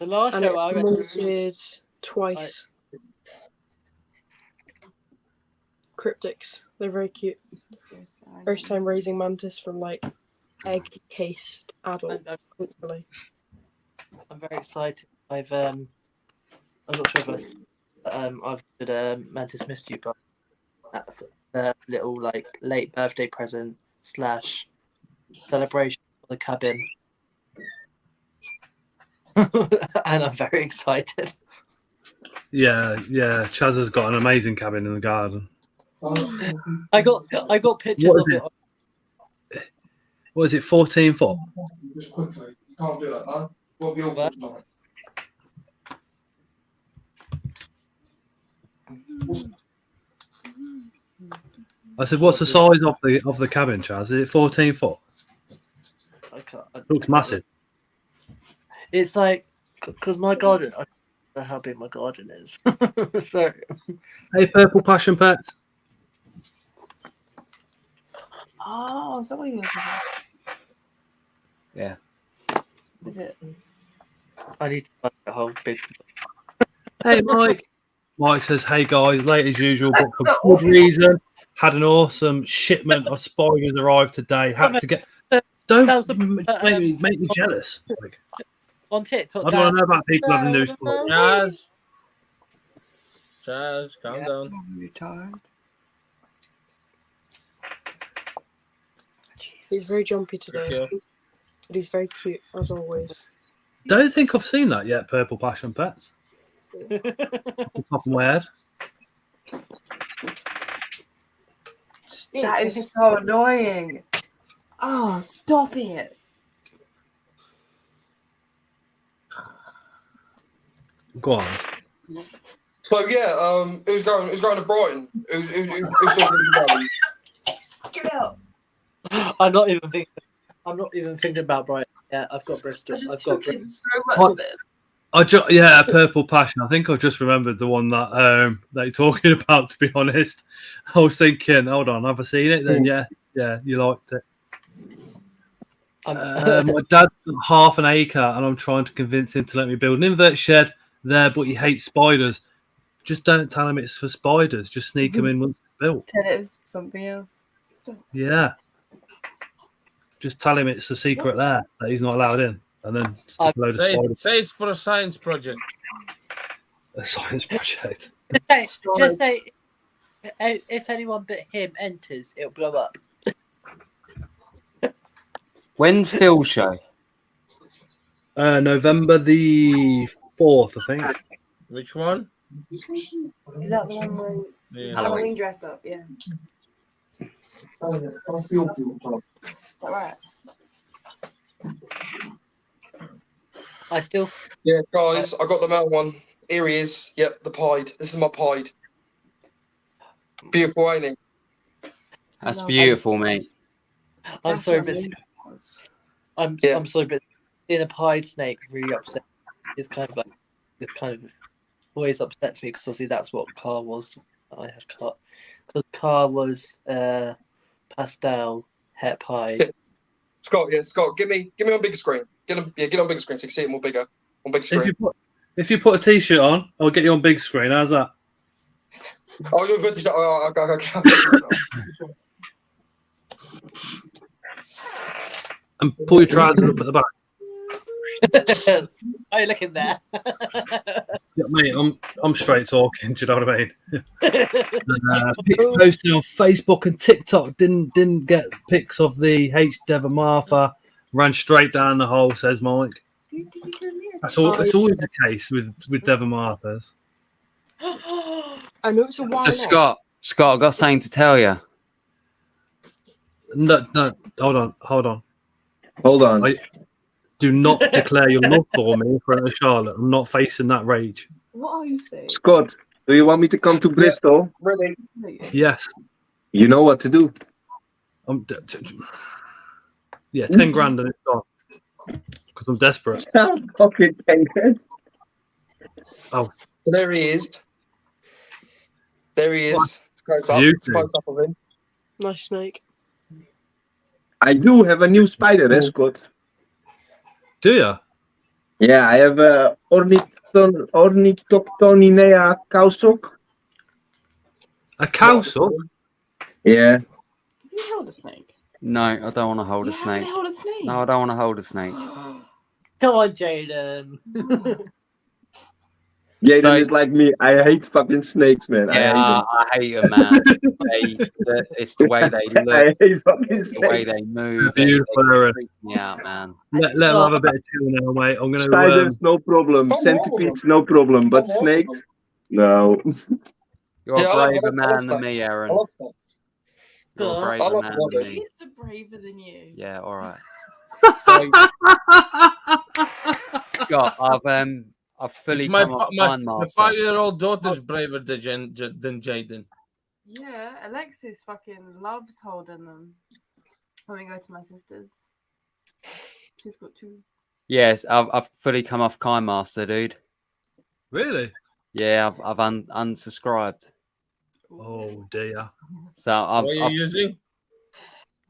last show I went to twice. Cryptics. They're very cute. First time raising mantis from like egg cased adult. Hopefully. I'm very excited. I'm not sure if I've did a mantis missed you, but a little like late birthday present / celebration for the cabin. And I'm very excited. Yeah. Chaz has got an amazing cabin in the garden. I got pictures of it. What is it? 14 foot. Just quickly, you can't do that, man. What be all good tonight? I said, what's the size of the cabin, Chaz? Is it 14 foot? It looks massive. It's like because my garden. I don't know how big my garden is. So, hey, Purple Passion Pets. Oh, is that what you're looking for? Yeah. Is it? I need to buy a whole big. Hey, Mike. Mike says, hey, guys, late as usual, but for good reason. Had an awesome shipment of spiders arrived today. Had to get... Don't make me jealous. Like, on TikTok. I don't want to know about people having new spiders. Chaz, calm down. You're tired. He's very jumpy today, but he's very cute as always. Don't think I've seen that yet, Purple Passion Pets. Off the top of my head. That is so annoying. Oh, stop it. Go on. So yeah, it was going to Brighton. It was going. Get out. I'm not even thinking about Brighton. Yeah, I've got Bristol. I've got Bristol. So much Purple Passion. I think I've just remembered the one that you're talking about. To be honest, I was thinking, hold on, have I seen it? Then yeah, you liked it. My dad's got half an acre, and I'm trying to convince him to let me build an invert shed there, but he hates spiders. Just don't tell him it's for spiders. Just sneak them in once it's built. Tell it was something else. Stop. Yeah. Just tell him it's a secret there that he's not allowed in, and then stick a load of spiders. Say it's for a science project. A science project. Just say If anyone but him enters, it'll blow up. When's Phil's show? November the 4th, I think. Which one? Is that the one where Halloween dress up? Yeah. Is that right? Yeah, guys, I got the male one. Here he is. Yep, the pied. This is my pied. Beautiful, ain't he? That's beautiful, mate. I'm sorry, but I'm sorry, but seeing a pied snake really upset. It's kind of always upsets me because obviously that's what Car was. I had Car because Car was pastel het pied. Scott, get me on big screen. Get on big screen so you can see it more bigger on big screen. If you put a t-shirt on, I'll get you on big screen. How's that? Oh, you're good. Okay. And pull your trousers up at the back. Are you looking there? Yeah, mate, I'm straight talking. Do you know what I mean? Pics posted on Facebook and TikTok didn't get pics of the H. Dev and Martha. Ran straight down the hole, says Mike. That's always the case with Dev and Martha's. I know it's a while. So Scott, I've got something to tell you. No, hold on. Do not declare your love for me in front of Charlotte. I'm not facing that rage. What are you saying? Scott, do you want me to come to Bristol? Ready? Yes. You know what to do. 10 grand and it's gone. Because I'm desperate. Fucking 10 grand. Oh. So there he is. It's close up of him. Nice snake. I do have a new spider, Scott. Do you? Yeah, I have a Ornithoptoninea cowsock. A cowsock? Yeah. Have you held a snake? No, I don't want to hold a snake. Hold a snake? No, I don't want to hold a snake. Come on, Jaden. Jaden is like me. I hate fucking snakes, man. Yeah, I hate them, man. It's the way they look. I hate fucking it's the snakes. way they move. They freak me out, man. Let them have a bit of chill now, mate. I'm gonna. Spiders, no problem. Centipedes, no problem. But snakes, no. You're a braver man than me, Aaron. I love snakes. You're a braver man than me. Kids are braver than you. Yeah, all right. So, Scott, I've fully my come off my 5-year-old daughter's braver than Jaden. Yeah, Alexis fucking loves holding them. When we go to my sister's, she's got 2. Yes, I've fully come off Kindmaster, dude. Really? Yeah, I've unsubscribed. Oh dear. So what are you using?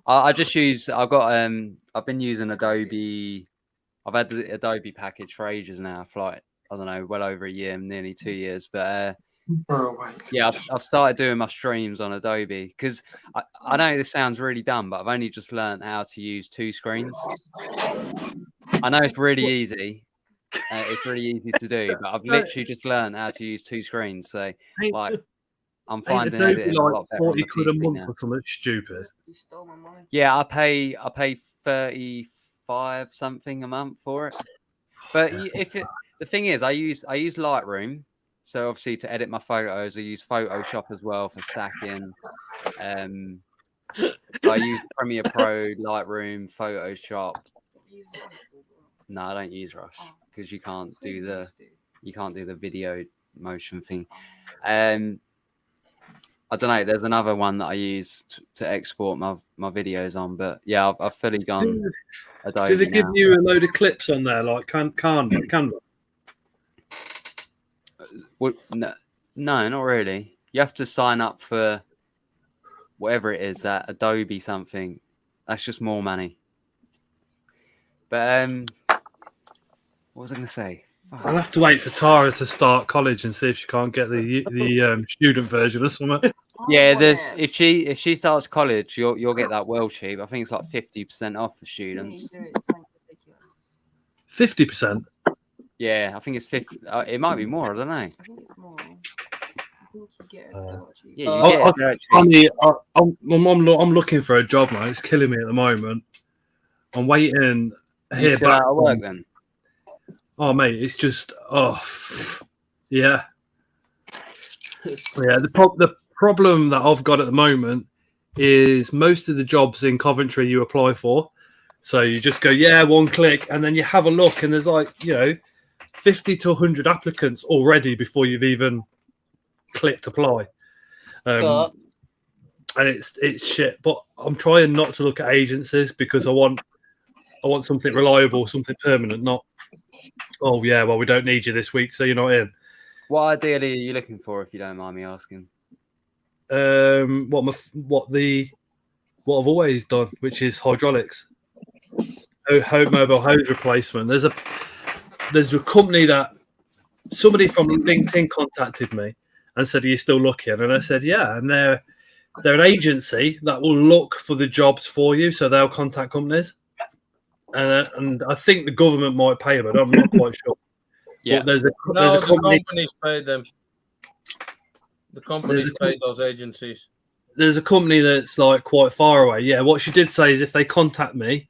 I just use. I've been using Adobe. I've had the Adobe package for ages now, for like, I don't know, well over a year, nearly 2 years. But yeah, I've started doing my streams on Adobe because I know this sounds really dumb, but I've only just learned how to use 2 screens. I know it's really easy. It's really easy to do, but I've literally just learned how to use 2 screens. So like, I'm finding editing a lot better. 40 quid a month or something stupid. Yeah, I pay 35 something a month for it. But the thing is, I use Lightroom, so obviously to edit my photos. I use Photoshop as well for stacking. So I use Premiere Pro, Lightroom, Photoshop. No, I don't use Rush because you can't do the video motion thing. I don't know. There's another one that I use to export my videos on, but yeah, I've fully gone Adobe. Do they give you a load of clips on there, like Canva? Well, no, not really. You have to sign up for whatever it is, that Adobe something. That's just more money. But what was I going to say? I'll have to wait for Tara to start college and see if she can't get the student version or something. Yeah, if she starts college, you'll get that well cheap. I think it's like 50% off for students. 50%. Yeah, I think it's 50. It might be more. I don't know. I think it's more. I'm looking for a job, man. It's killing me at the moment. I'm waiting. Are you still out of work then? Oh, mate, it's just yeah. Yeah, the problem that I've got at the moment is most of the jobs in Coventry you apply for. So you just go, yeah, one click, and then you have a look, and there's 50 to 100 applicants already before you've even clicked apply. And it's shit. But I'm trying not to look at agencies because I want something reliable, something permanent, not, oh yeah, well, we don't need you this week, so you're not in. What ideally are you looking for, if you don't mind me asking? What I've always done, which is hydraulics, mobile hose replacement. There's a company that somebody from LinkedIn contacted me and said, "Are you still looking?" And I said, "Yeah." And they're an agency that will look for the jobs for you, so they'll contact companies. And I think the government might pay them, but I'm not quite sure. Yeah, but there's a the company. companies pay them. The companies pay those agencies. There's a company that's quite far away. Yeah, what she did say is if they contact me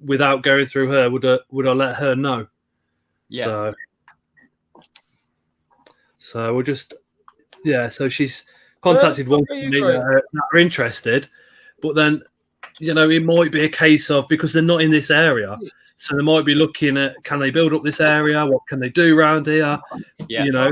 without going through her, would I let her know? Yeah. So we'll just So she's contacted one company that are interested, but then it might be a case of because they're not in this area, so they might be looking at can they build up this area? What can they do around here? Yeah.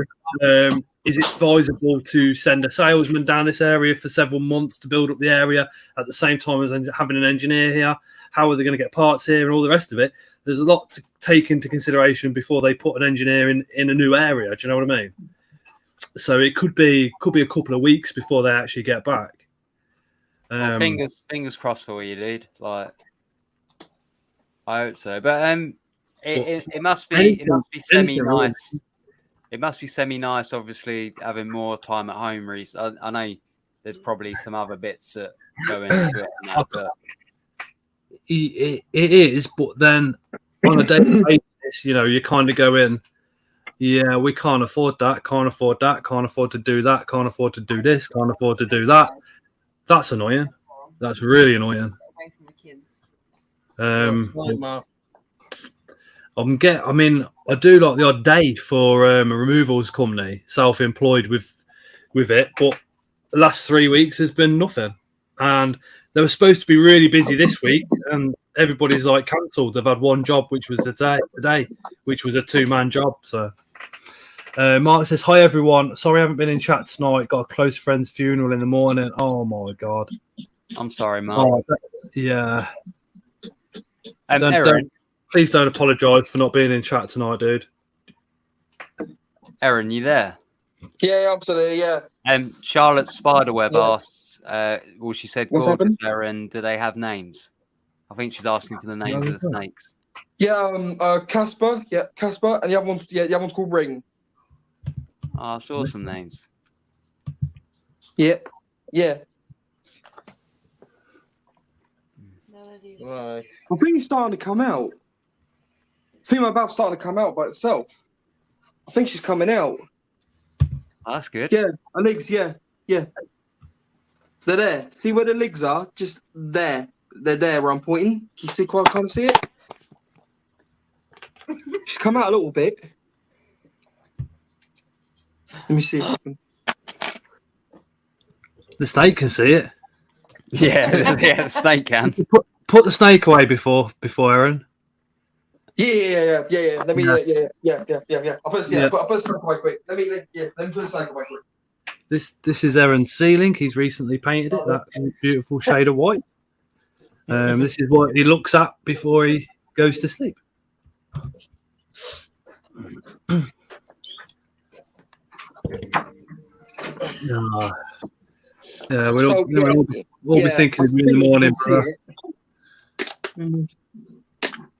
Is it advisable to send a salesman down this area for several months to build up the area at the same time as having an engineer here? How are they going to get parts here and all the rest of it? There's a lot to take into consideration before they put an engineer in a new area. Do you know what I mean? So it could be a couple of weeks before they actually get back. Well, fingers crossed for you, dude. I hope so. But it must be semi nice. It must be semi nice, obviously, having more time at home, Reese. I know there's probably some other bits that go into it. And that, but... It is, but then on a daily basis, you kind of go in, yeah, we can't afford that, can't afford to do that, can't afford to do this, can't afford to do that. That's annoying. That's really annoying. Away from the kids. I do like the odd day for a removals company, self-employed with it, but the last 3 weeks has been nothing. And they were supposed to be really busy this week, and everybody's cancelled. They've had one job, which was today, which was a 2-man job. So Mark says, "Hi everyone. Sorry I haven't been in chat tonight. Got a close friend's funeral in the morning." Oh my god. I'm sorry, Mark. Yeah. Aaron, please don't apologise for not being in chat tonight, dude. Aaron, you there? Yeah, absolutely. Yeah. Charlotte Spiderweb asked. Well, she said, "Gorgeous, Aaron. Do they have names?" I think she's asking for the names of the snakes. Yeah. Casper. Yeah, Casper, and the other one's called Ring. Oh, I saw some names. Yeah. Right. I think it's starting to come out. I think my bath's starting to come out by itself. I think she's coming out. Oh, that's good. Yeah, her legs, yeah. They're there. See where the legs are? Just there. They're there where I'm pointing. Can you see quite kind of see it? She's come out a little bit. Let me see if I can. The snake can see it. Yeah, the snake can. Put the snake away before Aaron. Yeah. Let me. Yeah. I'll put the snake away quick. Let me put the snake away quick. This is Aaron's ceiling. He's recently painted it that beautiful shade of white. This is what he looks at before he goes to sleep. Yeah, we'll be thinking of you in the morning, bro.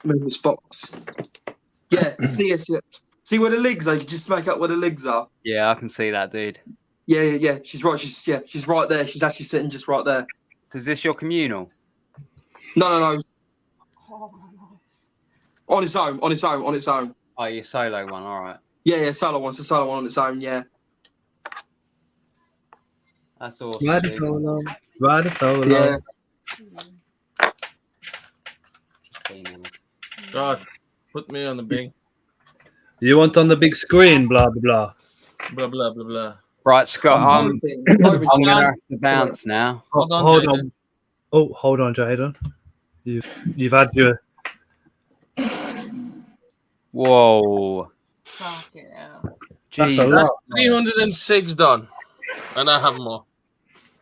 Move this box. Yeah, see where the legs are? You just smack up where the legs are. Yeah, I can see that, dude. Yeah. She's right. She's right there. She's actually sitting just right there. So is this your communal? No. Oh my gosh. On its own. Oh, your solo one. All right. Yeah, solo one. It's a solo one on its own. Yeah. That's awesome. Ride it so long. Ride it so long. Yeah. God, put me on the big. You want on the big screen, blah, blah, blah. Blah, blah, blah, blah. Right, Scott, I'm going to have to bounce now. Hold on, Hold Jaden. on. Oh, hold on, Jaden. You've had your... Whoa. Fucking hell. That's a Jesus. lot. 306 done. And I have more.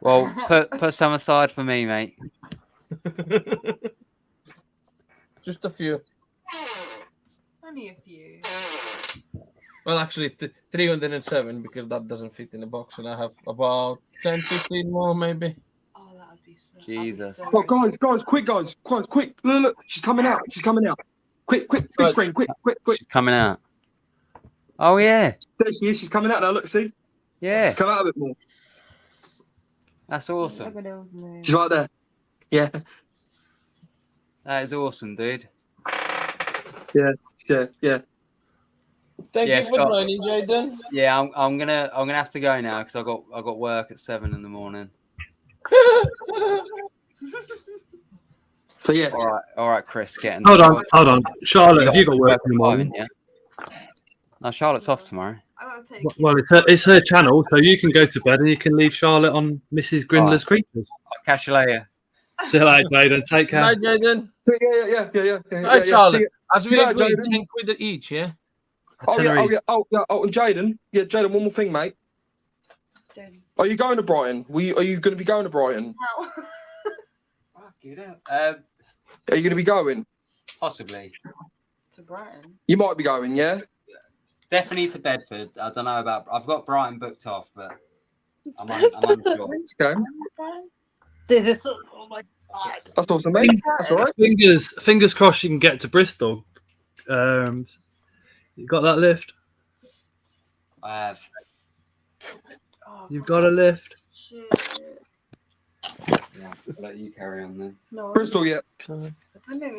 Well, put some aside for me, mate. Just a few. Only a few. Well, actually, 307 because that doesn't fit in the box. And I have about 10, 15 more, maybe. Oh, that would be so. Jesus. Oh, guys, quick. Look. She's coming out. Quick, big screen, quick. She's coming out. Oh, yeah. There she is. She's coming out now. Look, see? Yeah. She's come out a bit more. That's awesome. She's right there. Yeah. That is awesome, dude. Yeah. Thank Yeah, you for Scott. joining, Jaden. Yeah, I'm gonna have to go now because I got work at 7 in the morning. So yeah. All right, Chris, get in. Hold on. Charlotte, have you got work in the morning? Yeah. No, Charlotte's off tomorrow. Well, it's her channel, so you can go to bed and you can leave Charlotte on Mrs. Grindler's Creatures. I'll catch you later. See you later, Jaden. Take care. Hi, Jaden. Yeah. Hi, Charlotte. As we See you agreed, later, Jaden. 10 quid each, yeah? Oh, and Jaden. Yeah, Jaden, one more thing, mate. Are you going to Brighton? Are you going to be going to Brighton? Fuck you know. Are you going to be going? Possibly. To Brighton. You might be going, yeah? Definitely to Bedford. I don't know about. I've got Brighton booked off, but I'm unsure. Okay. This is oh my god. That's awesome, mate. That's all right. Fingers crossed you can get to Bristol. You got that lift? I have. You've got a lift? Yeah, I'll let you carry on then. No. Bristol, yeah.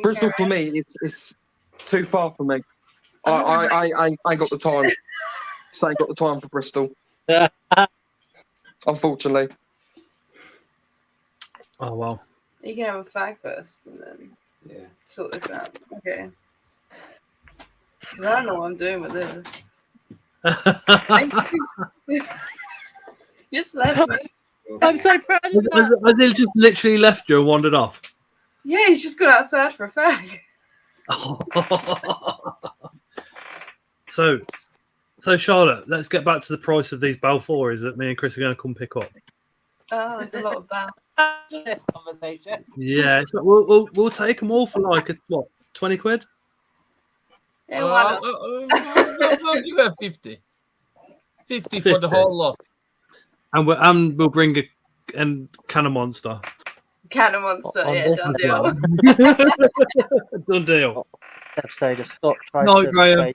Bristol for me, it's too far for me. I ain't got the time. So I ain't got the time for Bristol. Unfortunately. Oh well. You can have a fag first and then sort this out. Okay. Because I don't know what I'm doing with this. Just left me. I'm so proud of that. Has he just literally left you and wandered off? Yeah, he's just gone outside for a fag. So Charlotte, let's get back to the price of these Balfours that me and Chris are going to come pick up. Oh, it's a lot of bounce. Conversation. Yeah, we'll take them all for like what, 20 quid? Yeah, why not? You have 50. 50 for the whole lot. And we'll bring a can of Monster. Can of Monster, yeah, done deal. Done deal. Episode of Scott tries No, to Graham.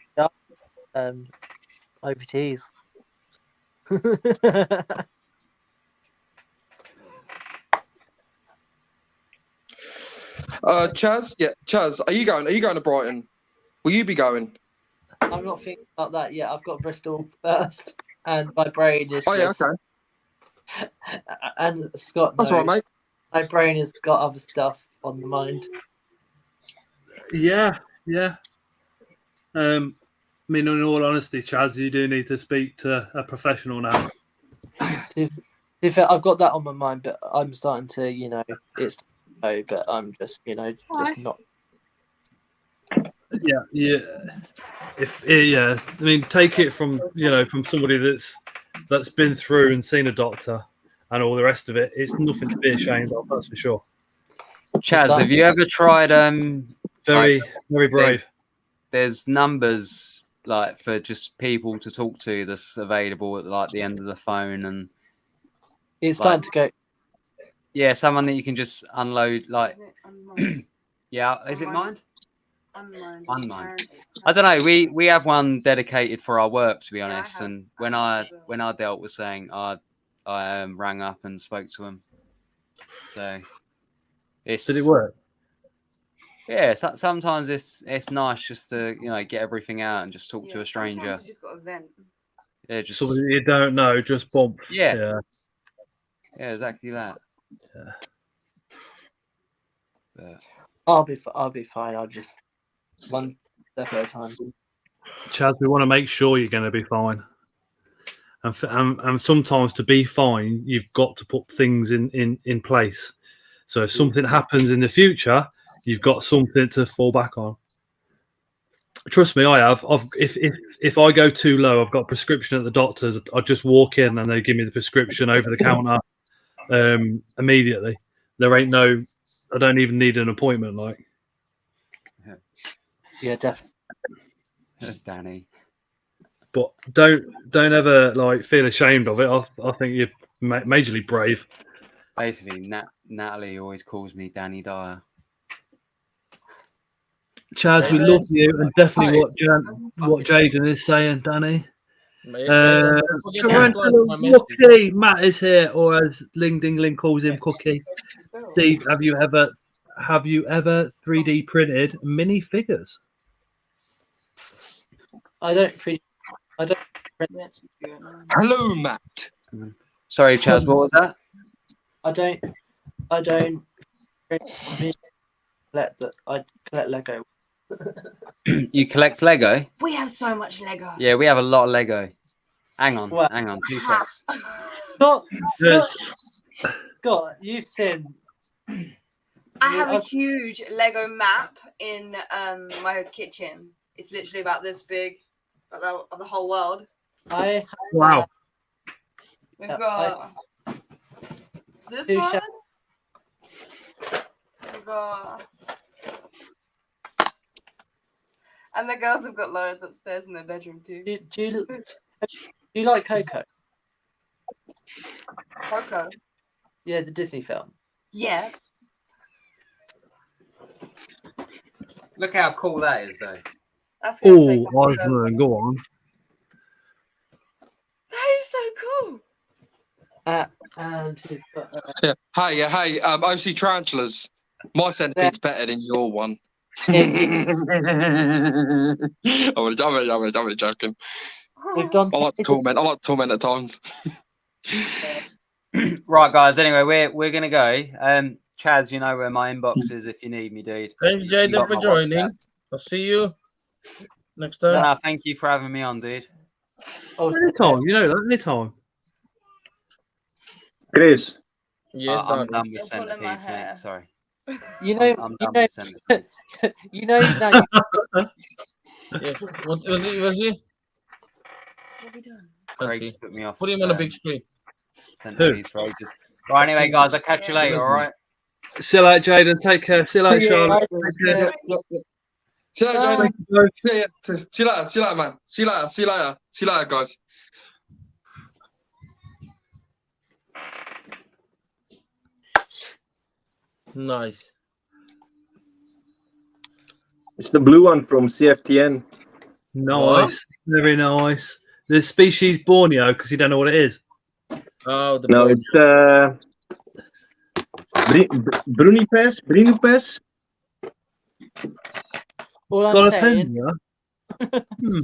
OBTs. Chaz, are you going to Brighton? Will you be going? I'm not thinking about that yet. I've got Bristol first, and my brain is. Oh yeah, just... okay. And Scott knows. That's all right, mate. My brain has got other stuff on the mind. Yeah. I mean, in all honesty, Chaz, you do need to speak to a professional now. I've got that on my mind, but I'm starting to, it's but I'm just, just not. Yeah. I mean, take it from from somebody that's been through and seen a doctor and all the rest of it. It's nothing to be ashamed of, that's for sure. Chaz, have you ever tried? Very brave. There's numbers like for just people to talk to that's available at like the end of the phone, and it's starting to go. Yeah, someone that you can just unload. Like, yeah, is it Mind? Unmind. I don't know. We have one dedicated for our work, to be honest. And when I dealt with saying, I rang up and spoke to him. So, did it work? Yeah. Sometimes it's nice just to get everything out and just talk to a stranger. You just got to vent. Yeah, just somebody you don't know, just bump. Yeah. Yeah, exactly that. Yeah. I'll be fine. I'll just one step at a time. Chad, we want to make sure you're going to be fine. And sometimes to be fine, you've got to put things in place. So if something happens in the future, you've got something to fall back on. Trust me, I have. If I go too low, I've got a prescription at the doctor's. I just walk in and they give me the prescription over the counter immediately. There ain't no. I don't even need an appointment. Like, yeah, definitely, Danny. But don't ever like feel ashamed of it. I think you're majorly brave. Basically, Natalie always calls me Danny Dyer. Chaz, we love you, and definitely what Jaden is saying, Danny. Cookie, Matt is here, or as Ling Ding Ling calls him, Cookie. Steve, have you ever 3D printed mini figures? I don't. Hello, Matt. Sorry, Chaz. What was that? I don't I collect Lego. You collect Lego? We have so much Lego. Yeah, we have a lot of Lego. Hang on, 2 secs. Scott, you've seen. I have a huge Lego map in my kitchen. It's literally about this big, of the whole world. Wow. We've got this one. We've got. And the girls have got loads upstairs in their bedroom too. Do you like Coco? Coco? Yeah, the Disney film. Yeah. Look how cool that is, though. That's go on. That is so cool. And he's got. Hey, OC Tarantulas. My centipede's better than your one. I'm only joking. We've done. I like to torment at times. Right, guys. Anyway, we're gonna go. Chaz, you know where my inbox is if you need me, dude. Thanks, Jaden, for joining. I'll see you next time. No, thank you for having me on, dude. Anytime, you know that. Anytime. Chris. Yes, I'm done with centipedes, mate. Sorry. You know, I'm done with centipedes. You know that. Yes. What was he? What have we done? Craig's put me off. Put him on a big screen. Centipedes for ages. Right, anyway, guys, I'll catch you later, all right? See you later, Jaden. Take care. See you later, Charlotte. Take care. See you later, Jaden. See you later, man. See you later, guys. Nice. It's the blue one from CFTN. Nice. Very nice. The species Borneo, because you don't know what it is. Oh, no, it's Brunipes. All I'm Got a saying, pen, yeah?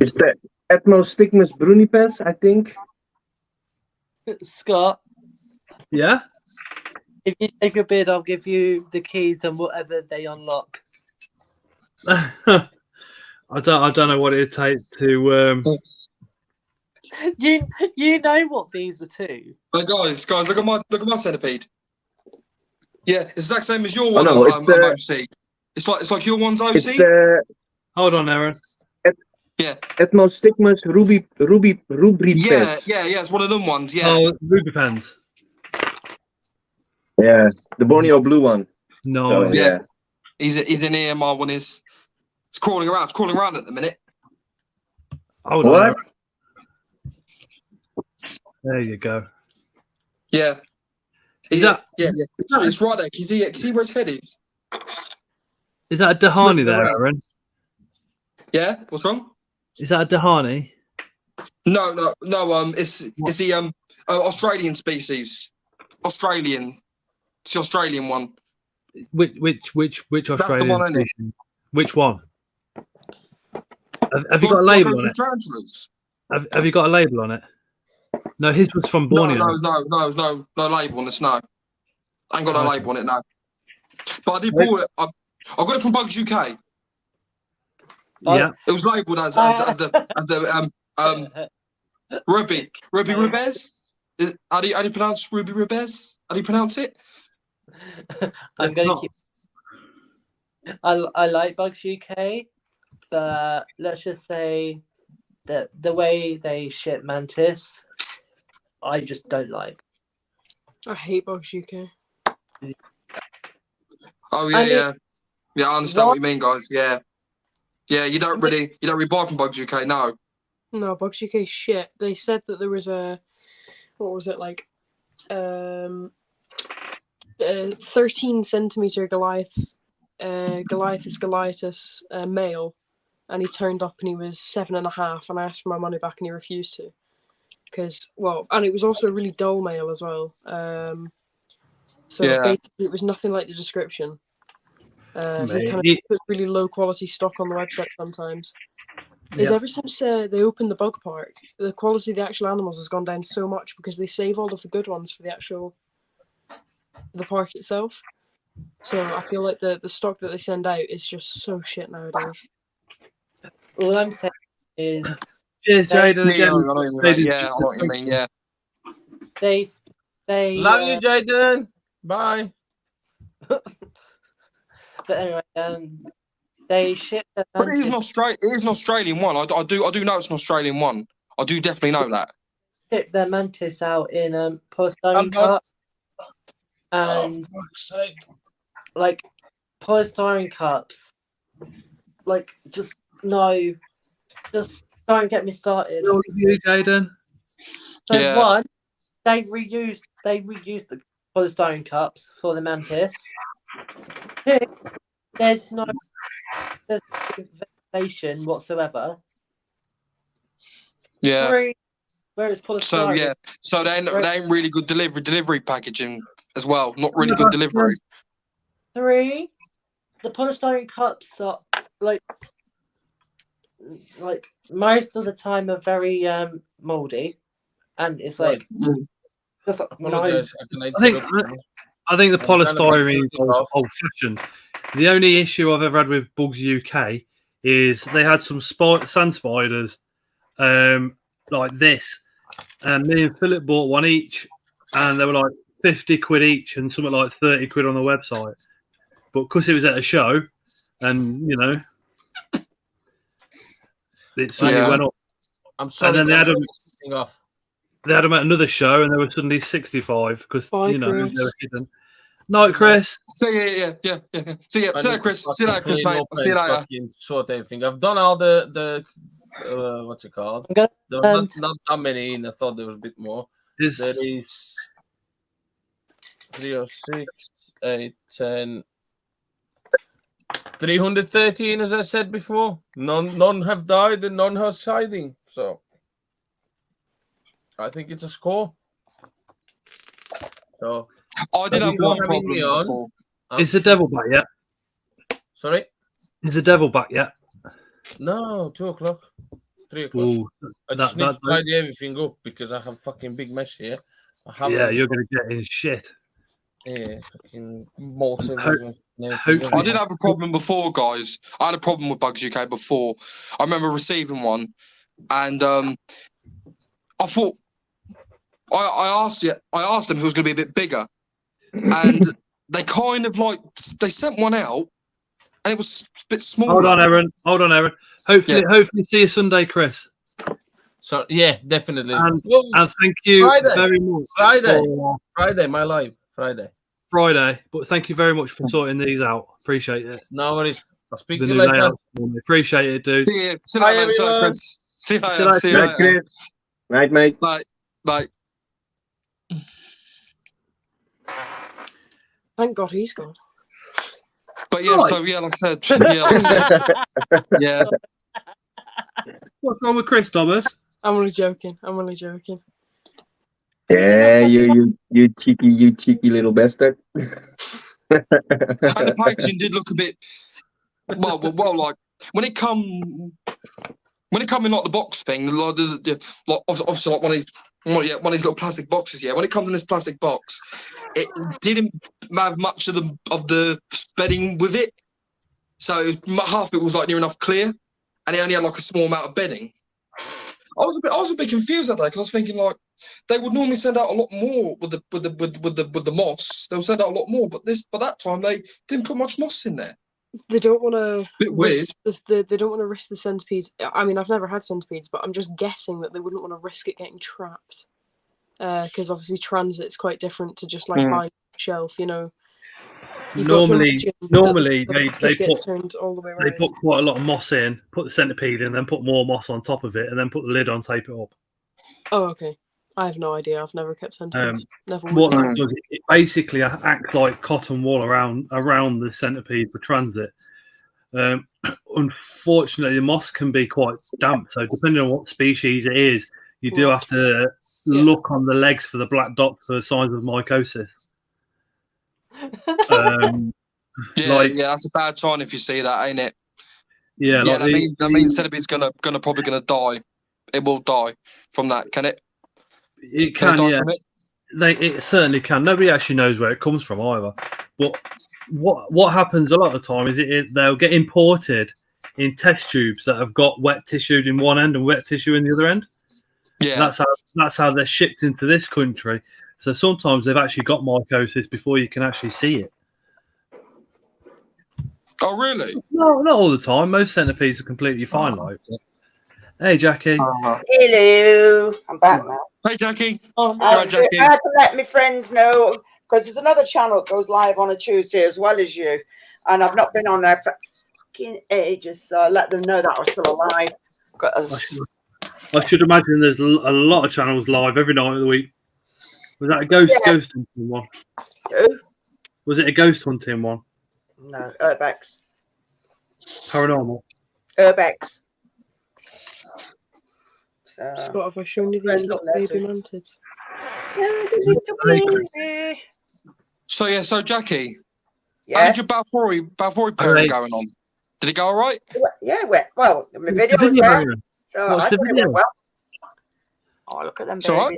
It's the Ethnostigmus brunipes, I think. Scott. Yeah. If you take a bid, I'll give you the keys and whatever they unlock. I don't know what it'd take to. You know what these are too. Hey guys, look at my centipede. Yeah, it's the exact same as your one. Oh, no, OC. It's like your one's OC. It's the. Hold on, Aaron. Yeah. Ethnostigmus rubripes. Yeah. It's one of them ones. Yeah. Oh, ruby pens. Yeah, the Borneo blue one. No. So, yeah. He's in here. My one is. It's crawling around at the minute. Hold on, What? Aaron. There you go. Yeah. Yeah. It's right there. Can you see where his head is? Is that a Dahani there, Aaron? Yeah. What's wrong? Is that a Dahani? No. It's the Australian species. Australian. It's the Australian one. Which Australian That's the one, isn't it? species? Which one? Have you got a label on it? Tarantulas. Have you got a label on it? No, his was from Borneo. No label on the snow. I ain't got no label on it, no. But I did bought it. I got it from Bugs UK. Yeah. It was labelled as the Ruby Ribez. How do you pronounce Ruby Ribez? How do you pronounce it? I'm going to keep. I like Bugs UK, but let's just say that the way they ship Mantis, I just don't like. I hate Bugs UK. Oh yeah. I understand what you mean, guys. Yeah. You don't really buy from Bugs UK, no. No, Bugs UK shit. They said that there was a, what was it like, 13 centimeter Goliathus male, and he turned up and he was 7.5, and I asked for my money back and he refused to, and it was also a really dull male as well. Basically it was nothing like the description. He kind of puts really low quality stock on the website sometimes. Ever since they opened the bug park, the quality of the actual animals has gone down so much because they save all of the good ones for the park itself. So I feel like the stock that they send out is just so shit nowadays. All I'm saying is, cheers, Jaden. Again, I know what you mean. Yeah. They love you, Jaden. Bye. But anyway, they ship the But it is an Australian one. I do know it's an Australian one. I do definitely know that. Ship their Mantis out in polystyrene cups, and fuck's sake. like polystyrene cups, like just don't get me started. All of you, Jaden. So one, they reused the polystyrene cups for the Mantis. Two, there's no ventilation whatsoever. Yeah. Three, whereas polystyrene. So they ain't really good delivery packaging as well. Not really good delivery. Three, the polystyrene cups are like most of the time are very moldy, and it's like. Just, I think the polystyrene is old-fashioned. The only issue I've ever had with Bugs UK is they had some sand spiders like this, and me and Philip bought one each, and they were like 50 quid each and something like 30 quid on the website. But because it was at a show, and it suddenly went up. I'm sorry. And then they had them at another show, and they were suddenly 65 because they were hidden. Night, Chris. See ya. See ya, Chris. See you later, Chris, mate. I'll see you later. Sort everything. I've done all the what's it called? Not that many, and I thought there was a bit more. There is 3 or 6, 8, 10, 313, as I said before. None have died and none has hiding. So I think it's a score. So I did have one problem before. Is the devil back yet? Sorry? Is the devil back yet? No, 2 o'clock. 3 o'clock. Ooh, I just need to tidy everything up because I have fucking big mess here. You're going to get in shit. Yeah, fucking molten. I did have a problem before, guys. I had a problem with Bugs UK before. I remember receiving one, and I thought I asked them if it was going to be a bit bigger, and they kind of they sent one out, and it was a bit smaller. Hold on, Aaron. Hopefully see you Sunday, Chris. So yeah, definitely. And thank you very much. Friday, my live. Friday. But thank you very much for sorting these out. Appreciate it. No worries. I'll speak to you later. Appreciate it, dude. See you later, Chris. See you later, Chris. Night, mate. Bye. Thank God he's gone. But like I said, yeah. What's wrong with Chris, Thomas? I'm only joking. Yeah, you cheeky little bastard. And the packaging did look a bit well. Like when it come when it comes in like the box thing, like obviously like one of these little plastic boxes. Yeah, when it comes in this plastic box, it didn't have much of the bedding with it, so half of it was like near enough clear, and it only had like a small amount of bedding. I was a bit confused at that because I was thinking like they would normally send out a lot more with the moss. They'll send out a lot more, but that time they didn't put much moss in there. They don't want to risk they don't want to risk the centipedes. I mean, I've never had centipedes, but I'm just guessing that they wouldn't want to risk it getting trapped. Because obviously transit's quite different to just like buying a shelf, you know. Normally they put turned all the way around. They put quite a lot of moss in, put the centipede in, then put more moss on top of it, and then put the lid on, tape it up. Oh, okay. I have no idea. I've never kept centipedes. What that does, it basically acts like cotton wool around the centipede for transit. Unfortunately, the moss can be quite damp, so depending on what species it is, you do have to look on the legs for the black dots for signs of mycosis. That's a bad sign if you see that, ain't it? Yeah, that means centipede's gonna die. It will die from that. Can it? It can, yeah. It certainly can. Nobody actually knows where it comes from either. But what happens a lot of the time is they'll get imported in test tubes that have got wet tissue in one end and wet tissue in the other end. Yeah, that's how they're shipped into this country. So sometimes they've actually got mycosis before you can actually see it. Oh, really? No, not all the time. Most centipedes are completely fine. Hey, Jackie. Hello. I'm back now. Hey, Jackie. Jackie. I had to let my friends know because there's another channel that goes live on a Tuesday as well as you, and I've not been on there for fucking ages, so I let them know that I was still alive. I should imagine there's a lot of channels live every night of the week. Was that a ghost hunting one? Who? Was it a ghost hunting one? No, Urbex. Paranormal. Urbex. Scott, have I shown you these little baby mantids? So Jackie, how did your Balfouri pairing going on? Did it go all right? Yeah, well, my video was there, so I thought it went well. Oh, look at them babies.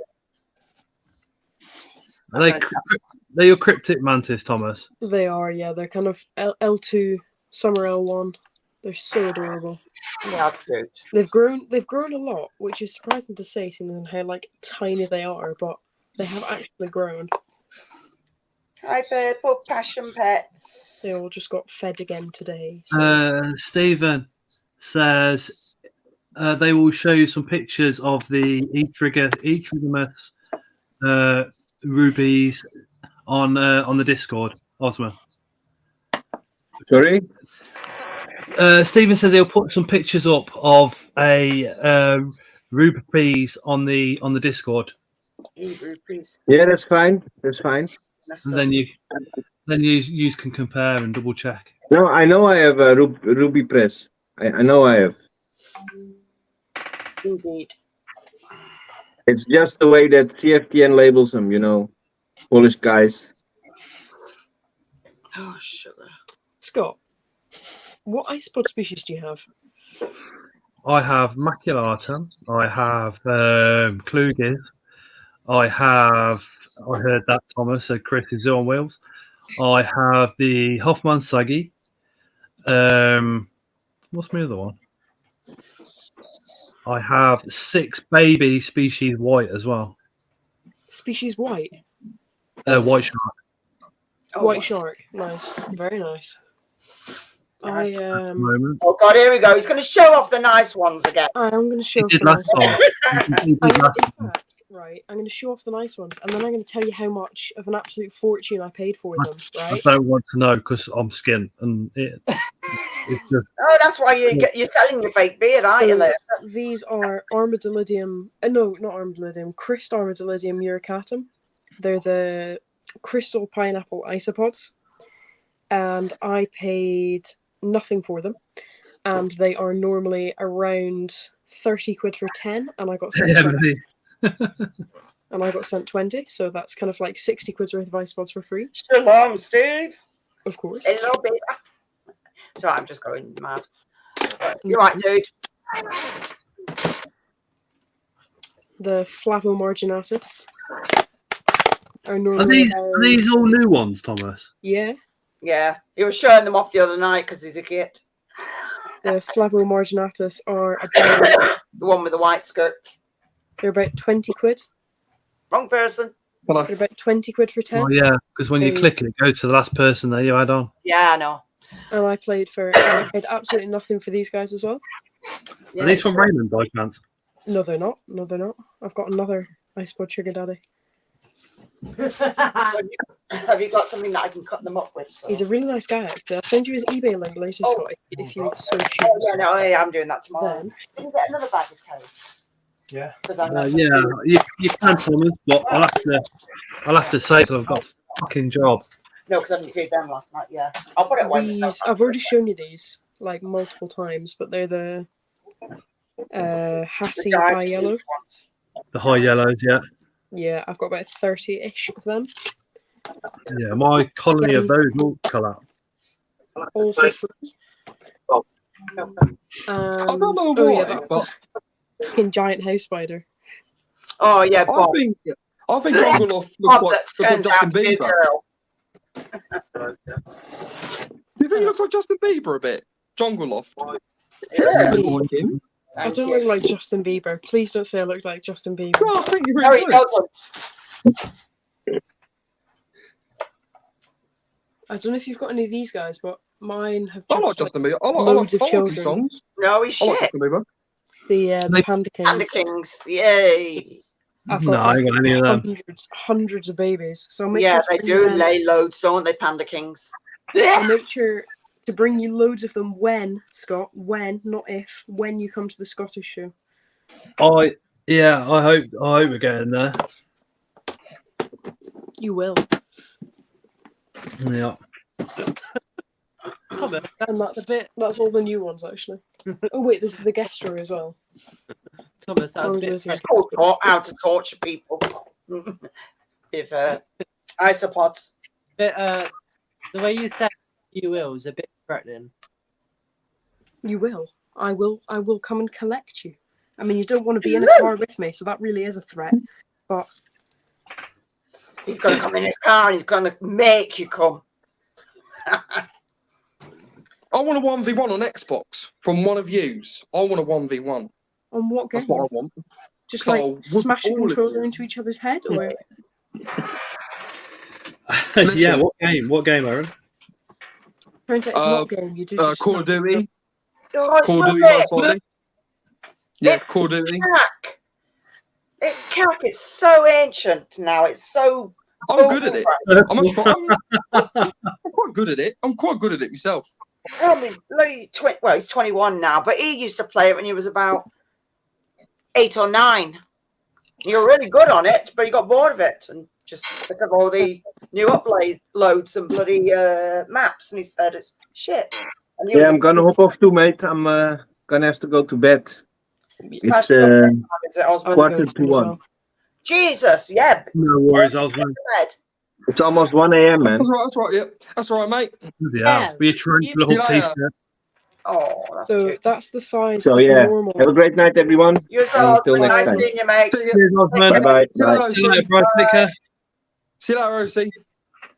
They're your cryptic mantis, Thomas. They are, yeah. They're kind of L2, some are L1. They're so adorable. Yeah, cute. They've grown a lot, which is surprising to say, seeing how like tiny they are, but they have actually grown. Hi, Purple Passion Pets. They all just got fed again today. So. Stephen says they will show you some pictures of the Etrigamous rubies on the Discord, Ozma. Sorry? Stephen says he'll put some pictures up of a rubies on the Discord. Yeah, that's fine. That's fine. And then you can compare and double check. No, I know I have a ruby press. I know I have. Indeed. It's just the way that CFTN labels them, you know, Polish guys. Oh, sugar. Scott, what icepod species do you have? I have maculatum. I have Klugis. I heard that Thomas said Chris is on wheels. I have the Hoffman Sagi. What's my other one? I have 6 baby species white as well. Species white? White shark. White shark. Nice. Very nice. Oh God, here we go. He's going to show off the nice ones again. I'm going to show off the nice ones. Right, I'm going to show off the nice ones, and then I'm going to tell you how much of an absolute fortune I paid for them. Right? I don't want to know because I'm skint, and it's just... Oh, that's why you're selling your fake beard, aren't you? Later? These are Armadillidium. No, not Armadillidium. Crystal Armadillidium muricatum. They're the crystal pineapple isopods, and I paid nothing for them, and they are normally around 30 quid for 10, and I got sent 20. And I got sent 20, so that's kind of like 60 quid's worth of icepods for free. Shalom, Steve. Of course. Hello, baby. So I'm just going mad. You're right, dude. The Flavomarginatus. Are these all new ones, Thomas? Yeah. Yeah, he was showing them off the other night because he's a kid. The Flavomarginatus are about the one with the white skirt. They're about 20 quid. Wrong person. They're about 20 quid for 10. Oh yeah, because when you click it goes to the last person that you add on. Yeah, I know. And I paid absolutely nothing for these guys as well. Are these from Raymond by chance? No, they're not. No, they're not. I've got another Ice Pod Sugar Daddy. Have you got something that I can cut them up with? So? He's a really nice guy, actually. I'll send you his eBay link later, Scott, if you so choose. Yeah, no, I'm doing that tomorrow. Can you get another bag of toast? Yeah. You can, Thomas, but I'll have to say that I've got a fucking job. No, because I didn't feed them last night. Yeah, I'll put it away. I've already shown you these like multiple times, but they're the Hassie High Yellow. The high yellows, yeah. Yeah, I've got about 30-ish of them. Yeah, my colony of those all colour. All for free. I don't know why, but fucking giant house spider. Oh yeah, Bob. I think Jongle looks like Justin Bieber. Do you think he looks like Justin Bieber a bit? Jongle I don't look like Justin Bieber. Please don't say I look like Justin Bieber. No, I think you really do. I don't know if you've got any of these guys, but mine have I just like Justin Bieber. loads of I like children. his songs. No, he's I like shit. Justin Bieber. The Panda Kings. Panda Kings, yay! I've No, I ain't got any of them. Hundreds of babies. So I'll make Yeah, sure they to do bring lay loads, don't they, Panda Kings? I'll make sure to bring you loads of them when, Scott, when, not if, when you come to the Scottish show. I hope we're getting there. You will. Yeah. And that's all the new ones, actually. Oh wait, this is the Gestro as well. Thomas, that was a bit. It's called how to torture people. If isopods. But the way you said you will is a bit threatening. You will. I will come and collect you. I mean, you don't want to be in a car with me, so that really is a threat. But he's going to come in his car and he's going to make you come. I want a 1v1 on Xbox from one of yous. I want a 1v1. On what game? That's what I want. Just So, like with smash a all of controller yous. into each other's head, or Yeah, what game, Aaron? turns out it's not a game. You do just Call of smash Duty. Oh, it's Call of Duty rubbish. Vitality. Yeah, It's Call of Duty. cack. It's cack. It's so ancient now. It's so. I'm good at it. I'm quite good at it. I'm quite good at it myself. I mean, he's 21 now, but he used to play it when he was about 8 or 9. You're really good on it, but he got bored of it and just because of all the new uploads and bloody maps, and he said it's shit. And he Yeah, I'm gonna hop off too, mate. I'm gonna have to go to bed. It's quarter to 1. Jesus, yeah. No worries, Osman. It's almost 1 a.m., man. That's right, yeah. That's all right, mate. Yeah, be a trying little t-shirt. Oh, that's So cute. that's the size So of yeah, normal. have a great night, everyone. You as well. Until next Nice time. seeing you, mate. Cheers, Osman. Bye-bye. See you later, See you later, bro. Take care. See you later, Rosie.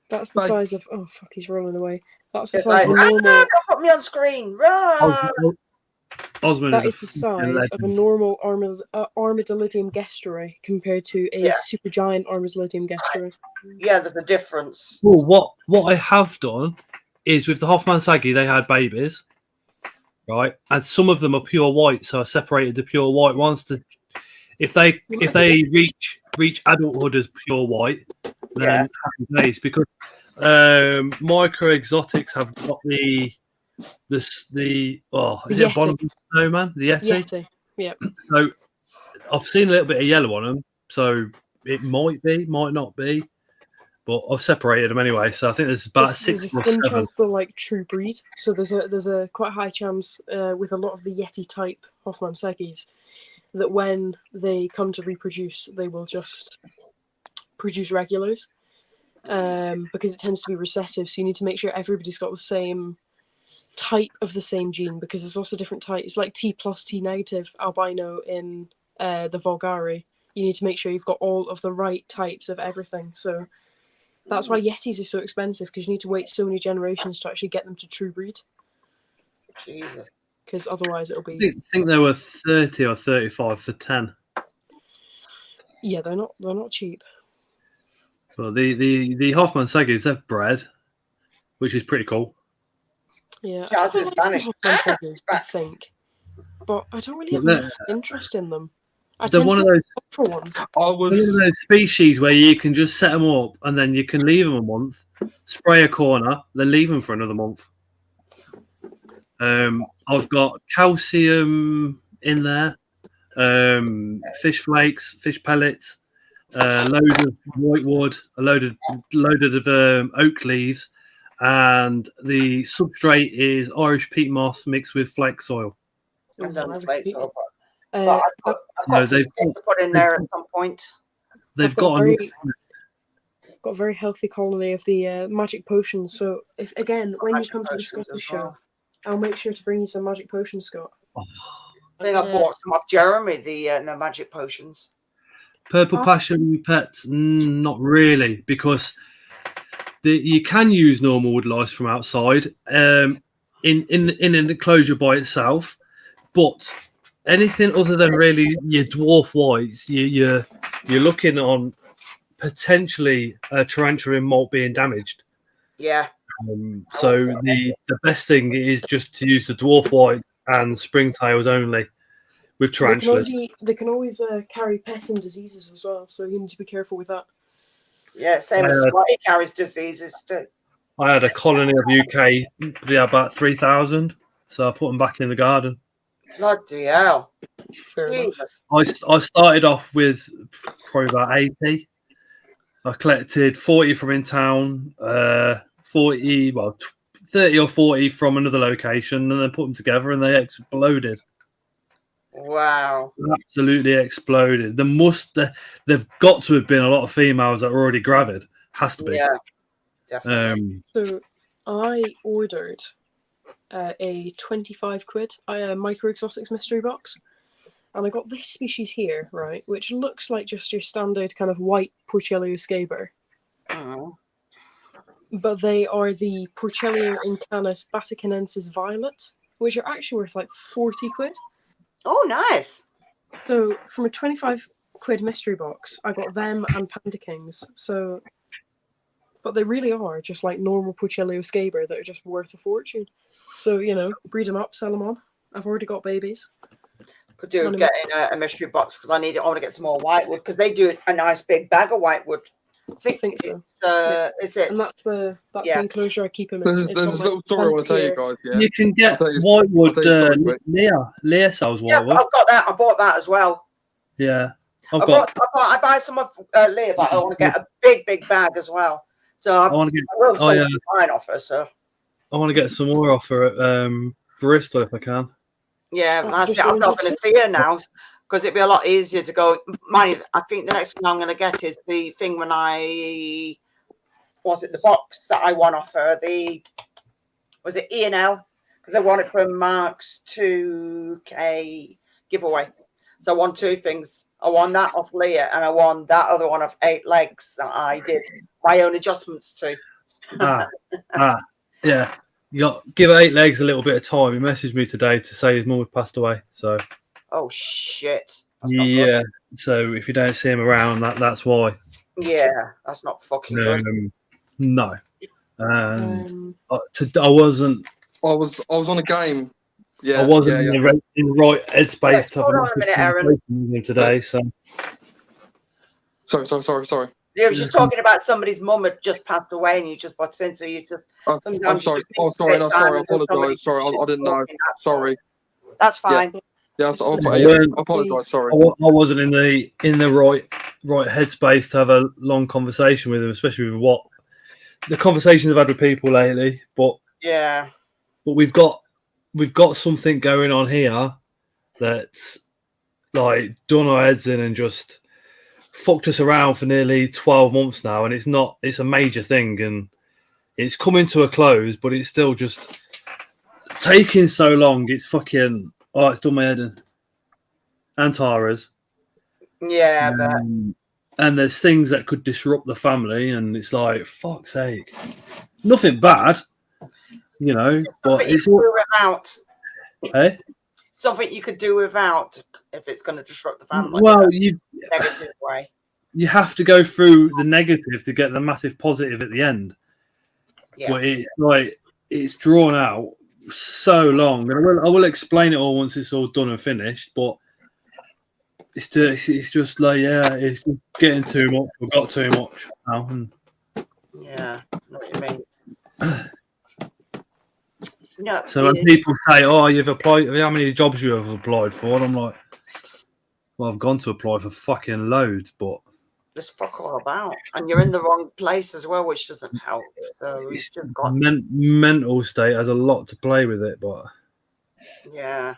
That's the Bye. size of. Oh fuck, he's rolling away. That's the It's size like, of a normal. don't put me on screen. Run. Osman That is is the size of a legend. normal armadillidium gestuary compared to a supergiant armadillidium gestuary. Yeah, there's a difference. Well, what I have done is with the Hoffman Saggy, they had babies, right? And some of them are pure white, so I separated the pure white ones to if they reach adulthood as pure white, then happy days, because micro exotics have got the is it Abominable Snowman, the Yeti? Yep. So I've seen a little bit of yellow on them, so it might not be, but I've separated them anyway. So I think there's about There's a slim chance they're like true breed. So there's a quite high chance with a lot of the Yeti type Hoffman Seggies that when they come to reproduce, they will just produce regulars because it tends to be recessive. So you need to make sure everybody's got the same type of the same gene, because there's also different types. It's like T plus T negative albino in the Vulgari. You need to make sure you've got all of the right types of everything. So that's why Yetis are so expensive, because you need to wait so many generations to actually get them to true breed. Jesus. Because otherwise it'll be. I think they were 30 or 35 for 10. Yeah, they're not cheap. Well, the Hoffman Seggies, they've bred, which is pretty cool. Yeah, I quite like some Hoffman Seggies, I think, but I don't really have much interest in them. They're one of those ones. One of those species where you can just set them up and then you can leave them a month, spray a corner, then leave them for another month. I've got calcium in there, fish flakes, fish pellets, a load of whitewood, a load of oak leaves, and the substrate is Irish peat moss mixed with flake soil. I've done flake soil, but I've got to put in there at some point. They've got a very healthy colony of the magic potions. So if again, when you come to the Scottish show, I'll make sure to bring you some magic potions, Scott. I think I bought some off Jeremy, the magic potions. Purple Passion pets, not really, because you can use normal wood lice from outside in an enclosure by itself, but anything other than really your dwarf whites, you're looking on potentially a tarantula in molt being damaged. Yeah. So the best thing is just to use the dwarf white and springtails only with tarantulas. They can always carry pests and diseases as well, so you need to be careful with that. Yeah, same as Swatty carries diseases too. I had a colony of UK, about 3,000, so I put them back in the garden. Bloody hell. Jesus. I started off with probably about 80. I collected 40 from in town, 30 or 40 from another location, and then put them together and they exploded. Wow. Absolutely exploded. They've got to have been a lot of females that were already gravid. Has to be. Yeah, definitely. So I ordered a 25 quid micro exotics mystery box, and I got this species here, right, which looks like just your standard kind of white Porcellio scaber. Oh. But they are the Porcellio incanus vaticanensis violet, which are actually worth like 40 quid. Oh, nice. So from a 25 quid mystery box, I got them and Panda Kings. So, but they really are just like normal Porcellio scaber that are just worth a fortune. So, breed them up, sell them on. I've already got babies. Could do with getting a mystery box because I want to get some more whitewood because they do a nice big bag of whitewood. I think so. Is it? And that's the enclosure I keep them in. There's a little story I want to tell you guys. Yeah, you can get whitewood. Leah sells whitewood. Yeah, I've got that. I bought that as well. Yeah, I buy some of Leah, but I want to get a big bag as well. So I want to get mine off her. So I want to get some more off her at Bristol if I can. Yeah, that's it. I'm not going to see her now. Because it'd be a lot easier to go. I think the next thing I'm going to get is the thing when the box that I won off her. Was it E&L? Because I won it from Mark's 2K giveaway. So I won two things. I won that off Leah, and I won that other one of 8 legs that I did my own adjustments to. Yeah. Give 8 legs a little bit of time. He messaged me today to say his mum had passed away. So. Oh shit! Yeah. So if you don't see him around, that's why. Yeah, that's not fucking good. No. And I wasn't. I was on a game. Yeah. I wasn't in the right headspace to hold on a minute, Aaron. Today. So. Sorry. You were just talking about somebody's mum had just passed away, and you just bought in, so you just. I'm sorry. Sorry. I apologise. Sorry, I didn't know. Sorry. That's fine. Yeah. Yes, I apologise. Sorry, I wasn't in the right headspace to have a long conversation with him, especially with what the conversations I've had with people lately. But we've got something going on here that's like done our heads in and just fucked us around for nearly 12 months now, and it's a major thing, and it's coming to a close, but it's still just taking so long. It's fucking. Oh, it's done my head in. And Tara's. Yeah, but. And there's things that could disrupt the family, and it's like, fuck's sake. Nothing bad, you know, but it's all without. Hey? Something you could do without if it's going to disrupt the family. Well, negative way. You have to go through the negative to get the massive positive at the end. Yeah. But it's like it's drawn out so long. And I will explain it all once it's all done and finished, but it's just like, yeah, it's getting too much. We've got too much now. Yeah, I know what you mean. No, so when people say, "Oh, you've applied," how many jobs you have applied for? And I'm like, "Well, I've gone to apply for fucking loads, but just fuck all about, and you're in the wrong place as well, which doesn't help." So it's just got mental state has a lot to play with it, but yeah.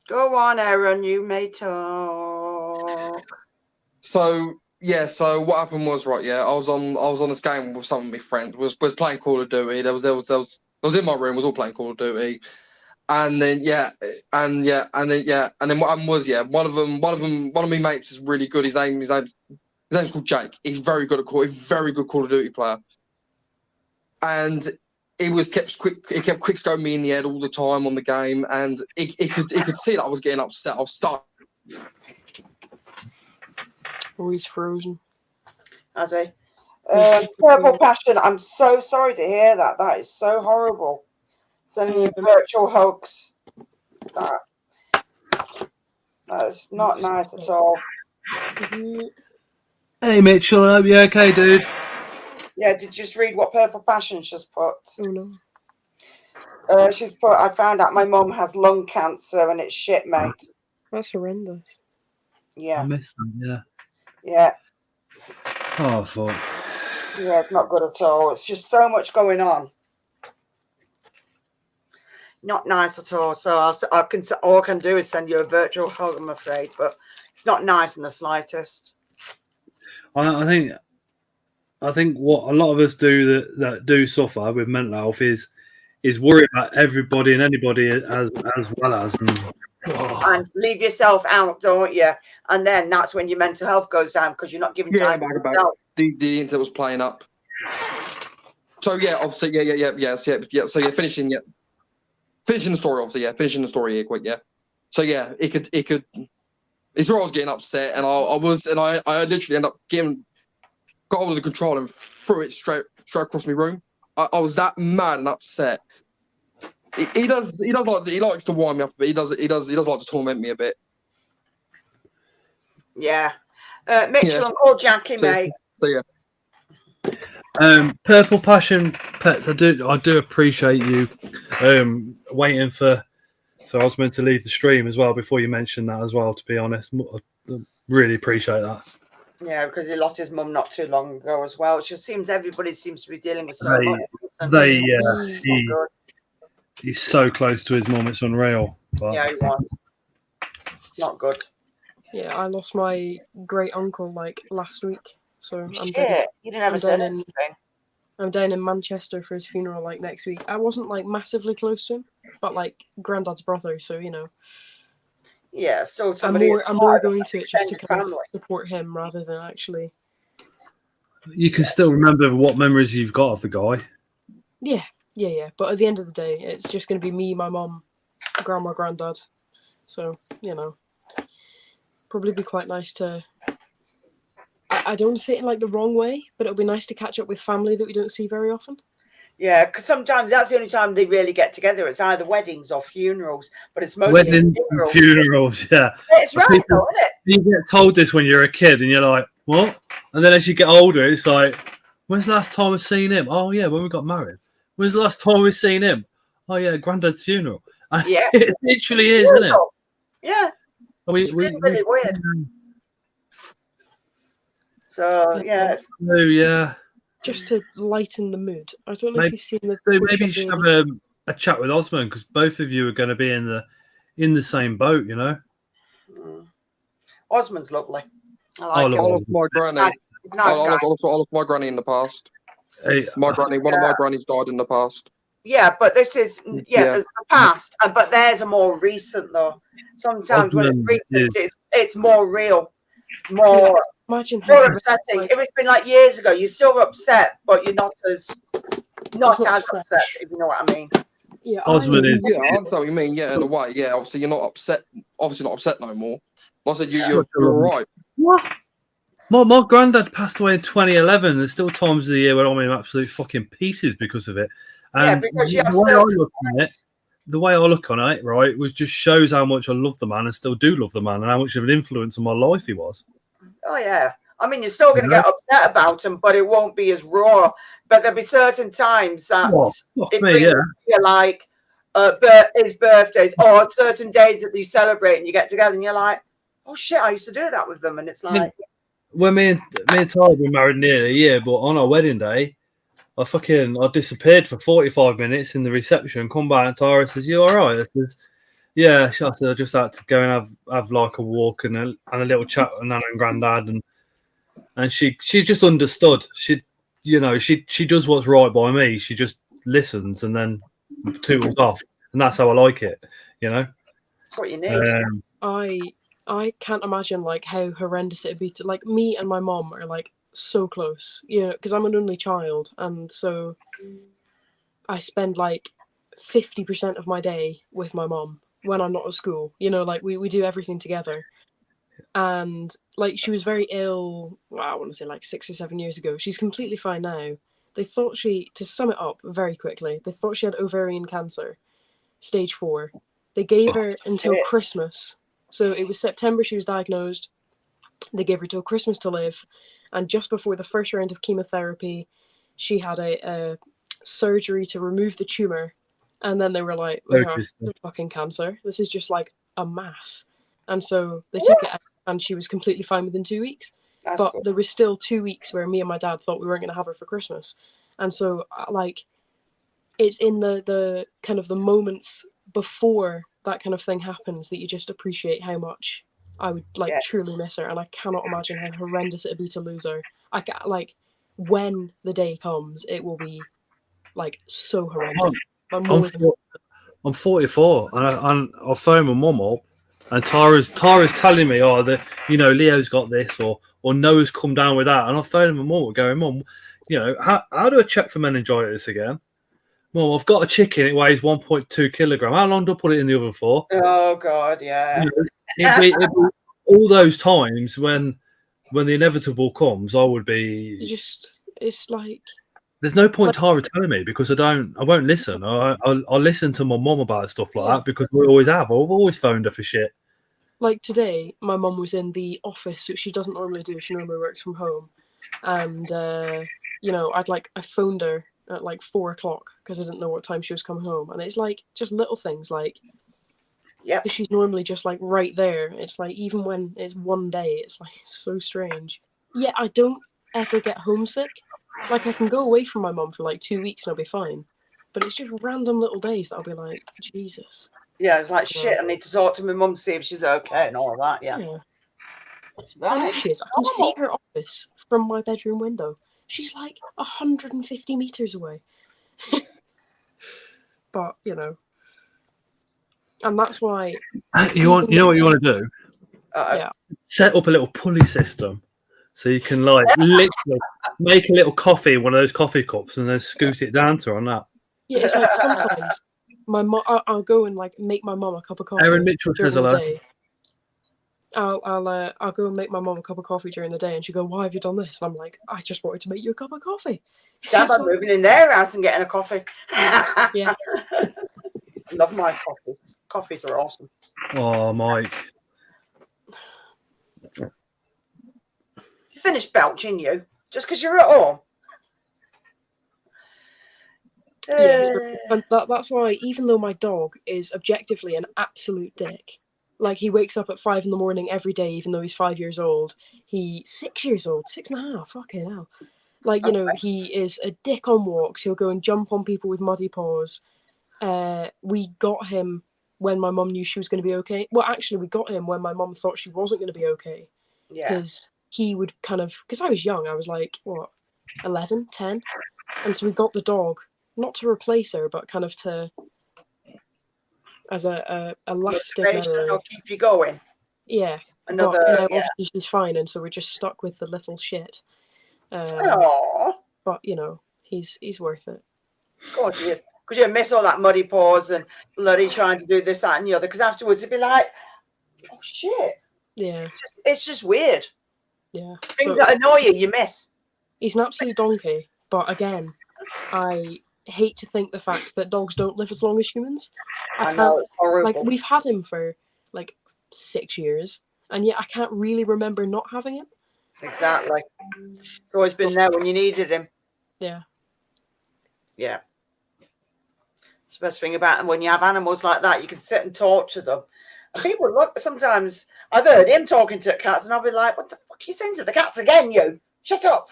Go on, Aaron. You may talk. So yeah, so what happened was right. Yeah, I was on this game with some of my friends. Was playing Call of Duty. I was in my room. Was all playing Call of Duty, and then and then what happened was one of my mates is really good. His name's called Jake. He's very good at very good Call of Duty player, and he kept quickscoping me in the head all the time on the game, and he could see that I was getting upset. I was starting. Oh, he's frozen. Has he? Purple Passion. I'm so sorry to hear that. That is so horrible. Sending you virtual hugs. That's not nice at all. Hey Mitchell, I hope you're okay, dude. Yeah, did you just read what Purple Passion she's put? Oh no. She's put, I found out my mum has lung cancer and it's shit, mate. That's horrendous. Yeah. I missed that, yeah. Yeah. Oh, fuck. Yeah, it's not good at all. It's just so much going on. Not nice at all. So all I can do is send you a virtual hug, I'm afraid, but it's not nice in the slightest. I think what a lot of us do that do suffer with mental health is worry about everybody and anybody as well as. And leave yourself out, don't you? And then that's when your mental health goes down because you're not giving time to yourself. The internet was playing up. So yeah, obviously, So yeah, finishing the story, obviously, finishing the story here, quick, yeah. So yeah, it could. It's where I was getting upset, and I literally ended up got hold of the controller and threw it straight across my room. I was that mad and upset. He likes to wind me up a bit. He does like to torment me a bit. Yeah. Mitchell and call Jackie, mate. So yeah. Purple Passion Pets, I do appreciate you waiting for Osmond to leave the stream as well before you mentioned that as well, to be honest. I really appreciate that. Yeah, because he lost his mum not too long ago as well. It just seems everybody seems to be dealing with so much. He's so close to his mum, it's unreal. But... Yeah, he was. Not good. Yeah, I lost my great uncle like last week. So I'm you didn't ever say anything. I'm down in Manchester for his funeral like next week. I wasn't like massively close to him, but like Granddad's brother, so you know. Yeah, still somebody. I'm more going to it just to kind of support him rather than actually. You can still remember what memories you've got of the guy. Yeah. But at the end of the day, it's just going to be me, my mum, grandma, granddad. So you know, probably be quite nice to. I don't want to say it in like the wrong way, but it'll be nice to catch up with family that we don't see very often. Yeah, because sometimes that's the only time they really get together. It's either weddings or funerals, but it's mostly weddings and funerals. Yeah, it's right, though, isn't it? You get told this when you're a kid, and you're like, "What?" And then as you get older, it's like, "When's the last time we've seen him?" "Oh yeah, when we got married." "When's the last time we've seen him?" "Oh yeah, Granddad's funeral." Yeah, it literally is, isn't it? Yeah, it's really weird. So yeah. Just to lighten the mood. I don't know if you've seen the. Maybe you should have a chat with Osman because both of you are going to be in the same boat, you know. Osman's lovely. I love my granny. I love my granny in the past. Hey, one of my grannies died in the past. Yeah, but this is there's the past, but theirs are more recent though. Sometimes when it's recent, it's more real, more upsetting. If it's been like years ago, you're still upset, but you're not as upset, if you know what I mean. Yeah, I understand what you mean. Yeah, in a way. Yeah, obviously you're not upset. Obviously not upset no more. I said you're all right. What? My granddad passed away in 2011. There's still times of the year where I'm in absolute fucking pieces because of it. And because you have the way I look on it, right, was just shows how much I love the man and still do love the man, and how much of an influence on my life he was. Oh yeah, I mean you're still going to get upset about him, but it won't be as raw. But there'll be certain times that it brings you like his birthdays or certain days that you celebrate and you get together and you're like, oh shit, I used to do that with them, and it's like. Well, me and Ty have been married nearly a year, but on our wedding day, I disappeared for 45 minutes in the reception. Come back and Tara says, "You all right?" I says, "Yeah." I just had to go and have like a walk and a little chat with Nana and Grandad, and she just understood. She does what's right by me. She just listens and then tootles off, and that's how I like it. You know. That's what you need. I can't imagine like how horrendous it'd be to like me and my mom are like so close, because I'm an only child, and so I spend like 50% of my day with my mom when I'm not at school. Like we do everything together, and like she was very ill. Well, I want to say like 6 or 7 years ago. She's completely fine now. They thought to sum it up very quickly, they thought she had ovarian cancer, stage 4. They gave her until Christmas. So it was September she was diagnosed. They gave her till Christmas to live. And just before the first round of chemotherapy, she had a surgery to remove the tumor. And then they were like, it's fucking cancer. This is just like a mass. And so they took it out and she was completely fine within 2 weeks. But there was still 2 weeks where me and my dad thought we weren't going to have her for Christmas. And so like it's in the kind of the moments before that kind of thing happens that you just appreciate how much I would like truly miss her, and I cannot imagine how horrendous it'd be to lose her. When the day comes, it will be like so horrendous. I'm 44, and I'll phone my mum up, and Tara's telling me, Leo's got this, or Noah's come down with that, and I'll phone my mum going, Mum, how do I check for meningitis again? Well, I've got a chicken. It weighs 1.2 kilogram. How long do I put it in the oven for? Oh God, yeah. It'd be all those times when the inevitable comes, I would be. It's like. There's no point Tara telling me because I won't listen. I'll listen to my mum about stuff like that because we always have. I've always phoned her for shit. Like today, my mum was in the office, which she doesn't normally do. She normally works from home, and I phoned her at like 4 o'clock because I didn't know what time she was coming home, and it's like just little things like she's normally just like right there. It's like even when it's one day, it's like so strange. Yeah, I don't ever get homesick. Like I can go away from my mum for like 2 weeks and I'll be fine, but it's just random little days that I'll be like, Jesus. Yeah, it's like shit. I need to talk to my mum to see if she's okay and all of that. Yeah. I know she is. I can see her office from my bedroom window. She's like 150 meters away. But, and that's why... You know what you want to do? Yeah. Set up a little pulley system so you can, literally make a little coffee in one of those coffee cups and then scoot it down to her on that. Yeah, it's like sometimes I'll go and, make my mum a cup of coffee. Aaron Mitchell says hello. I'll go and make my mum a cup of coffee during the day, and she'll go, "Why have you done this?" And I'm like, "I just wanted to make you a cup of coffee." Dad, I'm moving in their house and getting a coffee. Yeah. I love my coffees. Coffees are awesome. Oh, Mike. You finished belching, you? Just because you're at home? And that's why, even though my dog is objectively an absolute dick, he wakes up at 5 a.m. every day, even though he's 5 years old. He's 6 years old, 6.5. Fucking hell. He is a dick on walks. He'll go and jump on people with muddy paws. We got him when my mum knew she was going to be okay. Well, actually, we got him when my mum thought she wasn't going to be okay. Yeah. Because he would because I was young. I was 11, 10. And so we got the dog not to replace her, but kind of to as a lasting memory. It'll keep you going. Yeah. Another. But, obviously she's fine, and so we're just stuck with the little shit. But he's worth it. Of course he is. Because you miss all that muddy paws and bloody trying to do this, that, and the other. Because afterwards it'd be like, oh shit. Yeah. It's just weird. Yeah. Things that annoy you miss. He's an absolute donkey. But again, I hate to think the fact that dogs don't live as long as humans. I know, it's horrible. Like, we've had him for like 6 years, and yet I can't really remember not having him. Exactly. He's always been there when you needed him. Yeah. Yeah. It's the best thing about them when you have animals like that, you can sit and talk to them. And people look, sometimes I've heard him talking to cats, and I'll be like, what the fuck are you saying to the cats again, you? Shut up.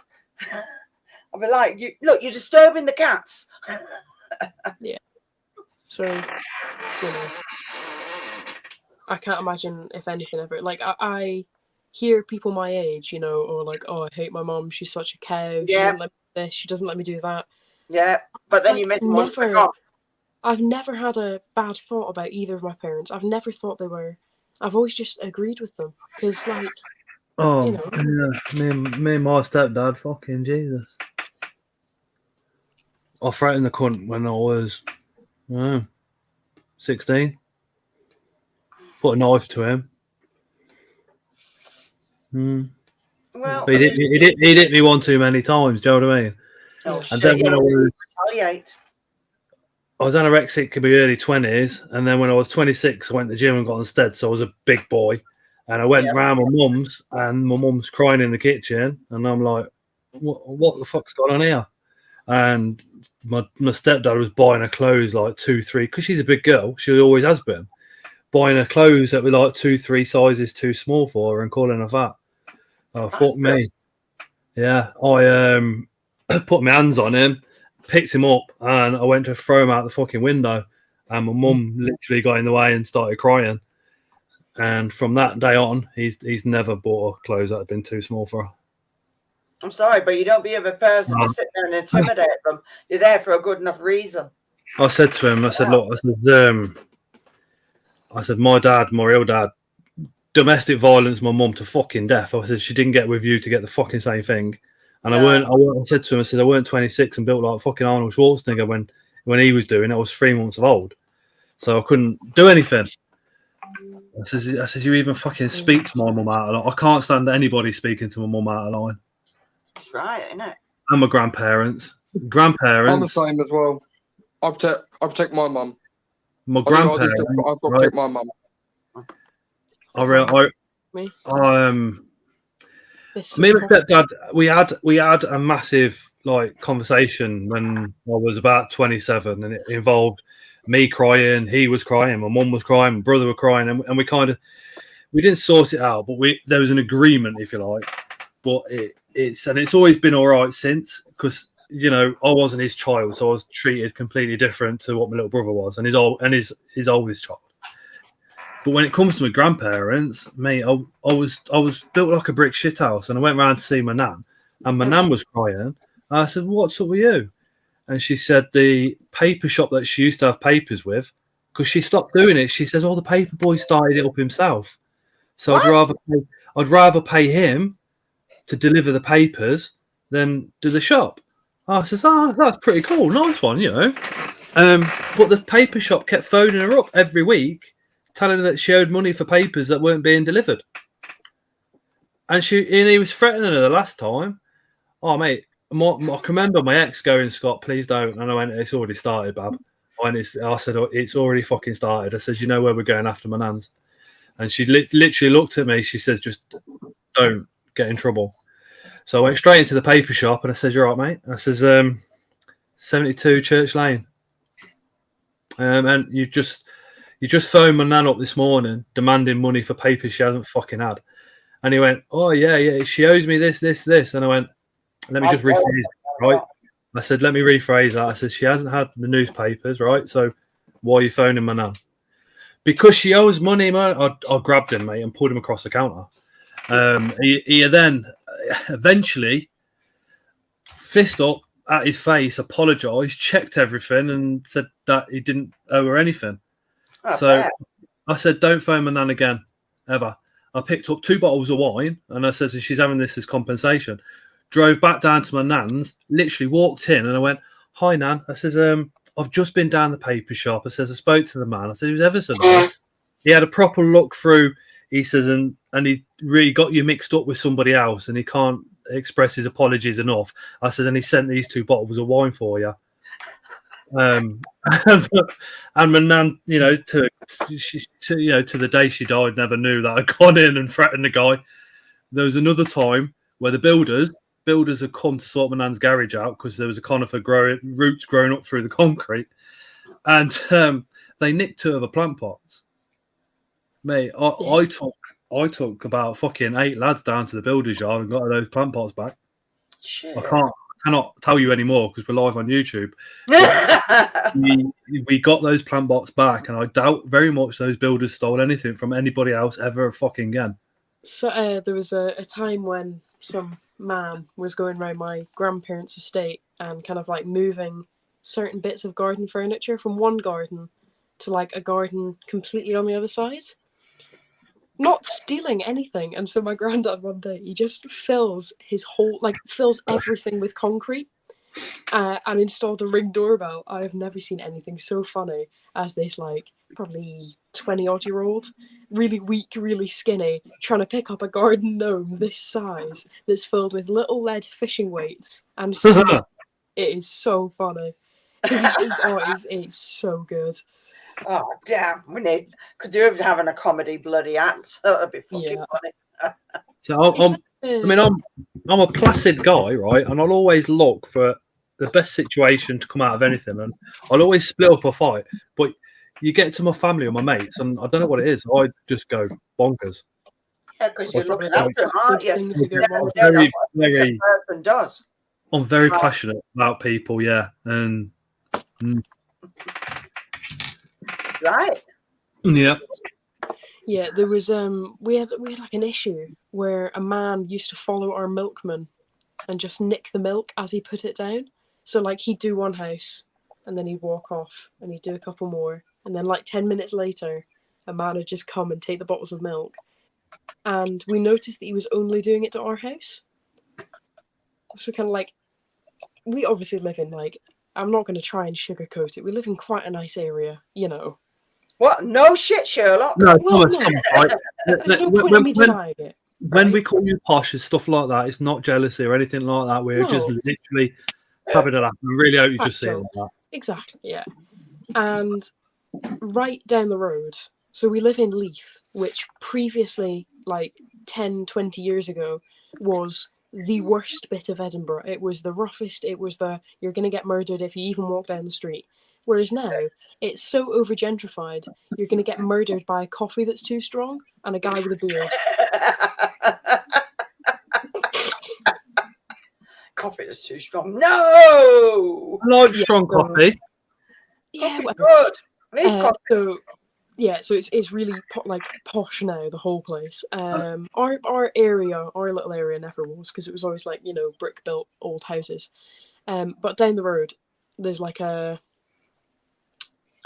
I'll be like, you're disturbing the cats. Yeah. So, I can't imagine if anything ever. Like, I hear people my age, or like, oh, I hate my mom. She's such a cow. She doesn't let me do this. She doesn't let me do that. Yeah, but then you miss one. I've never had a bad thought about either of my parents. I've never thought they were. I've always just agreed with them because, like, yeah, me and my stepdad, fucking Jesus. I threatened the cunt when I was 16. Put a knife to him. Well, but he hit me one too many times. Do you know what I mean? Oh, and then when I was anorexic in my early 20s, and then when I was 26, I went to the gym and got on stead, so I was a big boy. And I went round my mum's, and my mum's crying in the kitchen, and I'm like, what the fuck's going on here? And my stepdad was buying her clothes like 2-3, because she's a big girl, she always has been, buying her clothes that were like 2-3 sizes too small for her and calling her fat. Oh, fuck me. Yeah, I put my hands on him, picked him up, and I went to throw him out the fucking window, and my mum literally got in the way and started crying. And from that day on, he's never bought her clothes that had been too small for her. I'm sorry, but you don't be of a person to sit there and intimidate them. You're there for a good enough reason. I said to him, I said, look, I said, my dad, my real dad, domestic violence, my mum to fucking death. I said, she didn't get with you to get the fucking same thing. And I said to him, I said, I weren't 26 and built like fucking Arnold Schwarzenegger when he was doing it. I was 3 months old. So I couldn't do anything. I says, you even fucking speak to my mum out of line. I can't stand anybody speaking to my mum out of line. That's right, isn't it? And my grandparents. I'm the same as well. I protect my mum. My grandparents. I've got to protect my mum. Me and my stepdad, we had a massive conversation when I was about 27, and it involved me crying, he was crying, my mum was crying, my brother was crying, and we didn't sort it out, but there was an agreement, if you like. But it's always been all right since, because I wasn't his child, so I was treated completely different to what my little brother was, and his oldest child. But when it comes to my grandparents, mate, I was built like a brick shithouse, and I went round to see my nan, and my nan was crying. And I said, "What's up with you?" And she said the paper shop that she used to have papers with, because she stopped doing it. She says, "Oh, the paper boy started it up himself, so what? I'd rather pay him to deliver the papers than do the shop." I says, "Oh, that's pretty cool, nice one, But the paper shop kept phoning her up every week, telling her that she owed money for papers that weren't being delivered. And he was threatening her the last time. Oh, mate, I can remember my ex going, "Scott, please don't." And I went, "It's already started, Bab." I said, "Oh, it's already fucking started." I said, "You know where we're going after my nans?" And she literally looked at me. She says, "Just don't get in trouble." So I went straight into the paper shop, and I said, "You're right, mate." I says, 72 Church Lane. And you just phoned my nan up this morning demanding money for papers she hasn't fucking had. And he went, "Oh, yeah, she owes me this. And I went, "Let me just rephrase it, right?" I said, "Let me rephrase that." I said, "She hasn't had the newspapers, right? So why are you phoning my nan?" "Because she owes money, man." I grabbed him, mate, and pulled him across the counter. He then eventually, fist up, at his face, apologised, checked everything, and said that he didn't owe her anything. So I said, don't phone my nan again, ever. I picked up 2 bottles of wine, and I said, she's having this as compensation. Drove back down to my nan's, literally walked in, and I went, hi, Nan. I says, I've just been down the paper shop. I says, I spoke to the man. I said, he was ever so nice. He had a proper look through, he says, and he really got you mixed up with somebody else, and he can't express his apologies enough. I said, and he sent these 2 bottles of wine for you. And my nan, you know, to the day she died, never knew that I'd gone in and threatened the guy. There was another time where the builders had come to sort my nan's garage out because there was a conifer roots growing up through the concrete, and they nicked 2 of the plant pots. Mate, I took about fucking 8 lads down to the builder's yard and got those plant pots back. Shit. I cannot tell you anymore because we're live on YouTube. we got those plant pots back, and I doubt very much those builders stole anything from anybody else ever fucking again. So there was a time when some man was going around my grandparents' estate and kind of like moving certain bits of garden furniture from one garden to like a garden completely on the other side. Not stealing anything. And so my granddad one day, he just fills everything with concrete and installed a Ring doorbell. I have never seen anything so funny as this like probably 20-odd-year-old, really weak, really skinny, trying to pick up a garden gnome this size that's filled with little lead fishing weights and seeds. It is so funny. It's so good. Oh damn! Could do with having a comedy bloody act. That'd be fucking funny. So I'm a placid guy, right? And I'll always look for the best situation to come out of anything, and I'll always split up a fight. But you get to my family or my mates, and I don't know what it is. I just go bonkers. Yeah, because you're looking after them, aren't you? Person does. I'm very passionate about people, yeah, and. Right. Yeah. Yeah, there was we had like an issue where a man used to follow our milkman and just nick the milk as he put it down. So like he'd do one house and then he'd walk off and he'd do a couple more, and then like 10 minutes later a man would just come and take the bottles of milk. And we noticed that he was only doing it to our house. So we kind of like, we obviously live in like, I'm not going to try and sugarcoat it, we live in quite a nice area, you know. What? No shit, Sherlock. No, when we call you posh and stuff like that, it's not jealousy or anything like that. We're just literally having a laugh. I really hope you just see it like that. Exactly, yeah. And right down the road, so we live in Leith, which previously, like 10, 20 years ago, was the worst bit of Edinburgh. It was the roughest. It was you're going to get murdered if you even walk down the street. Whereas now, it's so over-gentrified, you're going to get murdered by a coffee that's too strong and a guy with a beard. Coffee that's too strong. No! I like strong coffee. Yeah, good. I need coffee. So it's really posh now, the whole place. Our little area never was, because it was always like, you know, brick-built old houses. But down the road, there's like a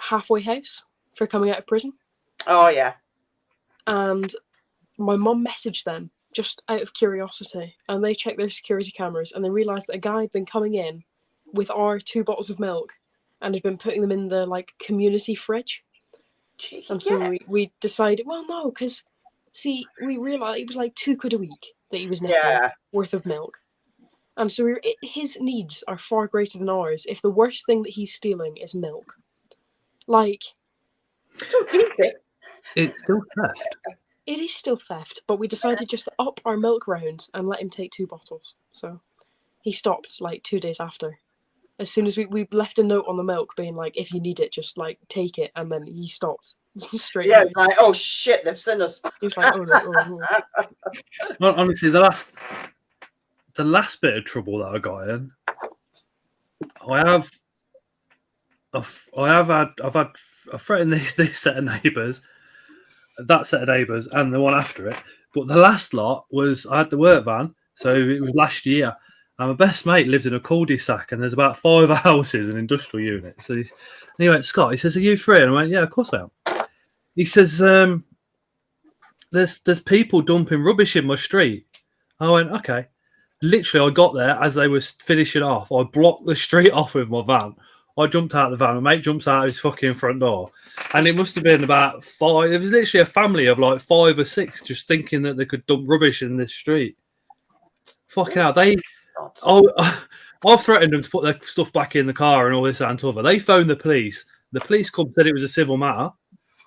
halfway house for coming out of prison. Oh yeah. And my mum messaged them just out of curiosity, and they checked their security cameras and they realised that a guy had been coming in with our 2 bottles of milk and had been putting them in the like community fridge. And so we decided, well, no, because see, we realised it was like £2 a week that he was nicking worth of milk. And so his needs are far greater than ours if the worst thing that he's stealing is milk. Like, it's still theft. It is still theft, but we decided just to up our milk round and let him take 2 bottles. So he stopped like 2 days after. As soon as we left a note on the milk being like, if you need it, just like take it, and then he stopped straight away. It's like, oh shit, they've seen us. He was like, oh no. Well, honestly, the last bit of trouble that I got in, I've threatened this set of neighbours, that set of neighbours, and the one after it. But the last lot was, I had the work van, so it was last year, And my best mate lived in a cul-de-sac, and there's about 5 houses, an industrial unit. So and he went, Scott, he says, are you free? And I went, yeah, of course I am. He says, there's people dumping rubbish in my street. I went, okay. Literally, I got there as they were finishing off. I blocked the street off with my van. I jumped out of the van. My mate jumps out of his fucking front door. And it must have been about 5. It was literally a family of like 5 or 6 just thinking that they could dump rubbish in this street. Fucking hell. I threatened them to put their stuff back in the car and all this and other. They phoned the police. The police come said it was a civil matter,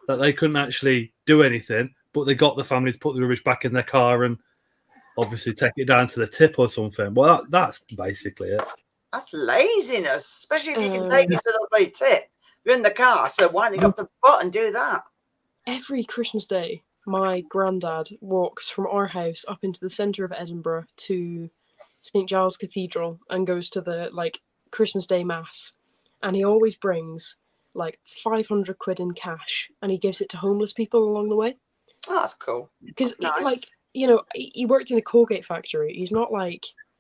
that they couldn't actually do anything, but they got the family to put the rubbish back in their car and obviously take it down to the tip or something. Well, that's basically it. That's laziness, especially if you can take it to the bloody tip. You're in the car, so why don't you go off the butt and do that? Every Christmas Day, my granddad walks from our house up into the centre of Edinburgh to St. Giles Cathedral and goes to the Christmas Day Mass. And he always brings like 500 quid in cash and he gives it to homeless people along the way. Oh, that's cool. Because nice. He worked in a Colgate factory. He's not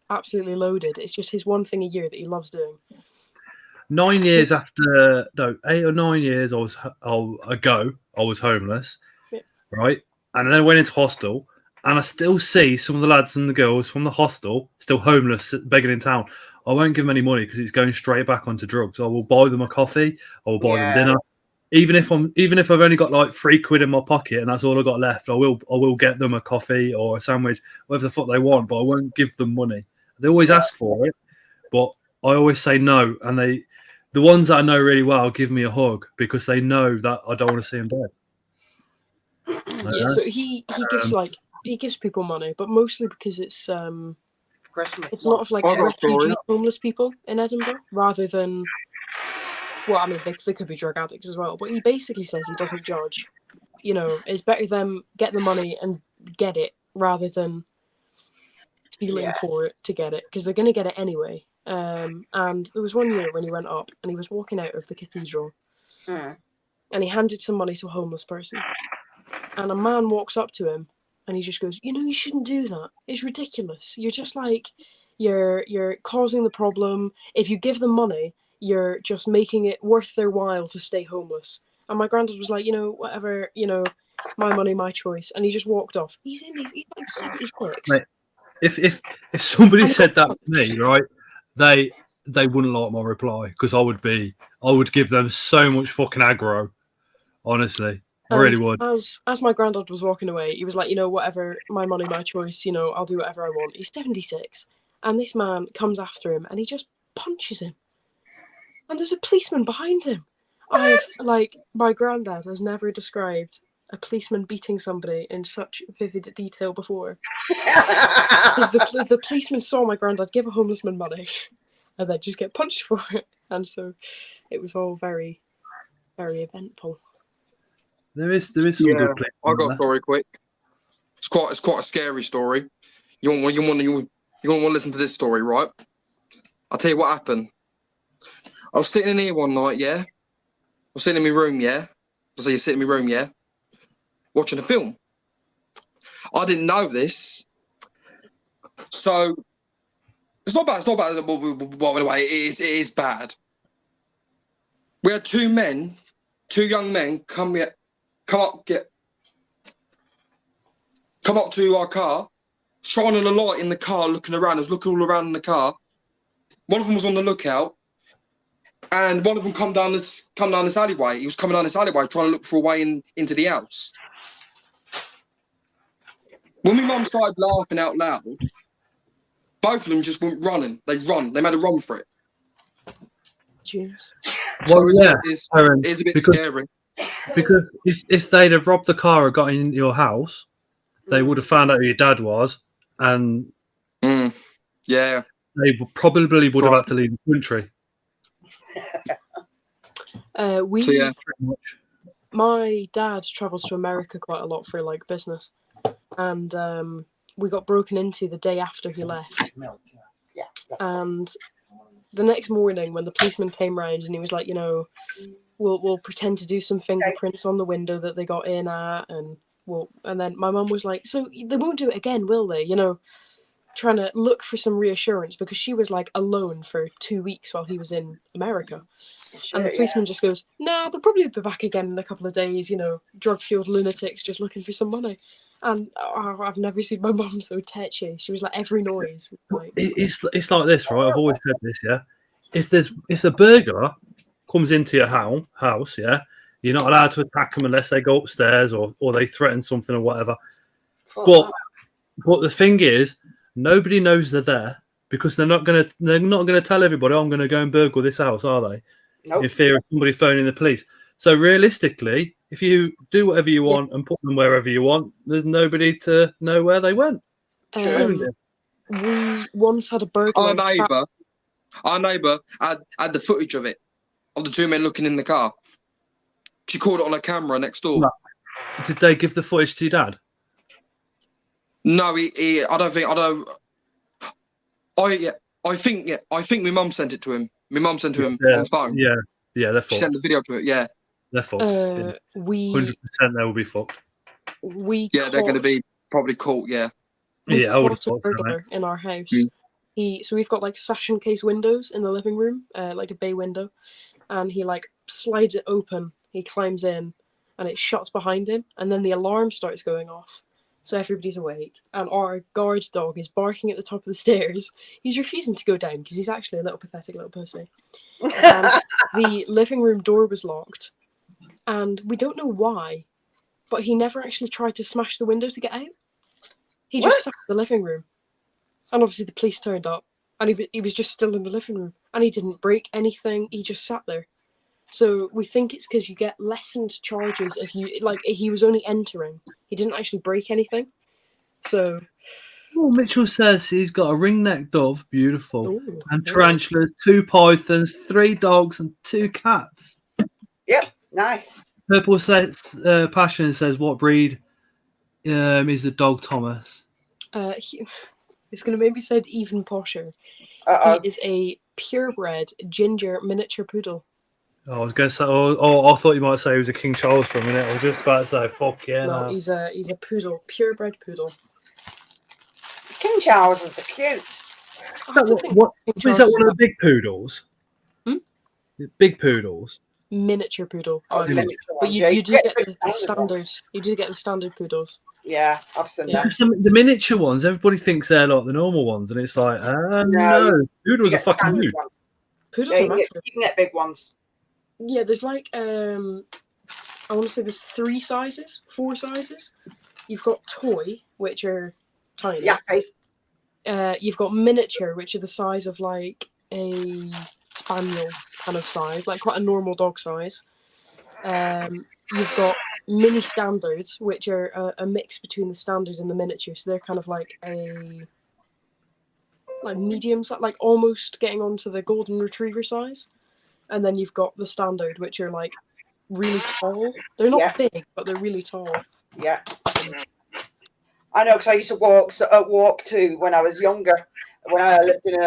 absolutely loaded. It's just his one thing a year that he loves doing. 8 or 9 years I was homeless, right? And then I went into hostel, and I still see some of the lads and the girls from the hostel still homeless, begging in town. I won't give them any money because it's going straight back onto drugs. I will buy them a coffee. I will buy them dinner. Even if I've only got like 3 quid in my pocket and that's all I got left, I will get them a coffee or a sandwich, whatever the fuck they want. But I won't give them money. They always ask for it, but I always say no. And the ones that I know really well give me a hug because they know that I don't want to see them dead. Yeah, so he gives people money, but mostly because it's Christmas. It's a lot of refugee homeless people in Edinburgh rather than. Well, I mean, they could be drug addicts as well, but he basically says he doesn't judge. It's better them get the money and get it rather than stealing for it to get it, because they're going to get it anyway. And there was one year when he went up and he was walking out of the cathedral and he handed some money to a homeless person. And a man walks up to him and he just goes, you shouldn't do that. It's ridiculous. You're just you're causing the problem. If you give them money, you're just making it worth their while to stay homeless. And my granddad was like, whatever, my money, my choice. And he just walked off. He's like 76. Mate, if somebody said that to me, right, they wouldn't like my reply because I would give them so much fucking aggro. Honestly, I really would. As my granddad was walking away, he was like, whatever, my money, my choice. I'll do whatever I want. He's 76, and this man comes after him and he just punches him. And there's a policeman behind him. My granddad has never described a policeman beating somebody in such vivid detail before. Because the policeman saw my granddad give a homeless man money and then just get punched for it. And so it was all very, very eventful. There is some good play. I got a story quick. It's quite a scary story. You want to listen to this story, right? I'll tell you what happened. I was sitting in here one night, yeah. I was sitting in my room, yeah. So you sit in my room, yeah. Watching a film. I didn't know this. So it's not bad. It's not bad. By the way, it is bad. We had 2 young men come up to our car, shining a light in the car, looking around. I was looking all around in the car. One of them was on the lookout. And one of them come down this alleyway. He was coming down this alleyway trying to look for a way into the house. When my mum started laughing out loud, both of them just went running. They made a run for it. Cheers. Well, yeah, it's a bit scary. Because if they'd have robbed the car or got into your house, they would have found out who your dad was, and yeah, they probably would have had to leave the country. My dad travels to America quite a lot for business, and we got broken into the day after he left. And the next morning, when the policeman came round and he was like, we'll pretend to do some fingerprints on the window that they got in at, and then my mum was like, so they won't do it again, will they? trying to look for some reassurance because she was like alone for 2 weeks while he was in America. And the policeman just goes, "Nah, they'll probably be back again in a couple of days, you know, drug-fueled lunatics just looking for some money." And I've never seen my mum so tetchy. She was like every noise. Like, it's like this, right? I've always said this, yeah. If the burglar comes into your house, yeah, you're not allowed to attack them unless they go upstairs or they threaten something or whatever. But the thing is, nobody knows they're there because they're not gonna tell everybody, "I'm gonna go and burgle this house," are they? Nope. In fear of somebody phoning the police. So realistically, if you do whatever you want and put them wherever you want, there's nobody to know where they went. We once had a burglar. Our neighbour had the footage of it, of the two men looking in the car. She caught it on a camera next door. No. Did they give the footage to your dad? No, I think my mum sent it to him. My mum sent it to him on the phone. Yeah, they're fucked. She sent the video to it. Yeah, they're fucked. 100% they will be fucked. They're going to be probably caught. Yeah. We caught a burglar in our house. So we've got like sash and case windows in the living room, like a bay window, and he like slides it open. He climbs in, and it shuts behind him, and then the alarm starts going off. So everybody's awake, and our guard dog is barking at the top of the stairs. He's refusing to go down because he's actually a little pathetic little pussy. And the living room door was locked, and we don't know why, but he never actually tried to smash the window to get out. He just sat in the living room, and obviously the police turned up, and he was just still in the living room, and he didn't break anything. He just sat there. So we think it's because you get lessened charges if you he was only entering. He didn't actually break anything. So Mitchell says he's got a ring-necked dove, beautiful, and tarantulas, 2 pythons, 3 dogs, and 2 cats. Yep, nice. Purple says Passion says, "What breed is the dog, Thomas?" It's going to make me sound even posher. He is a purebred ginger miniature poodle. I was going to say, I thought you might say he was a King Charles for a minute. I was just about to say, fuck yeah. No, he's a poodle, purebred poodle. King Charles is cute. Is that one of the big poodles? Big poodles. Miniature poodle. But you do get the standards. You do get the standard poodles. Yeah, I've seen that. The miniature ones, everybody thinks they're like the normal ones, and it's like, no, poodles are fucking huge. Poodles are massive. You can get big ones. Yeah, there's like I want to say there's 4 sizes. You've got toy, which are tiny. Yeah. You've got miniature, which are the size of like a spaniel kind of size, like quite a normal dog size. You've got mini standards, which are a mix between the standard and the miniature. So they're kind of like a medium, like almost getting onto the golden retriever size. And then you've got the standard, which are like really tall. They're not big, but they're really tall. Yeah. I know, because I used to walk too when I was younger. When I lived in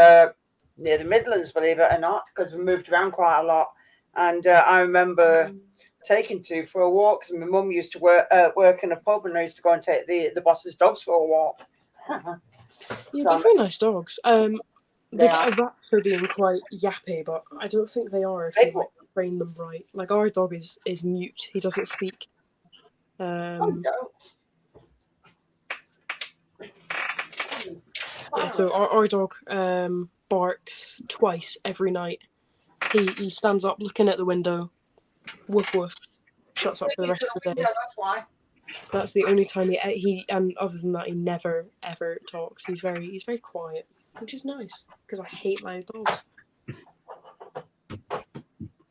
near the Midlands, believe it or not, because we moved around quite a lot. And I remember taking 2 for a walk, because my mum used to work in a pub, and I used to go and take the boss's dogs for a walk. Yeah, they're very nice dogs. They get a rap for being quite yappy, but I don't think they are if you train them right. Like our dog is mute; he doesn't speak. Yeah, so our dog barks twice every night. He stands up looking at the window, woof woof, shuts up for the rest of the day. That's why. That's the only time he and other than that he never ever talks. He's very quiet, which is nice because I hate loud dogs.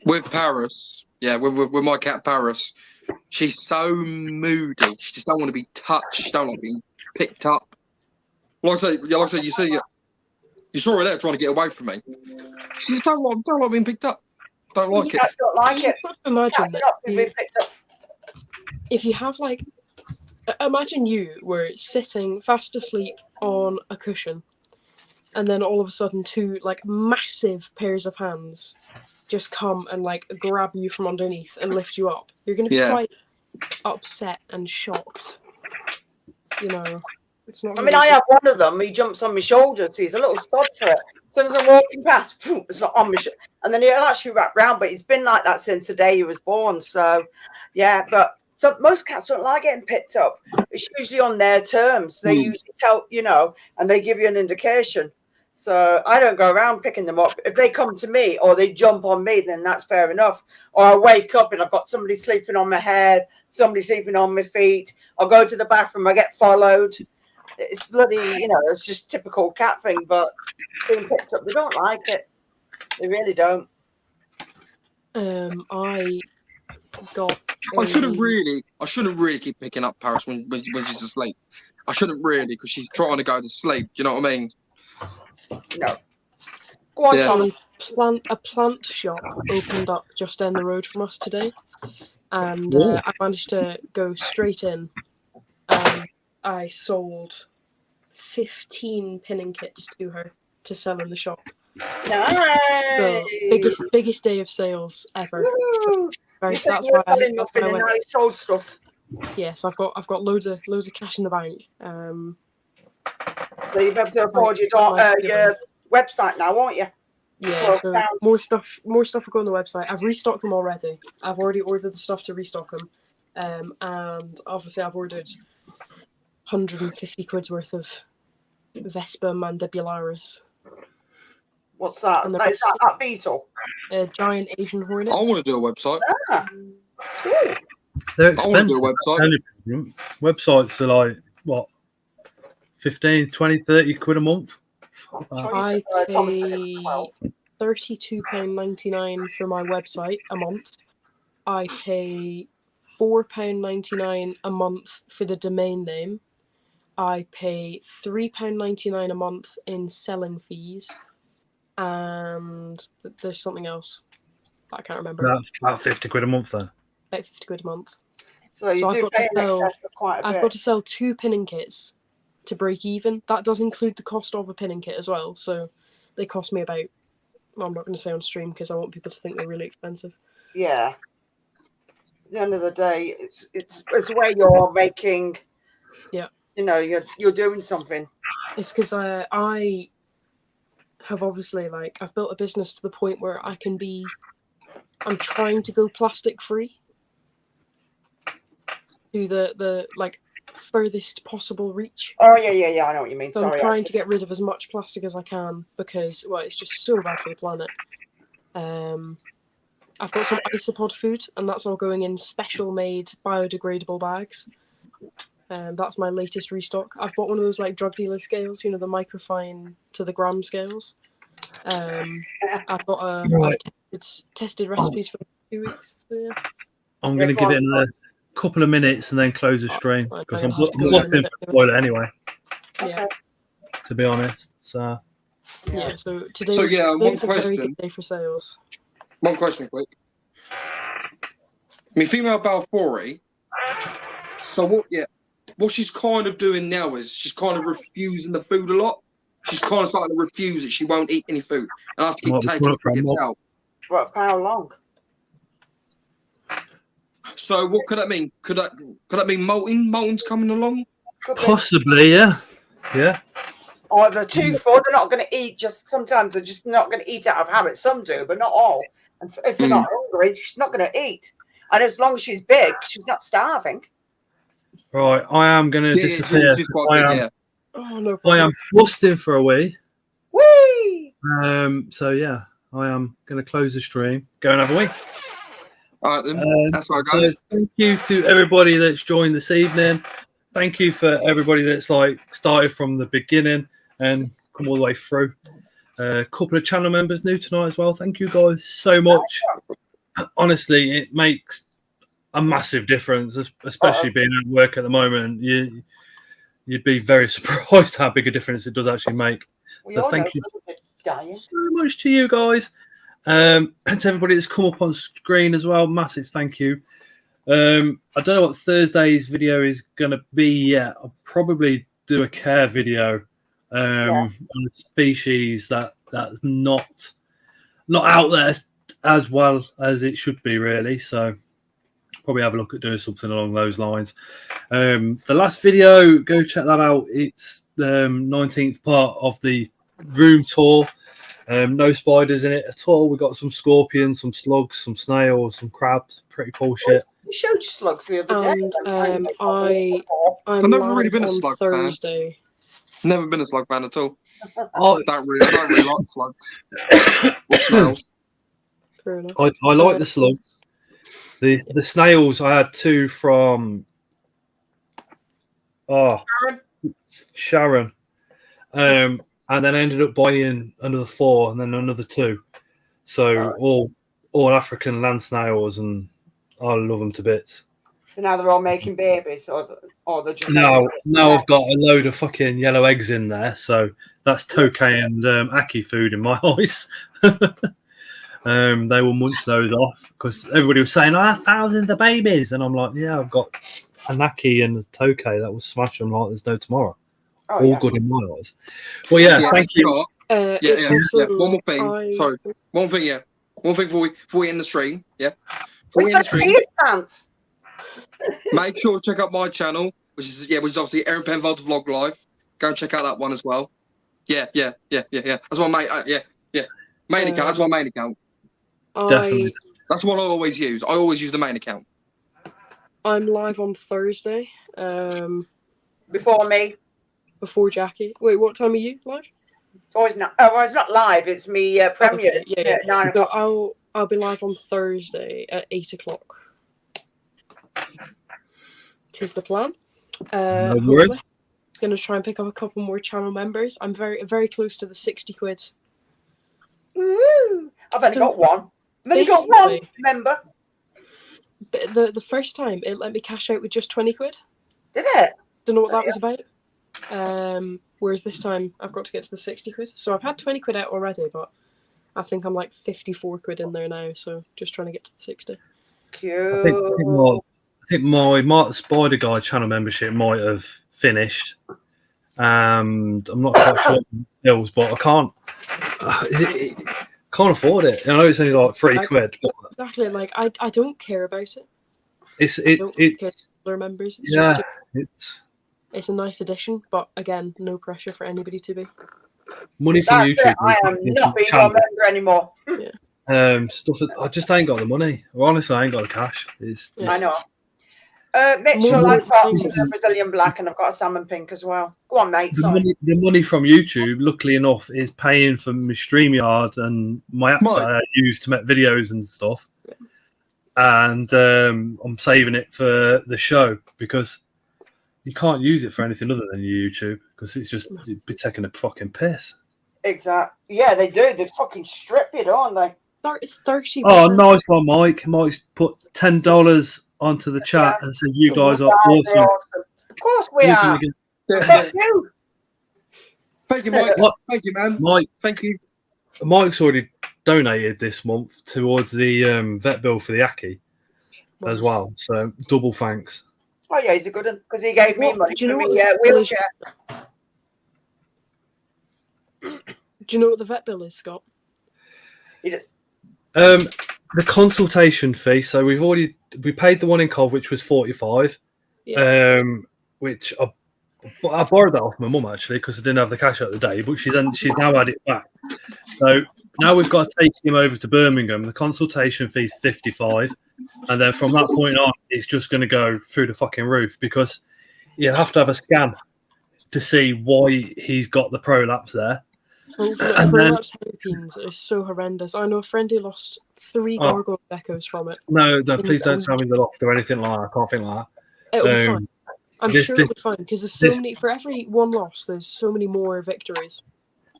With Paris, with my cat Paris, she's so moody. She just don't want to be touched. She don't want to be picked up. Like I said, you saw her there trying to get away from me. She just don't like being picked up. Don't like it. Don't like it. Imagine that. If you have imagine you were sitting fast asleep on a cushion, and then all of a sudden 2 massive pairs of hands just come and grab you from underneath and lift you up. You're going to be quite upset and shocked, you know. It's not. I mean, I have one of them. He jumps on my shoulder. So he's a little stud for it. As soon as I'm walking past, it's not on my shoulder. And then he'll actually wrap round. But he's been like that since the day he was born. So, yeah. But most cats don't like getting picked up. It's usually on their terms. They usually tell, and they give you an indication. So I don't go around picking them up. If they come to me or they jump on me, then that's fair enough. Or I wake up and I've got somebody sleeping on my head, somebody sleeping on my feet. I'll go to the bathroom, I get followed. It's bloody, it's just typical cat thing. But being picked up, they don't like it. They really don't. I got. I shouldn't really keep picking up Paris when she's asleep. I shouldn't really, because she's trying to go to sleep. Do you know what I mean? No. Go on, Tom. A plant shop opened up just down the road from us today, and I managed to go straight in. I sold 15 pinning kits to her to sell in the shop. Nice. The biggest day of sales ever. That's why selling nothing and now you sold stuff. Yes, I've got loads of cash in the bank. So you've able to afford your website now, won't you? Yeah, so more stuff will go on the website. I've restocked them already. I've already ordered the stuff to restock them. And obviously I've ordered 150 quid's worth of Vespa mandibularis. What's that? Is that beetle? Giant Asian hornets. I want to do a website. Cool. They're expensive. I want to do a website. Websites are like, what, 15, 20, 30 quid a month? I pay £32.99 for my website a month. I pay £4.99 a month for the domain name. I pay £3.99 a month in selling fees. And there's something else I can't remember. That's about 50 quid a month then. About 50 quid a month. So I've got to sell 2 pinning kits to break even. That does include the cost of a pinning kit as well. So they cost me about, well, I'm not going to say on stream because I want people to think they're really expensive. Yeah. At the end of the day, it's where you're making. Yeah. You're doing something. It's because I have obviously I've built a business to the point where I'm trying to go plastic free to the furthest possible reach. Oh yeah, I know what you mean. So I'm trying to get rid of as much plastic as I can because it's just so bad for the planet. I've got some isopod food and that's all going in special made biodegradable bags. That's my latest restock. I've bought one of those drug dealer scales, the microfine to the gram scales. I've got I've tested recipes for 2 weeks. So yeah. I'm going to give it a couple of minutes and then close the stream because I'm lost in for the toilet anyway. Yeah. To be honest, so yeah. So today was a very good day for sales. One question, quick. Female Balfouri. So what she's kind of doing now is she's kind of refusing the food a lot. She's kind of starting to refuse it. She won't eat any food. And I have to keep taking it for out. What, how long? So what could that mean? Could that mean molting? Molting's coming along? Possibly, yeah. Yeah. Or they're too full. They're not going to eat. Sometimes they're just not going to eat out of habit. Some do, but not all. And so if they're not hungry, she's not going to eat. And as long as she's big, she's not starving. Right, I am going to disappear. I am busting for a wee. Whee! So yeah, I am going to close the stream. Go and have a wee. All right, then. That's all right, guys. So thank you to everybody that's joined this evening. Thank you for everybody that's started from the beginning and come all the way through. A couple of channel members new tonight as well. Thank you guys so much. Honestly, it makes a massive difference, especially being at work at the moment. You'd be very surprised how big a difference it does actually make. So thank you so much to you guys. And to everybody that's come up on screen as well, massive thank you. I don't know what Thursday's video is going to be yet. I'll probably do a care video on a species that's not out there as well as it should be, really. So probably have a look at doing something along those lines. The last video, go check that out. It's the 19th part of the room tour. No spiders in it at all. We got some scorpions, some slugs, some snails, some crabs. Pretty cool shit. You showed slugs the other day. And I've never really been a slug Thursday. fan. Never been a slug fan at all. I don't really like slugs. Or snails. Fair enough. I like the slugs. The snails, I had 2 from Sharon. And then I ended up buying another 4 and then another 2. So all African land snails, and I love them to bits. So now they're all making babies, or they're just Now I've got a load of fucking yellow eggs in there, so that's Tokay and Aki food in my eyes. They will munch those off because everybody was saying, thousands of babies, and I'm like, yeah, I've got a Aki and a Tokay that will smash them like there's no tomorrow. All good in my eyes. Well, yeah, thank you. One more thing. Sorry. One thing, One thing before we end the stream, Before we end the stream, pants. Make sure to check out my channel, which is obviously Aaron Penfold Vlog Live. Go and check out that one as well. Yeah. That's my main. Main account. That's my main account. Definitely. That's what I always use. I always use the main account. I'm live on Thursday. Before me. Before Jackie. Wait, what time are you live? It's always not. Oh, well, it's not live. It's me premiere. Okay, At 9 o'clock. I'll be live on Thursday at 8 o'clock. Tis the plan. Hopefully. Gonna try and pick up a couple more channel members. I'm very close to the 60 quid. Woo! I've only got one. I've only got one member. The first time it let me cash out with just 20 quid. Did it? Don't know what that was about. Whereas this time I've got to get to the 60 quid. So I've had 20 quid out already, but I think I'm like 54 quid in there now. So just trying to get to the 60. Cute. I think my Mark the Spider Guy channel membership might have finished. And I'm not quite sure bills, but I can't afford it. I know it's only like 3 quid. But exactly, like I don't care about it. It's members. It's a nice addition, but again, no pressure for anybody to be. Money from YouTube. I am not being your member anymore. Stuff that I just ain't got the money. Honestly, I ain't got the cash. I know. Mitchell, I've got a Brazilian black and I've got a salmon pink as well. Go on, mate. The money from YouTube, luckily enough, is paying for my StreamYard and my apps that I use to make videos and stuff. Yeah. And I'm saving it for the show because you can't use it for anything other than YouTube because it'd be taking a fucking piss. Exactly. Yeah, they do. They fucking strip you, don't they? It's 30%. Oh, nice one, Mike. Mike's put $10 onto the chat and said you guys are awesome. Of course we are. Thank you. Thank you, Mike. Thank you, man. Mike, thank you. Mike's already donated this month towards the vet bill for the Aki as well. So double thanks. Oh yeah, he's a good one because he gave me money for my wheelchair. Do you know what the vet bill is, Scott? He just. The consultation fee. So we paid the one in Cov, which was 45. Yeah. Which I borrowed that off my mum actually because I didn't have the cash at the day, but she's now had it back. So now we've got to take him over to Birmingham. The consultation fee is 55, and then from that point on, it's just going to go through the fucking roof because you have to have a scan to see why he's got the prolapse there. And prolapse hairpins are so horrendous. I know a friend who lost 3 gargoyle geckos from it. No, please don't tell me they lost or anything like that. I can't think like that. It'll be fine. I'm sure it'll be fine because there's so many. For every one loss, there's so many more victories.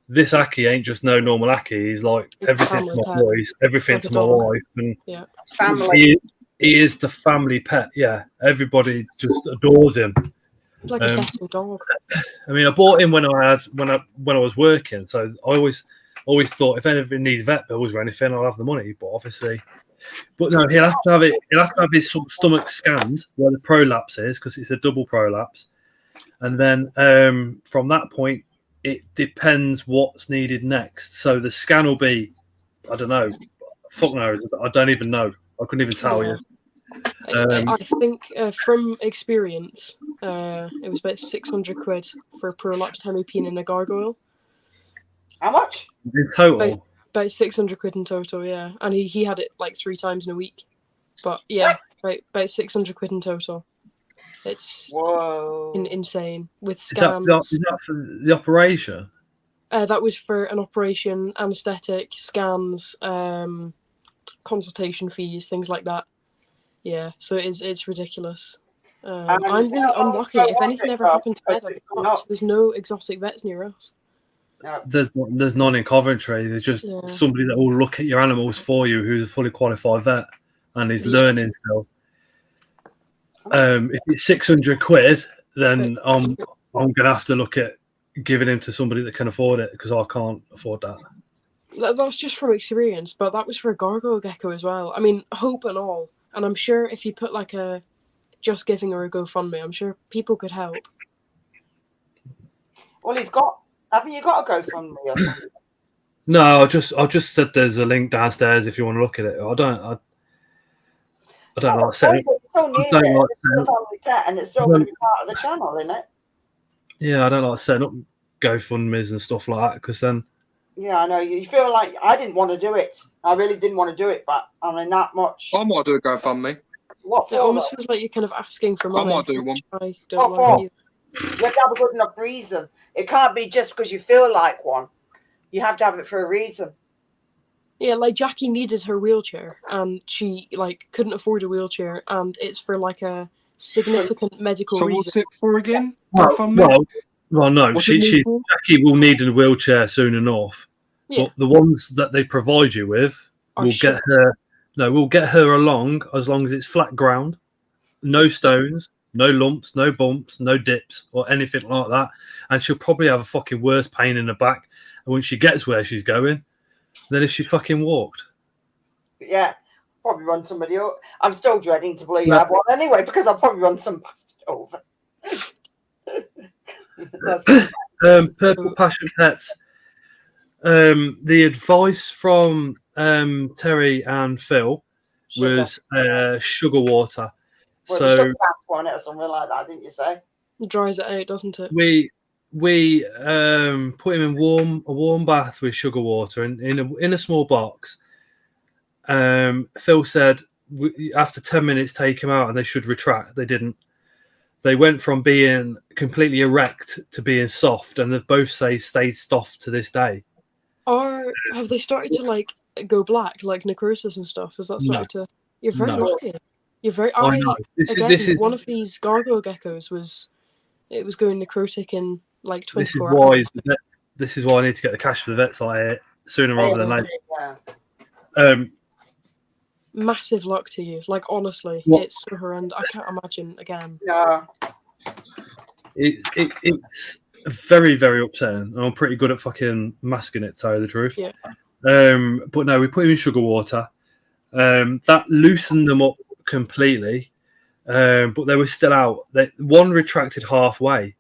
This Aki ain't just no normal Aki. He's like everything to my boys, everything to my wife, and family. He is the family pet. Yeah, everybody just adores him. It's like a better dog. I mean, I bought him when I was working, so I always thought if anything needs vet bills or anything, I'll have the money. But obviously, no, he'll have to have it. He'll have to have his stomach scanned where the prolapse is because it's a double prolapse, and then from that point, it depends what's needed next. So the scan will be, I don't know, fuck knows. I don't even know. I couldn't even tell you. I think from experience, it was about 600 quid for a prolapse hemipene in a gargoyle. How much? In total? About 600 quid in total, yeah. And he had it like 3 times in a week. But yeah, about 600 quid in total. It's insane. With scans. Is that for the operation? That was for an operation, anaesthetic, scans, consultation fees, things like that. Yeah, so it's ridiculous. I'm lucky. If anything ever happened to Ed, there's no exotic vets near us. There's none in Coventry. There's just somebody that will look at your animals for you, who's a fully qualified vet, and he's learning still. If it's 600 quid, then I'm gonna have to look at giving him to somebody that can afford it, because I can't afford that. That's just from experience, but that was for a gargoyle gecko as well. I mean, hope and all. And I'm sure if you put like a Just Giving or a GoFundMe, I'm sure people could help. Well, haven't you got a GoFundMe or something? No, I just said there's a link downstairs if you want to look at it. I don't like saying. And it's still going to be part of the channel, isn't it? Yeah, I don't like setting up GoFundMes and stuff like that, because then. Yeah, I know. You feel like I didn't want to do it. I really didn't want to do it, but I mean that much. I might do a GoFundMe. What for? It almost feels like you're kind of asking for money. I might do one. I don't like you. You have to have a good enough reason. It can't be just because you feel like one. You have to have it for a reason. Yeah, like Jackie needed her wheelchair, and she like couldn't afford a wheelchair, and it's for like a significant medical reason. So what's it for again? Well, no. Jackie will need a wheelchair soon enough. Yeah. But the ones that they provide you with will get her. No, we'll get her along as long as it's flat ground, no stones, no lumps, no bumps, no dips, or anything like that. And she'll probably have a fucking worse pain in the back when she gets where she's going than if she fucking walked. Yeah, probably run somebody over. I'm still dreading to believe I have one anyway, because I'll probably run some bastard over. Purple Passion Pets. The advice from Terry and Phil was sugar water. Well, so sugar on it or something like that, didn't you say? It dries it out, doesn't it? We put him in a warm bath with sugar water in a small box. Phil said after 10 minutes take him out and they should retract. They didn't. They went from being completely erect to being soft, and they've both stayed soft to this day. Or have they started to like go black, like necrosis and stuff? Has that started to? You're very lucky. You're very. This is one of these gargoyle geckos was going necrotic in like 24 hours. This is why I need to get the cash for the vet site sooner rather than later. Massive luck to you. Like honestly, it's so horrendous. I can't imagine again. Yeah. It's very, very upsetting. I'm pretty good at fucking masking it, to tell you the truth. Yeah. But no, we put him in sugar water. That loosened them up completely. But they were still out. One retracted halfway,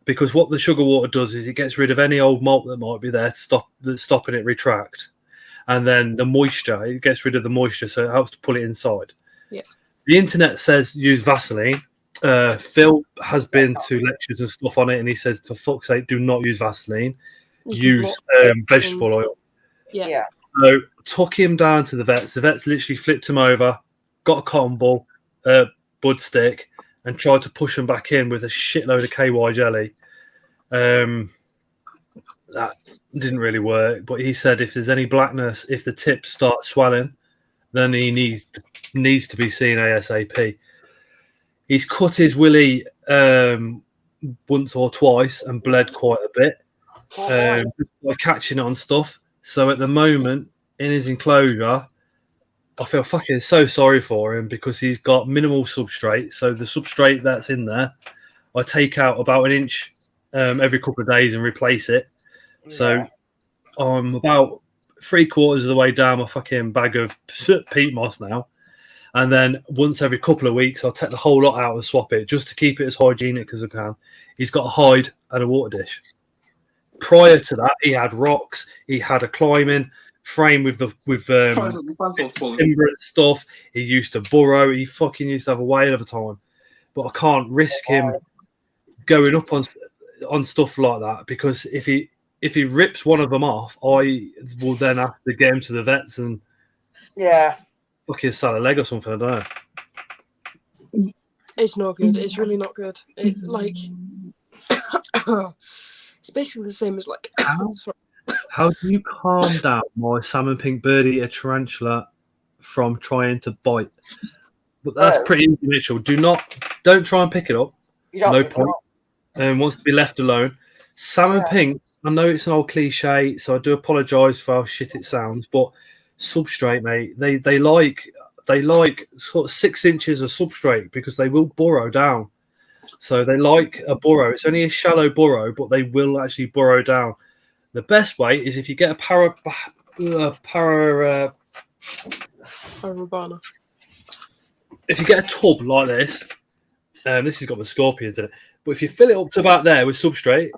because what the sugar water does is it gets rid of any old malt that might be there that's stopping it retract. And then the moisture, it gets rid of the moisture, so it helps to pull it inside. Yeah. The internet says use Vaseline. Phil has been to lectures and stuff on it, and he says, for fuck's sake, do not use Vaseline. Use vegetable oil. Yeah. So took him down to the vets. The vets literally flipped him over, got a cotton ball, bud stick, and tried to push him back in with a shitload of KY jelly. That didn't really work, but he said if there's any blackness, if the tips start swelling, then he needs to be seen ASAP. He's cut his willy once or twice and bled quite a bit by catching it on stuff. So at the moment, in his enclosure, I feel fucking so sorry for him because he's got minimal substrate. So the substrate that's in there, I take out about an inch every couple of days and replace it. So I'm about 3/4 of the way down my fucking bag of peat moss now. And then once every couple of weeks, I'll take the whole lot out and swap it just to keep it as hygienic as I can. He's got a hide and a water dish. Prior to that, he had rocks. He had a climbing frame with Inverts stuff. He used to burrow. He fucking used to have a whale of a time. But I can't risk him going up on stuff like that, because if he rips one of them off, I will then have to get him to the vets and fucking sell a leg or something. I don't know. It's not good. It's really not good. It's like it's basically the same as like. How do you calm down my salmon pink bird eater tarantula from trying to bite? But that's pretty easy, Mitchell. Don't try and pick it up. No point. Wants to be left alone. Salmon pink. I know it's an old cliche, so I do apologise for how shit it sounds. But substrate, mate. They like sort of 6 inches of substrate because they will burrow down. So they like a burrow. It's only a shallow burrow, but they will actually burrow down. The best way is if you get a Parabana. If you get a tub like this, this has got the scorpions in it, but if you fill it up to about there with substrate,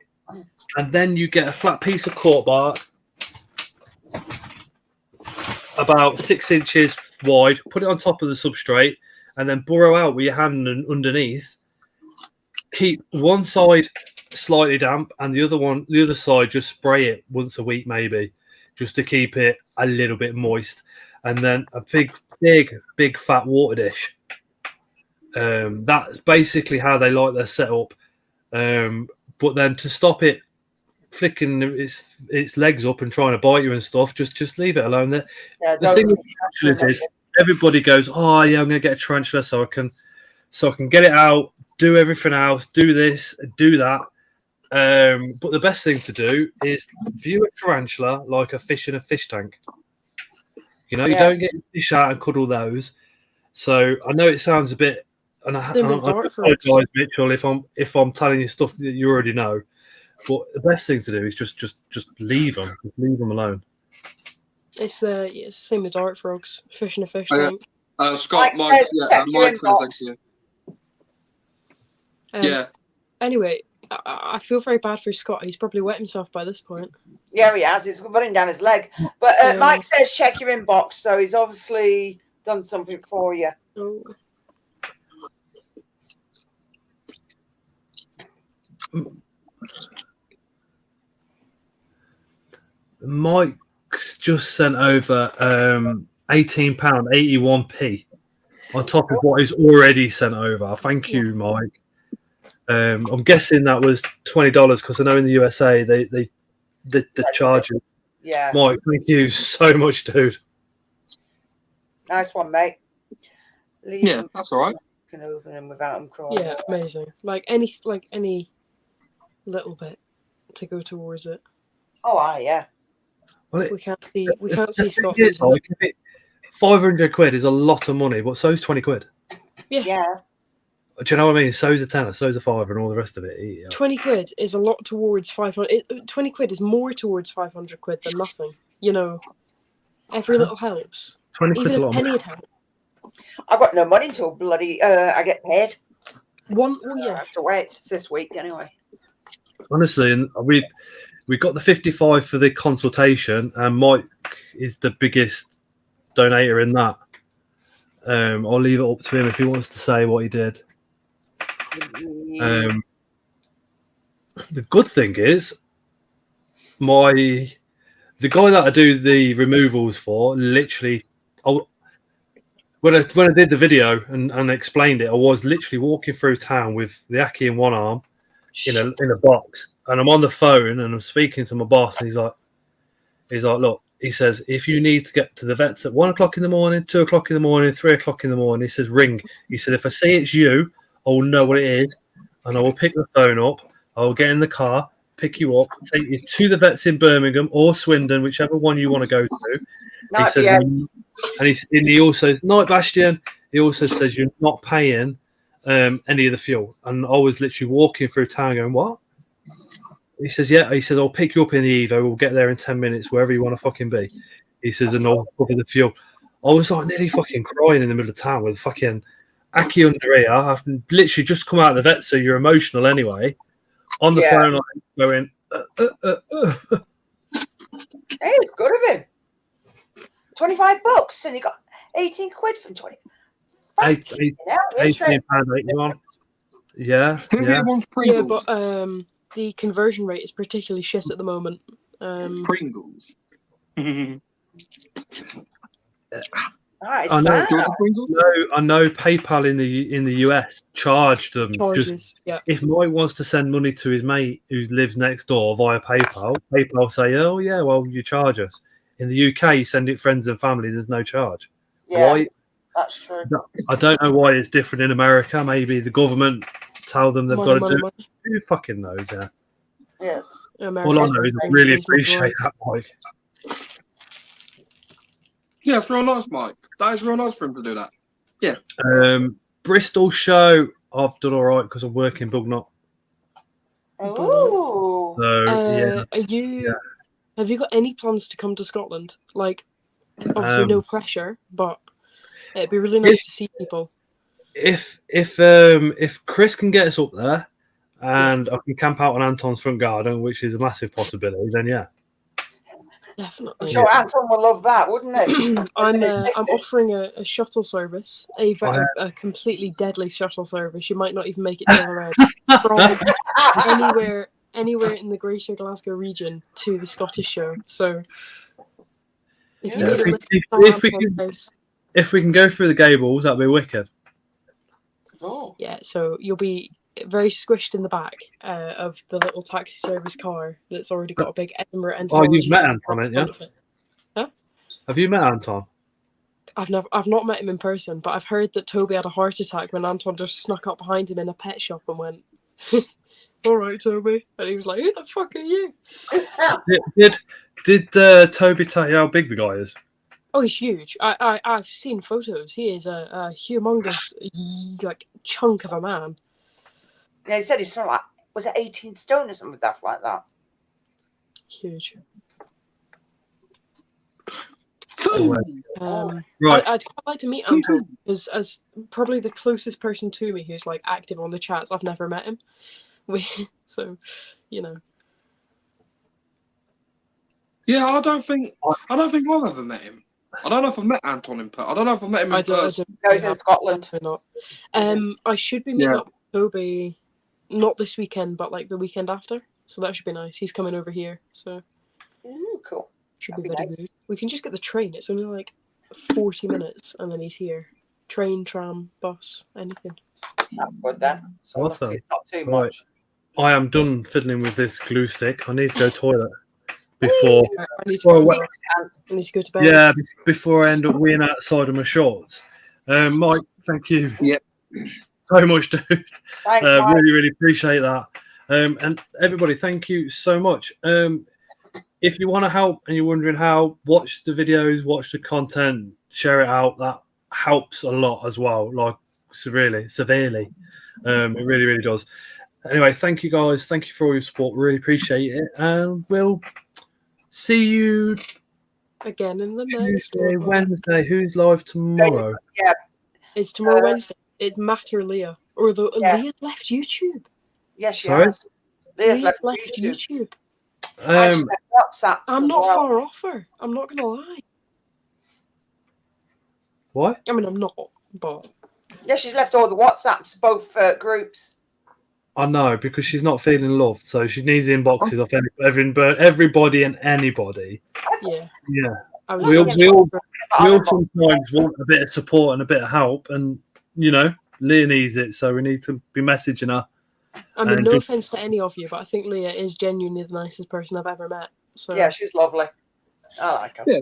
and then you get a flat piece of cork bark, about 6 inches wide, put it on top of the substrate, and then burrow out with your hand underneath. Keep one side slightly damp, and the other side, just spray it once a week, maybe, just to keep it a little bit moist. And then a big fat water dish. That's basically how they like their setup. But then to stop it flicking its legs up and trying to bite you and stuff, just leave it alone. The thing with tarantulas is everybody goes, "Oh yeah, I'm gonna get a tarantula so I can get it out, do everything else, do this, do that." But the best thing to do is view a tarantula like a fish in a fish tank. You know, you don't get your fish out and cuddle those. So I know it sounds a bit, and I apologize, Mitchell, if I'm telling you stuff that you already know. But the best thing to do is just leave them, alone. It's the same with dart frogs, fish in a fish tank. Scott, Mike says actually. Anyway, I feel very bad for Scott. He's probably wet himself by this point. Yeah, he has. It's running down his leg. But Mike says check your inbox, so he's obviously done something for you. Oh. Mike's just sent over £18.81p on top of what he's already sent over. Thank you, Mike. I'm guessing that was $20 because I know in the USA they charge you. Yeah. Mike, thank you so much, dude. Nice one, mate. Yeah, that's all right. Can open them without them crawling. Yeah, amazing. Like any little bit to go towards it. Oh, yeah. Well, we can't see Scott. Like, 500 quid is a lot of money, but so's 20 quid. Yeah. Do you know what I mean? So's a tenner, so's a fiver, and all the rest of it. Yeah. 20 quid is a lot towards 500. 20 quid is more towards 500 quid than nothing. You know, every little helps. 20 quid's even a lot a penny of would help. I've got no money until bloody I get paid. I have to wait. It's this week anyway. Honestly, and we got the 55 for the consultation, and Mike is the biggest donator in that. I'll leave it up to him if he wants to say what he did. The good thing is, the guy that I do the removals for, literally, when I did the video and explained it, I was literally walking through town with the Aki in one arm, in a box, and I'm on the phone and I'm speaking to my boss, and he's like, look, he says, if you need to get to the vets at 1 o'clock in the morning, 2 o'clock in the morning, 3 o'clock in the morning, he says, ring. He said, if I see it's you, I will know what it is, and I will pick the phone up. I will get in the car, pick you up, take you to the vets in Birmingham or Swindon, whichever one you want to go to. He says, and he also says, Night Bastion. He also says you're not paying any of the fuel. And I was literally walking through town going, what? He says, yeah. He says, I'll pick you up in the Evo. We'll get there in 10 minutes, wherever you want to fucking be. He says, and I'll cover the fuel. I was like nearly fucking crying in the middle of town with fucking Aki under here. I've literally just come out of the vet, so you're emotional anyway. On the phone, like, going, Hey, it's good of him. $25, and you got 18 quid from 20. £18.81. Yeah. Yeah, but the conversion rate is particularly shit at the moment. Pringles. I know PayPal in the US charged them. If Mike wants to send money to his mate who lives next door via PayPal, PayPal say, "Oh yeah, well you charge us." In the UK, you send it friends and family. There's no charge. Yeah, why? That's true. I don't know why it's different in America. Maybe the government tell them they've got to do. Who fucking knows? Yeah. Yes. All I know is I really appreciate that, Mike. Yeah, it's real nice, Mike. That is real nice for him to do that. Yeah. Bristol show, I've done all right because I'm working Bugnut. Oh. So yeah. Have you got any plans to come to Scotland? Like, obviously no pressure, but it'd be really nice to see people. If Chris can get us up there, and I can camp out on Anton's front garden, which is a massive possibility, then yeah. Definitely. I'm sure Anton will love that, wouldn't he? I'm offering a shuttle service, a completely deadly shuttle service. You might not even make it to the other end. From anywhere in the Greater Glasgow region to the Scottish show. So if you need if we can go through the Gables, that'd be wicked. Oh. Yeah, so you'll be very squished in the back of the little taxi service car that's already got a big Edinburgh entomology. Oh, you've met Anton, haven't you? Huh? Have you met Anton? I've not met him in person, but I've heard that Toby had a heart attack when Anton just snuck up behind him in a pet shop and went, "All right, Toby," and he was like, "Who the fuck are you?" Did Toby tell you how big the guy is? Oh, he's huge. I've seen photos. He is a humongous like chunk of a man. Yeah, he said he's sort of like, was it 18 stone or something like that? Huge. Right. I'd quite like to meet Anton as probably the closest person to me who's like active on the chats. I've never met him, so you know. Yeah, I don't think I've ever met him. I don't know if I've met Anton in person. I don't know if I've met him in person. No, he's in Scotland. Not. I should be meeting up with Toby, not this weekend, but like the weekend after. So that should be nice. He's coming over here, so. Ooh, cool. Should be very good. We can just get the train. It's only like 40 minutes, and then he's here. Train, tram, bus, anything. That's good then. So Awesome. not too Right. much. I am done fiddling with this glue stick. I need to go toilet before. I need to go to bed. Yeah, before I end up weeing outside of my shorts. Mike, thank you. Yep. So much, dude. Thanks, Mike. Really appreciate that. And everybody, thank you so much. If you want to help and you're wondering how, watch the videos, watch the content, share it out. That helps a lot as well, like severely. It really does. Anyway, thank you guys. Thank you for all your support. Really appreciate it. And we'll see you again in the Tuesday, Wednesday. Who's live tomorrow? Yeah. It's tomorrow Wednesday. It's Matt or Leah. Although Leah left YouTube. Yes, she Sorry? has. Leah's left YouTube. WhatsApp. I'm not far off her. I'm not gonna lie. What? I mean, I'm not, but yeah, she's left all the WhatsApps, both groups. I know, because she's not feeling loved, so she needs inboxes off everybody and anybody. Yeah. Yeah. We all sometimes want a bit of support and a bit of help, and Leah needs it, so we need to be messaging her. I mean, no offense to any of you, but I think Leah is genuinely the nicest person I've ever met. So yeah, she's lovely. I like her. Yeah.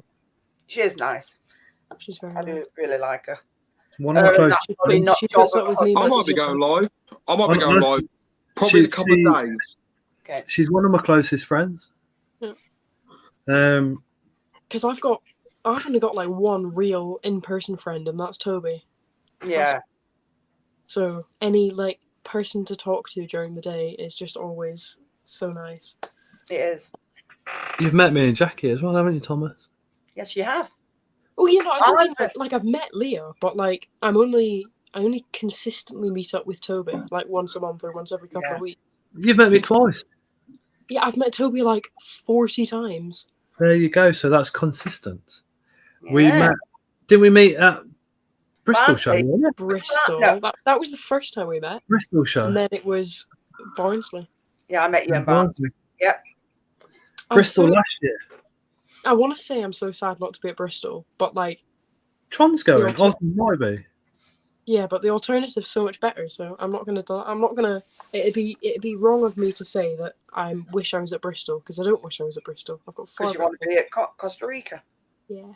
She is nice. She's very I do really like her. One of my close. I might be going live. Probably a couple of days. Okay. She's one of my closest friends. Yeah. Because I've only got like one real in-person friend, and that's Toby. Yeah. So any like person to talk to during the day is just always so nice. It is. You've met me and Jackie as well, haven't you, Thomas? Yes, you have. Oh, you know, I don't mean like I've met Leah, but like I only consistently meet up with Toby like once a month or once every couple of weeks. You've met me twice. Yeah, I've met Toby like 40 times. There you go. So that's consistent. We met. Didn't we meet at Bristol show? Yeah? Bristol. No. That was the first time we met. Bristol show. And then it was Barnsley. Yeah, I met you in Barnsley. Yep. Bristol last year. I want to say I'm so sad not to be at Bristol, but like. Tron's going. Austin might be. Yeah, but the alternative's so much better. So I'm not gonna. It'd be wrong of me to say that I wish I was at Bristol because I don't wish I was at Bristol. I've got 5. Because you want to be at Costa Rica. Yeah.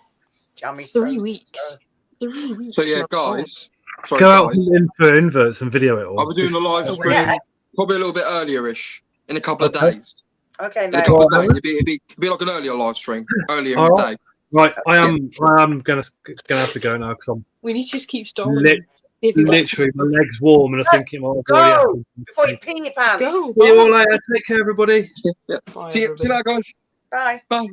Jammy 3 weeks. 3 weeks. So yeah, guys. Go out for Inverts and video it all. I'll be doing a live stream probably a little bit earlier-ish in a couple of days. Okay, in a couple of days. It'd be like an earlier live stream, earlier in the day. Right, I am gonna have to go now because I'm. We need to just keep stalling. Literally, my legs warm, and I think it might go before you pee your pants. Go. See you all later. Take care, everybody. Yeah. See you later, guys. Bye. Bye.